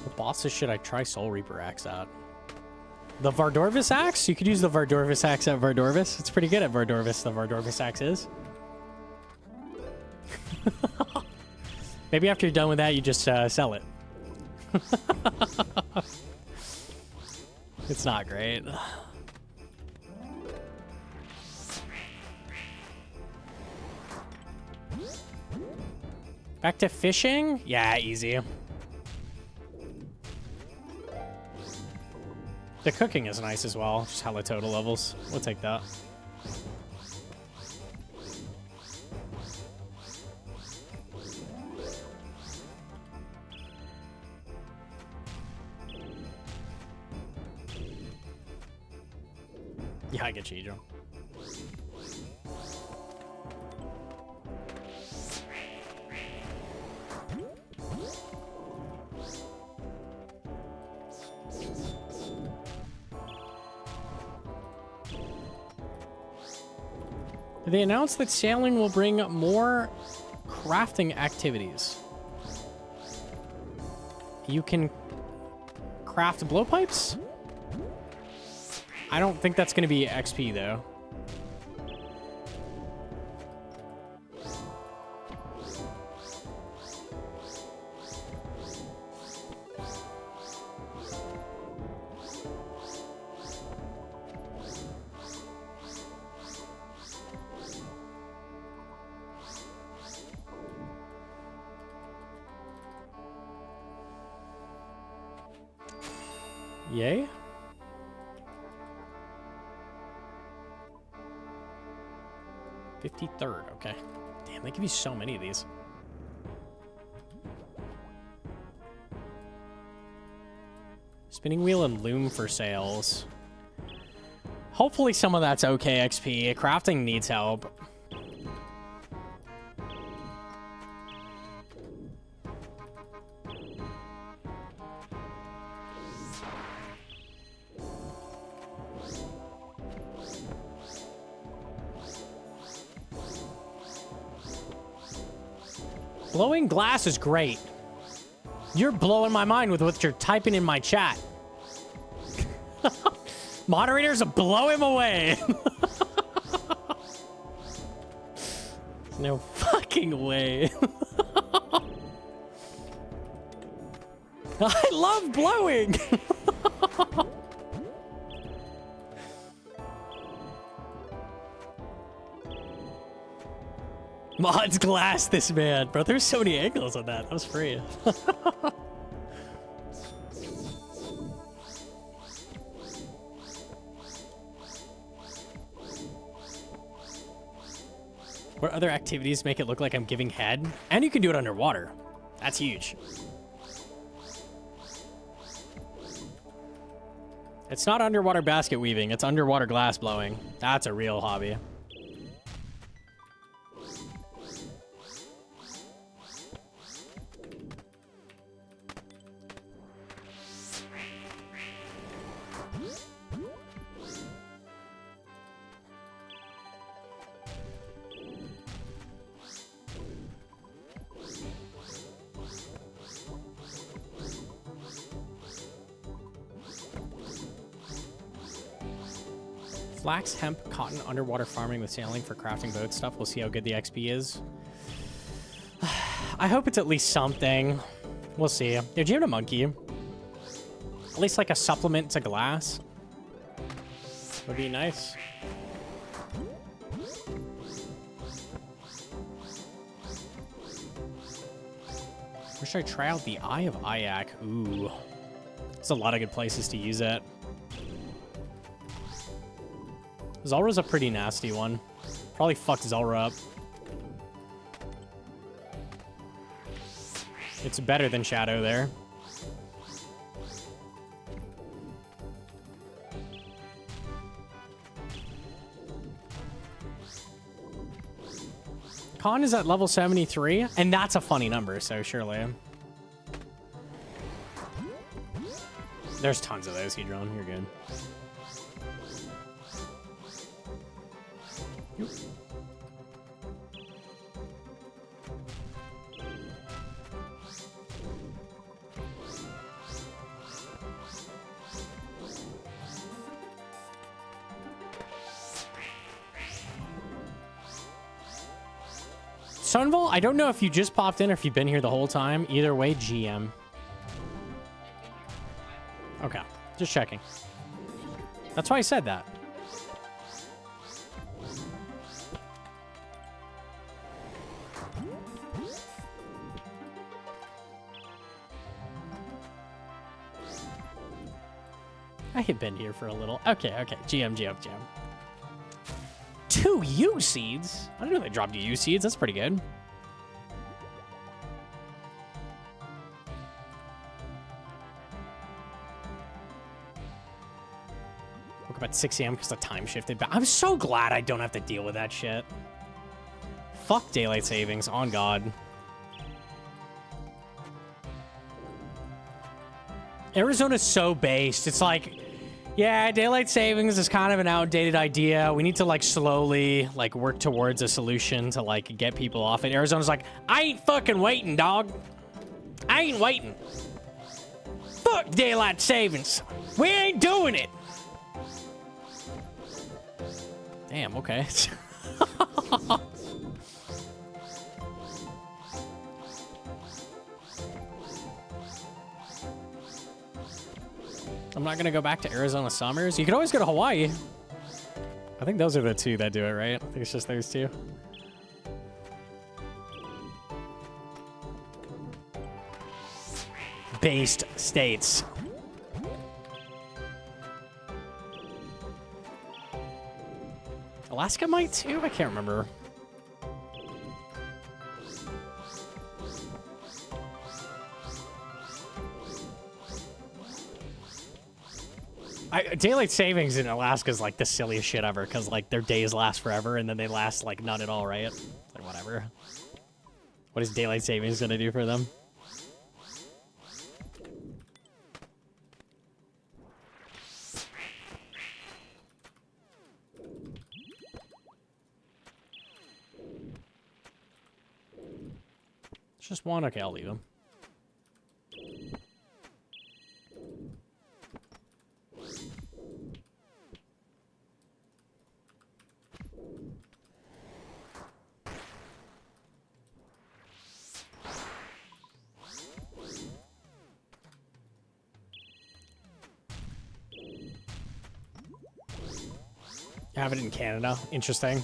What bosses should I try Soul Reaper Axe at? The Vardorvis Axe? You could use the Vardorvis Axe at Vardorvis. It's pretty good at Vardorvis, the Vardorvis Axe is. Maybe after you're done with that, you just sell it. It's not great. Back to fishing? Yeah, easy. The cooking is nice as well. Just hella total levels. We'll take that. Yeah, I get you, Joe. They announced that sailing will bring more crafting activities. You can craft blowpipes? I don't think that's going to be XP, though. Yay? 53rd, okay. Damn, they give you so many of these. Spinning wheel and loom for sales. Hopefully some of that's okay XP. Crafting needs help. Blowing glass is great. You're blowing my mind with what you're typing in my chat. Moderators, blow him away. No fucking way. I love blowing. Mods glass this man. Bro, there's so many angles on that. That was free. What other activities make it look like I'm giving head? And you can do it underwater. That's huge. It's not underwater basket weaving. It's underwater glass blowing. That's a real hobby. Flax, hemp, cotton, underwater farming with sailing for crafting boat stuff. We'll see how good the XP is. I hope it's at least something. We'll see. Yeah, Gnomonkey. At least like a supplement to glass. Would be nice. Or should I try out the Eye of Ayak? Ooh. There's a lot of good places to use it. Zulra's a pretty nasty one. Probably fuck Zulra up. It's better than Shadow there. Khan is at level 73, and that's a funny number, so surely. There's tons of those, Hedron. You're good. Yep. Sunvol, I don't know if you just popped in or if you've been here the whole time. Either way, GM. Okay, just checking. That's why I said that. I had been here for a little. Okay, okay. GM. 2 U seeds? I didn't know they dropped U seeds. That's pretty good. Woke up at 6 a.m. because the time shifted. But I'm so glad I don't have to deal with that shit. Fuck daylight savings. On God. Arizona's so based. It's like, yeah, daylight savings is kind of an outdated idea. We need to like slowly like work towards a solution to like get people off it. Arizona's like, I ain't fucking waiting, dog. I ain't waiting. Fuck daylight savings. We ain't doing it. Damn, okay. I'm not gonna go back to Arizona summers. You could always go to Hawaii. I think those are the 2 that do it, right? I think it's just those 2. Based states. Alaska might too? I can't remember. Daylight savings in Alaska is like the silliest shit ever, because like their days last forever and then they last like none at all, right? It's like whatever. What is daylight savings gonna do for them? It's just one. Okay, I'll leave him. Have it in Canada. Interesting.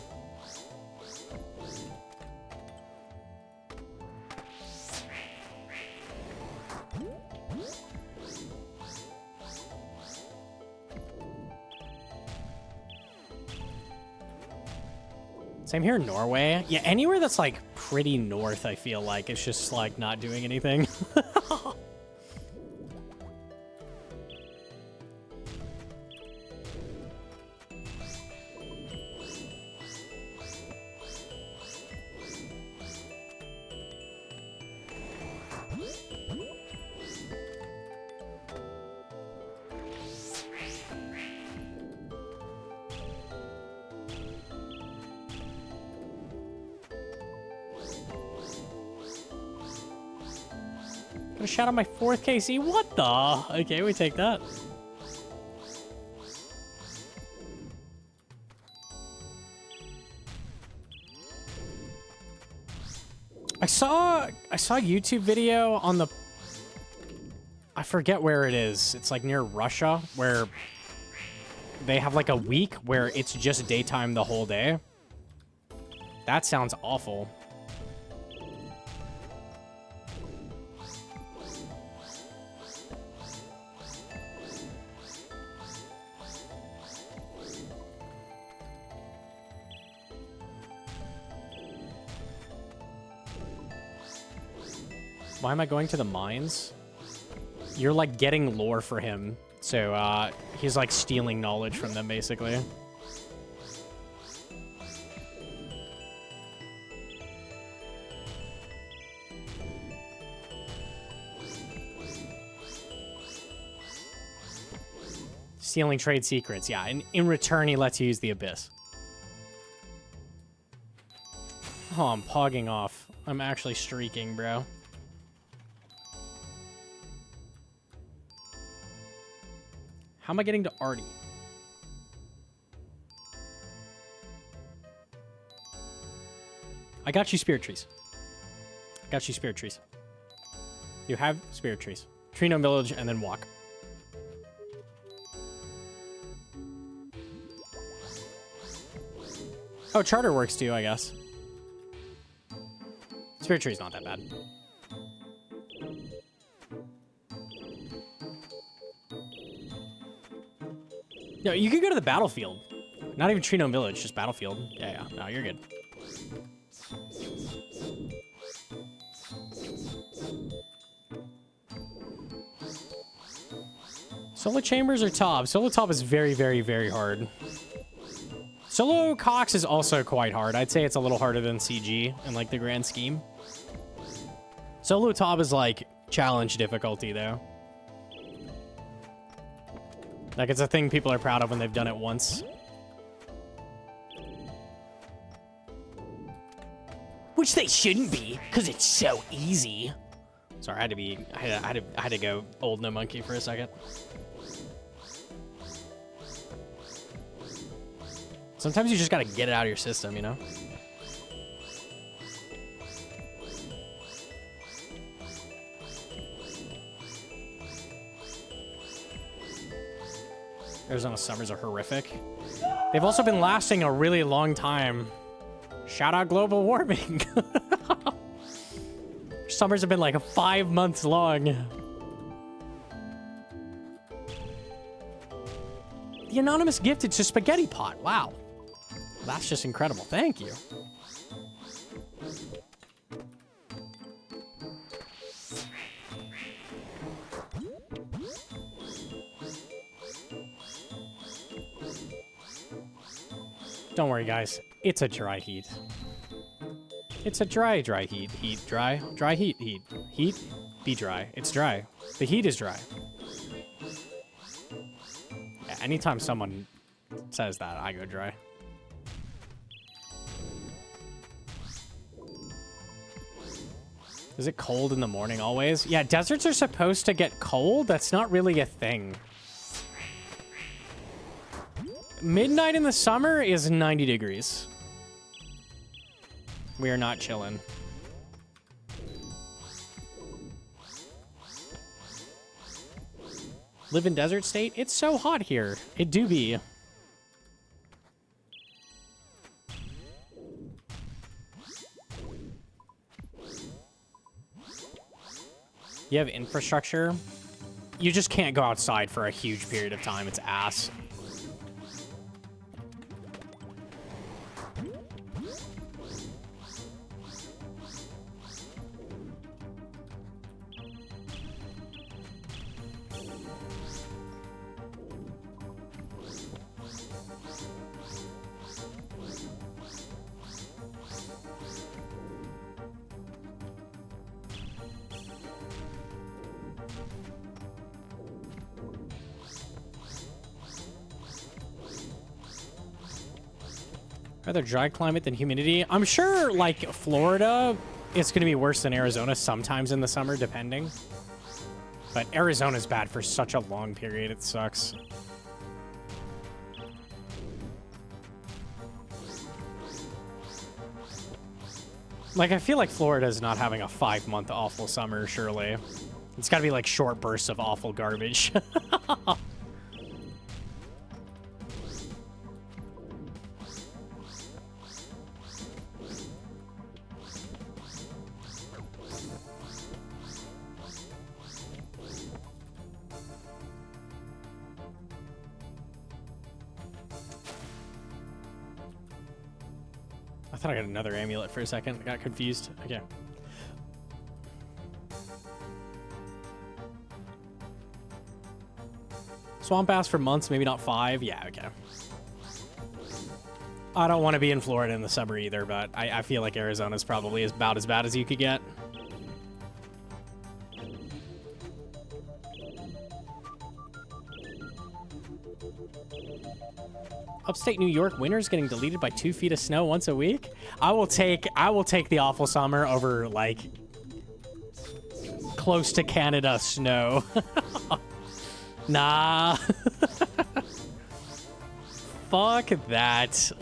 Same here in Norway. Yeah, anywhere that's like pretty north, I feel like it's just like not doing anything. Got a shot on my 4th KC. What the? Okay, we take that. I saw a YouTube video on the, I forget where it is. It's like near Russia, where they have like a week where it's just daytime the whole day. That sounds awful. Why am I going to the mines? You're like getting lore for him. So he's like stealing knowledge from them basically. Stealing trade secrets, yeah. And in return, he lets you use the Abyss. Oh, I'm pogging off. I'm actually streaking, bro. How am I getting to Artie? I got you spirit trees. I got you spirit trees. You have spirit trees. Trino Village and then walk. Oh, charter works too, I guess. Spirit tree's not that bad. No, you could go to the battlefield. Not even Trino Village, just battlefield. Yeah. No, you're good. Solo chambers or top? Solo top is very, very, very hard. Solo Cox is also quite hard. I'd say it's a little harder than CG in like the grand scheme. Solo top is like challenge difficulty though. Like, it's a thing people are proud of when they've done it once. Which they shouldn't be, because it's so easy. Sorry, I had to go old Gnomonkey for a second. Sometimes you just gotta get it out of your system, you know? Arizona summers are horrific. They've also been lasting a really long time. Shout out global warming. Summers have been like 5 months long. The anonymous gift, it's a spaghetti pot. Wow. That's just incredible. Thank you. Don't worry, guys. It's a dry heat. It's a dry heat. Heat, dry. Dry heat, heat. Heat, be dry. It's dry. The heat is dry. Yeah, anytime someone says that, I go dry. Is it cold in the morning always? Yeah, deserts are supposed to get cold. That's not really a thing. Midnight in the summer is 90 degrees. We are not chilling. Live in desert state? It's so hot here. It do be. You have infrastructure. You just can't go outside for a huge period of time. It's ass. Rather dry climate than humidity. I'm sure, like, Florida, it's going to be worse than Arizona sometimes in the summer, depending. But Arizona's bad for such a long period. It sucks. Like, I feel like Florida's not having a 5-month awful summer, surely. It's got to be, like, short bursts of awful garbage. I thought I got another amulet for a second. I got confused. Okay. Swamp ass for months, maybe not 5. Yeah, okay. I don't want to be in Florida in the summer either, but I feel like Arizona's probably about as bad as you could get. Upstate New York winter's getting deleted by 2 feet of snow once a week. I will take the awful summer over, like, close to Canada snow. Nah. Fuck that.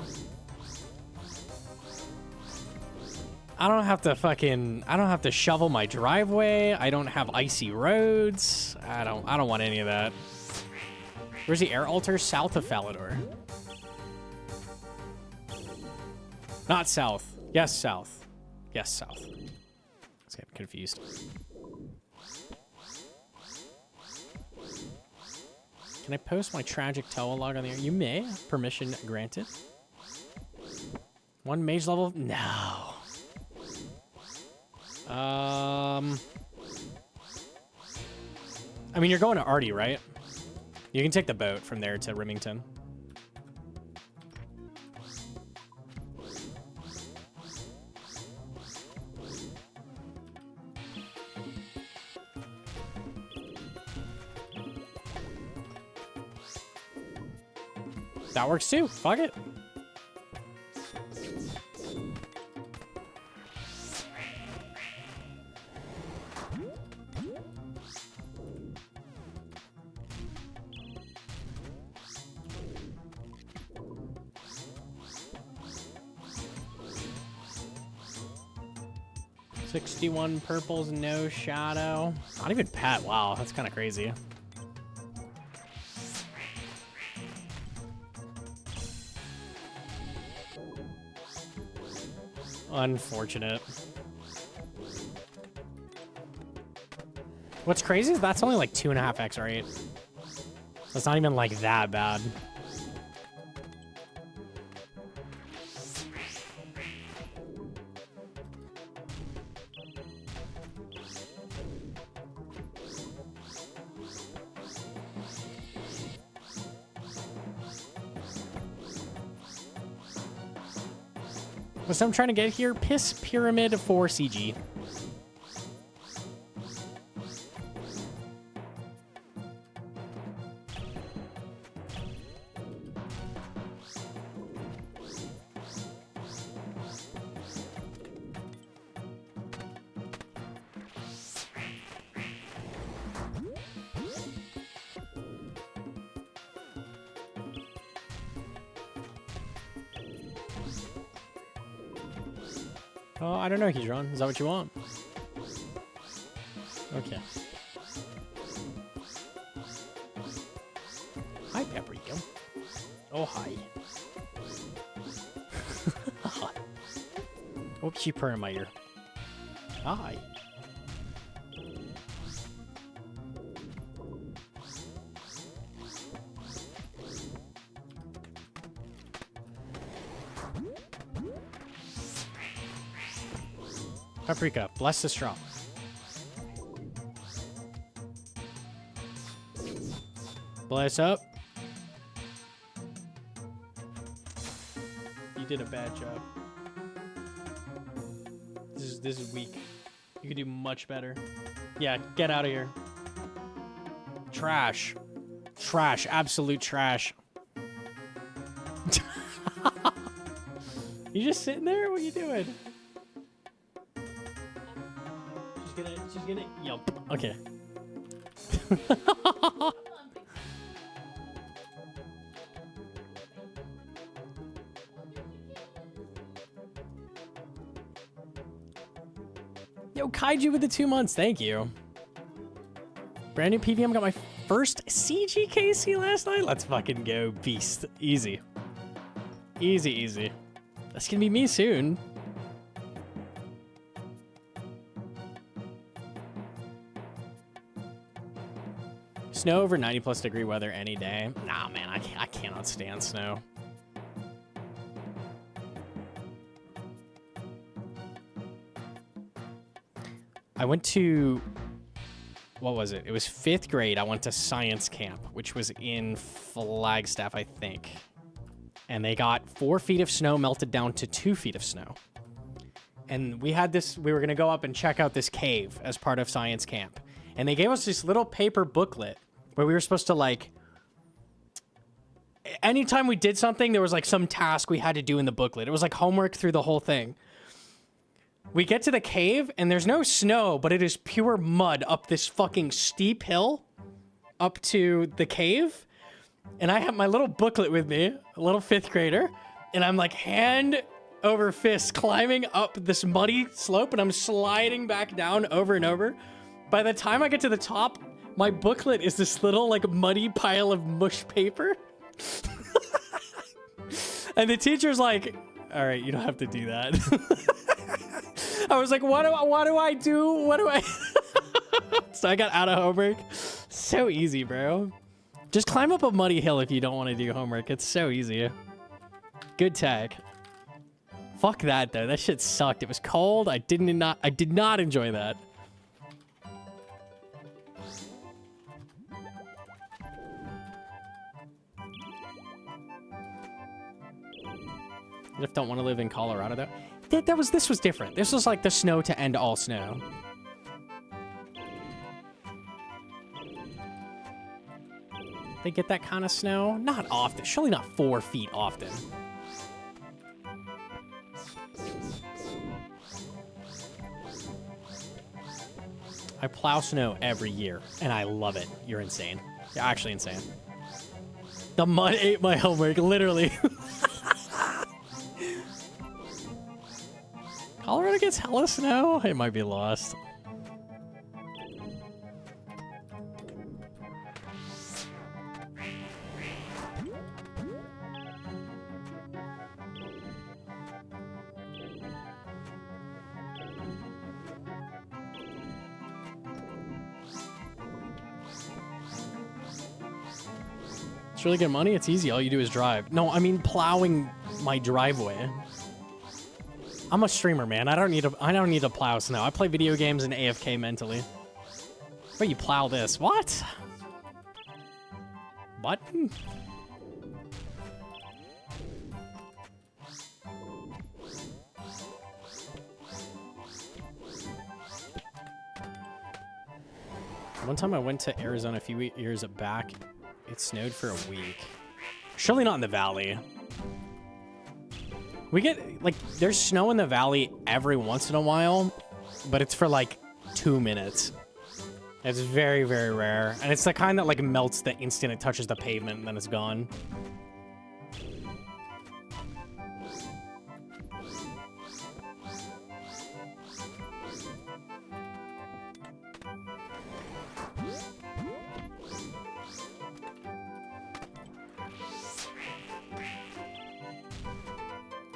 I don't have to shovel my driveway. I don't have icy roads. I don't want any of that. Where's the air altar? South of Falador. Not south. Yes, south. Yes, south. I was getting confused. Can I post my tragic Toa log on the air? You may. Permission granted. 1 mage level? No. I mean, you're going to Artie, right? You can take the boat from there to Remington. That works too. Fuck it. $61 purples, no shadow. Not even pet. Wow, that's kind of crazy. Unfortunate. What's crazy is that's only like 2.5x rate. That's not even like that bad. What I'm trying to get here, Piss Pyramid 4 CG. Oh, I don't know, Hedron. Is that what you want? Okay. Hi, Paprika. Oh, hi. Oops, she purring in my ear. Hi. Paprika, bless the straw. Bless up. You did a bad job. This is weak. You could do much better. Yeah, get out of here. Trash. Trash. Absolute trash. You just sitting there? What are you doing? She's gonna yelp. Okay. Yo, Kaiju with the 2 months. Thank you. Brand new PVM. Got my first CGKC last night. Let's fucking go, beast. Easy. Easy, easy. That's gonna be me soon. Snow over 90+ degree weather any day. Nah, man, I cannot stand snow. I went to, what was it? It was 5th grade. I went to science camp, which was in Flagstaff, I think. And they got 4 feet of snow melted down to 2 feet of snow. And we had this, we were gonna go up and check out this cave as part of science camp. And they gave us this little paper booklet where we were supposed to, like, anytime we did something, there was like some task we had to do in the booklet. It was like homework through the whole thing. We get to the cave and there's no snow, but it is pure mud up this fucking steep hill up to the cave. And I have my little booklet with me, a little 5th grader, and I'm like hand over fist climbing up this muddy slope, and I'm sliding back down over and over. By the time I get to the top, my booklet is this little, like, muddy pile of mush paper. And the teacher's like, all right, you don't have to do that. I was like, what do I do? What do I... So I got out of homework. So easy, bro. Just climb up a muddy hill if you don't want to do homework. It's so easy. Good tag. Fuck that, though. That shit sucked. It was cold. I did not enjoy that. I just don't want to live in Colorado, though. This was different. This was like the snow to end all snow. They get that kind of snow? Not often. Surely not 4 feet often. I plow snow every year, and I love it. You're insane. You're actually insane. The mud ate my homework, literally. Colorado gets hella snow? It might be lost. It's really good money. It's easy. All you do is drive. No, I mean plowing my driveway. I'm a streamer, man. I don't need to plow snow. I play video games and AFK mentally. But you plow this. What? What? One time I went to Arizona a few years back. It snowed for a week. Surely not in the valley. We get, like, there's snow in the valley every once in a while, but it's for, like, 2 minutes. It's very, very rare. And it's the kind that, like, melts the instant it touches the pavement and then it's gone.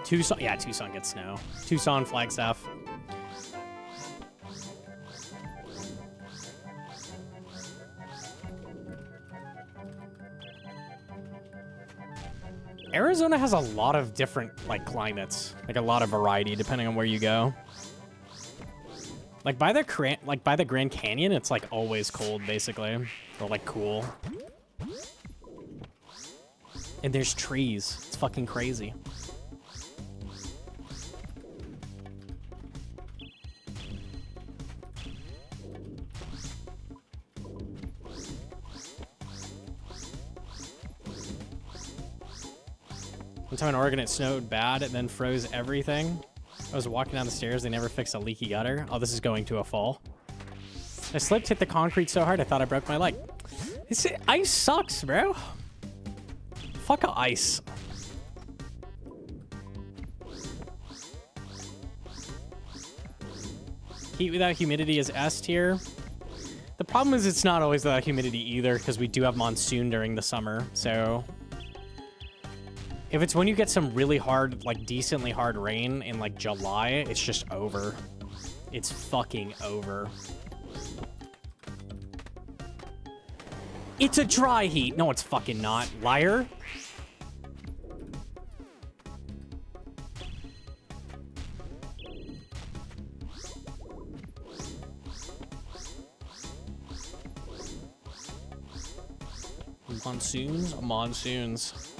Tucson, yeah, Tucson gets snow. Tucson, Flagstaff. Arizona has a lot of different, like, climates. Like, a lot of variety, depending on where you go. Like, by the Grand Canyon, it's, like, always cold, basically. Or, like, cool. And there's trees. It's fucking crazy. One time in Oregon, it snowed bad and then froze everything. I was walking down the stairs. They never fixed a leaky gutter. Oh, this is going to a fall. I slipped, hit the concrete so hard, I thought I broke my leg. Ice sucks, bro. Fuck ice. Heat without humidity is S tier. The problem is it's not always without humidity either, because we do have monsoon during the summer, so... If it's when you get some really hard, like, decently hard rain in, like, July, it's just over. It's fucking over. It's a dry heat. No, it's fucking not. Liar. Monsoons? Monsoons.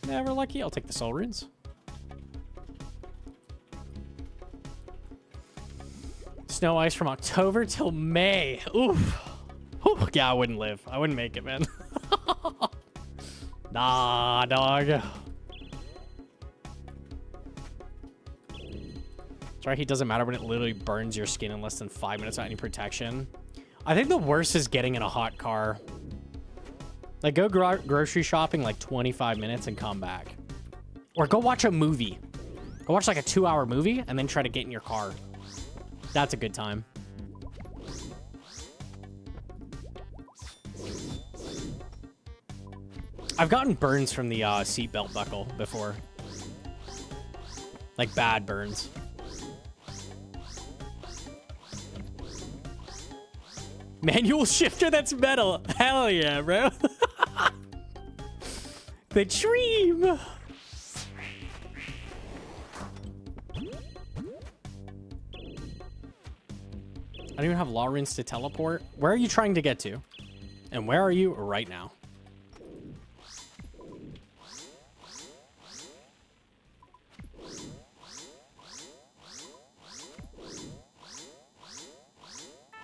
Never lucky. I'll take the soul runes. Snow ice from October till May. Oof. Oof. Yeah, I wouldn't live. I wouldn't make it, man. Nah, dog. Dry heat doesn't matter when it literally burns your skin in less than 5 minutes without any protection. I think the worst is getting in a hot car. Like, go grocery shopping like 25 minutes and come back. Or go watch a movie. Go watch like a 2-hour movie and then try to get in your car. That's a good time. I've gotten burns from the seatbelt buckle before. Like, bad burns. Manual shifter that's metal. Hell yeah, bro. The dream. I don't even have law runes to teleport. Where are you trying to get to? And where are you right now?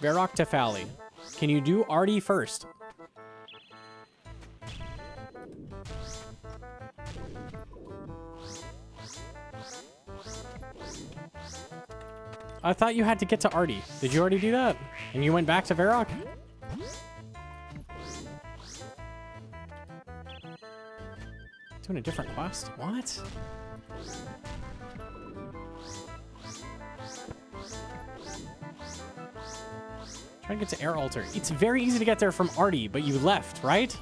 Varrock Tefali. Can you do Artie first? I thought you had to get to Artie. Did you already do that? And you went back to Varrock? Doing a different quest? What? Trying to get to Air Altar. It's very easy to get there from Artie, but you left, right?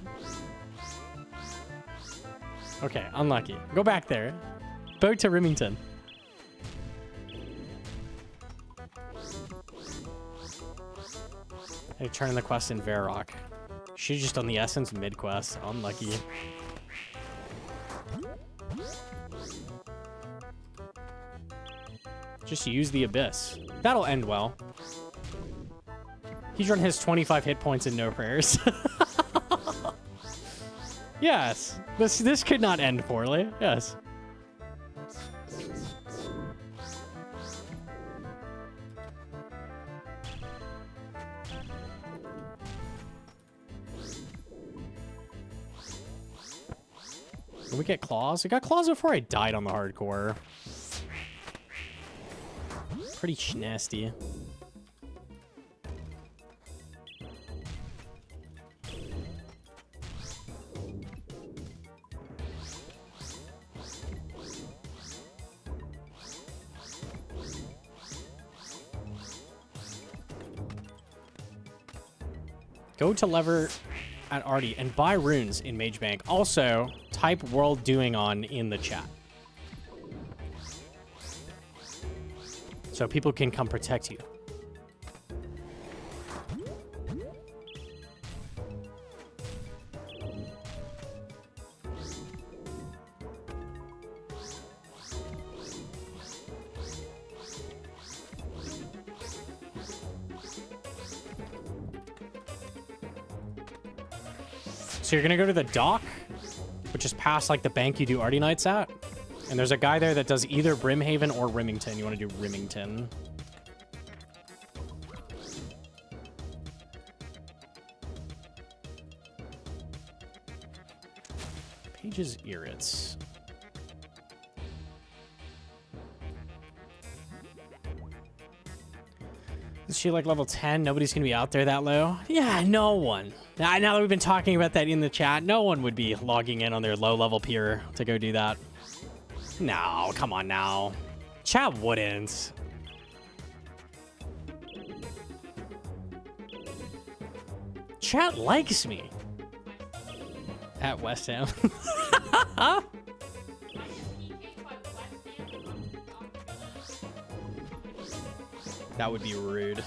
Okay, unlucky. Go back there. Go to Remington. I turned the quest in Varrock. Should've just done the Essence mid-quest. Unlucky. Just use the Abyss. That'll end well. He's run his 25 hit points and no prayers. Yes. This could not end poorly. Yes. Did we get claws? We got claws before I died on the hardcore. Pretty nasty. Go to lever at Artie and buy runes in Mage Bank. Also, type World Doing On in the chat. So people can come protect you. So you're gonna go to the dock, which is past like the bank you do Artie Nights at. And there's a guy there that does either Brimhaven or Rimington. You want to do Rimington. Pages Irrits. Is she like level 10? Nobody's gonna be out there that low? Yeah, no one. Now that we've been talking about that in the chat, no one would be logging in on their low level peer to go do that. No, come on now. Chat wouldn't. Chat likes me. At West Ham. That would be rude.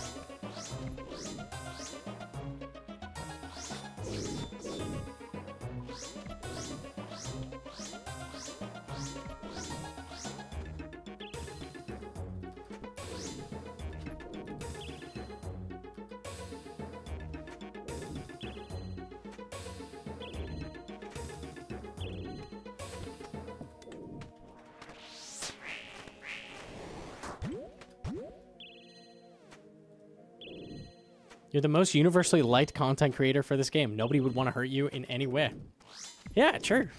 You're the most universally liked content creator for this game. Nobody would want to hurt you in any way. Yeah, sure.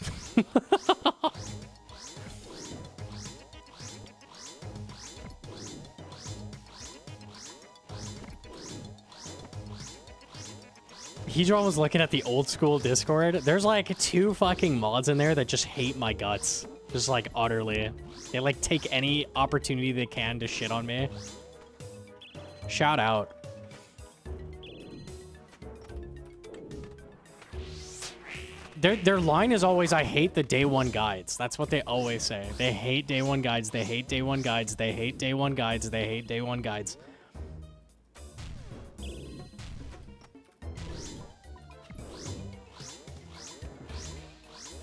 Hedron was looking at the old school Discord. There's like 2 fucking mods in there that just hate my guts. Just like utterly. They like take any opportunity they can to shit on me. Shout out. Their line is always, I hate the day one guides. That's what they always say. They hate day one guides. They hate day one guides. They hate day one guides. They hate day one guides.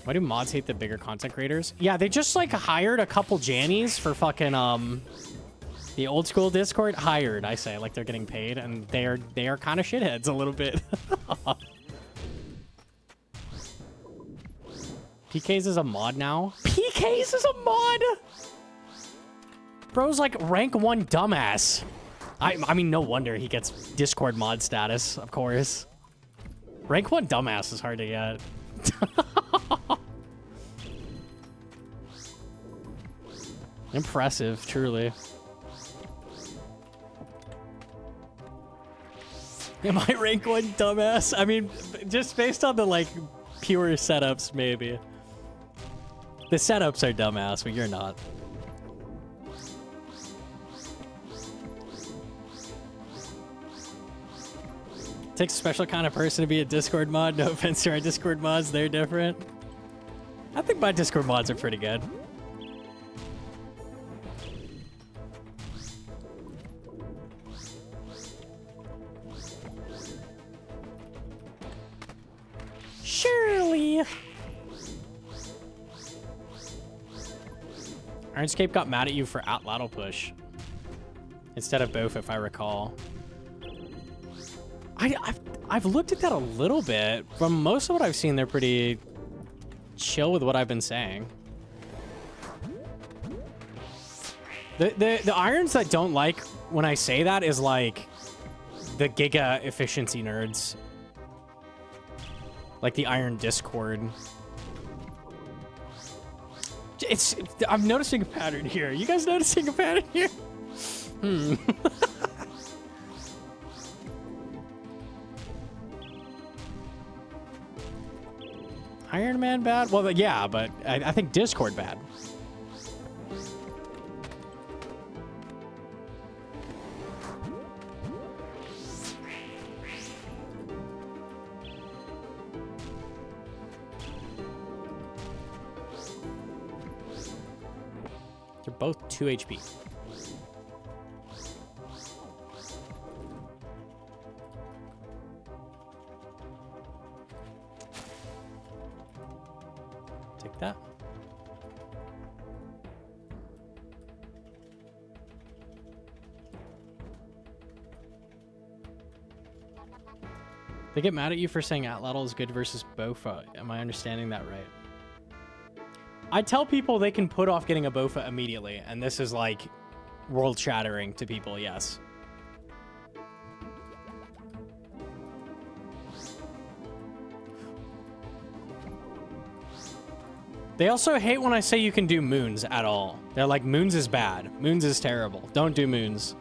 Why do mods hate the bigger content creators? Yeah, they just like hired a couple Jannies for fucking the old school Discord. Hired, I say, like they're getting paid, and they are kind of shitheads a little bit. PKs is a mod now? PKs is a mod? Bro's like rank 1 dumbass. I mean, no wonder he gets Discord mod status, of course. Rank 1 dumbass is hard to get. Impressive, truly. Am I rank 1 dumbass? I mean, just based on the like pure setups, maybe. The setups are dumbass, but you're not. Takes a special kind of person to be a Discord mod. No offense to our Discord mods, they're different. I think my Discord mods are pretty good. Surely. Ironscape got mad at you for Outladdle push instead of both, if I recall. I've looked at that a little bit. From most of what I've seen, they're pretty chill with what I've been saying. The irons that don't like when I say that is like the giga efficiency nerds. Like the Iron Discord. I'm noticing a pattern here. You guys noticing a pattern here? Iron Man bad? Well, yeah, but I think Discord bad. They're both 2 HP. Take that. They get mad at you for saying Atlatl is good versus Bofa. Am I understanding that right? I tell people they can put off getting a Bofa immediately, and this is like world-shattering to people, yes. They also hate when I say you can do moons at all. They're like, moons is bad. Moons is terrible. Don't do moons.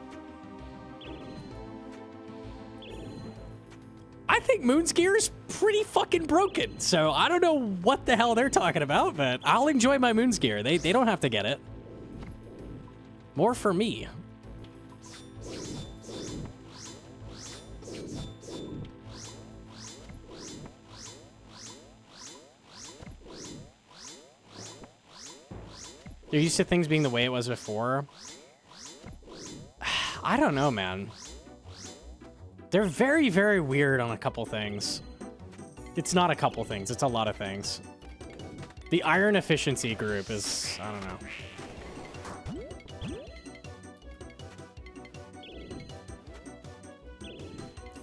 I think Moon's gear is pretty fucking broken, so I don't know what the hell they're talking about, but I'll enjoy my Moon's gear. They don't have to get it. More for me. They're used to things being the way it was before. I don't know, man. They're very, very weird on a couple things. It's not a couple things, it's a lot of things. The iron efficiency group is, I don't know.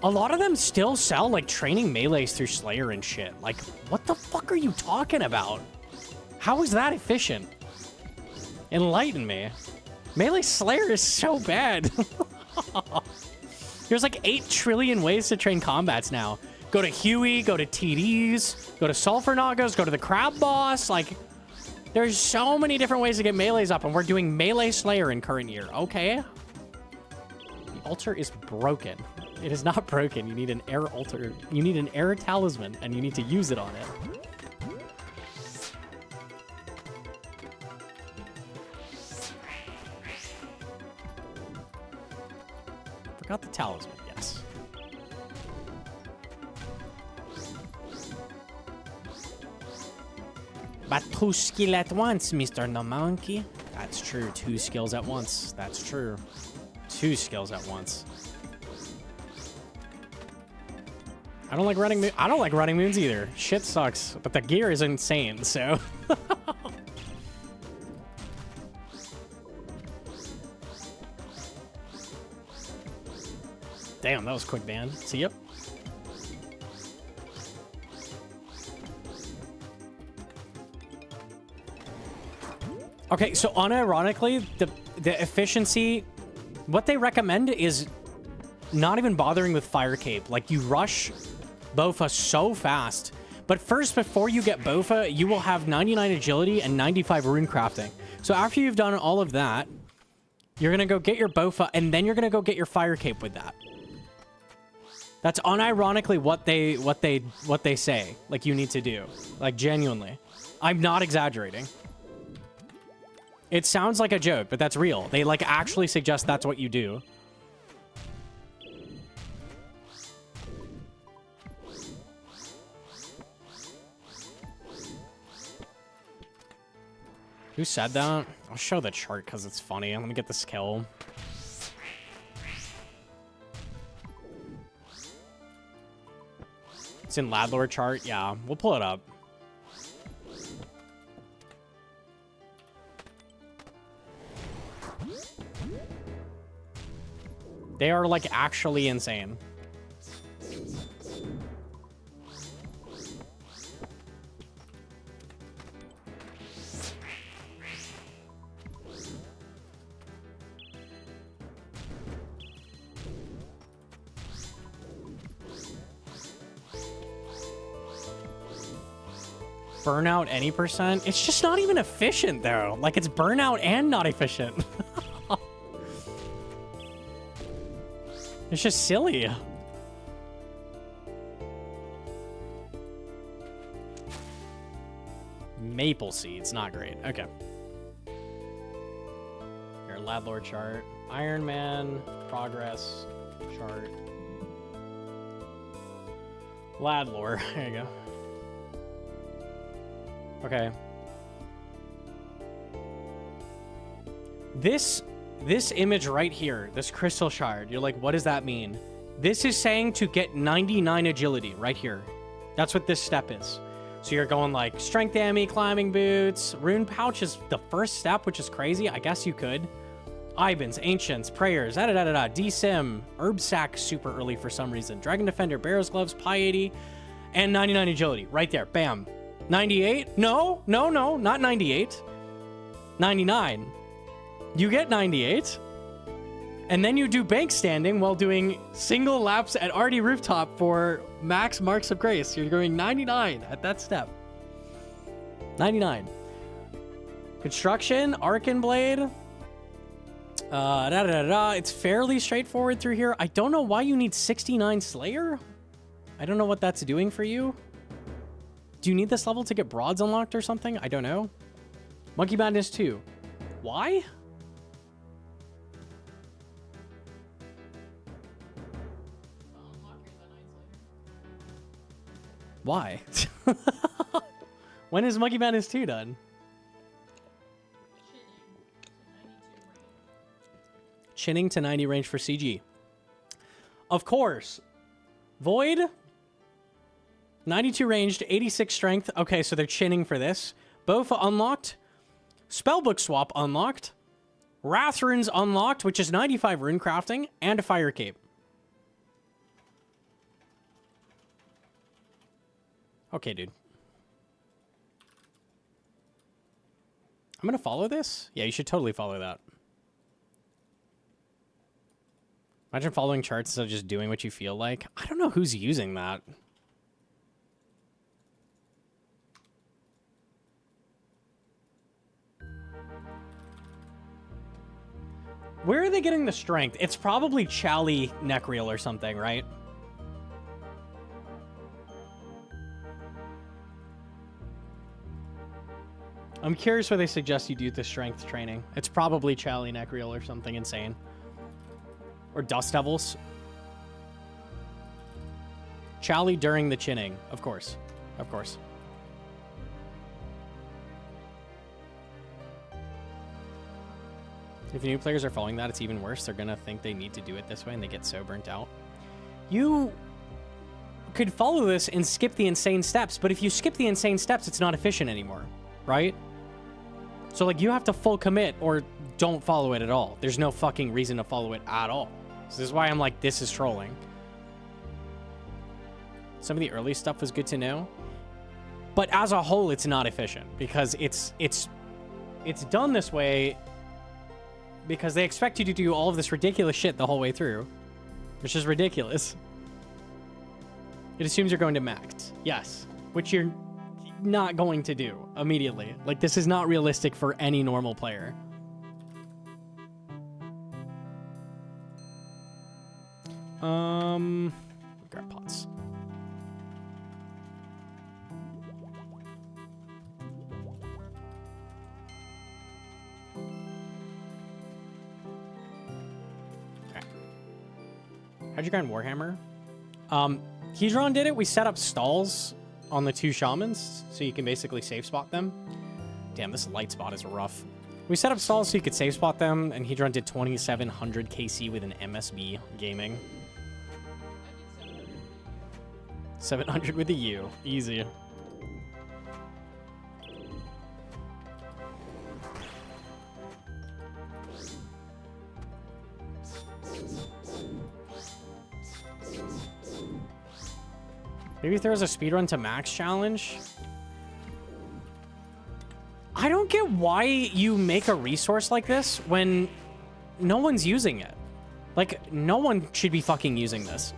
A lot of them still sell like training melees through Slayer and shit. Like, what the fuck are you talking about? How is that efficient? Enlighten me. Melee Slayer is so bad. There's like 8 trillion ways to train combats now. Go to Huey, go to TDs, go to Sulfur Nagas, go to the Crab Boss. Like, there's so many different ways to get melees up, and we're doing Melee Slayer in current year. Okay. The altar is broken. It is not broken. You need an air altar. You need an air talisman, and you need to use it on it. Got the talisman, yes. But 2 skills at once, Mr. Gnomonkey. That's true. 2 skills at once. That's true. 2 skills at once. I don't like running. I don't like running moons either. Shit sucks. But the gear is insane. So. Damn, that was quick ban. See ya. Okay, so unironically, the efficiency, what they recommend is not even bothering with Fire Cape. Like, you rush Bofa so fast. But first, before you get Bofa, you will have 99 agility and 95 rune crafting. So after you've done all of that, you're gonna go get your Bofa, and then you're gonna go get your Fire Cape with that. That's unironically what they say, like, you need to do. Like, genuinely. I'm not exaggerating. It sounds like a joke, but that's real. They, like, actually suggest that's what you do. Who said that? I'll show the chart because it's funny. I'm gonna get this kill. It's in Ladlore chart. Yeah, we'll pull it up. They are, like, actually insane. burnout any percent. It's just not even efficient, though. Like, it's burnout and not efficient. It's just silly. Maple seeds, not great. Okay. Here, Ladlord chart. Iron Man, progress chart. Ladlore, there you go. Okay. This image right here, this crystal shard, you're like, what does that mean? This is saying to get 99 agility right here. That's what this step is. So you're going like strength ammy, climbing boots, rune pouch is the first step, which is crazy. I guess you could. Ibans, ancients, prayers, D-sim, herb sack super early for some reason. Dragon defender, barrels gloves, pi 80, and 99 agility right there. Bam. 98? No, not 98. 99. You get 98. And then you do bank standing while doing single laps at Arty Rooftop for max marks of grace. You're going 99 at that step. 99. Construction, Arcan Blade. It's fairly straightforward through here. I don't know why you need 69 Slayer. I don't know what that's doing for you. Do you need this level to get broads unlocked or something? I don't know. Monkey Madness 2. Why? Why? When is Monkey Madness 2 done? Chinning to 90 range for CG. Of course. Void. 92 ranged, 86 strength. Okay, so they're chinning for this. Bofa unlocked. Spellbook swap unlocked. Wrath runes unlocked, which is 95 rune crafting, and a fire cape. Okay, dude. I'm gonna follow this? Yeah, you should totally follow that. Imagine following charts instead of just doing what you feel like. I don't know who's using that. Where are they getting the strength? It's probably Chally Necriel or something, right? I'm curious where they suggest you do the strength training. It's probably Chally Necriel or something insane. Or Dust Devils. Chally during the chinning, of course. Of course. If new players are following that, it's even worse. They're gonna think they need to do it this way and they get so burnt out. You could follow this and skip the insane steps, but if you skip the insane steps, it's not efficient anymore, right? So, like, you have to full commit or don't follow it at all. There's no fucking reason to follow it at all. So this is why I'm like, this is trolling. Some of the early stuff was good to know, but as a whole, it's not efficient because it's done this way because they expect you to do all of this ridiculous shit the whole way through, which is ridiculous. It assumes you're going to max. Yes, which you're not going to do immediately. Like, this is not realistic for any normal player. Grab pots. Okay. How'd you grind Warhammer? Hedron did it. We set up stalls on the two shamans, so you can basically safe spot them. Damn, this light spot is rough. We set up stalls so you could safe spot them, and Hedron did 2700 KC with an MSB gaming. 700 with a U. Easy. Maybe if there was a speedrun to max challenge. I don't get why you make a resource like this when no one's using it. Like, no one should be fucking using this.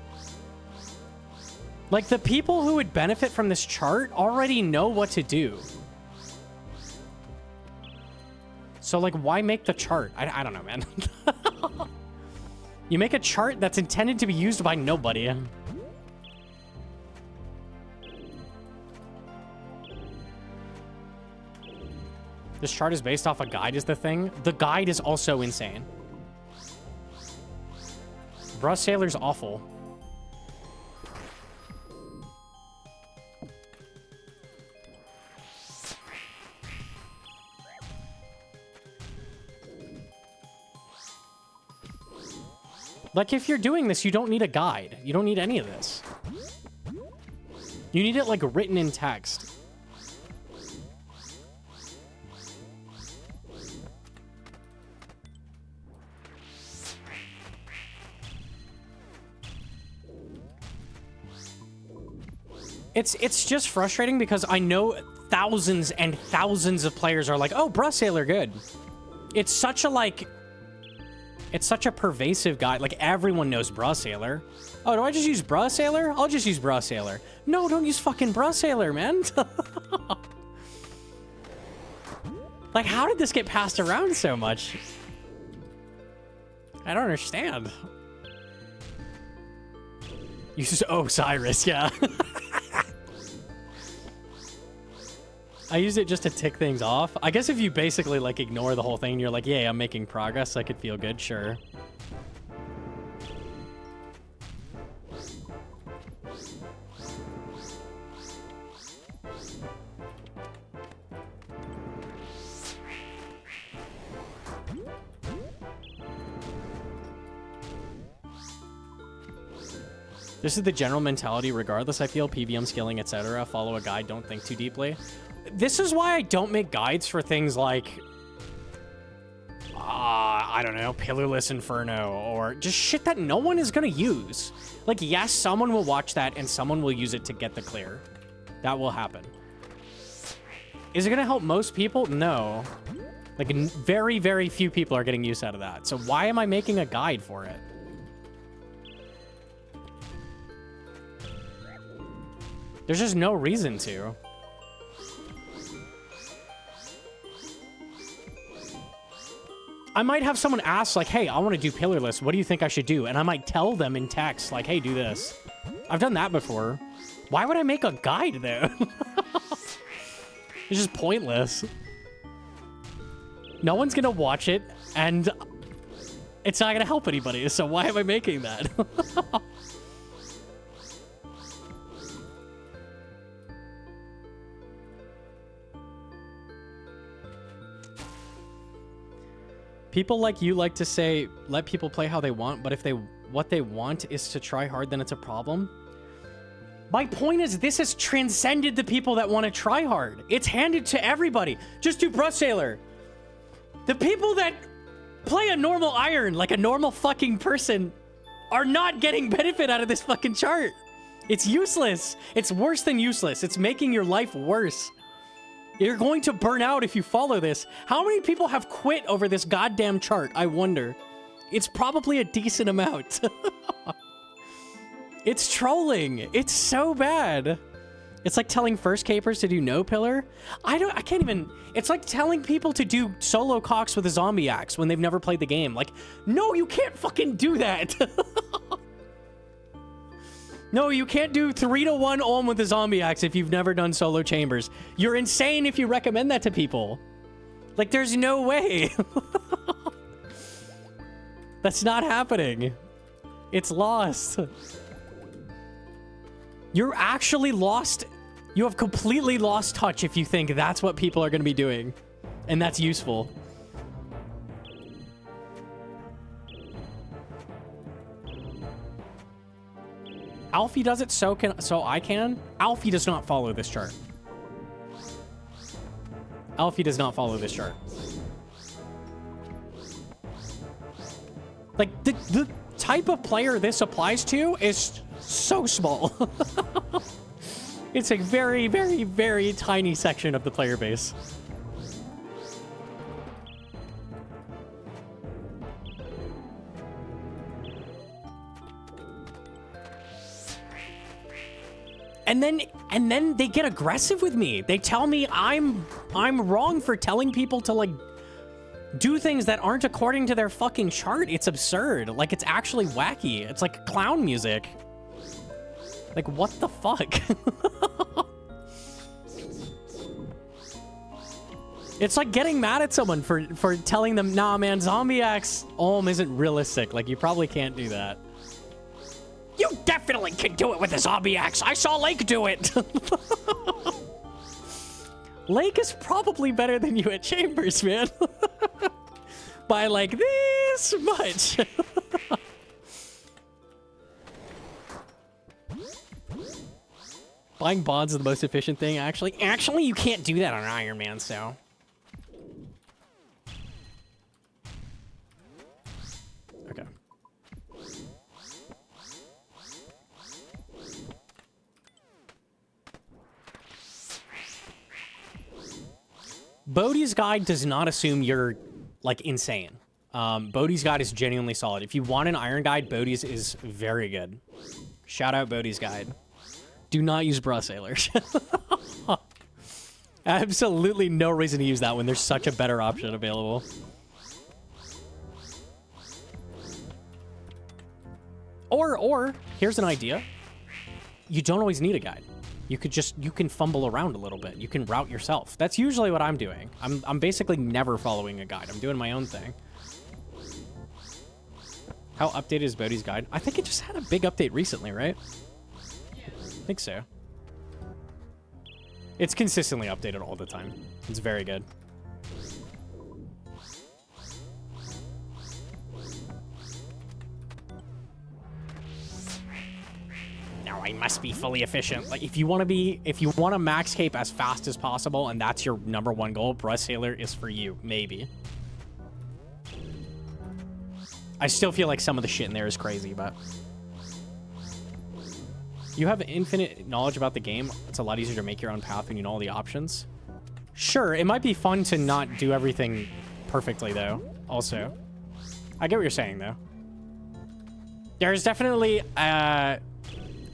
Like, the people who would benefit from this chart already know what to do. So, like, why make the chart? I don't know, man. You make a chart that's intended to be used by nobody. This chart is based off a guide is the thing. The guide is also insane. Bruh Sailor's awful. Like, if you're doing this, you don't need a guide. You don't need any of this. You need it, like, written in text. It's just frustrating because I know thousands and thousands of players are like, oh, Bruh Sailor, good. It's such a, like... It's such a pervasive guide. Like, everyone knows Bruh Sailor. Oh, do I just use Bruh Sailor? I'll just use Bruh Sailor. No, don't use fucking Bruh Sailor, man. Like, how did this get passed around so much? I don't understand. Use Osiris, yeah. I used it just to tick things off. I guess if you basically, like, ignore the whole thing and you're like, yeah, I'm making progress, I could feel good, sure. This is the general mentality regardless, I feel, PVM skilling, etc. Follow a guide, don't think too deeply. This is why I don't make guides for things like, I don't know, Pillarless Inferno, or just shit that no one is going to use. Like, yes, someone will watch that and someone will use it to get the clear. That will happen. Is it going to help most people? No. Like, very, very few people are getting use out of that. So why am I making a guide for it? There's just no reason to. I might have someone ask, like, hey, I want to do Pillarless. What do you think I should do? And I might tell them in text, like, hey, do this. I've done that before. Why would I make a guide, though? It's just pointless. No one's going to watch it, and it's not going to help anybody. So why am I making that? People like you like to say, let people play how they want, but if what they want is to try hard, then it's a problem. My point is, this has transcended the people that want to try hard. It's handed to everybody. Just do Bruh Sailor. The people that play a normal iron, like a normal fucking person, are not getting benefit out of this fucking chart. It's useless. It's worse than useless. It's making your life worse. You're going to burn out if you follow this. How many people have quit over this goddamn chart? I wonder. It's probably a decent amount. It's trolling. It's so bad. It's like telling first capers to do no pillar. I can't even. It's like telling people to do solo cocks with a zombie axe when they've never played the game. Like, no, you can't fucking do that. No, you can't do 3-to-1 Olm with a zombie axe if you've never done solo chambers. You're insane if you recommend that to people. Like, there's no way. That's not happening. It's lost. You're actually lost. You have completely lost touch if you think that's what people are going to be doing. And that's useful. Alfie does it so I can. Alfie does not follow this chart. Alfie does not follow this chart. Like, the type of player this applies to is so small. It's a very, very, very tiny section of the player base. And then they get aggressive with me. They tell me I'm wrong for telling people to like do things that aren't according to their fucking chart. It's absurd. Like, it's actually wacky. It's like clown music. Like, what the fuck? It's like getting mad at someone for telling them, nah, man, Zombie X isn't realistic. Like, you probably can't do that. You definitely can do it with a Zombie X. I saw Lake do it. Lake is probably better than you at Chambers, man. By like this much. Buying bonds is the most efficient thing, actually. Actually, you can't do that on Iron Man, so. Okay. Bodhi's guide does not assume you're, like, insane. Bodhi's guide is genuinely solid. If you want an iron guide, Bodhi's is very good. Shout out Bodhi's guide. Do not use Bra Sailors. Absolutely no reason to use that when there's such a better option available. Or, here's an idea. You don't always need a guide. You can fumble around a little bit. You can route yourself. That's usually what I'm doing. I'm basically never following a guide. I'm doing my own thing. How updated is Bodhi's guide? I think it just had a big update recently, right? I think so. It's consistently updated all the time. It's very good. Now I must be fully efficient. Like, if you want to max cape as fast as possible and that's your #1 goal, Breast Sailor is for you, maybe. I still feel like some of the shit in there is crazy, but you have infinite knowledge about the game. It's a lot easier to make your own path when you know all the options. Sure, it might be fun to not do everything perfectly, though, also. I get what you're saying, though. There's definitely a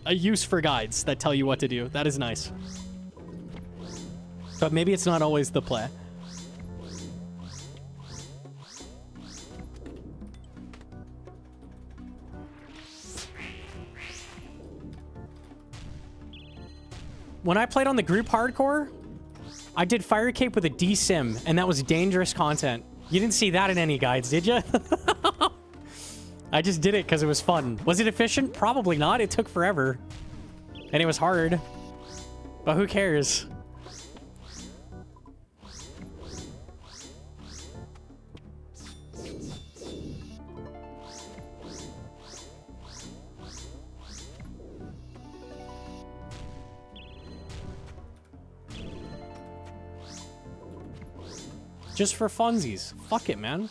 use for guides that tell you what to do. That is nice. But maybe it's not always the play. When I played on the group hardcore, I did fire cape with a D-sim, and that was dangerous content. You didn't see that in any guides, did you? I just did it because it was fun. Was it efficient? Probably not. It took forever. And it was hard. But who cares? Just for funsies. Fuck it, man.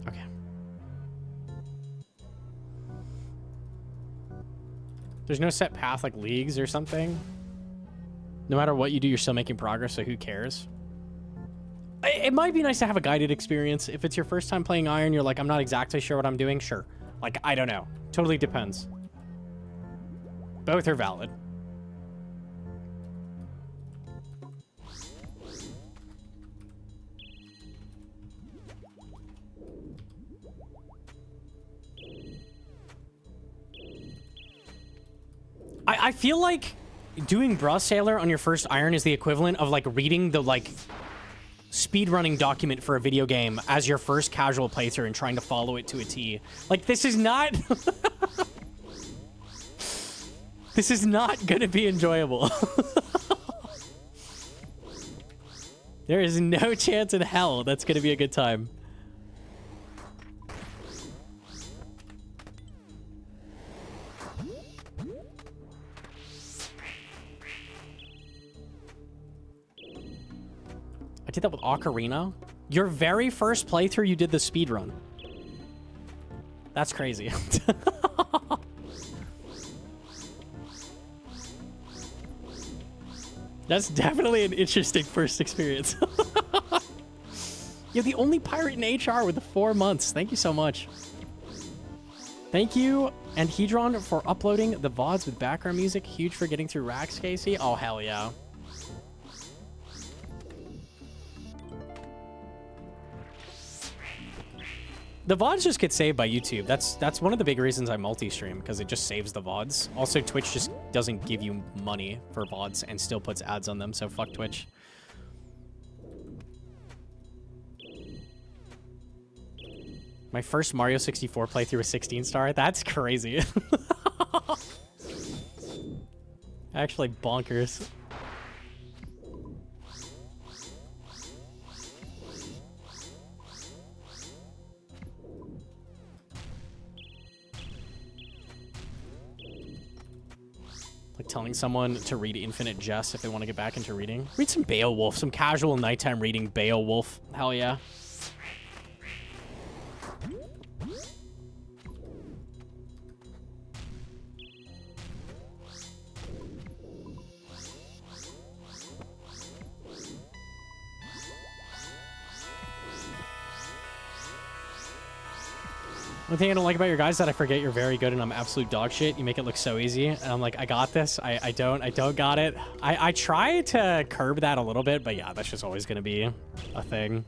Okay. There's no set path like leagues or something? No matter what you do, you're still making progress, so who cares? It might be nice to have a guided experience. If it's your first time playing Iron, you're like, I'm not exactly sure what I'm doing. Sure. Like, I don't know. Totally depends. Both are valid. I feel like doing Bra Sailor on your first Iron is the equivalent of, like, reading the, like, speedrunning document for a video game as your first casual playthrough and trying to follow it to a T. Like, this is not... This is not gonna be enjoyable. There is no chance in hell that's gonna be a good time. I did that with Ocarina. Your very first playthrough, you did the speedrun. That's crazy. That's definitely an interesting first experience. You're the only pirate in HR with the 4 months. Thank you so much. Thank you, and Hedron, for uploading the VODs with background music. Huge for getting through racks, Casey. Oh, hell yeah. The VODs just get saved by YouTube. That's one of the big reasons I multi-stream, because it just saves the VODs. Also, Twitch just doesn't give you money for VODs and still puts ads on them, so fuck Twitch. My first Mario 64 playthrough, a 16 star? That's crazy. Actually bonkers. Like telling someone to read Infinite Jest if they want to get back into reading. Read some Beowulf, some casual nighttime reading Beowulf. Hell yeah. One thing I don't like about your guys is that I forget you're very good and I'm absolute dog shit. You make it look so easy. And I'm like, I got this. I don't got it. I try to curb that a little bit, but yeah, that's just always going to be a thing.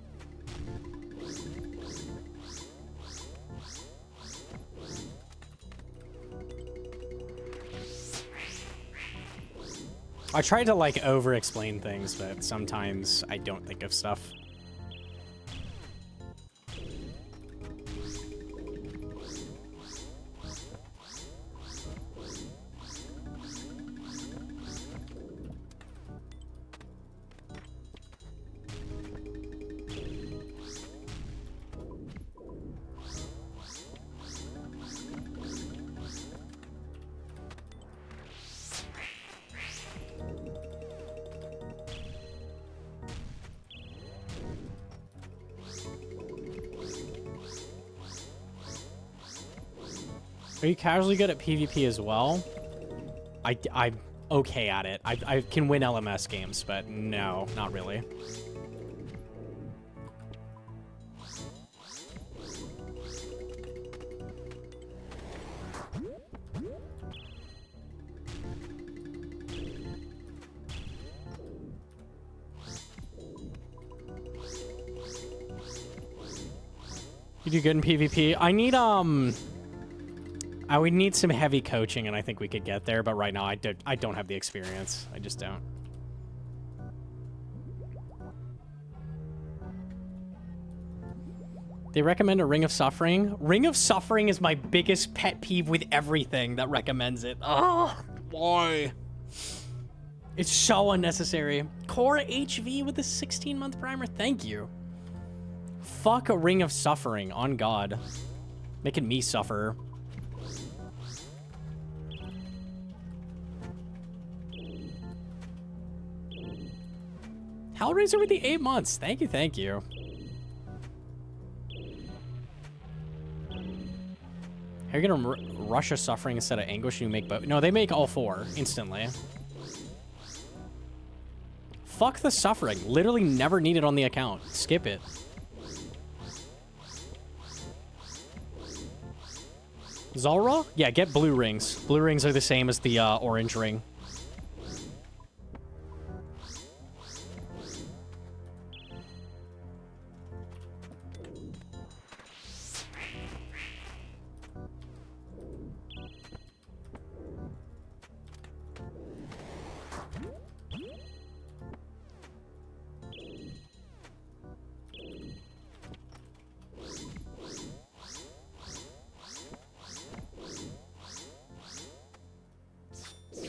I try to like over-explain things, but sometimes I don't think of stuff. Are you casually good at PvP as well? I'm okay at it. I can win LMS games, but no, not really. You do good in PvP? I would need some heavy coaching, and I think we could get there, but right now I don't have the experience. I just don't. They recommend a Ring of Suffering. Ring of Suffering is my biggest pet peeve with everything that recommends it. Oh, why? It's so unnecessary. Core HV with the 16-month primer. Thank you. Fuck a Ring of Suffering, on God. Making me suffer. Hellraiser with the 8 months. Thank you, thank you. Are you gonna rush a Suffering instead of Anguish and you make both? No, they make all 4 instantly. Fuck the Suffering. Literally never need it on the account. Skip it. Zulrah? Yeah, get blue rings. Blue rings are the same as the orange ring.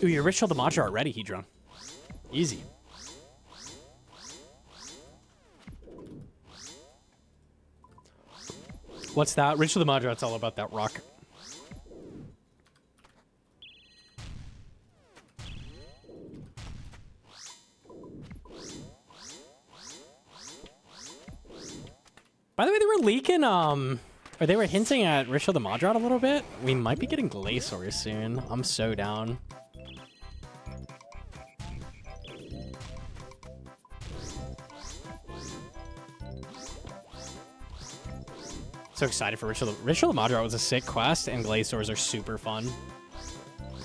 Ooh, your Ritual the Module already, Hedron. Easy. What's that? Ritual the Module, it's all about that rock. By the way, they were leaking Or they were hinting at Ritual the Modrot a little bit. We might be getting Glacier soon. I'm so down. So excited for Ritual. Ritual the Modrot was a sick quest, and Glaciers are super fun.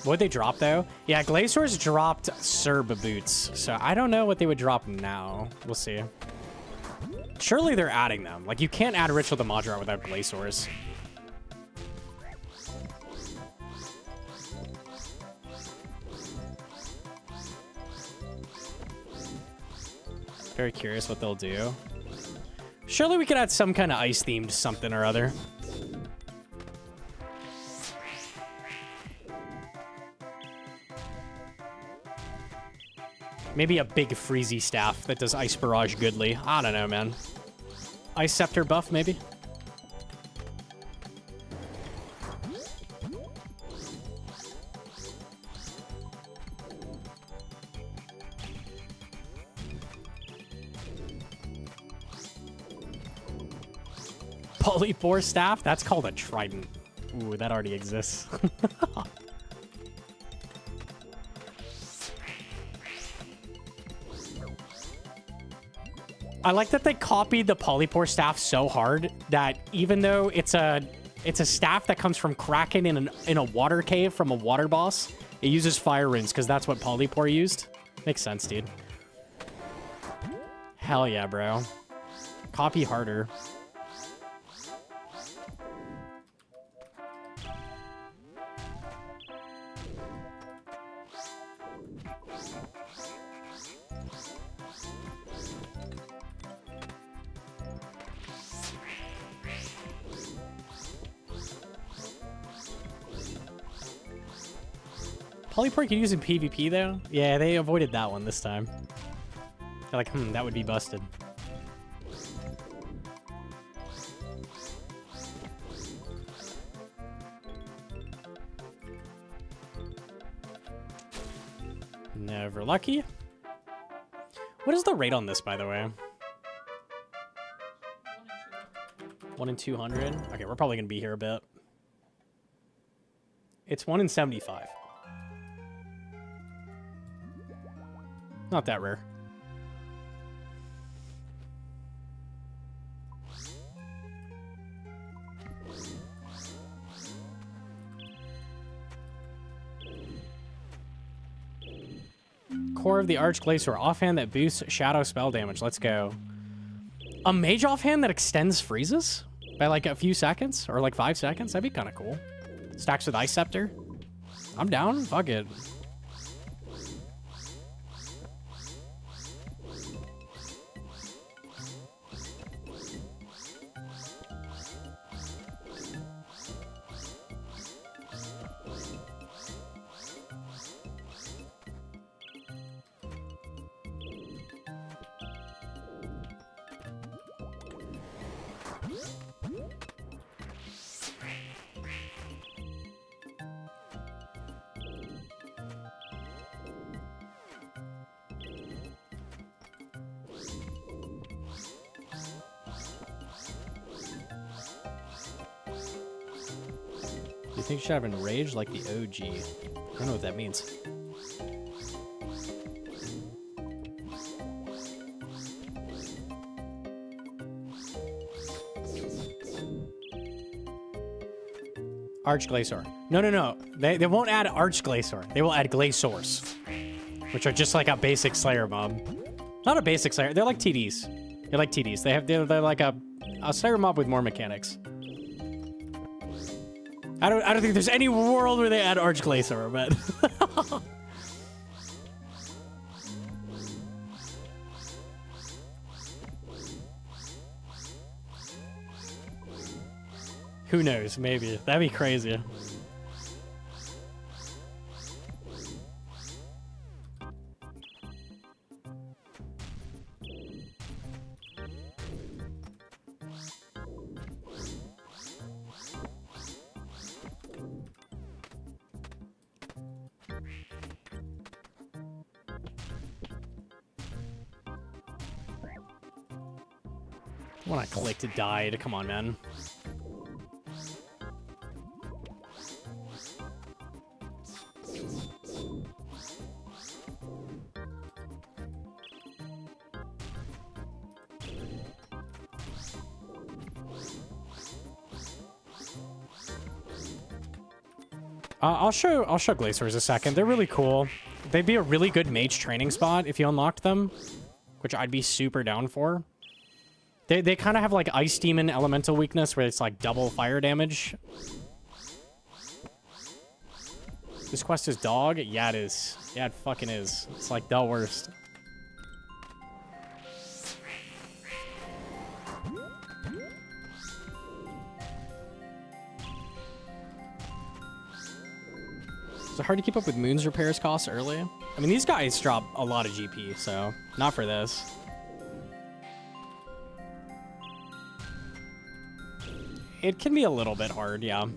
What'd they drop, though? Yeah, Glaciers dropped Serb boots, so I don't know what they would drop now. We'll see. Surely they're adding them. Like, you can't add Ritual the Modrot without Glaciers. Very curious what they'll do. Surely we could add some kind of ice-themed something or other. Maybe a big freezy staff that does Ice Barrage goodly. I don't know, man. Ice Scepter buff, maybe? Polypore staff? That's called a trident. Ooh, that already exists. I like that they copied the Polypore staff so hard that even though it's a staff that comes from Kraken in a water cave from a water boss, it uses fire runes because that's what Polypore used. Makes sense, dude. Hell yeah, bro. Copy harder. Polypore you can use in PvP, though? Yeah, they avoided that one this time. They're like, that would be busted. Never lucky. What is the rate on this, by the way? 1 in 200? Okay, we're probably going to be here a bit. It's 1 in 75. Not that rare. Core of the Arch Glacier. Offhand that boosts shadow spell damage. Let's go. A mage offhand that extends freezes by like a few seconds or like 5 seconds? That'd be kind of cool. Stacks with Ice Scepter. I'm down. Fuck it. You think you should have Enraged like the OG? I don't know what that means. Arch Glacier. No. They won't add Arch Glacier. They will add Glaciers, which are just like a basic Slayer mob. Not a basic Slayer. They're like TDs. They're like TDs. They're like a Slayer mob with more mechanics. I don't think there's any world where they add Arch Glacier, but who knows? Maybe. That'd be crazy. When I clicked, it died. Come on, man. I'll show Glaciers a second. They're really cool. They'd be a really good mage training spot if you unlocked them, which I'd be super down for. They kind of have like Ice Demon elemental weakness where it's like double fire damage. This quest is dog? Yeah, it is. Yeah, it fucking is. It's like the worst. Is it hard to keep up with Moon's repairs costs early? I mean, these guys drop a lot of GP, so not for this. It can be a little bit hard, yeah.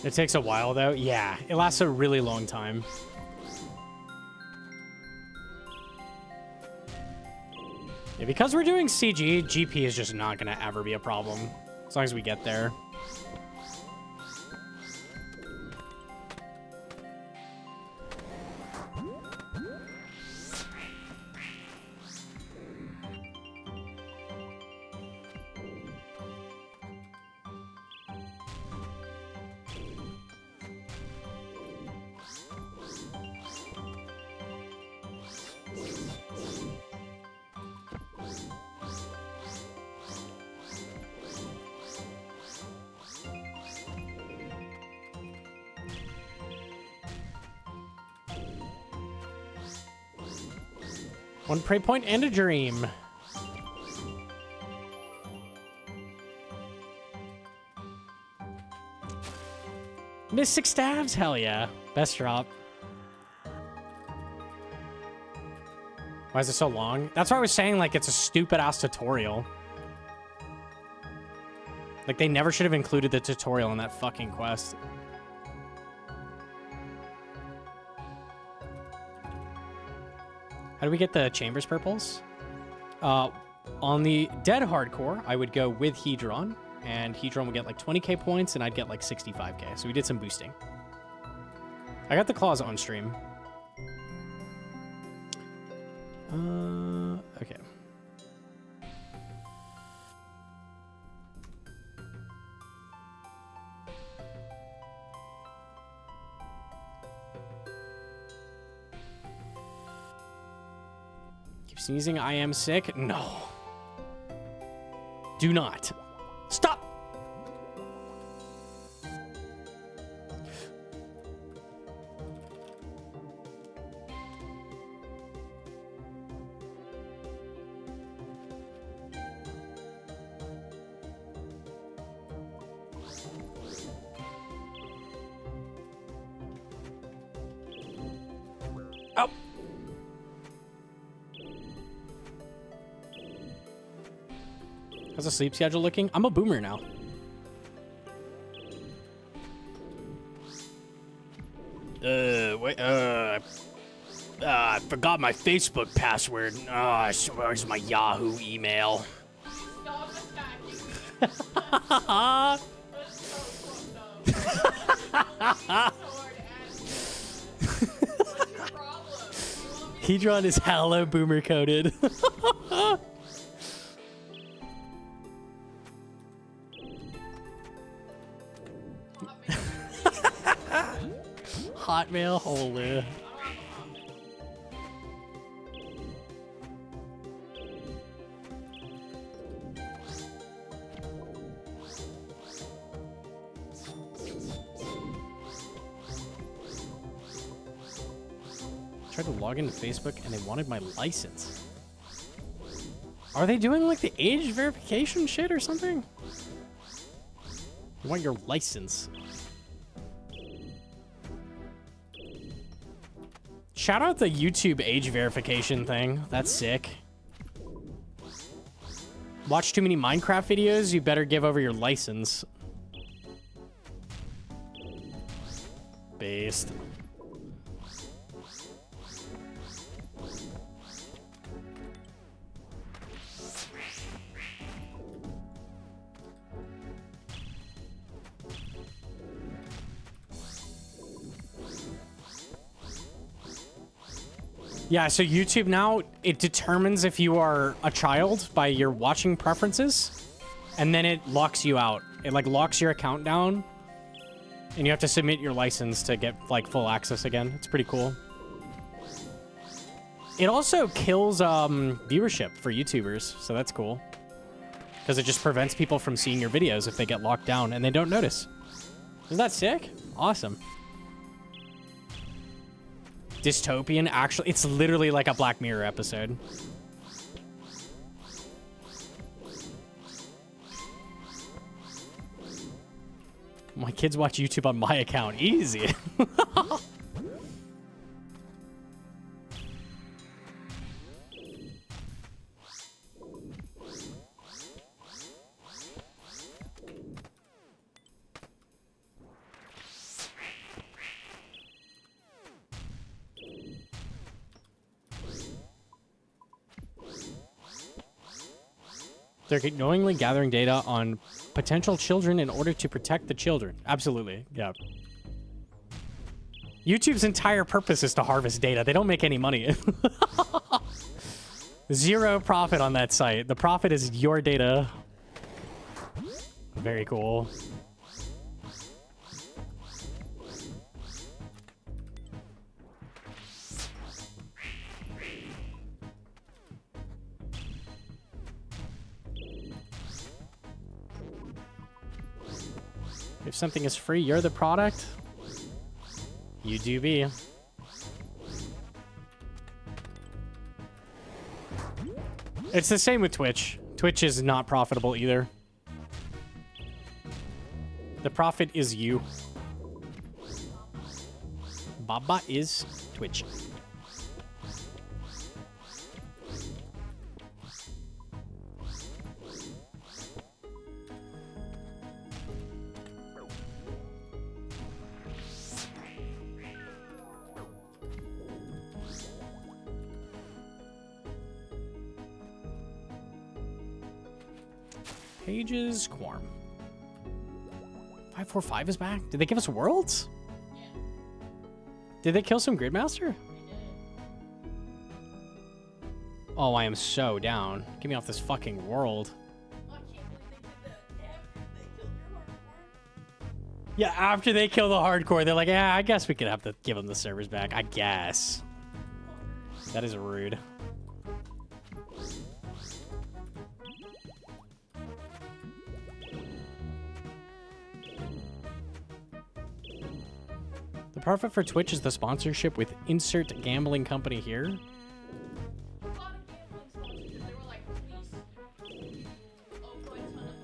It takes a while, though. Yeah, it lasts a really long time. Yeah, because we're doing CG, GP is just not going to ever be a problem, as long as we get there. One prey point and a dream. Mystic Stabs? Hell yeah. Best drop. Why is it so long? That's why I was saying, like, it's a stupid-ass tutorial. Like, they never should have included the tutorial in that fucking quest. How do we get the Chambers purples? On the dead hardcore, I would go with Hedron, and Hedron would get like 20k points, and I'd get like 65k. So we did some boosting. I got the claws on stream. Okay. Sneezing, I am sick. No. Do not. Stop. Oh. How's the sleep schedule looking? I'm a boomer now. Wait, I forgot my Facebook password. Where's my Yahoo email? Stop attacking. That's so fucked up. What's your problem? Hedron is hello boomer coded. Hotmail, holy. Tried to log into Facebook and they wanted my license. Are they doing like the age verification shit or something? You want your license. Shout out the YouTube age verification thing. That's sick. Watch too many Minecraft videos, you better give over your license. Based. Yeah, so YouTube now, it determines if you are a child by your watching preferences, and then it locks you out. It like locks your account down, and you have to submit your license to get like full access again. It's pretty cool. It also kills viewership for YouTubers, so that's cool. Because it just prevents people from seeing your videos if they get locked down and they don't notice. Isn't that sick? Awesome. Dystopian, actually, it's literally like a Black Mirror episode. My kids watch YouTube on my account. Easy. They're knowingly gathering data on potential children in order to protect the children. Absolutely, yeah. YouTube's entire purpose is to harvest data. They don't make any money. Zero profit on that site. The profit is your data. Very cool. If something is free, you're the product. You do be. It's the same with Twitch. Twitch is not profitable either. The profit is you. Baba is Twitch. Pages, Quorum. 545 is back? Did they give us worlds? Yeah, Did they kill some Gridmaster? they did. Oh, I am so down. Get me off this fucking world. Oh, I can't believe they did that after they killed your hardcore. Yeah, after they kill the hardcore, they're like, yeah, I guess we could have to give them the servers back. I guess. That is rude. The profit for Twitch is the sponsorship with insert gambling company here. A lot of gambling sponsors, they were like, please. Oh, quite a ton of money.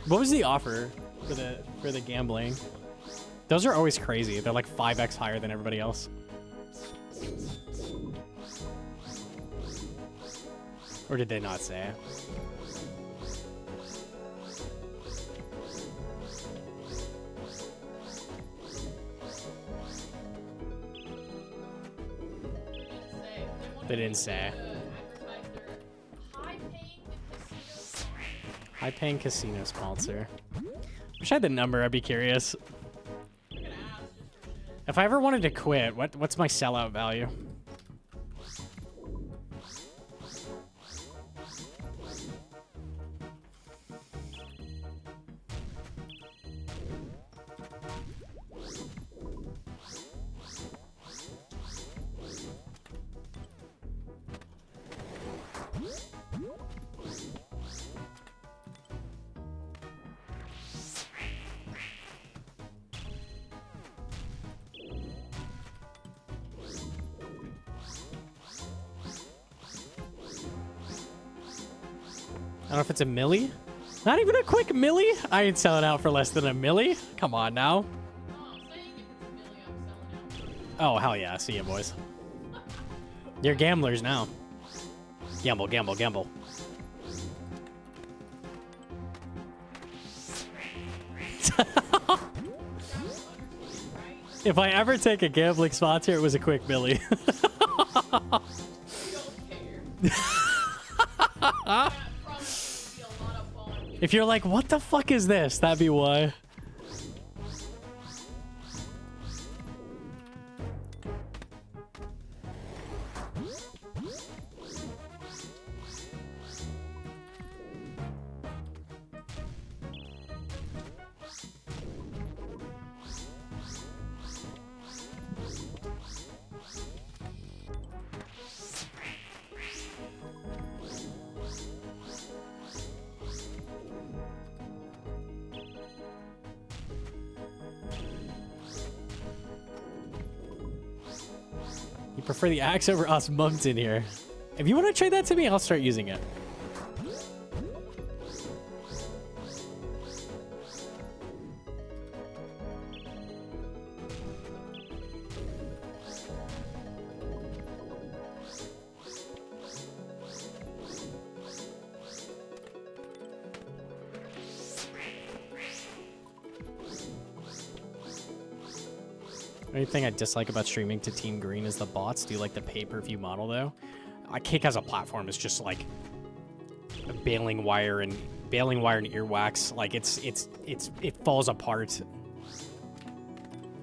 What was the offer for the gambling? Those are always crazy. They're like 5x higher than everybody else. Or did they not say? They didn't say. High-paying casino sponsor. Wish I had the number. I'd be curious. If I ever wanted to quit, what's my sellout value? I don't know if it's a milli. Not even a quick milli? I ain't selling out for less than a milli. Come on now. No, I'm saying if it's a million, I'm selling out. Oh, hell yeah. See ya, boys. You're gamblers now. Gamble, gamble, gamble. If I ever take a gambling sponsor, it was a quick Billy. Don't care. That probably would be a lot of fun. If you're like, what the fuck is this? That'd be why. You prefer the axe over us monks in here. If you want to trade that to me, I'll start using it. The only thing I dislike about streaming to Team Green is the bots. Do you like the pay-per-view model though? Kick as a platform is just like a baling wire and earwax. Like it falls apart.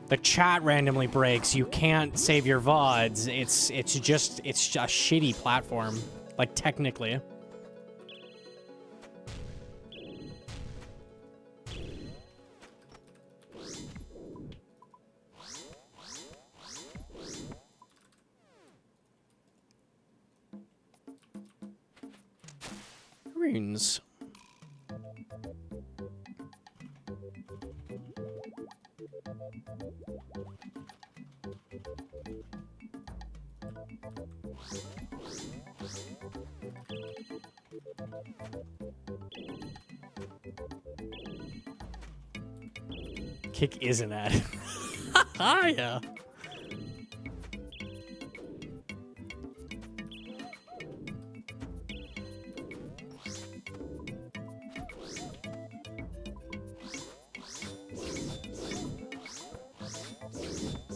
The chat randomly breaks. You can't save your VODs. It's just a shitty platform. Like technically. Runes. Kick isn't at it. Yeah.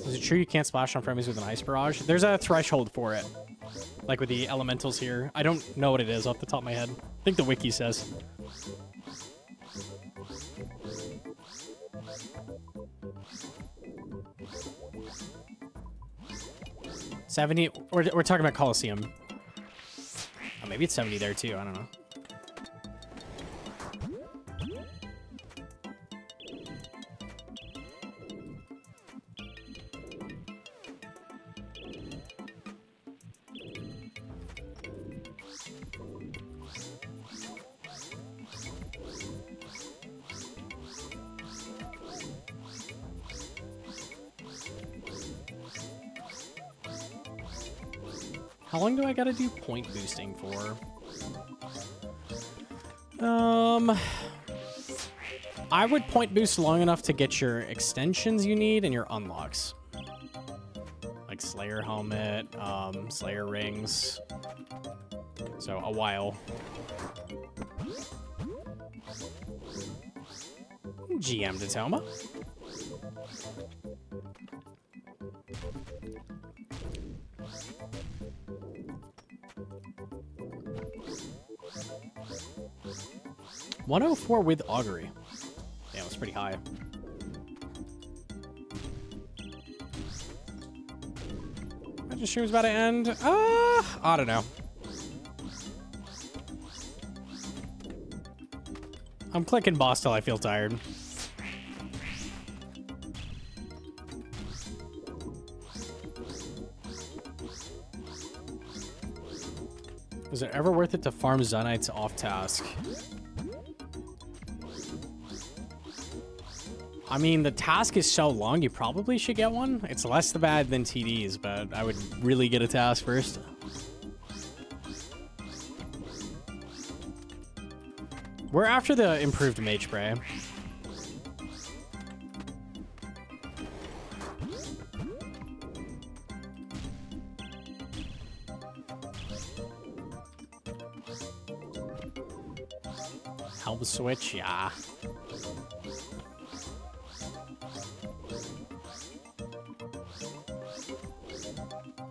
Is it true you can't splash on frenemies with an ice barrage? There's a threshold for it. Like with the elementals here. I don't know what it is off the top of my head. I think the wiki says. $70. We're talking about Coliseum. Oh, maybe it's 70 there too. I don't know. How long do I gotta do point boosting for? I would point boost long enough to get your extensions you need and your unlocks. Like Slayer helmet, Slayer rings. So a while. GM Datoma. $104 with augury. Yeah, it was pretty high. Imagine stream's about to end. I don't know. I'm clicking boss till I feel tired. Is it ever worth it to farm Zunites off task? I mean, the task is so long, you probably should get one. It's less bad than TDs, but I would really get a task first. We're after the improved mage spray. Helm switch, yeah.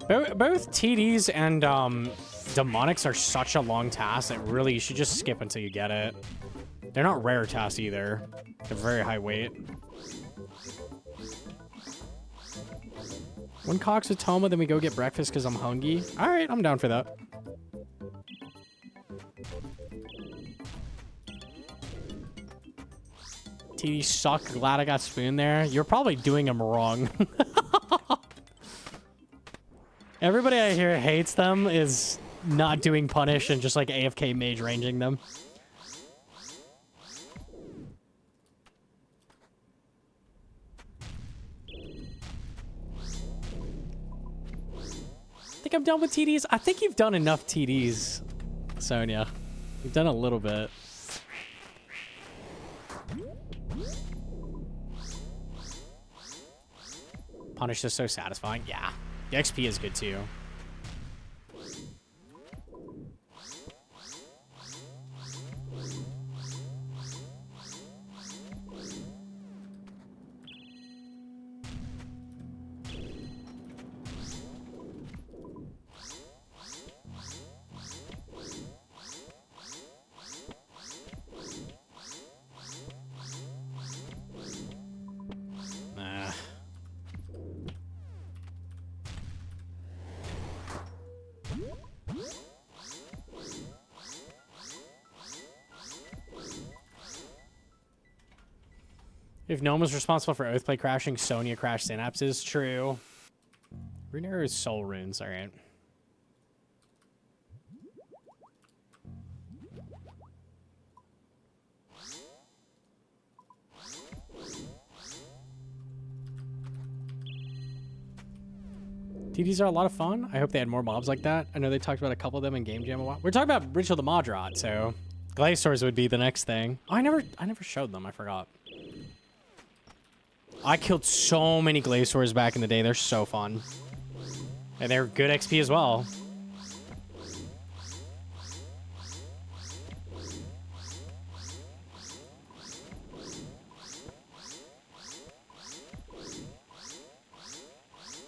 Both TDs and demonics are such a long task that really you should just skip until you get it. They're not rare tasks either. They're very high weight. When Cox with Toma, then we go get breakfast because I'm hungry. All right, I'm down for that. TD suck. Glad I got Spoon there. You're probably doing them wrong. Everybody I hear hates them is not doing punish and just like AFK mage ranging them. I think I'm done with TDs. I think you've done enough TDs, Sonia. You've done a little bit. Punish is so satisfying. Yeah. The XP is good too. If Gnome was responsible for Oathplay crashing, Sonya crashed Synapses. True. Rune Arrow is Soul Runes. All right. TDs are a lot of fun. I hope they had more mobs like that. I know they talked about a couple of them in Game Jam a while. We're talking about Ritual the Modrot, so Glaciers would be the next thing. Oh, I never showed them. I forgot. I killed so many Glaciers back in the day. They're so fun. And they're good XP as well.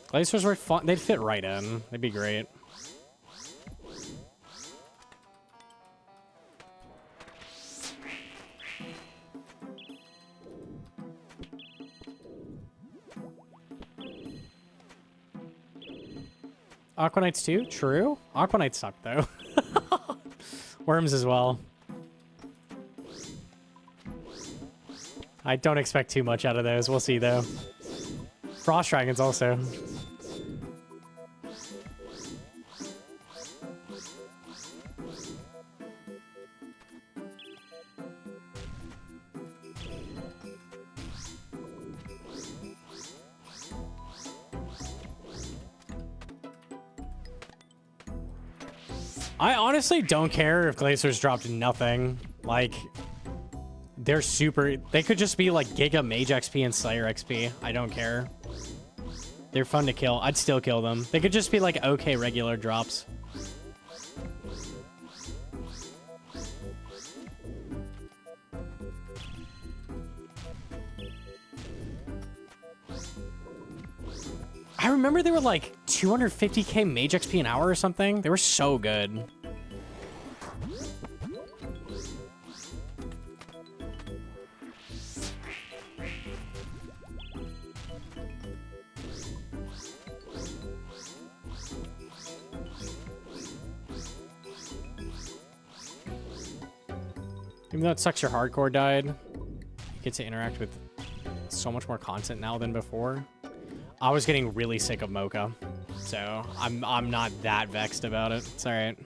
Glaciers were fun. They'd fit right in. They'd be great. Aqua Knights too? True. Aqua Knights suck though. Worms as well. I don't expect too much out of those. We'll see though. Frost Dragons also. I honestly don't care if Glaciers dropped nothing. Like, they're super... They could just be like Giga Mage XP and Slayer XP. I don't care. They're fun to kill. I'd still kill them. They could just be like okay regular drops. I remember they were like 250k Mage XP an hour or something. They were so good. Even though it sucks your hardcore died, you get to interact with so much more content now than before. I was getting really sick of Mocha, so I'm not that vexed about it. It's all right.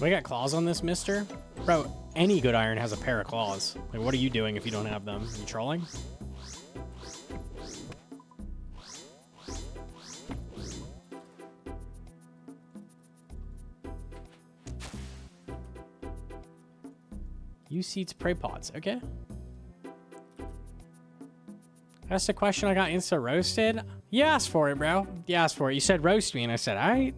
We got claws on this, mister? Bro, any good iron has a pair of claws. Like, what are you doing if you don't have them? Are you trolling? Use seeds, prey pots. Okay. That's the question. I got insta roasted. You asked for it, bro. You asked for it. You said roast me, and I said, all right.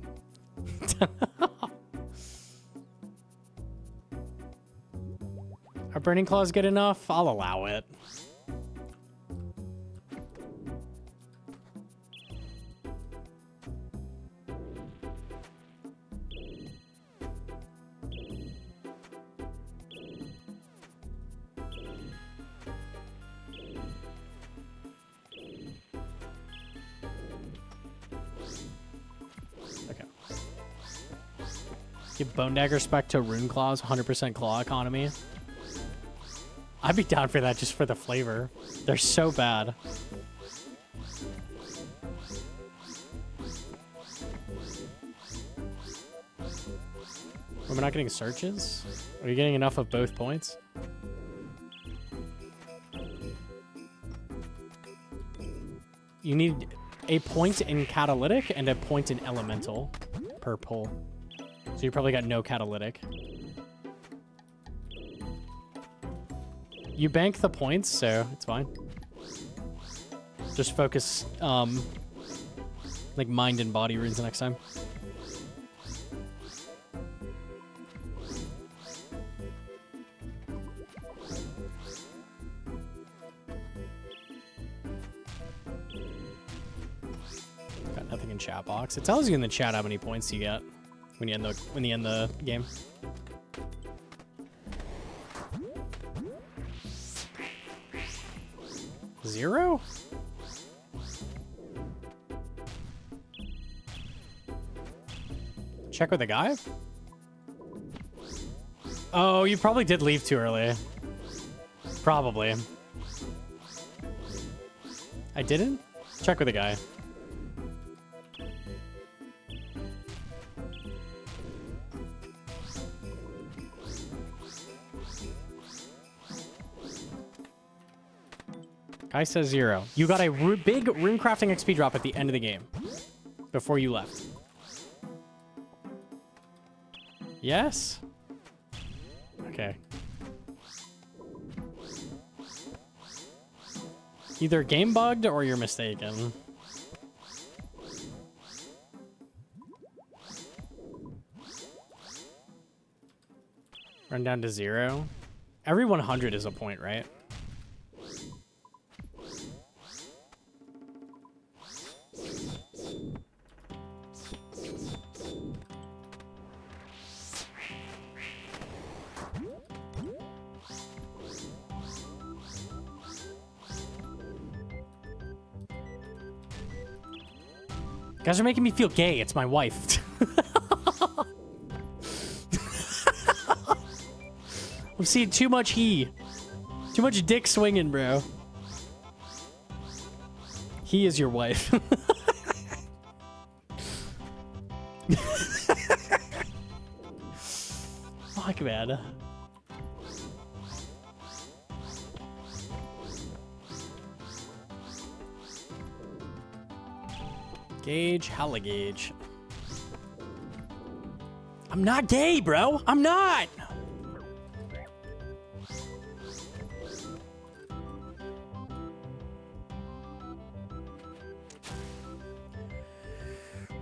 Are burning claws good enough? I'll allow it. Okay. Give Bone Dagger spec to Rune Claws, 100% claw economy. I'd be down for that just for the flavor. They're so bad. We're not getting searches? Are you getting enough of both points? You need a point in catalytic and a point in elemental per pull. So you probably got no catalytic. You bank the points, so it's fine. Just focus, like mind and body runes the next time. Got nothing in chat box. It tells you in the chat how many points you get when you end the game. Zero? Check with the guy? Oh, you probably did leave too early. Probably. I didn't? Check with the guy. Guy says 0. You got a big runecrafting XP drop at the end of the game. Before you left. Yes? Okay. Either game bugged or you're mistaken. Run down to 0. Every 100 is a point, right? You guys are making me feel gay. It's my wife. I'm seeing too much he. Too much dick swinging, bro. He is your wife. Fuck, man. Gauge, hella gauge. I'm not gay, bro. I'm not.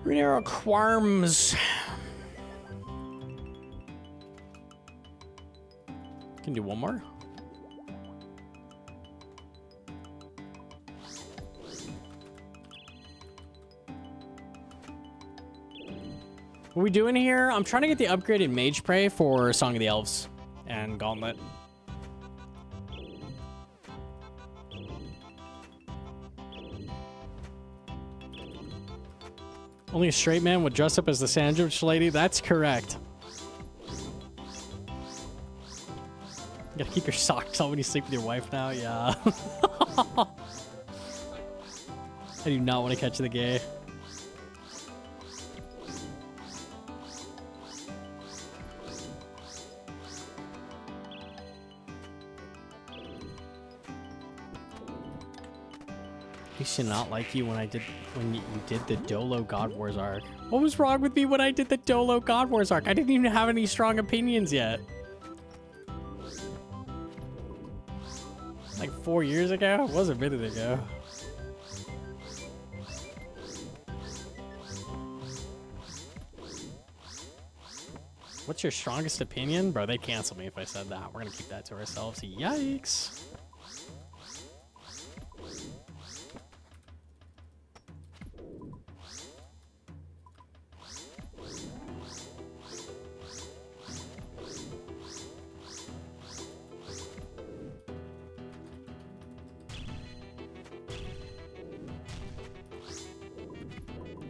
Renero Quarms. Can do one more. What are we doing here? I'm trying to get the upgraded Mage Prey for Song of the Elves and Gauntlet. Only a straight man would dress up as the sandwich lady? That's correct. You gotta keep your socks on when you sleep with your wife now? Yeah. I do not want to catch the gay. I used to not like you when you did the Dolo God Wars arc. What was wrong with me when I did the Dolo God Wars arc? I didn't even have any strong opinions yet. Like 4 years ago? It was a minute ago. What's your strongest opinion? Bro, they cancel me if I said that. We're gonna keep that to ourselves. Yikes.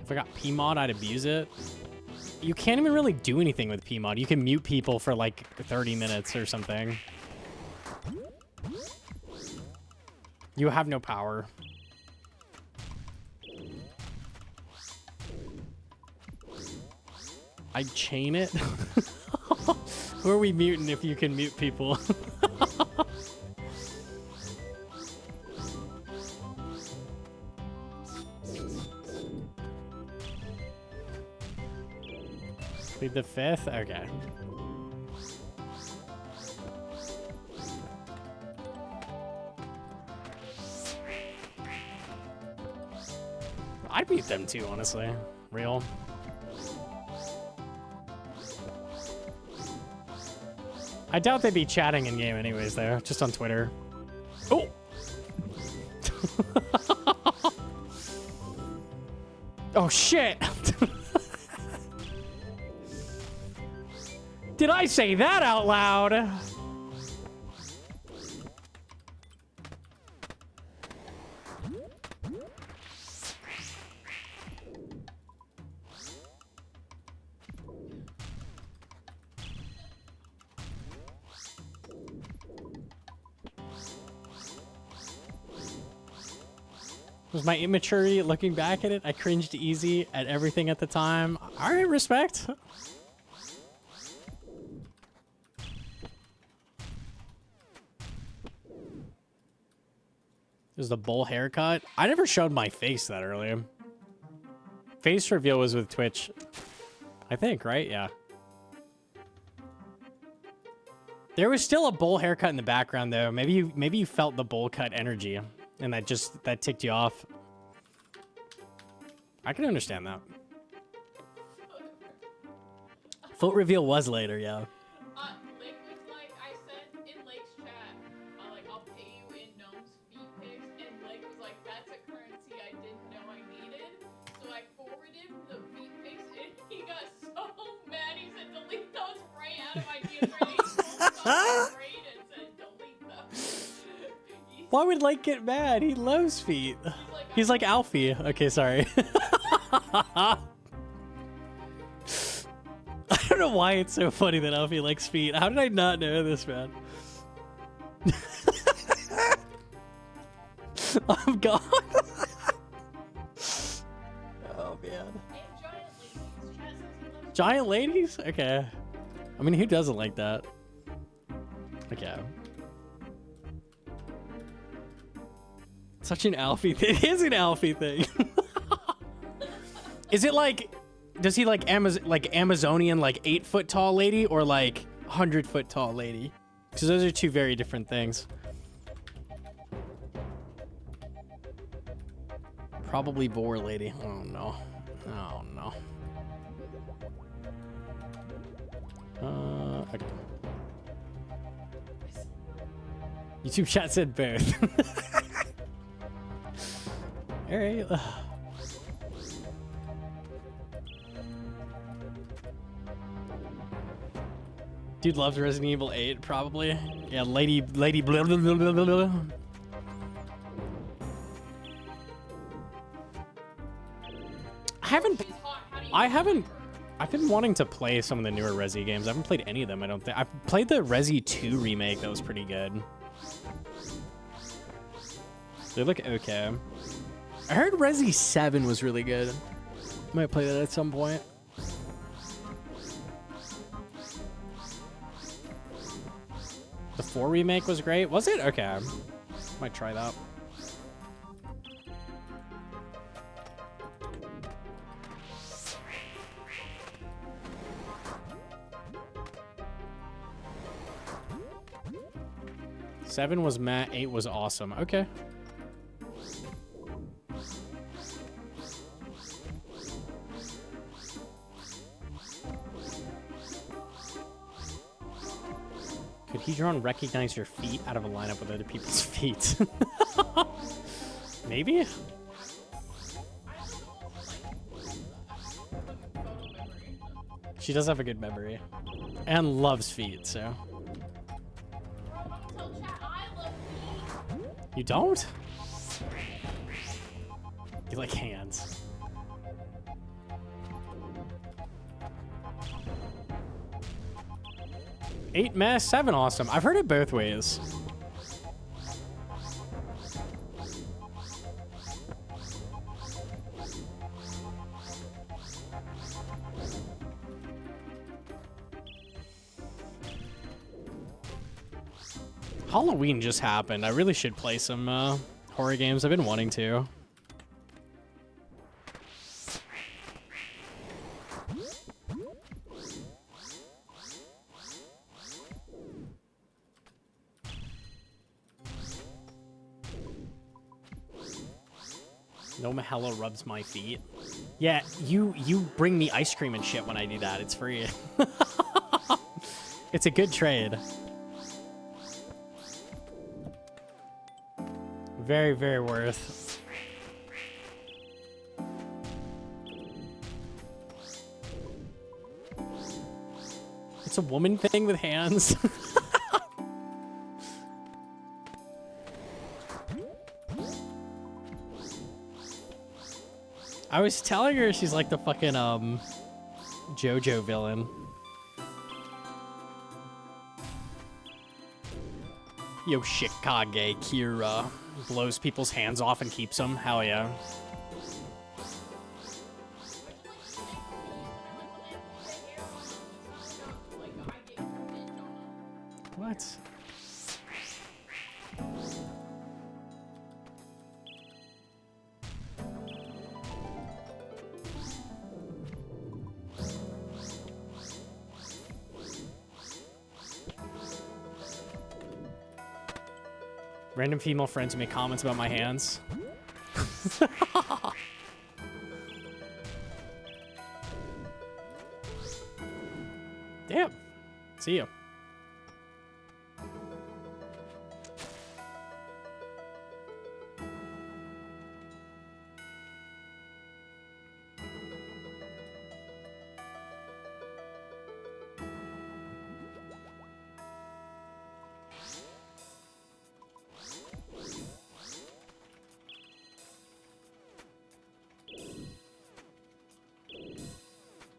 If I got PMod, I'd abuse it. You can't even really do anything with PMod. You can mute people for like 30 minutes or something. You have no power. I'd chain it. Who are we muting if you can mute people? Plead the 5th? Okay. I'd beat them too, honestly. Real. I doubt they'd be chatting in game anyways, though. Just on Twitter. Oh! Oh, shit! Did I say that out loud? Was my immaturity looking back at it? I cringed easy at everything at the time. All right, respect. There's the bowl haircut. I never showed my face that early. Face reveal was with Twitch. I think, right? Yeah. There was still a bowl haircut in the background though. Maybe you felt the bowl cut energy and that ticked you off. I can understand that. Foot reveal was later, yeah. Lake was like, I said in Lake's chat, like, I'll pay you in Gnome's feet pics, and Lake was like, that's a currency I didn't know I needed. So I forwarded him the feet pics, and he got so mad, he said, delete those right out of my DMs. Right? He pulled up right and said, delete them. Why would Lake get mad? He loves feet. He's like Alfie. Okay, sorry. I don't know why it's so funny that Alfie likes feet. How did I not know this, man? I'm gone. Oh, man. Giant ladies? Okay. I mean, who doesn't like that? Okay. Such an Alfie thing. It is an Alfie thing. Is it like... Does he like Amazonian, like 8-foot tall lady, or like 100-foot tall lady? Because those are two very different things. Probably boar lady. Oh no. Oh no. Okay. YouTube chat said both. All right. Dude loves Resident Evil 8, probably. Yeah, lady blah, blah, blah, blah, blah. I've been wanting to play some of the newer Resi games. I haven't played any of them, I don't think. I've played the Resi 2 remake, that was pretty good. They look okay. I heard Resi 7 was really good. Might play that at some point. The 4 remake was great. Was it? Okay. Might try that. 7 was meh, 8 was awesome. Okay. Could Hedron recognize your feet out of a lineup with other people's feet? Maybe? She does have a good memory. And loves feet, so. Tell chat I love feet. You don't? You like hands. Eight meh, 7 awesome. I've heard it both ways. Halloween just happened. I really should play some horror games. I've been wanting to. No Mahella rubs my feet. Yeah, you bring me ice cream and shit when I do that. It's free. It's a good trade. Very, very worth. It's a woman thing with hands. I was telling her she's like the fucking JoJo villain. Yoshikage Kira blows people's hands off and keeps them. Hell yeah. What? Random female friends who make comments about my hands. Damn. See you.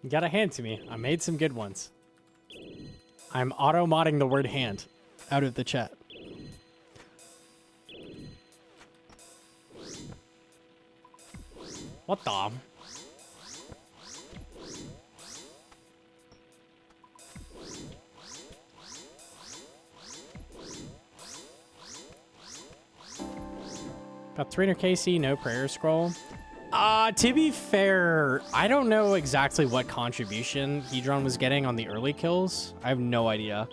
You gotta hand to me. I made some good ones. I'm auto-modding the word hand out of the chat. What the? About 300 KC, no prayer scroll. To be fair, I don't know exactly what contribution Hedron was getting on the early kills. I have no idea.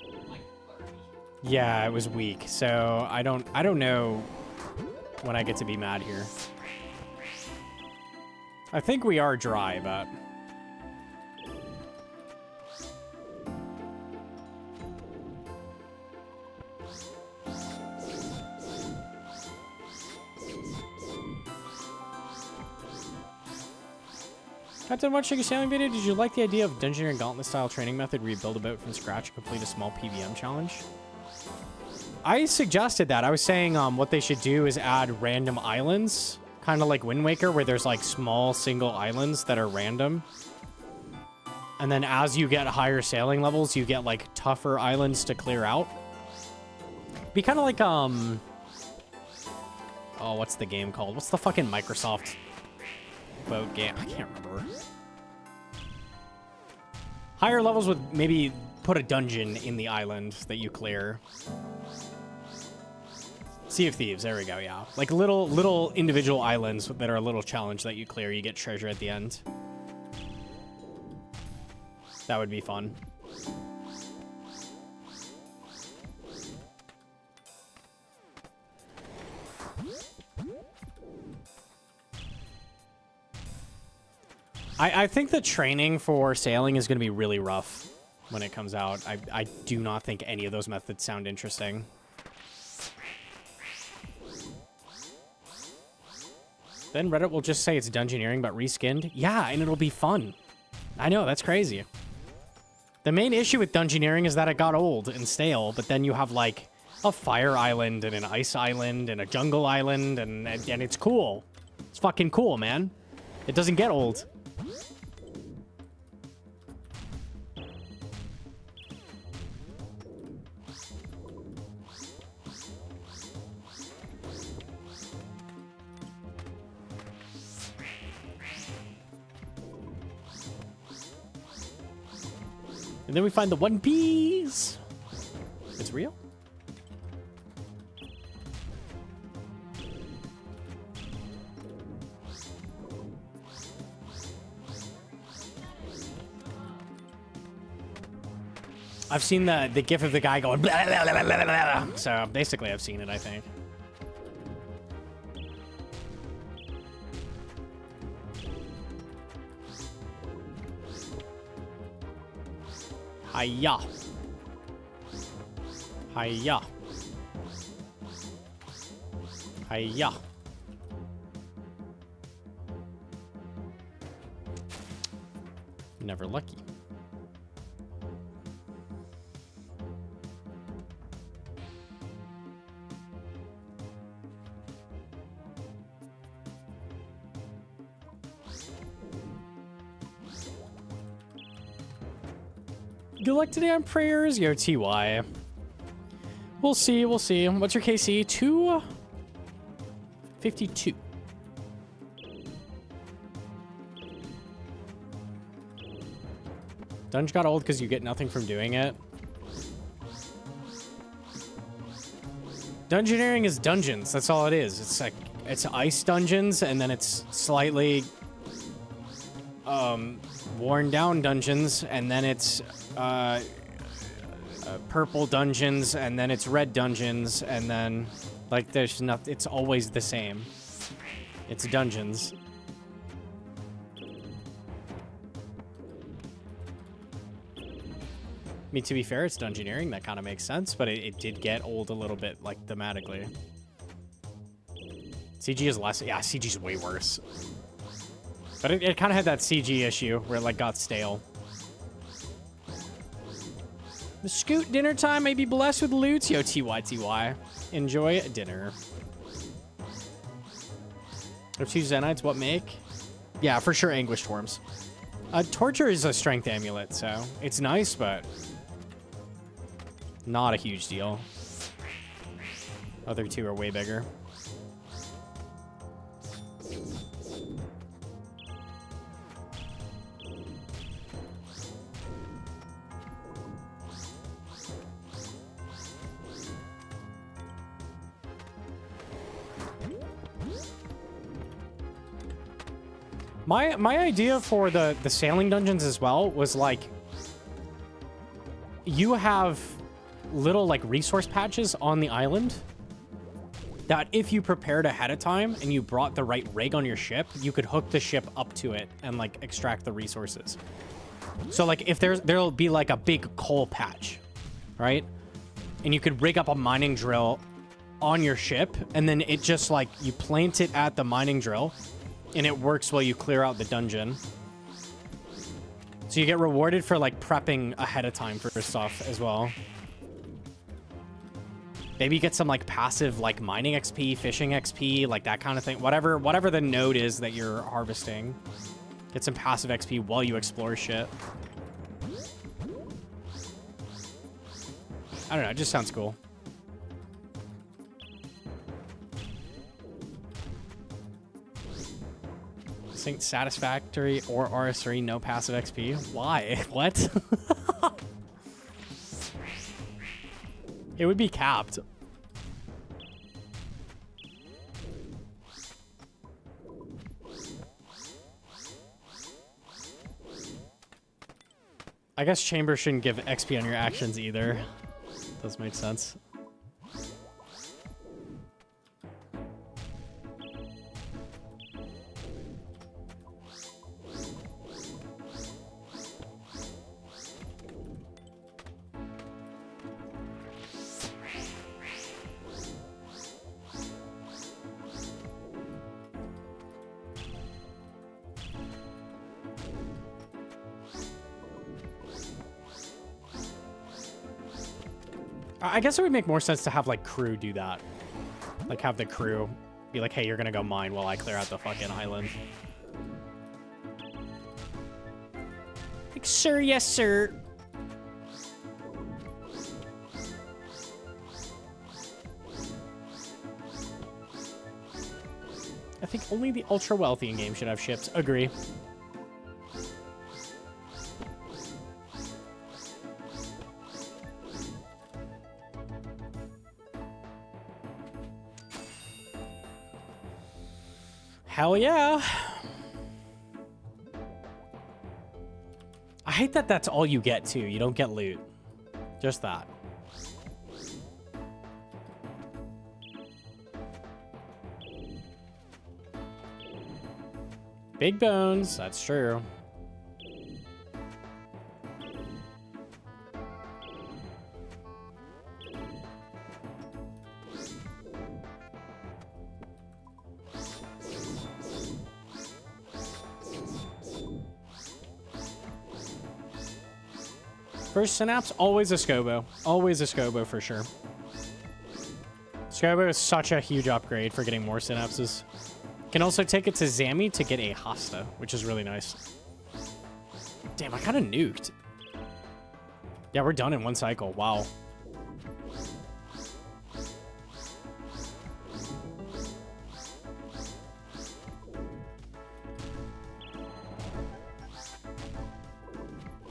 Yeah, it was weak, so I don't know when I get to be mad here. I think we are dry, but Captain, watching a sailing video, did you like the idea of Dungeoneering Gauntlet style training method where you build a boat from scratch and complete a small PVM challenge? I suggested that. I was saying what they should do is add random islands, kind of like Wind Waker, where there's like small single islands that are random. And then as you get higher sailing levels, you get like tougher islands to clear out. Be kind of like, oh, what's the game called? What's the fucking Microsoft boat game? I can't remember. Higher levels would maybe put a dungeon in the island that you clear. Sea of Thieves, there we go, yeah. Like little individual islands that are a little challenge that you clear, you get treasure at the end. That would be fun. I think the training for sailing is going to be really rough when it comes out. I do not think any of those methods sound interesting. Then Reddit will just say it's dungeoneering but reskinned. Yeah, and it'll be fun. I know, that's crazy. The main issue with dungeoneering is that it got old and stale, but then you have like a fire island and an ice island and a jungle island, and it's cool. It's fucking cool, man. It doesn't get old. And then we find the One Piece. It's real? I've seen the gif of the guy going blah, blah, blah, blah, blah, blah. So basically I've seen it, I think. Hiya. Hiya. Hiya. Never lucky. Good luck today on prayers, yo TY. We'll see, we'll see. What's your KC? 252. Dungeon got old because you get nothing from doing it. Dungeoneering is dungeons. That's all it is. It's like, it's ice dungeons, and then it's slightly worn down dungeons, and then it's purple dungeons, and then it's red dungeons, and then like there's nothing. It's always the same. It's dungeons. I mean, to be fair, it's dungeoneering. That kind of makes sense, but it did get old a little bit, like, thematically. CG is less... Yeah, CG's way worse. But it kind of had that CG issue where it, like, got stale. The Scoot dinner time may be blessed with loot. Yo, TYTY. Enjoy dinner. Or two Zenites, what make? Yeah, for sure, Anguished Worms. Torture is a strength amulet, so it's nice, but... not a huge deal. Other two are way bigger. My idea for the sailing dungeons as well was like, you have little like resource patches on the island that if you prepared ahead of time and you brought the right rig on your ship, you could hook the ship up to it and like extract the resources. So like if there'll be like a big coal patch, right? And you could rig up a mining drill on your ship, and then it just like you plant it at the mining drill and it works while you clear out the dungeon. So you get rewarded for like prepping ahead of time for stuff as well. Maybe you get some like passive like mining XP, fishing XP, like that kind of thing. Whatever the node is that you're harvesting. Get some passive XP while you explore shit. I don't know, it just sounds cool. Sync Satisfactory or RS3, no passive XP. Why? What? It would be capped. I guess Chamber shouldn't give XP on your actions either. Does make sense. I guess it would make more sense to have, like, crew do that. Like, have the crew be like, hey, you're gonna go mine while I clear out the fucking island. Like, sir, yes, sir. I think only the ultra wealthy in game should have ships. Agree. Hell yeah. I hate that that's all you get too. You don't get loot. Just that. Big bones, that's true. First synapse, always a Scobo. Always a Scobo for sure. Scobo is such a huge upgrade for getting more synapses. Can also take it to Zammy to get a Hosta, which is really nice. Damn, I kind of nuked. Yeah, we're done in one cycle. Wow.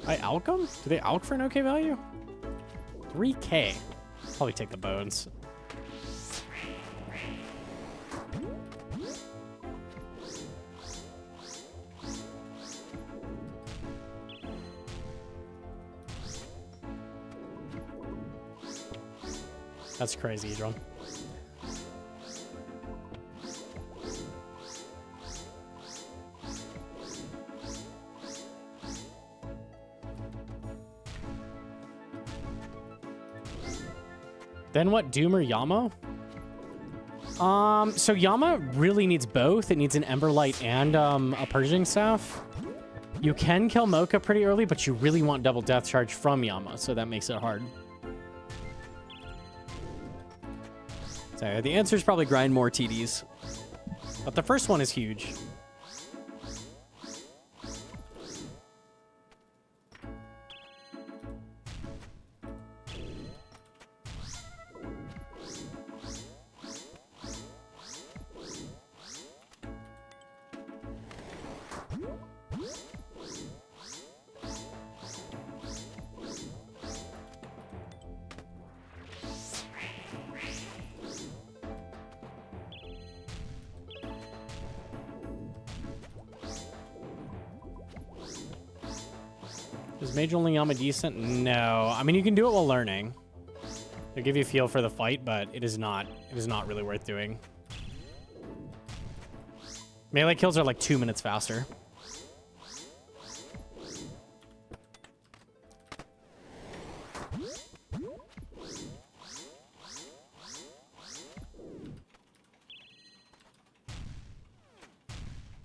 I alch them? Do they alch for an okay value? 3K. Probably take the bones. That's crazy, Edron. Then what, Doom or Yama? So Yama really needs both. It needs an Emberlight and a Purging Staff. You can kill Mocha pretty early, but you really want double Death Charge from Yama, so that makes it hard. So the answer is probably grind more TDs. But the first one is huge. Is Mage only Yama decent? No. I mean, you can do it while learning. It'll give you a feel for the fight, but it is not really worth doing. Melee kills are like 2 minutes faster.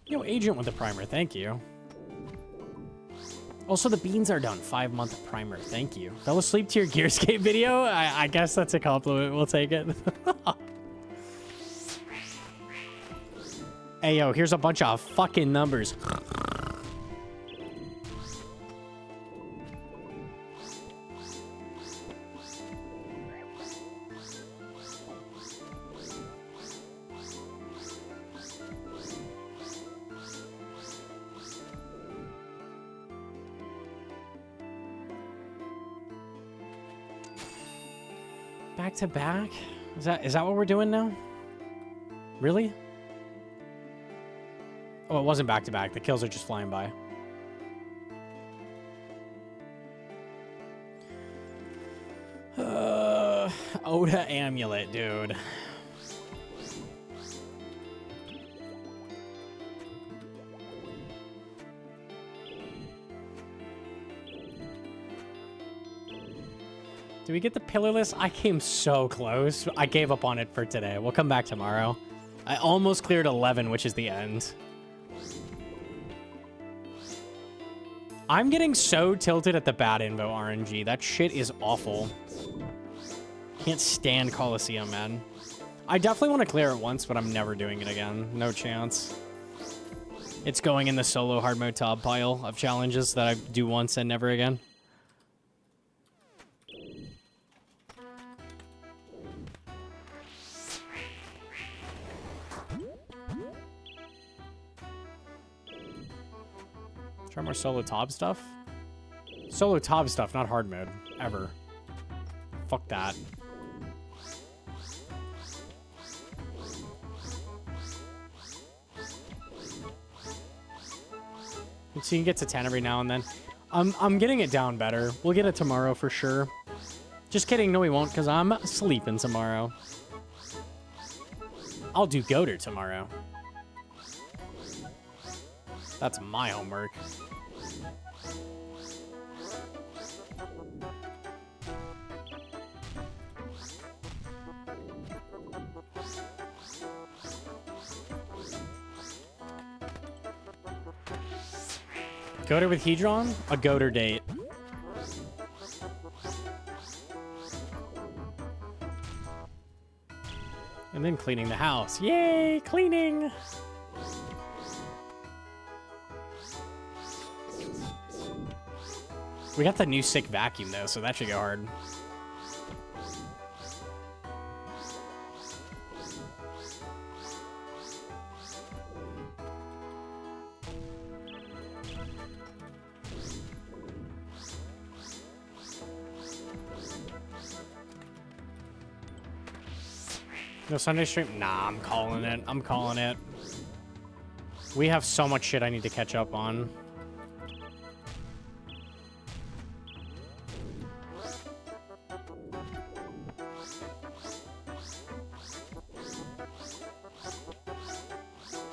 Yo, Agent with the primer, thank you. Also, the beans are done. 5-month primer. Thank you. Fell asleep to your Gearscape video? I guess that's a compliment. We'll take it. Hey, yo, here's a bunch of fucking numbers. Back to back? Is that what we're doing now? Really? Oh, it wasn't back to back. The kills are just flying by. Oda Amulet, dude. Do we get the Pillarless? I came so close. I gave up on it for today. We'll come back tomorrow. I almost cleared 11, which is the end. I'm getting so tilted at the bad invo RNG. That shit is awful. Can't stand Coliseum, man. I definitely want to clear it once, but I'm never doing it again. No chance. It's going in the solo hard mode top pile of challenges that I do once and never again. Try more solo top stuff. Solo top stuff, not hard mode. Ever. Fuck that. So you can get to 10 every now and then. I'm getting it down better. We'll get it tomorrow for sure. Just kidding. No, we won't, because I'm sleeping tomorrow. I'll do Goater tomorrow. That's my homework. Goater with Hedron? A Goater date. And then cleaning the house. Yay, cleaning! We got the new sick vacuum, though, so that should go hard. No Sunday stream? Nah, I'm calling it. I'm calling it. We have so much shit I need to catch up on.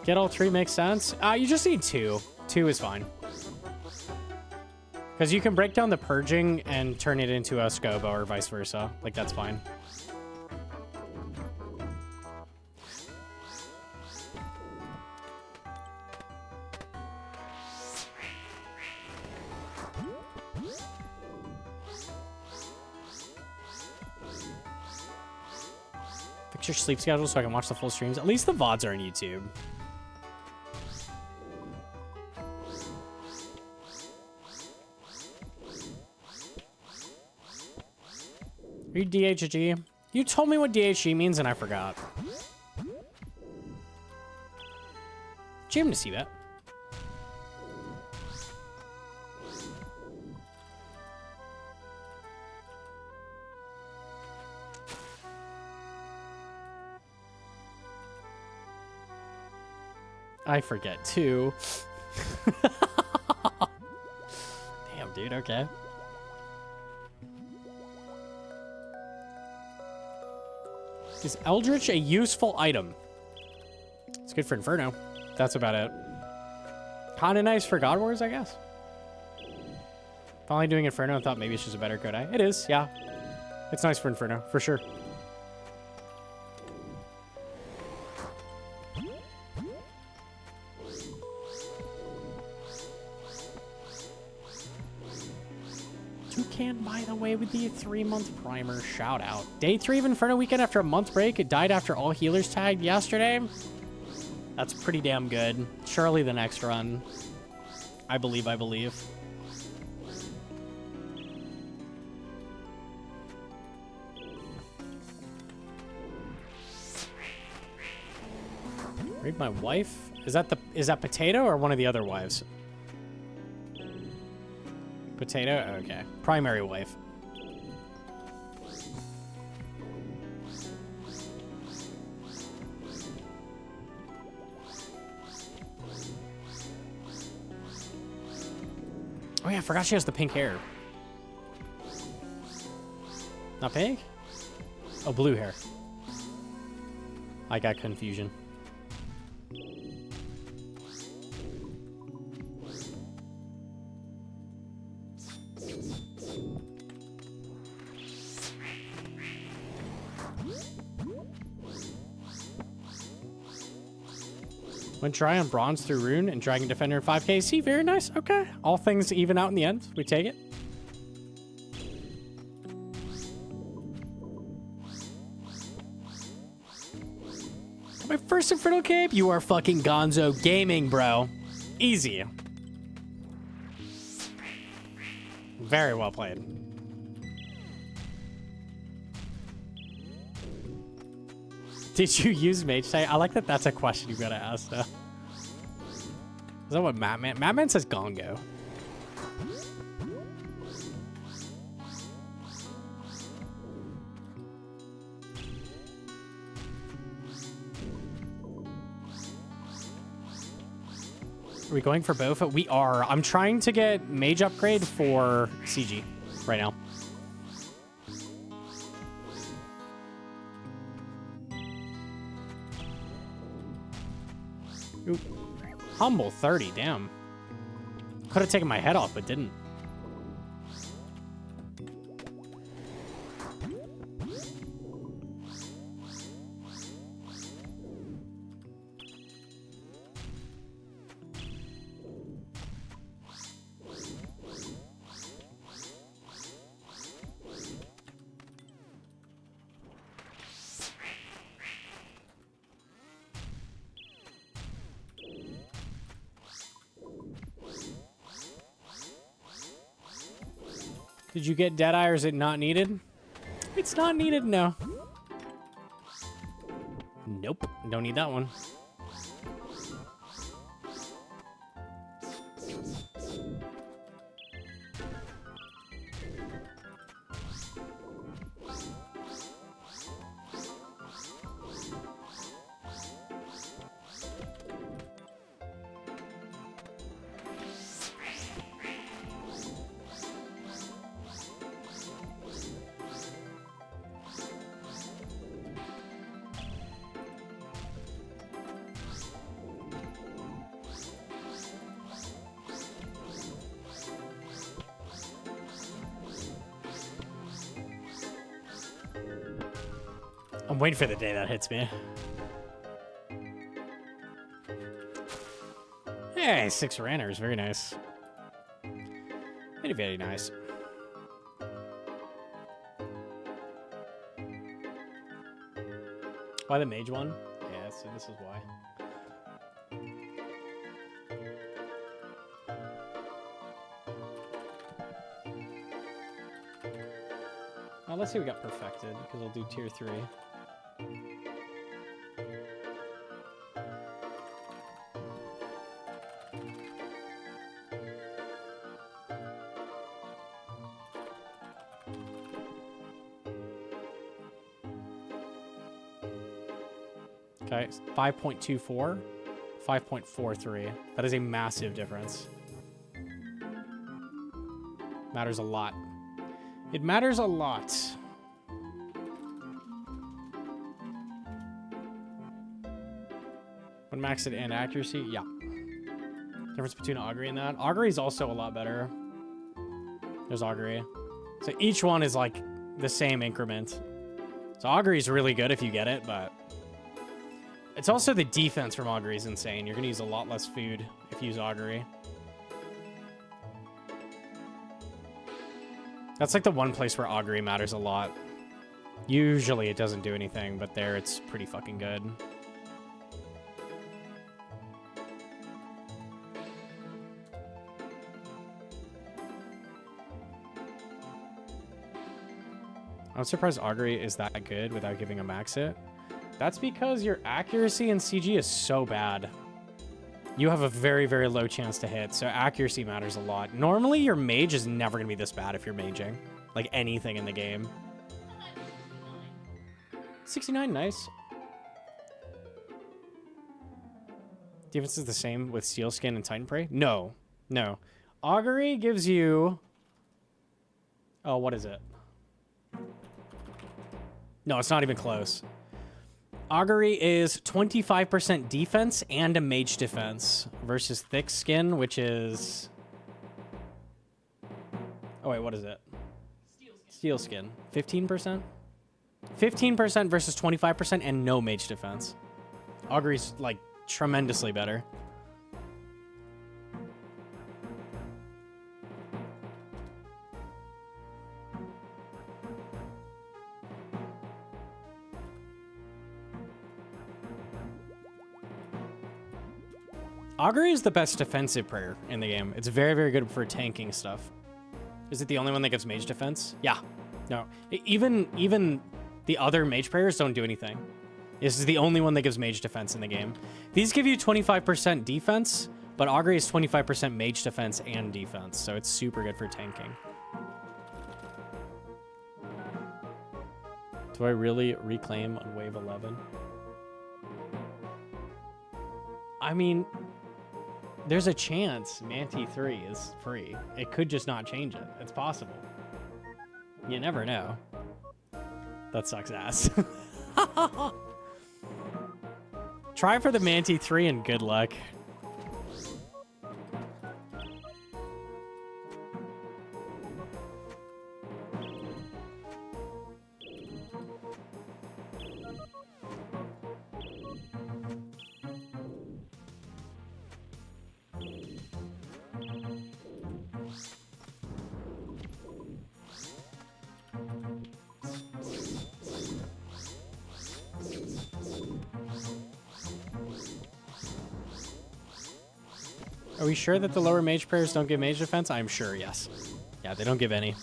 Get all 3 makes sense. You just need 2. 2 is fine. Because you can break down the purging and turn it into a scoba or vice versa. Like, that's fine. Fix your sleep schedule so I can watch the full streams. At least the VODs are on YouTube. Are you DHG? You told me what DHG means and I forgot. Jim to see that. I forget too. Damn, dude, okay. Is Eldritch a useful item? It's good for Inferno. That's about it. Kinda nice for God Wars, I guess. Finally doing Inferno, I thought maybe it's just a better code eye. It is, yeah. It's nice for Inferno, for sure. Toucan, by the way, with the 3-month primer. Shout out. Day 3 of Inferno weekend after a month break. It died after all healers tagged yesterday. That's pretty damn good. Surely the next run. I believe. Read my wife? Is that Potato or one of the other wives? Potato? Okay. Primary wife. Oh yeah, I forgot she has the pink hair. Not pink? Oh, blue hair. I got confusion. Went dry on Bronze through Rune and Dragon Defender in 5K. See, very nice. Okay. All things even out in the end. We take it. My first Infernal Cape? You are fucking gonzo gaming, bro. Easy. Very well played. Did you use Mage Sight? I like that that's a question you gotta ask, though. Is that what Madman? Madman says Gongo. Are we going for both? We are. I'm trying to get Mage upgrade for CG right now. Ooh. Humble 30, damn. Could have taken my head off, but didn't. Did you get Deadeye or is it not needed? It's not needed, no. Nope, don't need that one. I'm waiting for the day that hits me. Hey, 6 ranners, very nice. Very, very nice. Why the mage one? Yeah, so this is why. Oh, let's see what we got perfected, because I'll do tier 3. Okay, 5.24, 5.43. That is a massive difference. Matters a lot. It matters a lot. When maxed and accuracy, yeah. Difference between Augury and that. Augury is also a lot better. There's Augury. So each one is like the same increment. So Augury is really good if you get it, but it's also the defense from Augury is insane. You're gonna use a lot less food if you use Augury. That's like the one place where Augury matters a lot. Usually it doesn't do anything, but there it's pretty fucking good. I'm surprised Augury is that good without giving a max hit. That's because your accuracy in CG is so bad. You have a very, very low chance to hit, so accuracy matters a lot. Normally, your mage is never going to be this bad if you're maging. Like, anything in the game. 69, nice. Defense is the same with Steel Skin and Titan Prey? No. No. Augury gives you... Oh, what is it? No, it's not even close. Augury is 25% defense and a mage defense versus Thick Skin, which is... Oh, wait, what is it? Steel Skin. 15%? 15% versus 25% and no mage defense. Augury's, like, tremendously better. Augury is the best defensive prayer in the game. It's very, very good for tanking stuff. Is it the only one that gives mage defense? Yeah. No. Even the other mage prayers don't do anything. This is the only one that gives mage defense in the game. These give you 25% defense, but Augury is 25% mage defense and defense, so it's super good for tanking. Do I really reclaim on wave 11? I mean, there's a chance Manti 3 is free. It could just not change it. It's possible. You never know. That sucks ass. Try for the Manti 3 and good luck. Are we sure that the lower mage prayers don't give mage defense? I'm sure, yes. Yeah, they don't give any.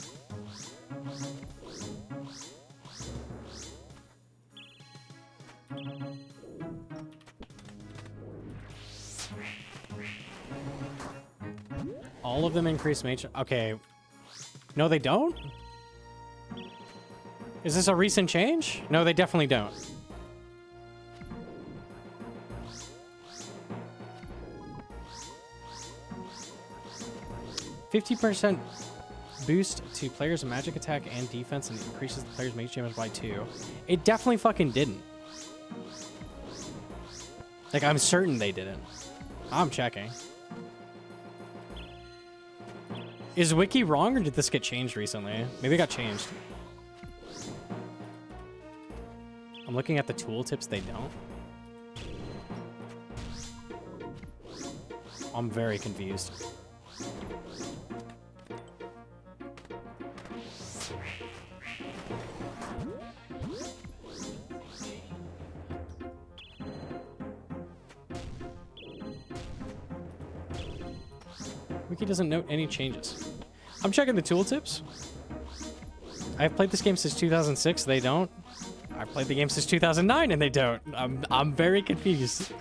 All of them increase mage... Okay. No, they don't? Is this a recent change? No, they definitely don't. 50% boost to players' magic attack and defense and increases the player's mage damage by 2. It definitely fucking didn't. Like, I'm certain they didn't. I'm checking. Is Wiki wrong, or did this get changed recently? Maybe it got changed. I'm looking at the tooltips, they don't. I'm very confused. Wiki doesn't note any changes. I'm checking the tooltips. I've played this game since 2006. They don't. I played the game since 2009, and they don't. I'm very confused.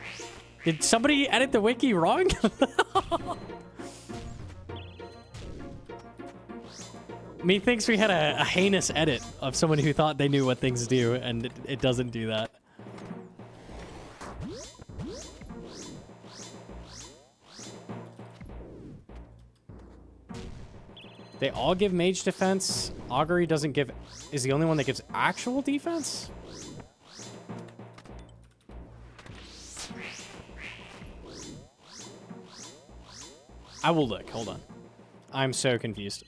Did somebody edit the wiki wrong? Methinks we had a heinous edit of someone who thought they knew what things do, and it doesn't do that. They all give mage defense. Augury doesn't give... Is the only one that gives actual defense? I will look. Hold on. I'm so confused.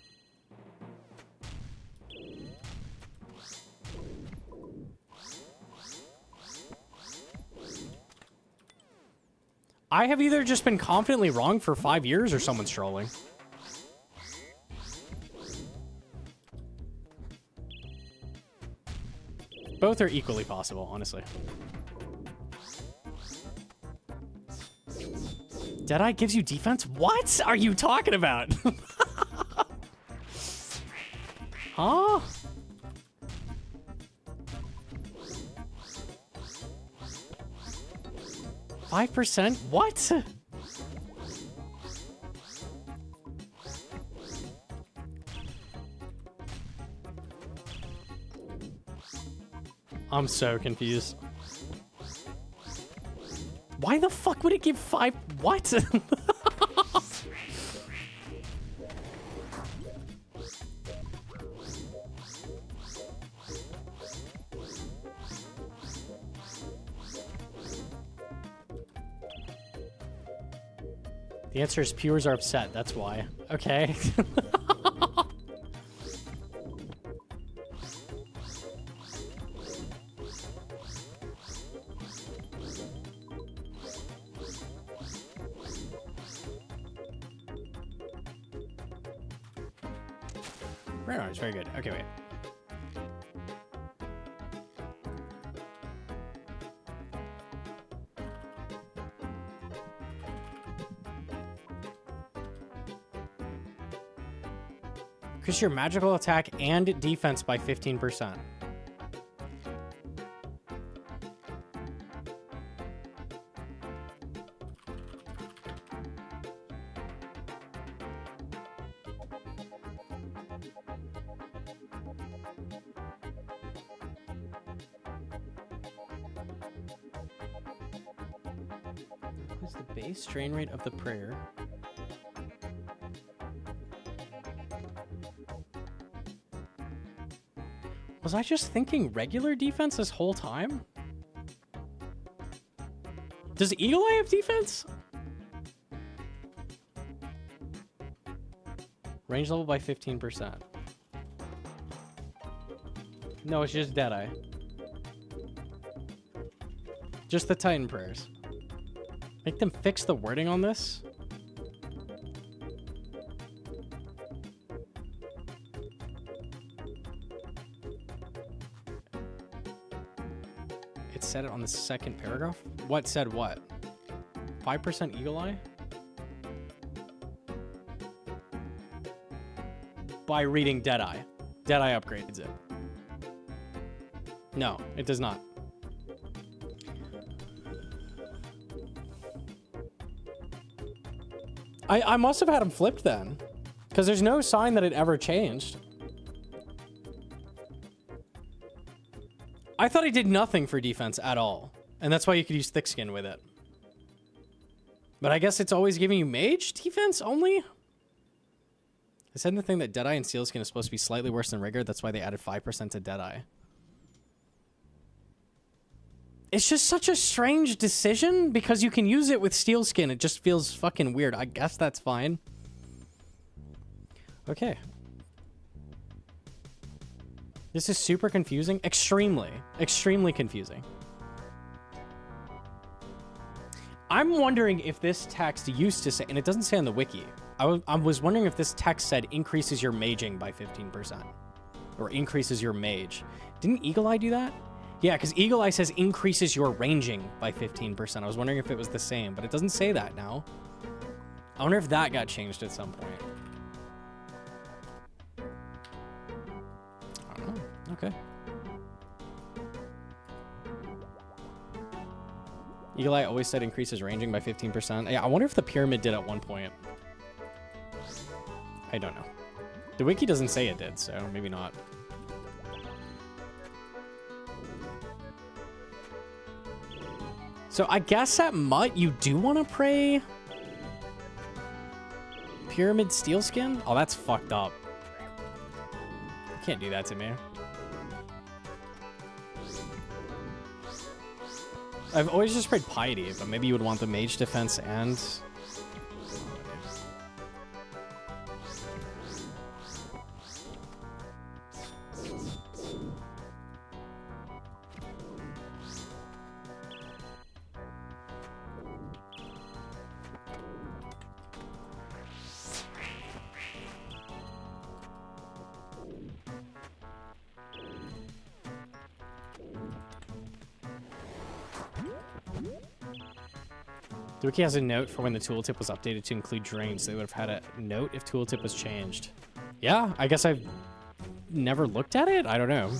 I have either just been confidently wrong for 5 years or someone's trolling. Both are equally possible, honestly. Deadeye gives you defense? What are you talking about? Huh? %? What? I'm so confused. Why the fuck would it give 5? What? The answer is viewers are upset. That's why. Okay. It's very good. Okay, wait. Increase your magical attack and defense by 15%. What's the base strain rate of the prayer? Was I just thinking regular defense this whole time? Does Eagle Eye have defense? Range level by 15%. No, it's just Deadeye. Just the Titan prayers. Make them fix the wording on this? It said it on the second paragraph? What said what? 5% Eagle Eye? By reading Deadeye. Deadeye upgrades it. No, it does not. I must have had him flipped then, because there's no sign that it ever changed. I thought he did nothing for defense at all, and that's why you could use thick skin with it. But I guess it's always giving you mage defense only? I said in the thing that Deadeye and Sealskin is supposed to be slightly worse than Rigor, that's why they added 5% to Deadeye. It's just such a strange decision because you can use it with steel skin. It just feels fucking weird. I guess that's fine. Okay. This is super confusing. Extremely confusing. I'm wondering if this text used to say, and it doesn't say on the wiki. I was wondering if this text said increases your maging by 15% or increases your mage. Didn't Eagle Eye do that? Yeah, because Eagle Eye says increases your ranging by 15%. I was wondering if it was the same, but it doesn't say that now. I wonder if that got changed at some point. I don't know. Okay. Eagle Eye always said increases ranging by 15%. Yeah, I wonder if the pyramid did at one point. I don't know. The wiki doesn't say it did, so maybe not. So I guess at Mutt, you do want to pray Pyramid Steel Skin? Oh, that's fucked up. You can't do that to me. I've always just prayed Piety, but maybe you would want the Mage Defense and... The wiki has a note for when the tooltip was updated to include drains. They would have had a note if tooltip was changed. Yeah, I guess I've never looked at it? I don't know.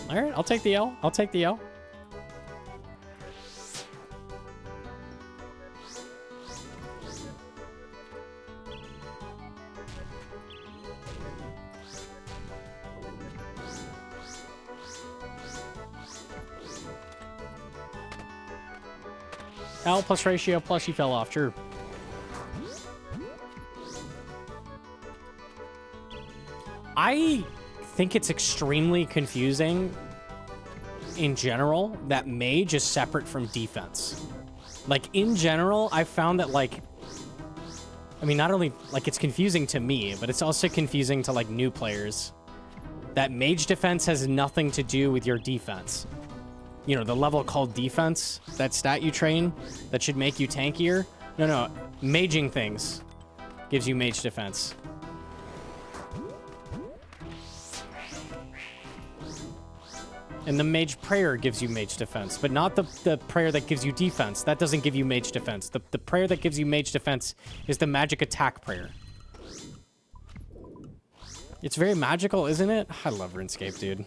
All right, I'll take the L. I'll take the L. L plus ratio plus you fell off, sure. I think it's extremely confusing in general that mage is separate from defense. Like, in general, I've found that, like, I mean, not only, like, it's confusing to me, but it's also confusing to, like, new players. That mage defense has nothing to do with your defense. You know, the level called defense, that stat you train, that should make you tankier. No, maging things gives you mage defense. And the Mage Prayer gives you Mage Defense, but not the prayer that gives you defense. That doesn't give you Mage Defense. The prayer that gives you Mage Defense is the Magic Attack Prayer. It's very magical, isn't it? I love RuneScape, dude.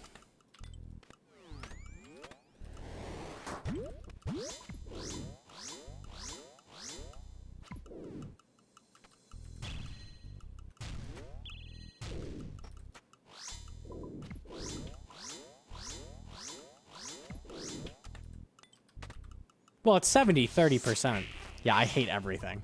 Well, it's 70, 30%. Yeah, I hate everything.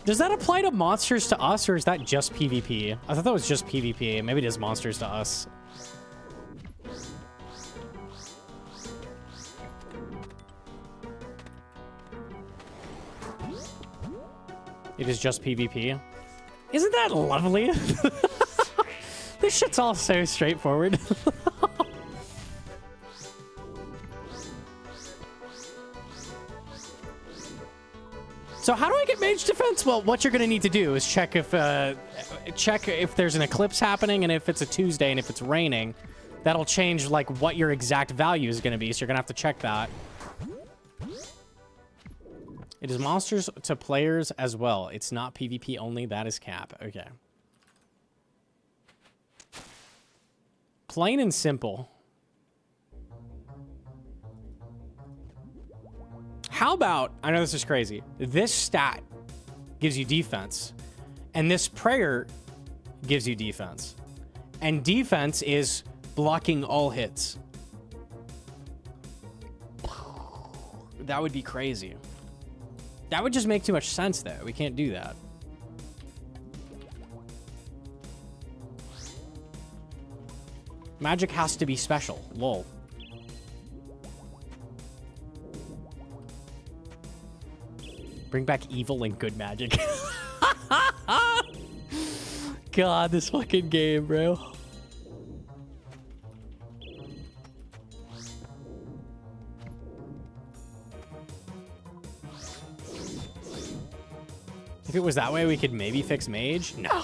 Does that apply to monsters to us, or is that just PvP? I thought that was just PvP. Maybe it is monsters to us. It is just PvP. Isn't that lovely? This shit's all so straightforward. So how do I get Mage Defense? Well, what you're gonna need to do is check if there's an eclipse happening, and if it's a Tuesday and if it's raining, that'll change like what your exact value is gonna be. So you're gonna have to check that. It is monsters to players as well. It's not PvP only. That is cap. Okay. Plain and simple. How about, I know this is crazy, this stat gives you defense, and this prayer gives you defense. And defense is blocking all hits. That would be crazy. That would just make too much sense, though. We can't do that. Magic has to be special. Lol. Bring back evil and good magic. God, this fucking game, bro. If it was that way, we could maybe fix Mage? No.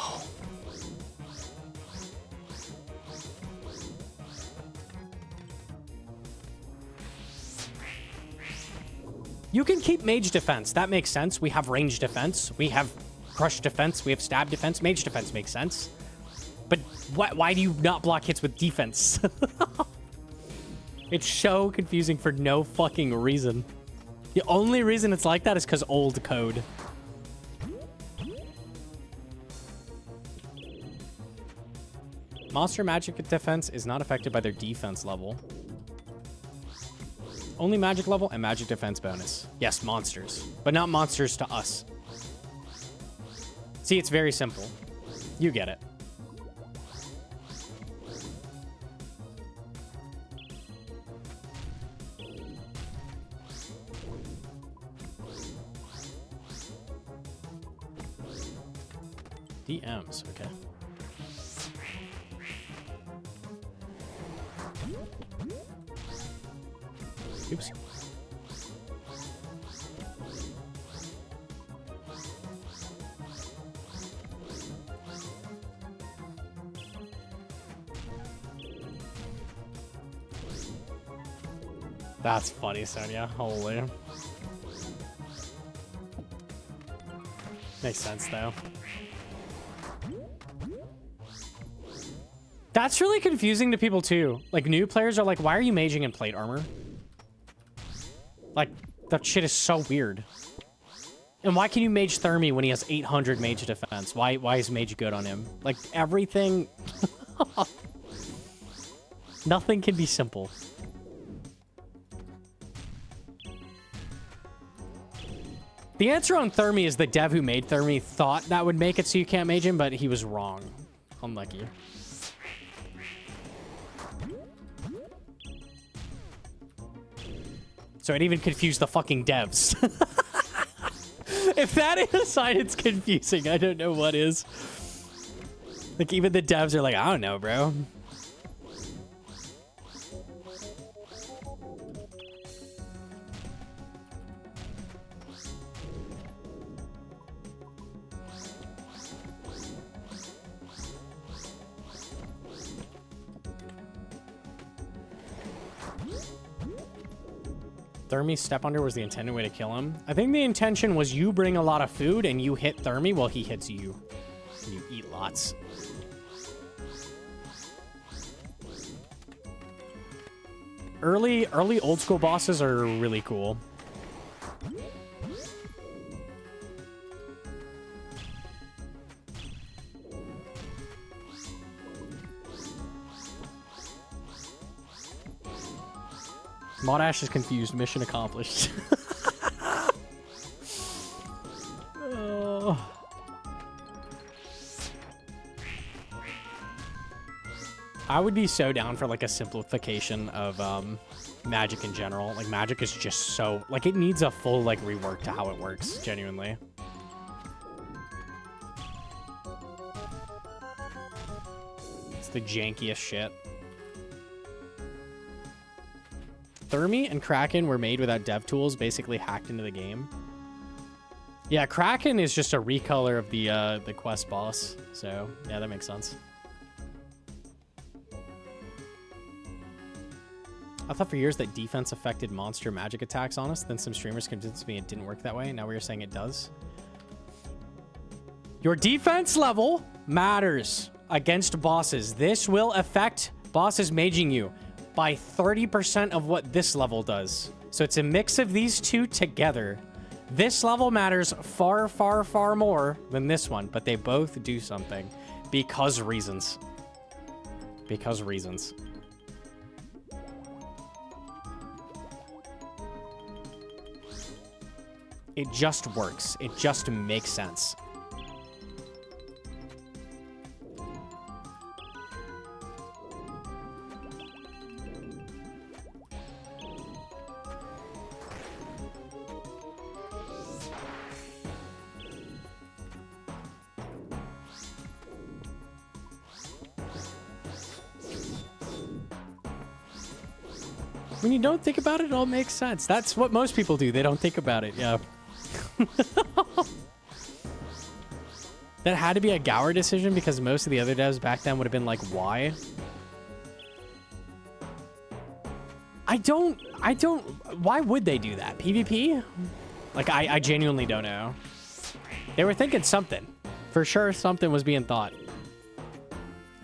You can keep Mage Defense. That makes sense. We have Range Defense. We have Crush Defense. We have Stab Defense. Mage Defense makes sense. But why do you not block hits with defense? It's so confusing for no fucking reason. The only reason it's like that is because old code. Monster magic defense is not affected by their defense level. Only magic level and magic defense bonus. Yes, monsters, but not monsters to us. See, it's very simple. You get it. DMs, okay. Oops. That's funny, Sonia. Holy. Makes sense, though. That's really confusing to people, too. Like, new players are like, why are you maging in plate armor? Like, that shit is so weird. And why can you mage Thermi when he has 800 mage defense? Why is mage good on him? Like, everything... Nothing can be simple. The answer on Thermi is the dev who made Thermi thought that would make it so you can't mage him, but he was wrong. Unlucky. So it even confused the fucking devs. If that is a sign it's confusing, I don't know what is. Like, even the devs are like, I don't know, bro. Thermi step under was the intended way to kill him. I think the intention was you bring a lot of food and you hit Thermi while he hits you. And you eat lots. Early old school bosses are really cool. Modash is confused. Mission accomplished. Oh. I would be so down for like a simplification of magic in general. Like magic is just so like it needs a full like rework to how it works, genuinely. It's the jankiest shit. Thermi and Kraken were made without dev tools, basically hacked into the game. Yeah, Kraken is just a recolor of the quest boss. So, yeah, that makes sense. I thought for years that defense affected monster magic attacks on us. Then some streamers convinced me it didn't work that way. Now we're saying it does. Your defense level matters against bosses. This will affect bosses maging you by 30% of what this level does. So it's a mix of these two together. This level matters far, far, far more than this one, but they both do something because reasons. Because reasons. It just works. It just makes sense. When you don't think about it, it all makes sense. That's what most people do. They don't think about it. Yeah. That had to be a Gower decision because most of the other devs back then would have been like, why? I don't, why would they do that? PvP? Like, I genuinely don't know. They were thinking something. For sure, something was being thought.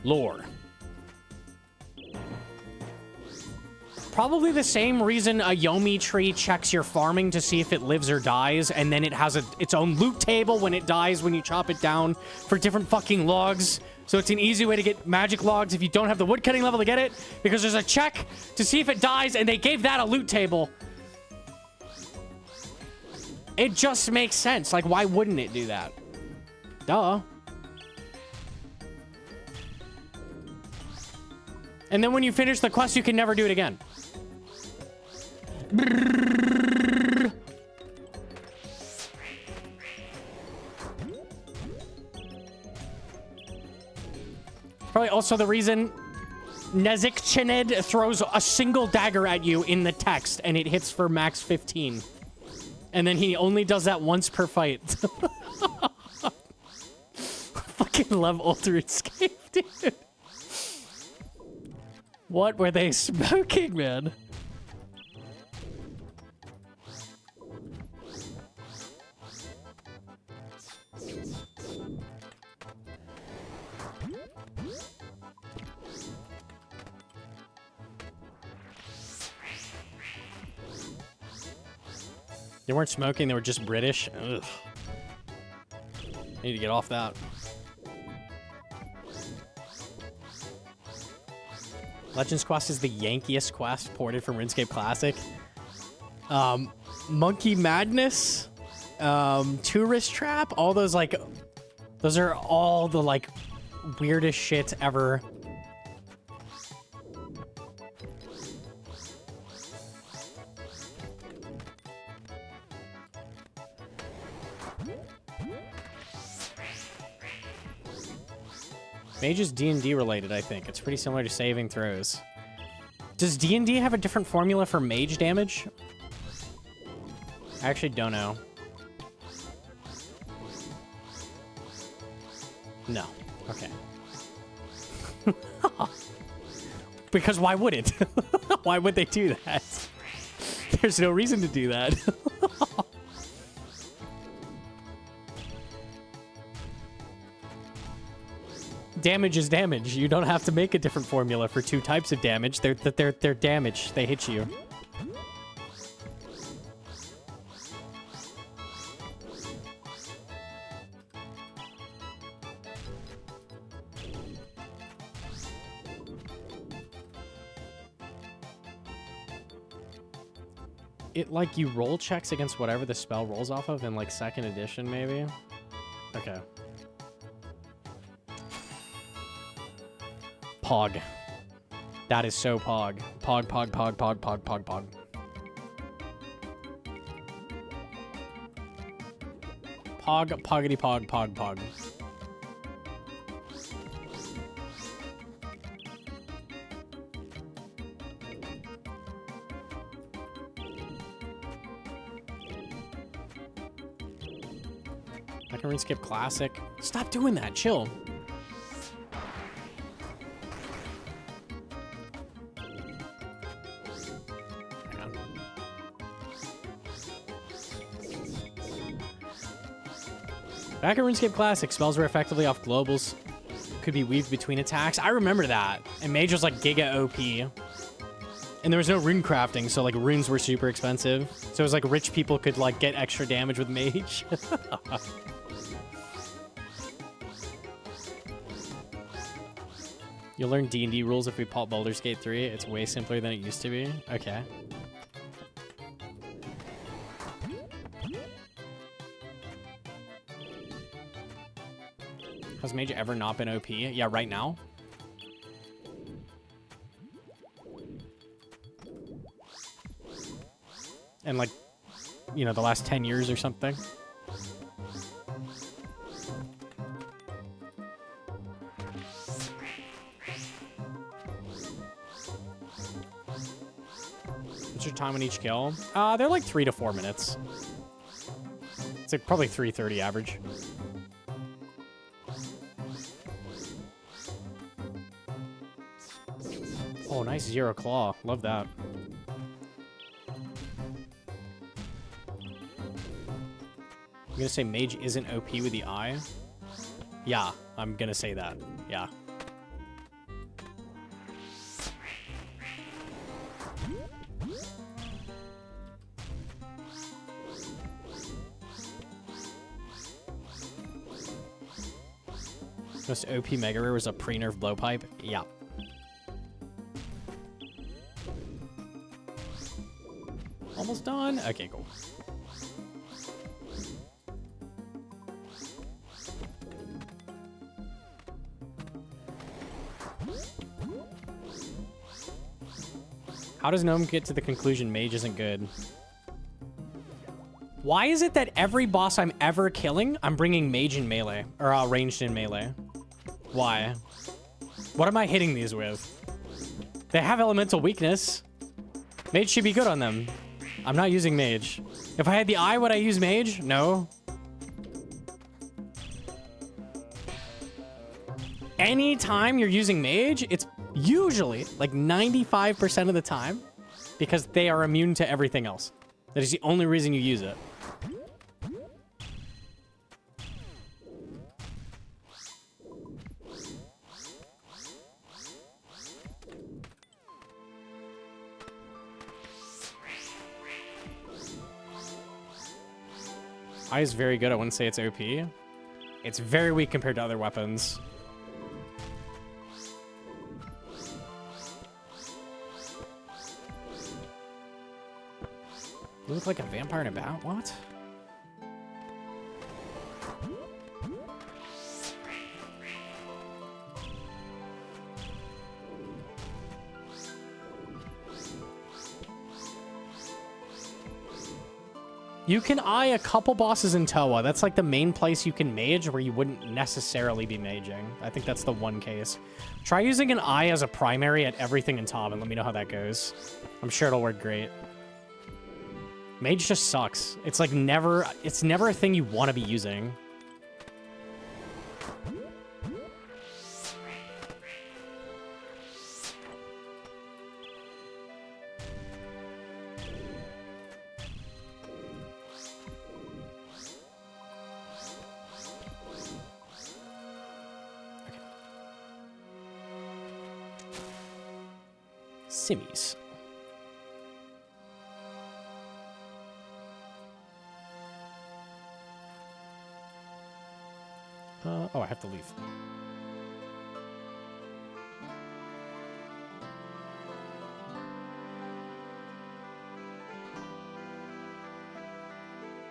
Lore. Probably the same reason a Yomi tree checks your farming to see if it lives or dies, and then it has its own loot table when it dies when you chop it down for different fucking logs. So it's an easy way to get magic logs if you don't have the woodcutting level to get it, because there's a check to see if it dies, and they gave that a loot table. It just makes sense. Like, why wouldn't it do that? Duh. And then when you finish the quest, you can never do it again. Probably also the reason Nezik Chened throws a single dagger at you in the text and it hits for max 15. And then he only does that once per fight. Fucking love Altered Escape, dude. What were they smoking, man? They weren't smoking, they were just British. Ugh. I need to get off that. Legends Quest is the yankiest quest ported from RuneScape Classic. Monkey Madness, Tourist Trap, all those like, those are all the like weirdest shit ever. Mage is D&D related, I think. It's pretty similar to saving throws. Does D&D have a different formula for mage damage? I actually don't know. No. Okay. Because why would it? Why would they do that? There's no reason to do that. Damage is damage. You don't have to make a different formula for two types of damage. They're damage. They hit you. It, like, you roll checks against whatever the spell rolls off of in, like, 2nd edition, maybe? Okay. Pog. That is so pog. Pog, pog, pog, pog, pog, pog, pog. Pog, poggity, pog, pog, pog. I can skip classic. Stop doing that. Chill. Hang on. Back at RuneScape Classic, spells were effectively off globals. Could be weaved between attacks. I remember that. And Mage was like Giga OP. And there was no rune crafting, so like runes were super expensive. So it was like rich people could like get extra damage with Mage. You'll learn D&D rules if we pop Baldur's Gate 3. It's way simpler than it used to be. Okay. Has Mage ever not been OP? Yeah, right now. And like, you know, the last 10 years or something. What's your time on each kill? They're like 3 to 4 minutes. It's like probably 3:30 average. Oh, nice 0 claw. Love that. I'm gonna say Mage isn't OP with the eye. Yeah, I'm gonna say that. Yeah. Most OP Mega Rare was a pre-nerf blowpipe. Yeah. Almost done. Okay, cool. How does Gnome get to the conclusion Mage isn't good? Why is it that every boss I'm ever killing, I'm bringing Mage in melee, or ranged in melee? Why? What am I hitting these with? They have elemental weakness. Mage should be good on them. I'm not using Mage. If I had the eye, would I use Mage? No. Anytime you're using Mage, it's usually like 95% of the time because they are immune to everything else. That is the only reason you use it. Eye is very good. I wouldn't say it's OP. It's very weak compared to other weapons. You look like a vampire in a bat? What? You can eye a couple bosses in Toa. That's like the main place you can mage where you wouldn't necessarily be maging. I think that's the one case. Try using an eye as a primary at everything in Tom and let me know how that goes. I'm sure it'll work great. Mage just sucks. It's like never a thing you want to be using. simmies. Oh, I have to leave.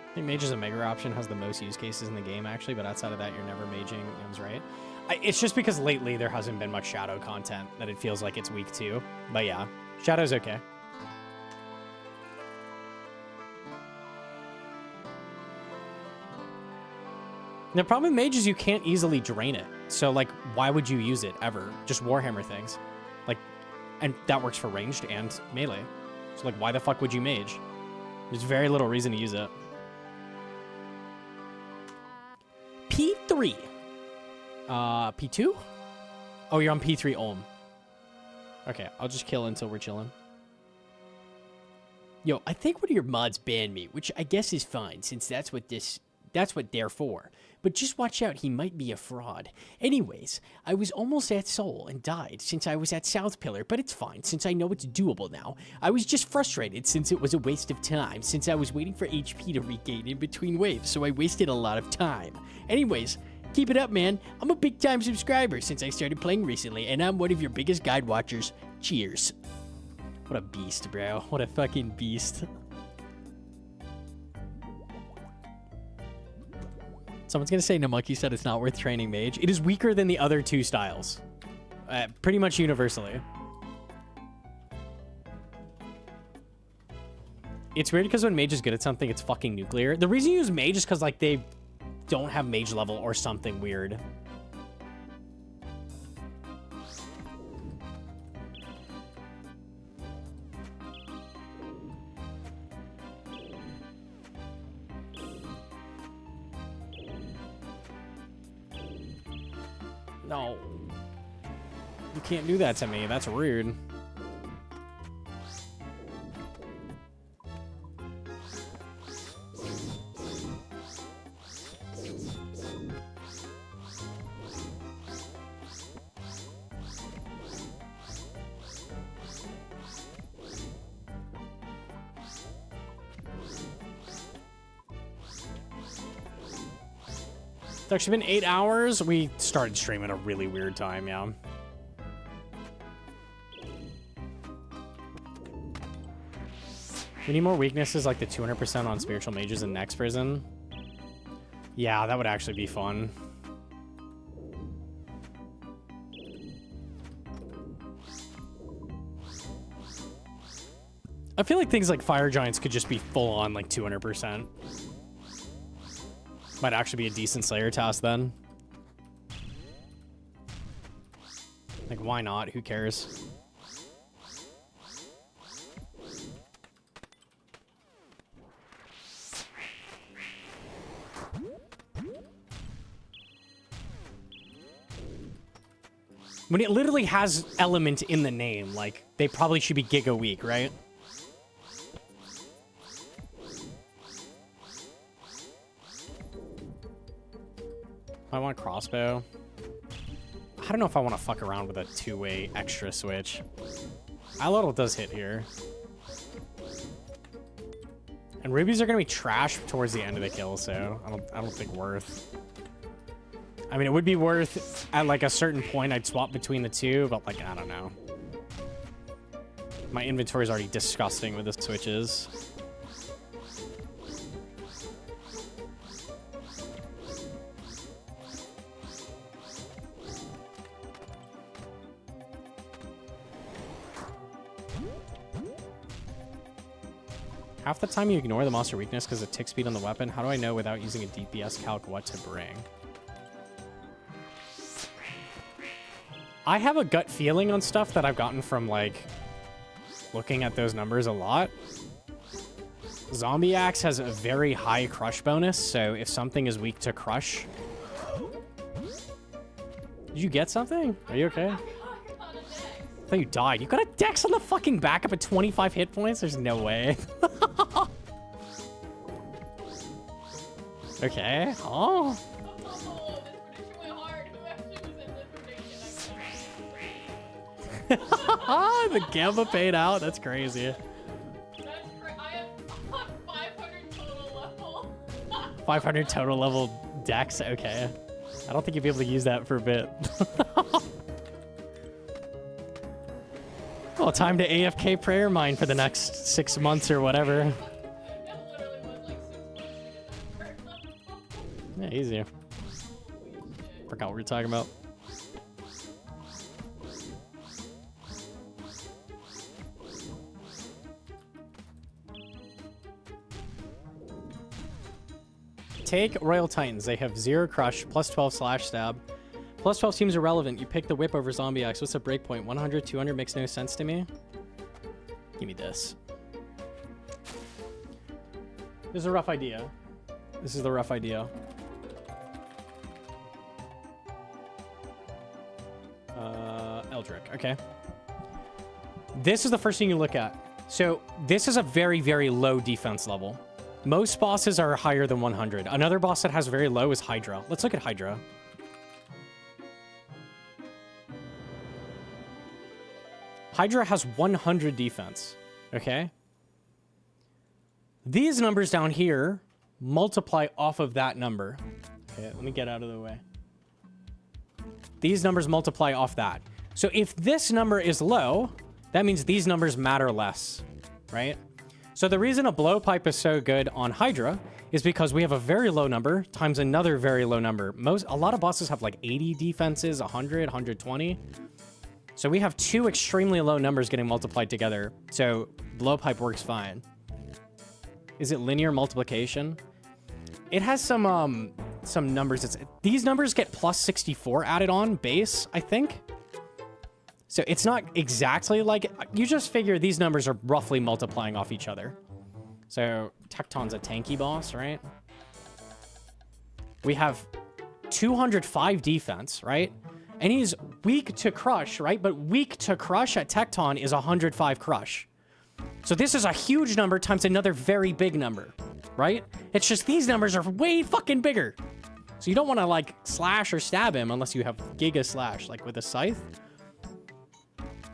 I think Mage as a Mega option has the most use cases in the game, actually, but outside of that, you're never maging. Yum's right. It's just because lately there hasn't been much Shadow content that it feels like it's weak to. But yeah, Shadow's okay. The problem with Mage is you can't easily drain it. So, like, why would you use it ever? Just Warhammer things. Like, and that works for ranged and melee. So, like, why the fuck would you Mage? There's very little reason to use it. P3. P2? Oh, you're on P3 Ulm. Okay, I'll just kill until we're chilling. Yo, I think one of your mods banned me, which I guess is fine, since that's what they're for. But just watch out, he might be a fraud. Anyways, I was almost at Soul and died since I was at South Pillar, but it's fine since I know it's doable now. I was just frustrated since it was a waste of time, since I was waiting for HP to regain in between waves, so I wasted a lot of time. Anyways, keep it up, man. I'm a big-time subscriber since I started playing recently, and I'm one of your biggest guide watchers. Cheers. What a beast, bro. What a fucking beast. Someone's gonna say Gnomonkey said it's not worth training Mage. It is weaker than the other two styles. Pretty much universally. It's weird because when Mage is good at something, it's fucking nuclear. The reason you use Mage is because, like, they don't have Mage level or something weird. No. You can't do that to me. That's rude. It's actually been 8 hours. We started streaming at a really weird time, yeah. We need more weaknesses like the 200% on spiritual mages in next prison. Yeah, that would actually be fun. I feel like things like fire giants could just be full on like 200%. Might actually be a decent Slayer task then. Like, why not? Who cares? When it literally has element in the name, like, they probably should be Giga Weak, right? I want a crossbow. I don't know if I want to fuck around with a two-way extra switch. Iletal does hit here. And rubies are going to be trash towards the end of the kill, so I don't think worth. I mean, it would be worth at like a certain point. I'd swap between the two, but like, I don't know. My inventory is already disgusting with the switches. Half the time you ignore the monster weakness because of tick speed on the weapon. How do I know without using a DPS calc what to bring? I have a gut feeling on stuff that I've gotten from, like, looking at those numbers a lot. Zombie Axe has a very high crush bonus, so if something is weak to crush... Did you get something? Are you okay? I thought you died. You got a dex on the fucking back up at 25 hit points? There's no way. Okay. Oh. The gamma paid out. That's crazy. That's I have 500 total level. 500 total level dex. Okay. I don't think you'll be able to use that for a bit. Well, time to AFK prayer mine for the next 6 months or whatever. It literally was like 6 months to get that Yeah, easy. Forgot what we were talking about. Take Royal Titans. They have 0 crush, plus 12 slash stab. Plus 12 seems irrelevant. You pick the whip over Zombie X. What's the breakpoint? 100, 200 makes no sense to me. Give me this. This is a rough idea. This is the rough idea. Eldrick, okay. This is the first thing you look at. So this is a very, very low defense level. Most bosses are higher than 100. Another boss that has very low is Hydra. Let's look at Hydra. Hydra has 100 defense, okay? These numbers down here multiply off of that number. Okay, let me get out of the way. These numbers multiply off that. So if this number is low, that means these numbers matter less, right? So the reason a blowpipe is so good on Hydra is because we have a very low number times another very low number. A lot of bosses have like 80 defenses, 100, 120. So we have 2 extremely low numbers getting multiplied together. So blowpipe works fine. Is it linear multiplication? It has some numbers. These numbers get plus 64 added on base, I think. So it's not exactly like, you just figure these numbers are roughly multiplying off each other. So Tecton's a tanky boss, right? We have 205 defense, right? And he's weak to crush, right? But weak to crush at Tecton is 105 crush. So this is a huge number times another very big number, right? It's just these numbers are way fucking bigger. So you don't want to like slash or stab him unless you have Giga Slash, like with a scythe.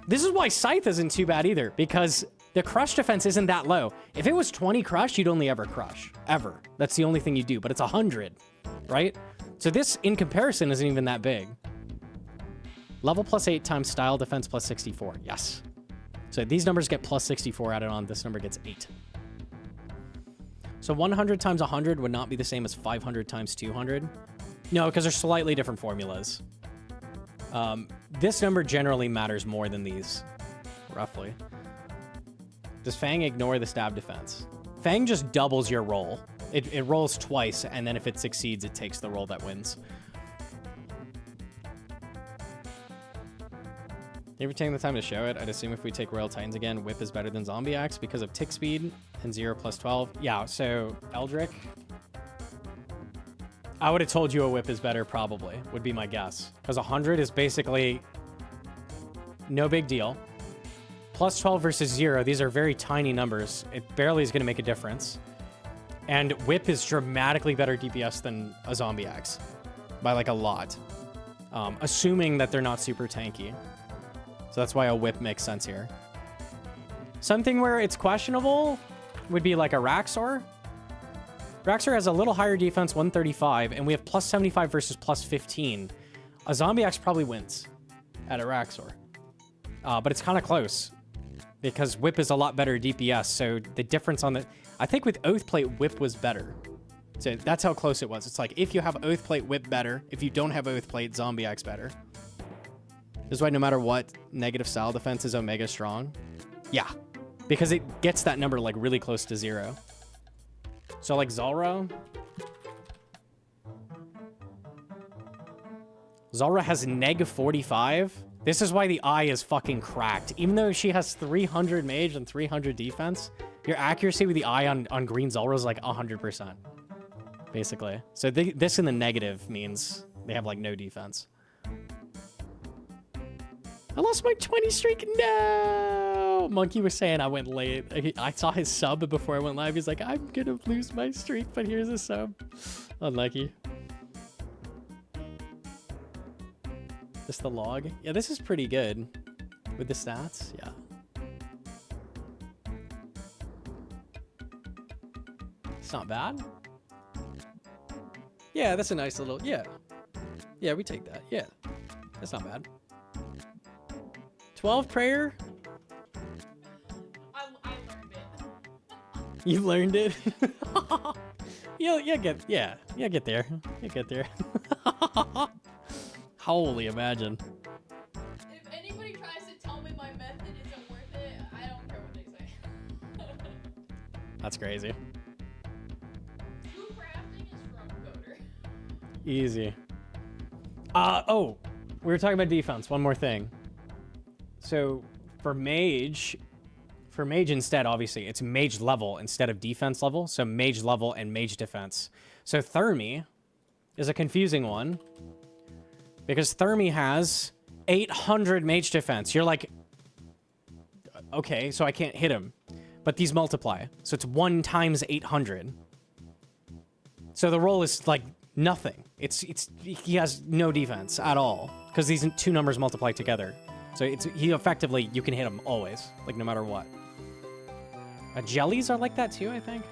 This is why Scythe isn't too bad either, because the crush defense isn't that low. If it was 20 crush, you'd only ever crush. Ever. That's the only thing you do, but it's 100, right? So this, in comparison, isn't even that big. Level plus 8 times style defense plus 64. Yes. So these numbers get plus 64 added on. This number gets 8. So 100 times 100 would not be the same as 500 times 200. No, because they're slightly different formulas. This number generally matters more than these, roughly. Does Fang ignore the stab defense? Fang just doubles your roll. It rolls twice, and then if it succeeds, it takes the roll that wins. You ever taking the time to show it? I'd assume if we take Royal Titans again, Whip is better than Zombie Axe because of tick speed and 0 plus 12. Yeah, so Eldrick. I would have told you a Whip is better, probably, would be my guess. Because 100 is basically no big deal. Plus 12 versus 0, these are very tiny numbers. It barely is going to make a difference. And Whip is dramatically better DPS than a Zombie Axe. By like a lot. Assuming that they're not super tanky. So that's why a Whip makes sense here. Something where it's questionable would be like a Raxor. Raxor has a little higher defense, 135, and we have plus 75 versus plus 15. A Zombie Axe probably wins at a Raxor. But it's kind of close because Whip is a lot better DPS. So the difference on the... I think with Oathplate, Whip was better. So that's how close it was. It's like if you have Oathplate, Whip better. If you don't have Oathplate, Zombie Axe better. This is why no matter what, negative style defense is Omega strong. Yeah, because it gets that number like really close to 0. So like Zulrah. Zulrah has neg 45. This is why the eye is fucking cracked. Even though she has 300 mage and 300 defense, your accuracy with the eye on green Zulrah is like 100%. Basically. So this in the negative means they have like no defense. I lost my 20 streak. No! Monkey was saying I went late. I saw his sub before I went live. He's like, I'm gonna lose my streak, but here's a sub. Unlucky. Just the log. Yeah, this is pretty good. with the stats. Yeah. It's not bad. Yeah, that's a nice little, yeah. Yeah, we take that. Yeah, that's not bad. 12 prayer. I learned it. You learned it. you'll get there. You'll get there. Holy imagine. If anybody tries to tell me my method isn't worth it, I don't care what they say. That's crazy. True crafting is from Coder. Easy. Oh, we were talking about defense. One more thing. So for mage instead, obviously, it's mage level instead of defense level. So mage level and mage defense. So Thermi is a confusing one because Thermi has 800 mage defense. You're like, okay, so I can't hit him. But these multiply. So it's 1 times 800. So the roll is like nothing. He has no defense at all because these two numbers multiply together. So he effectively, you can hit him always, like no matter what. Jellies are like that too, I think.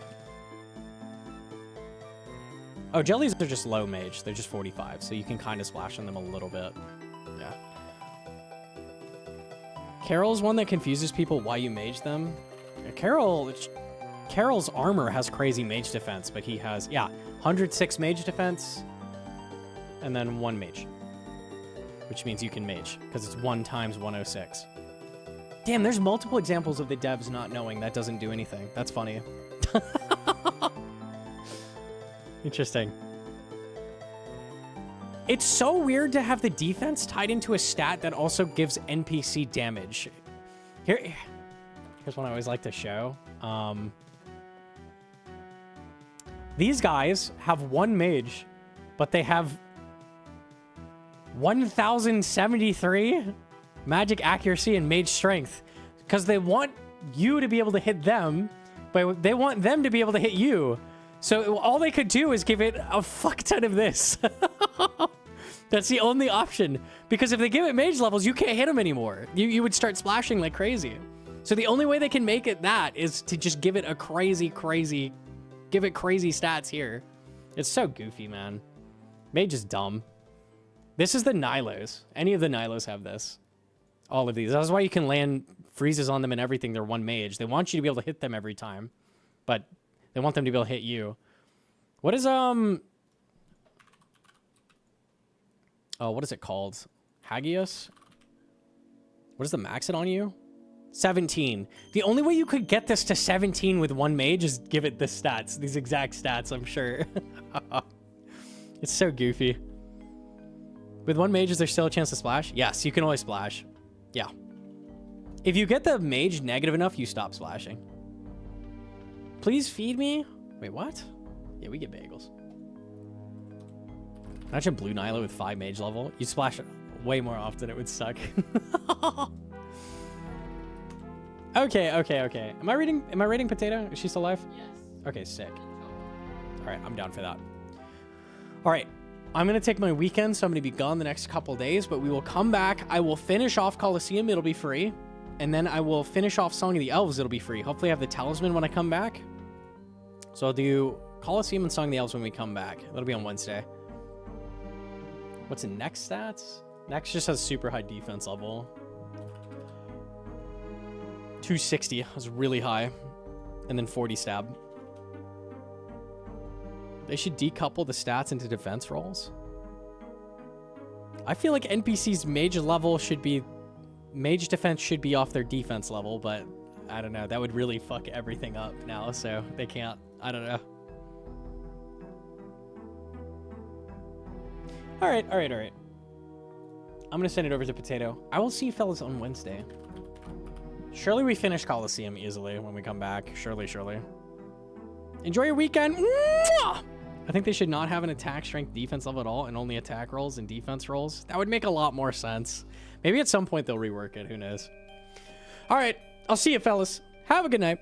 Oh, jellies are just low mage. They're just 45, so you can kind of splash on them a little bit. Yeah. Carol's one that confuses people why you mage them. Carol's armor has crazy mage defense, but he has, 106 mage defense, and then 1 mage. Which means you can mage, because it's 1 times 106. Damn, there's multiple examples of the devs not knowing that doesn't do anything. That's funny. Interesting. It's so weird to have the defense tied into a stat that also gives NPC damage. Here's one I always like to show. These guys have 1 mage, but they have 1073 magic accuracy and mage strength because they want you to be able to hit them, but they want them to be able to hit you. So all they could do is give it a fuck ton of this. That's the only option, because if they give it mage levels, you can't hit them anymore. You would start splashing like crazy. So the only way they can make it that is to just give it a crazy stats here. It's so goofy, man. Mage is dumb. This is the Nilos. Any of the Nilos have this. All of these. That's why you can land freezes on them and everything. They're 1 mage. They want you to be able to hit them every time, but they want them to be able to hit you. What is, oh, what is it called? Hagios? What is the max it on you? 17. The only way you could get this to 17 with 1 mage is give it the stats. These exact stats, I'm sure. It's so goofy. With 1 mage, is there still a chance to splash? Yes, you can always splash. Yeah. If you get the mage negative enough, you stop splashing. Please feed me? Wait, what? Yeah, we get bagels. Imagine Blue Nyla with 5 mage level. You'd splash it way more often. It would suck. Okay. Am I reading Potato? Is she still alive? Yes. Okay, sick. All right, I'm down for that. All right. I'm going to take my weekend, so I'm going to be gone the next couple days, but we will come back. I will finish off Coliseum. It'll be free. And then I will finish off Song of the Elves. It'll be free. Hopefully I have the Talisman when I come back. So I'll do Coliseum and Song of the Elves when we come back. That'll be on Wednesday. What's the next stats? Next just has super high defense level. 260 was really high. And then 40 stab. They should decouple the stats into defense rolls. I feel like NPC's mage level should be... Mage defense should be off their defense level, but I don't know. That would really fuck everything up now, so they can't. I don't know. All right. I'm going to send it over to Potato. I will see you fellas on Wednesday. Surely we finish Coliseum easily when we come back. Surely. Enjoy your weekend. Mwah! I think they should not have an attack strength defense level at all and only attack rolls and defense rolls. That would make a lot more sense. Maybe at some point they'll rework it. Who knows? All right. I'll see you fellas. Have a good night.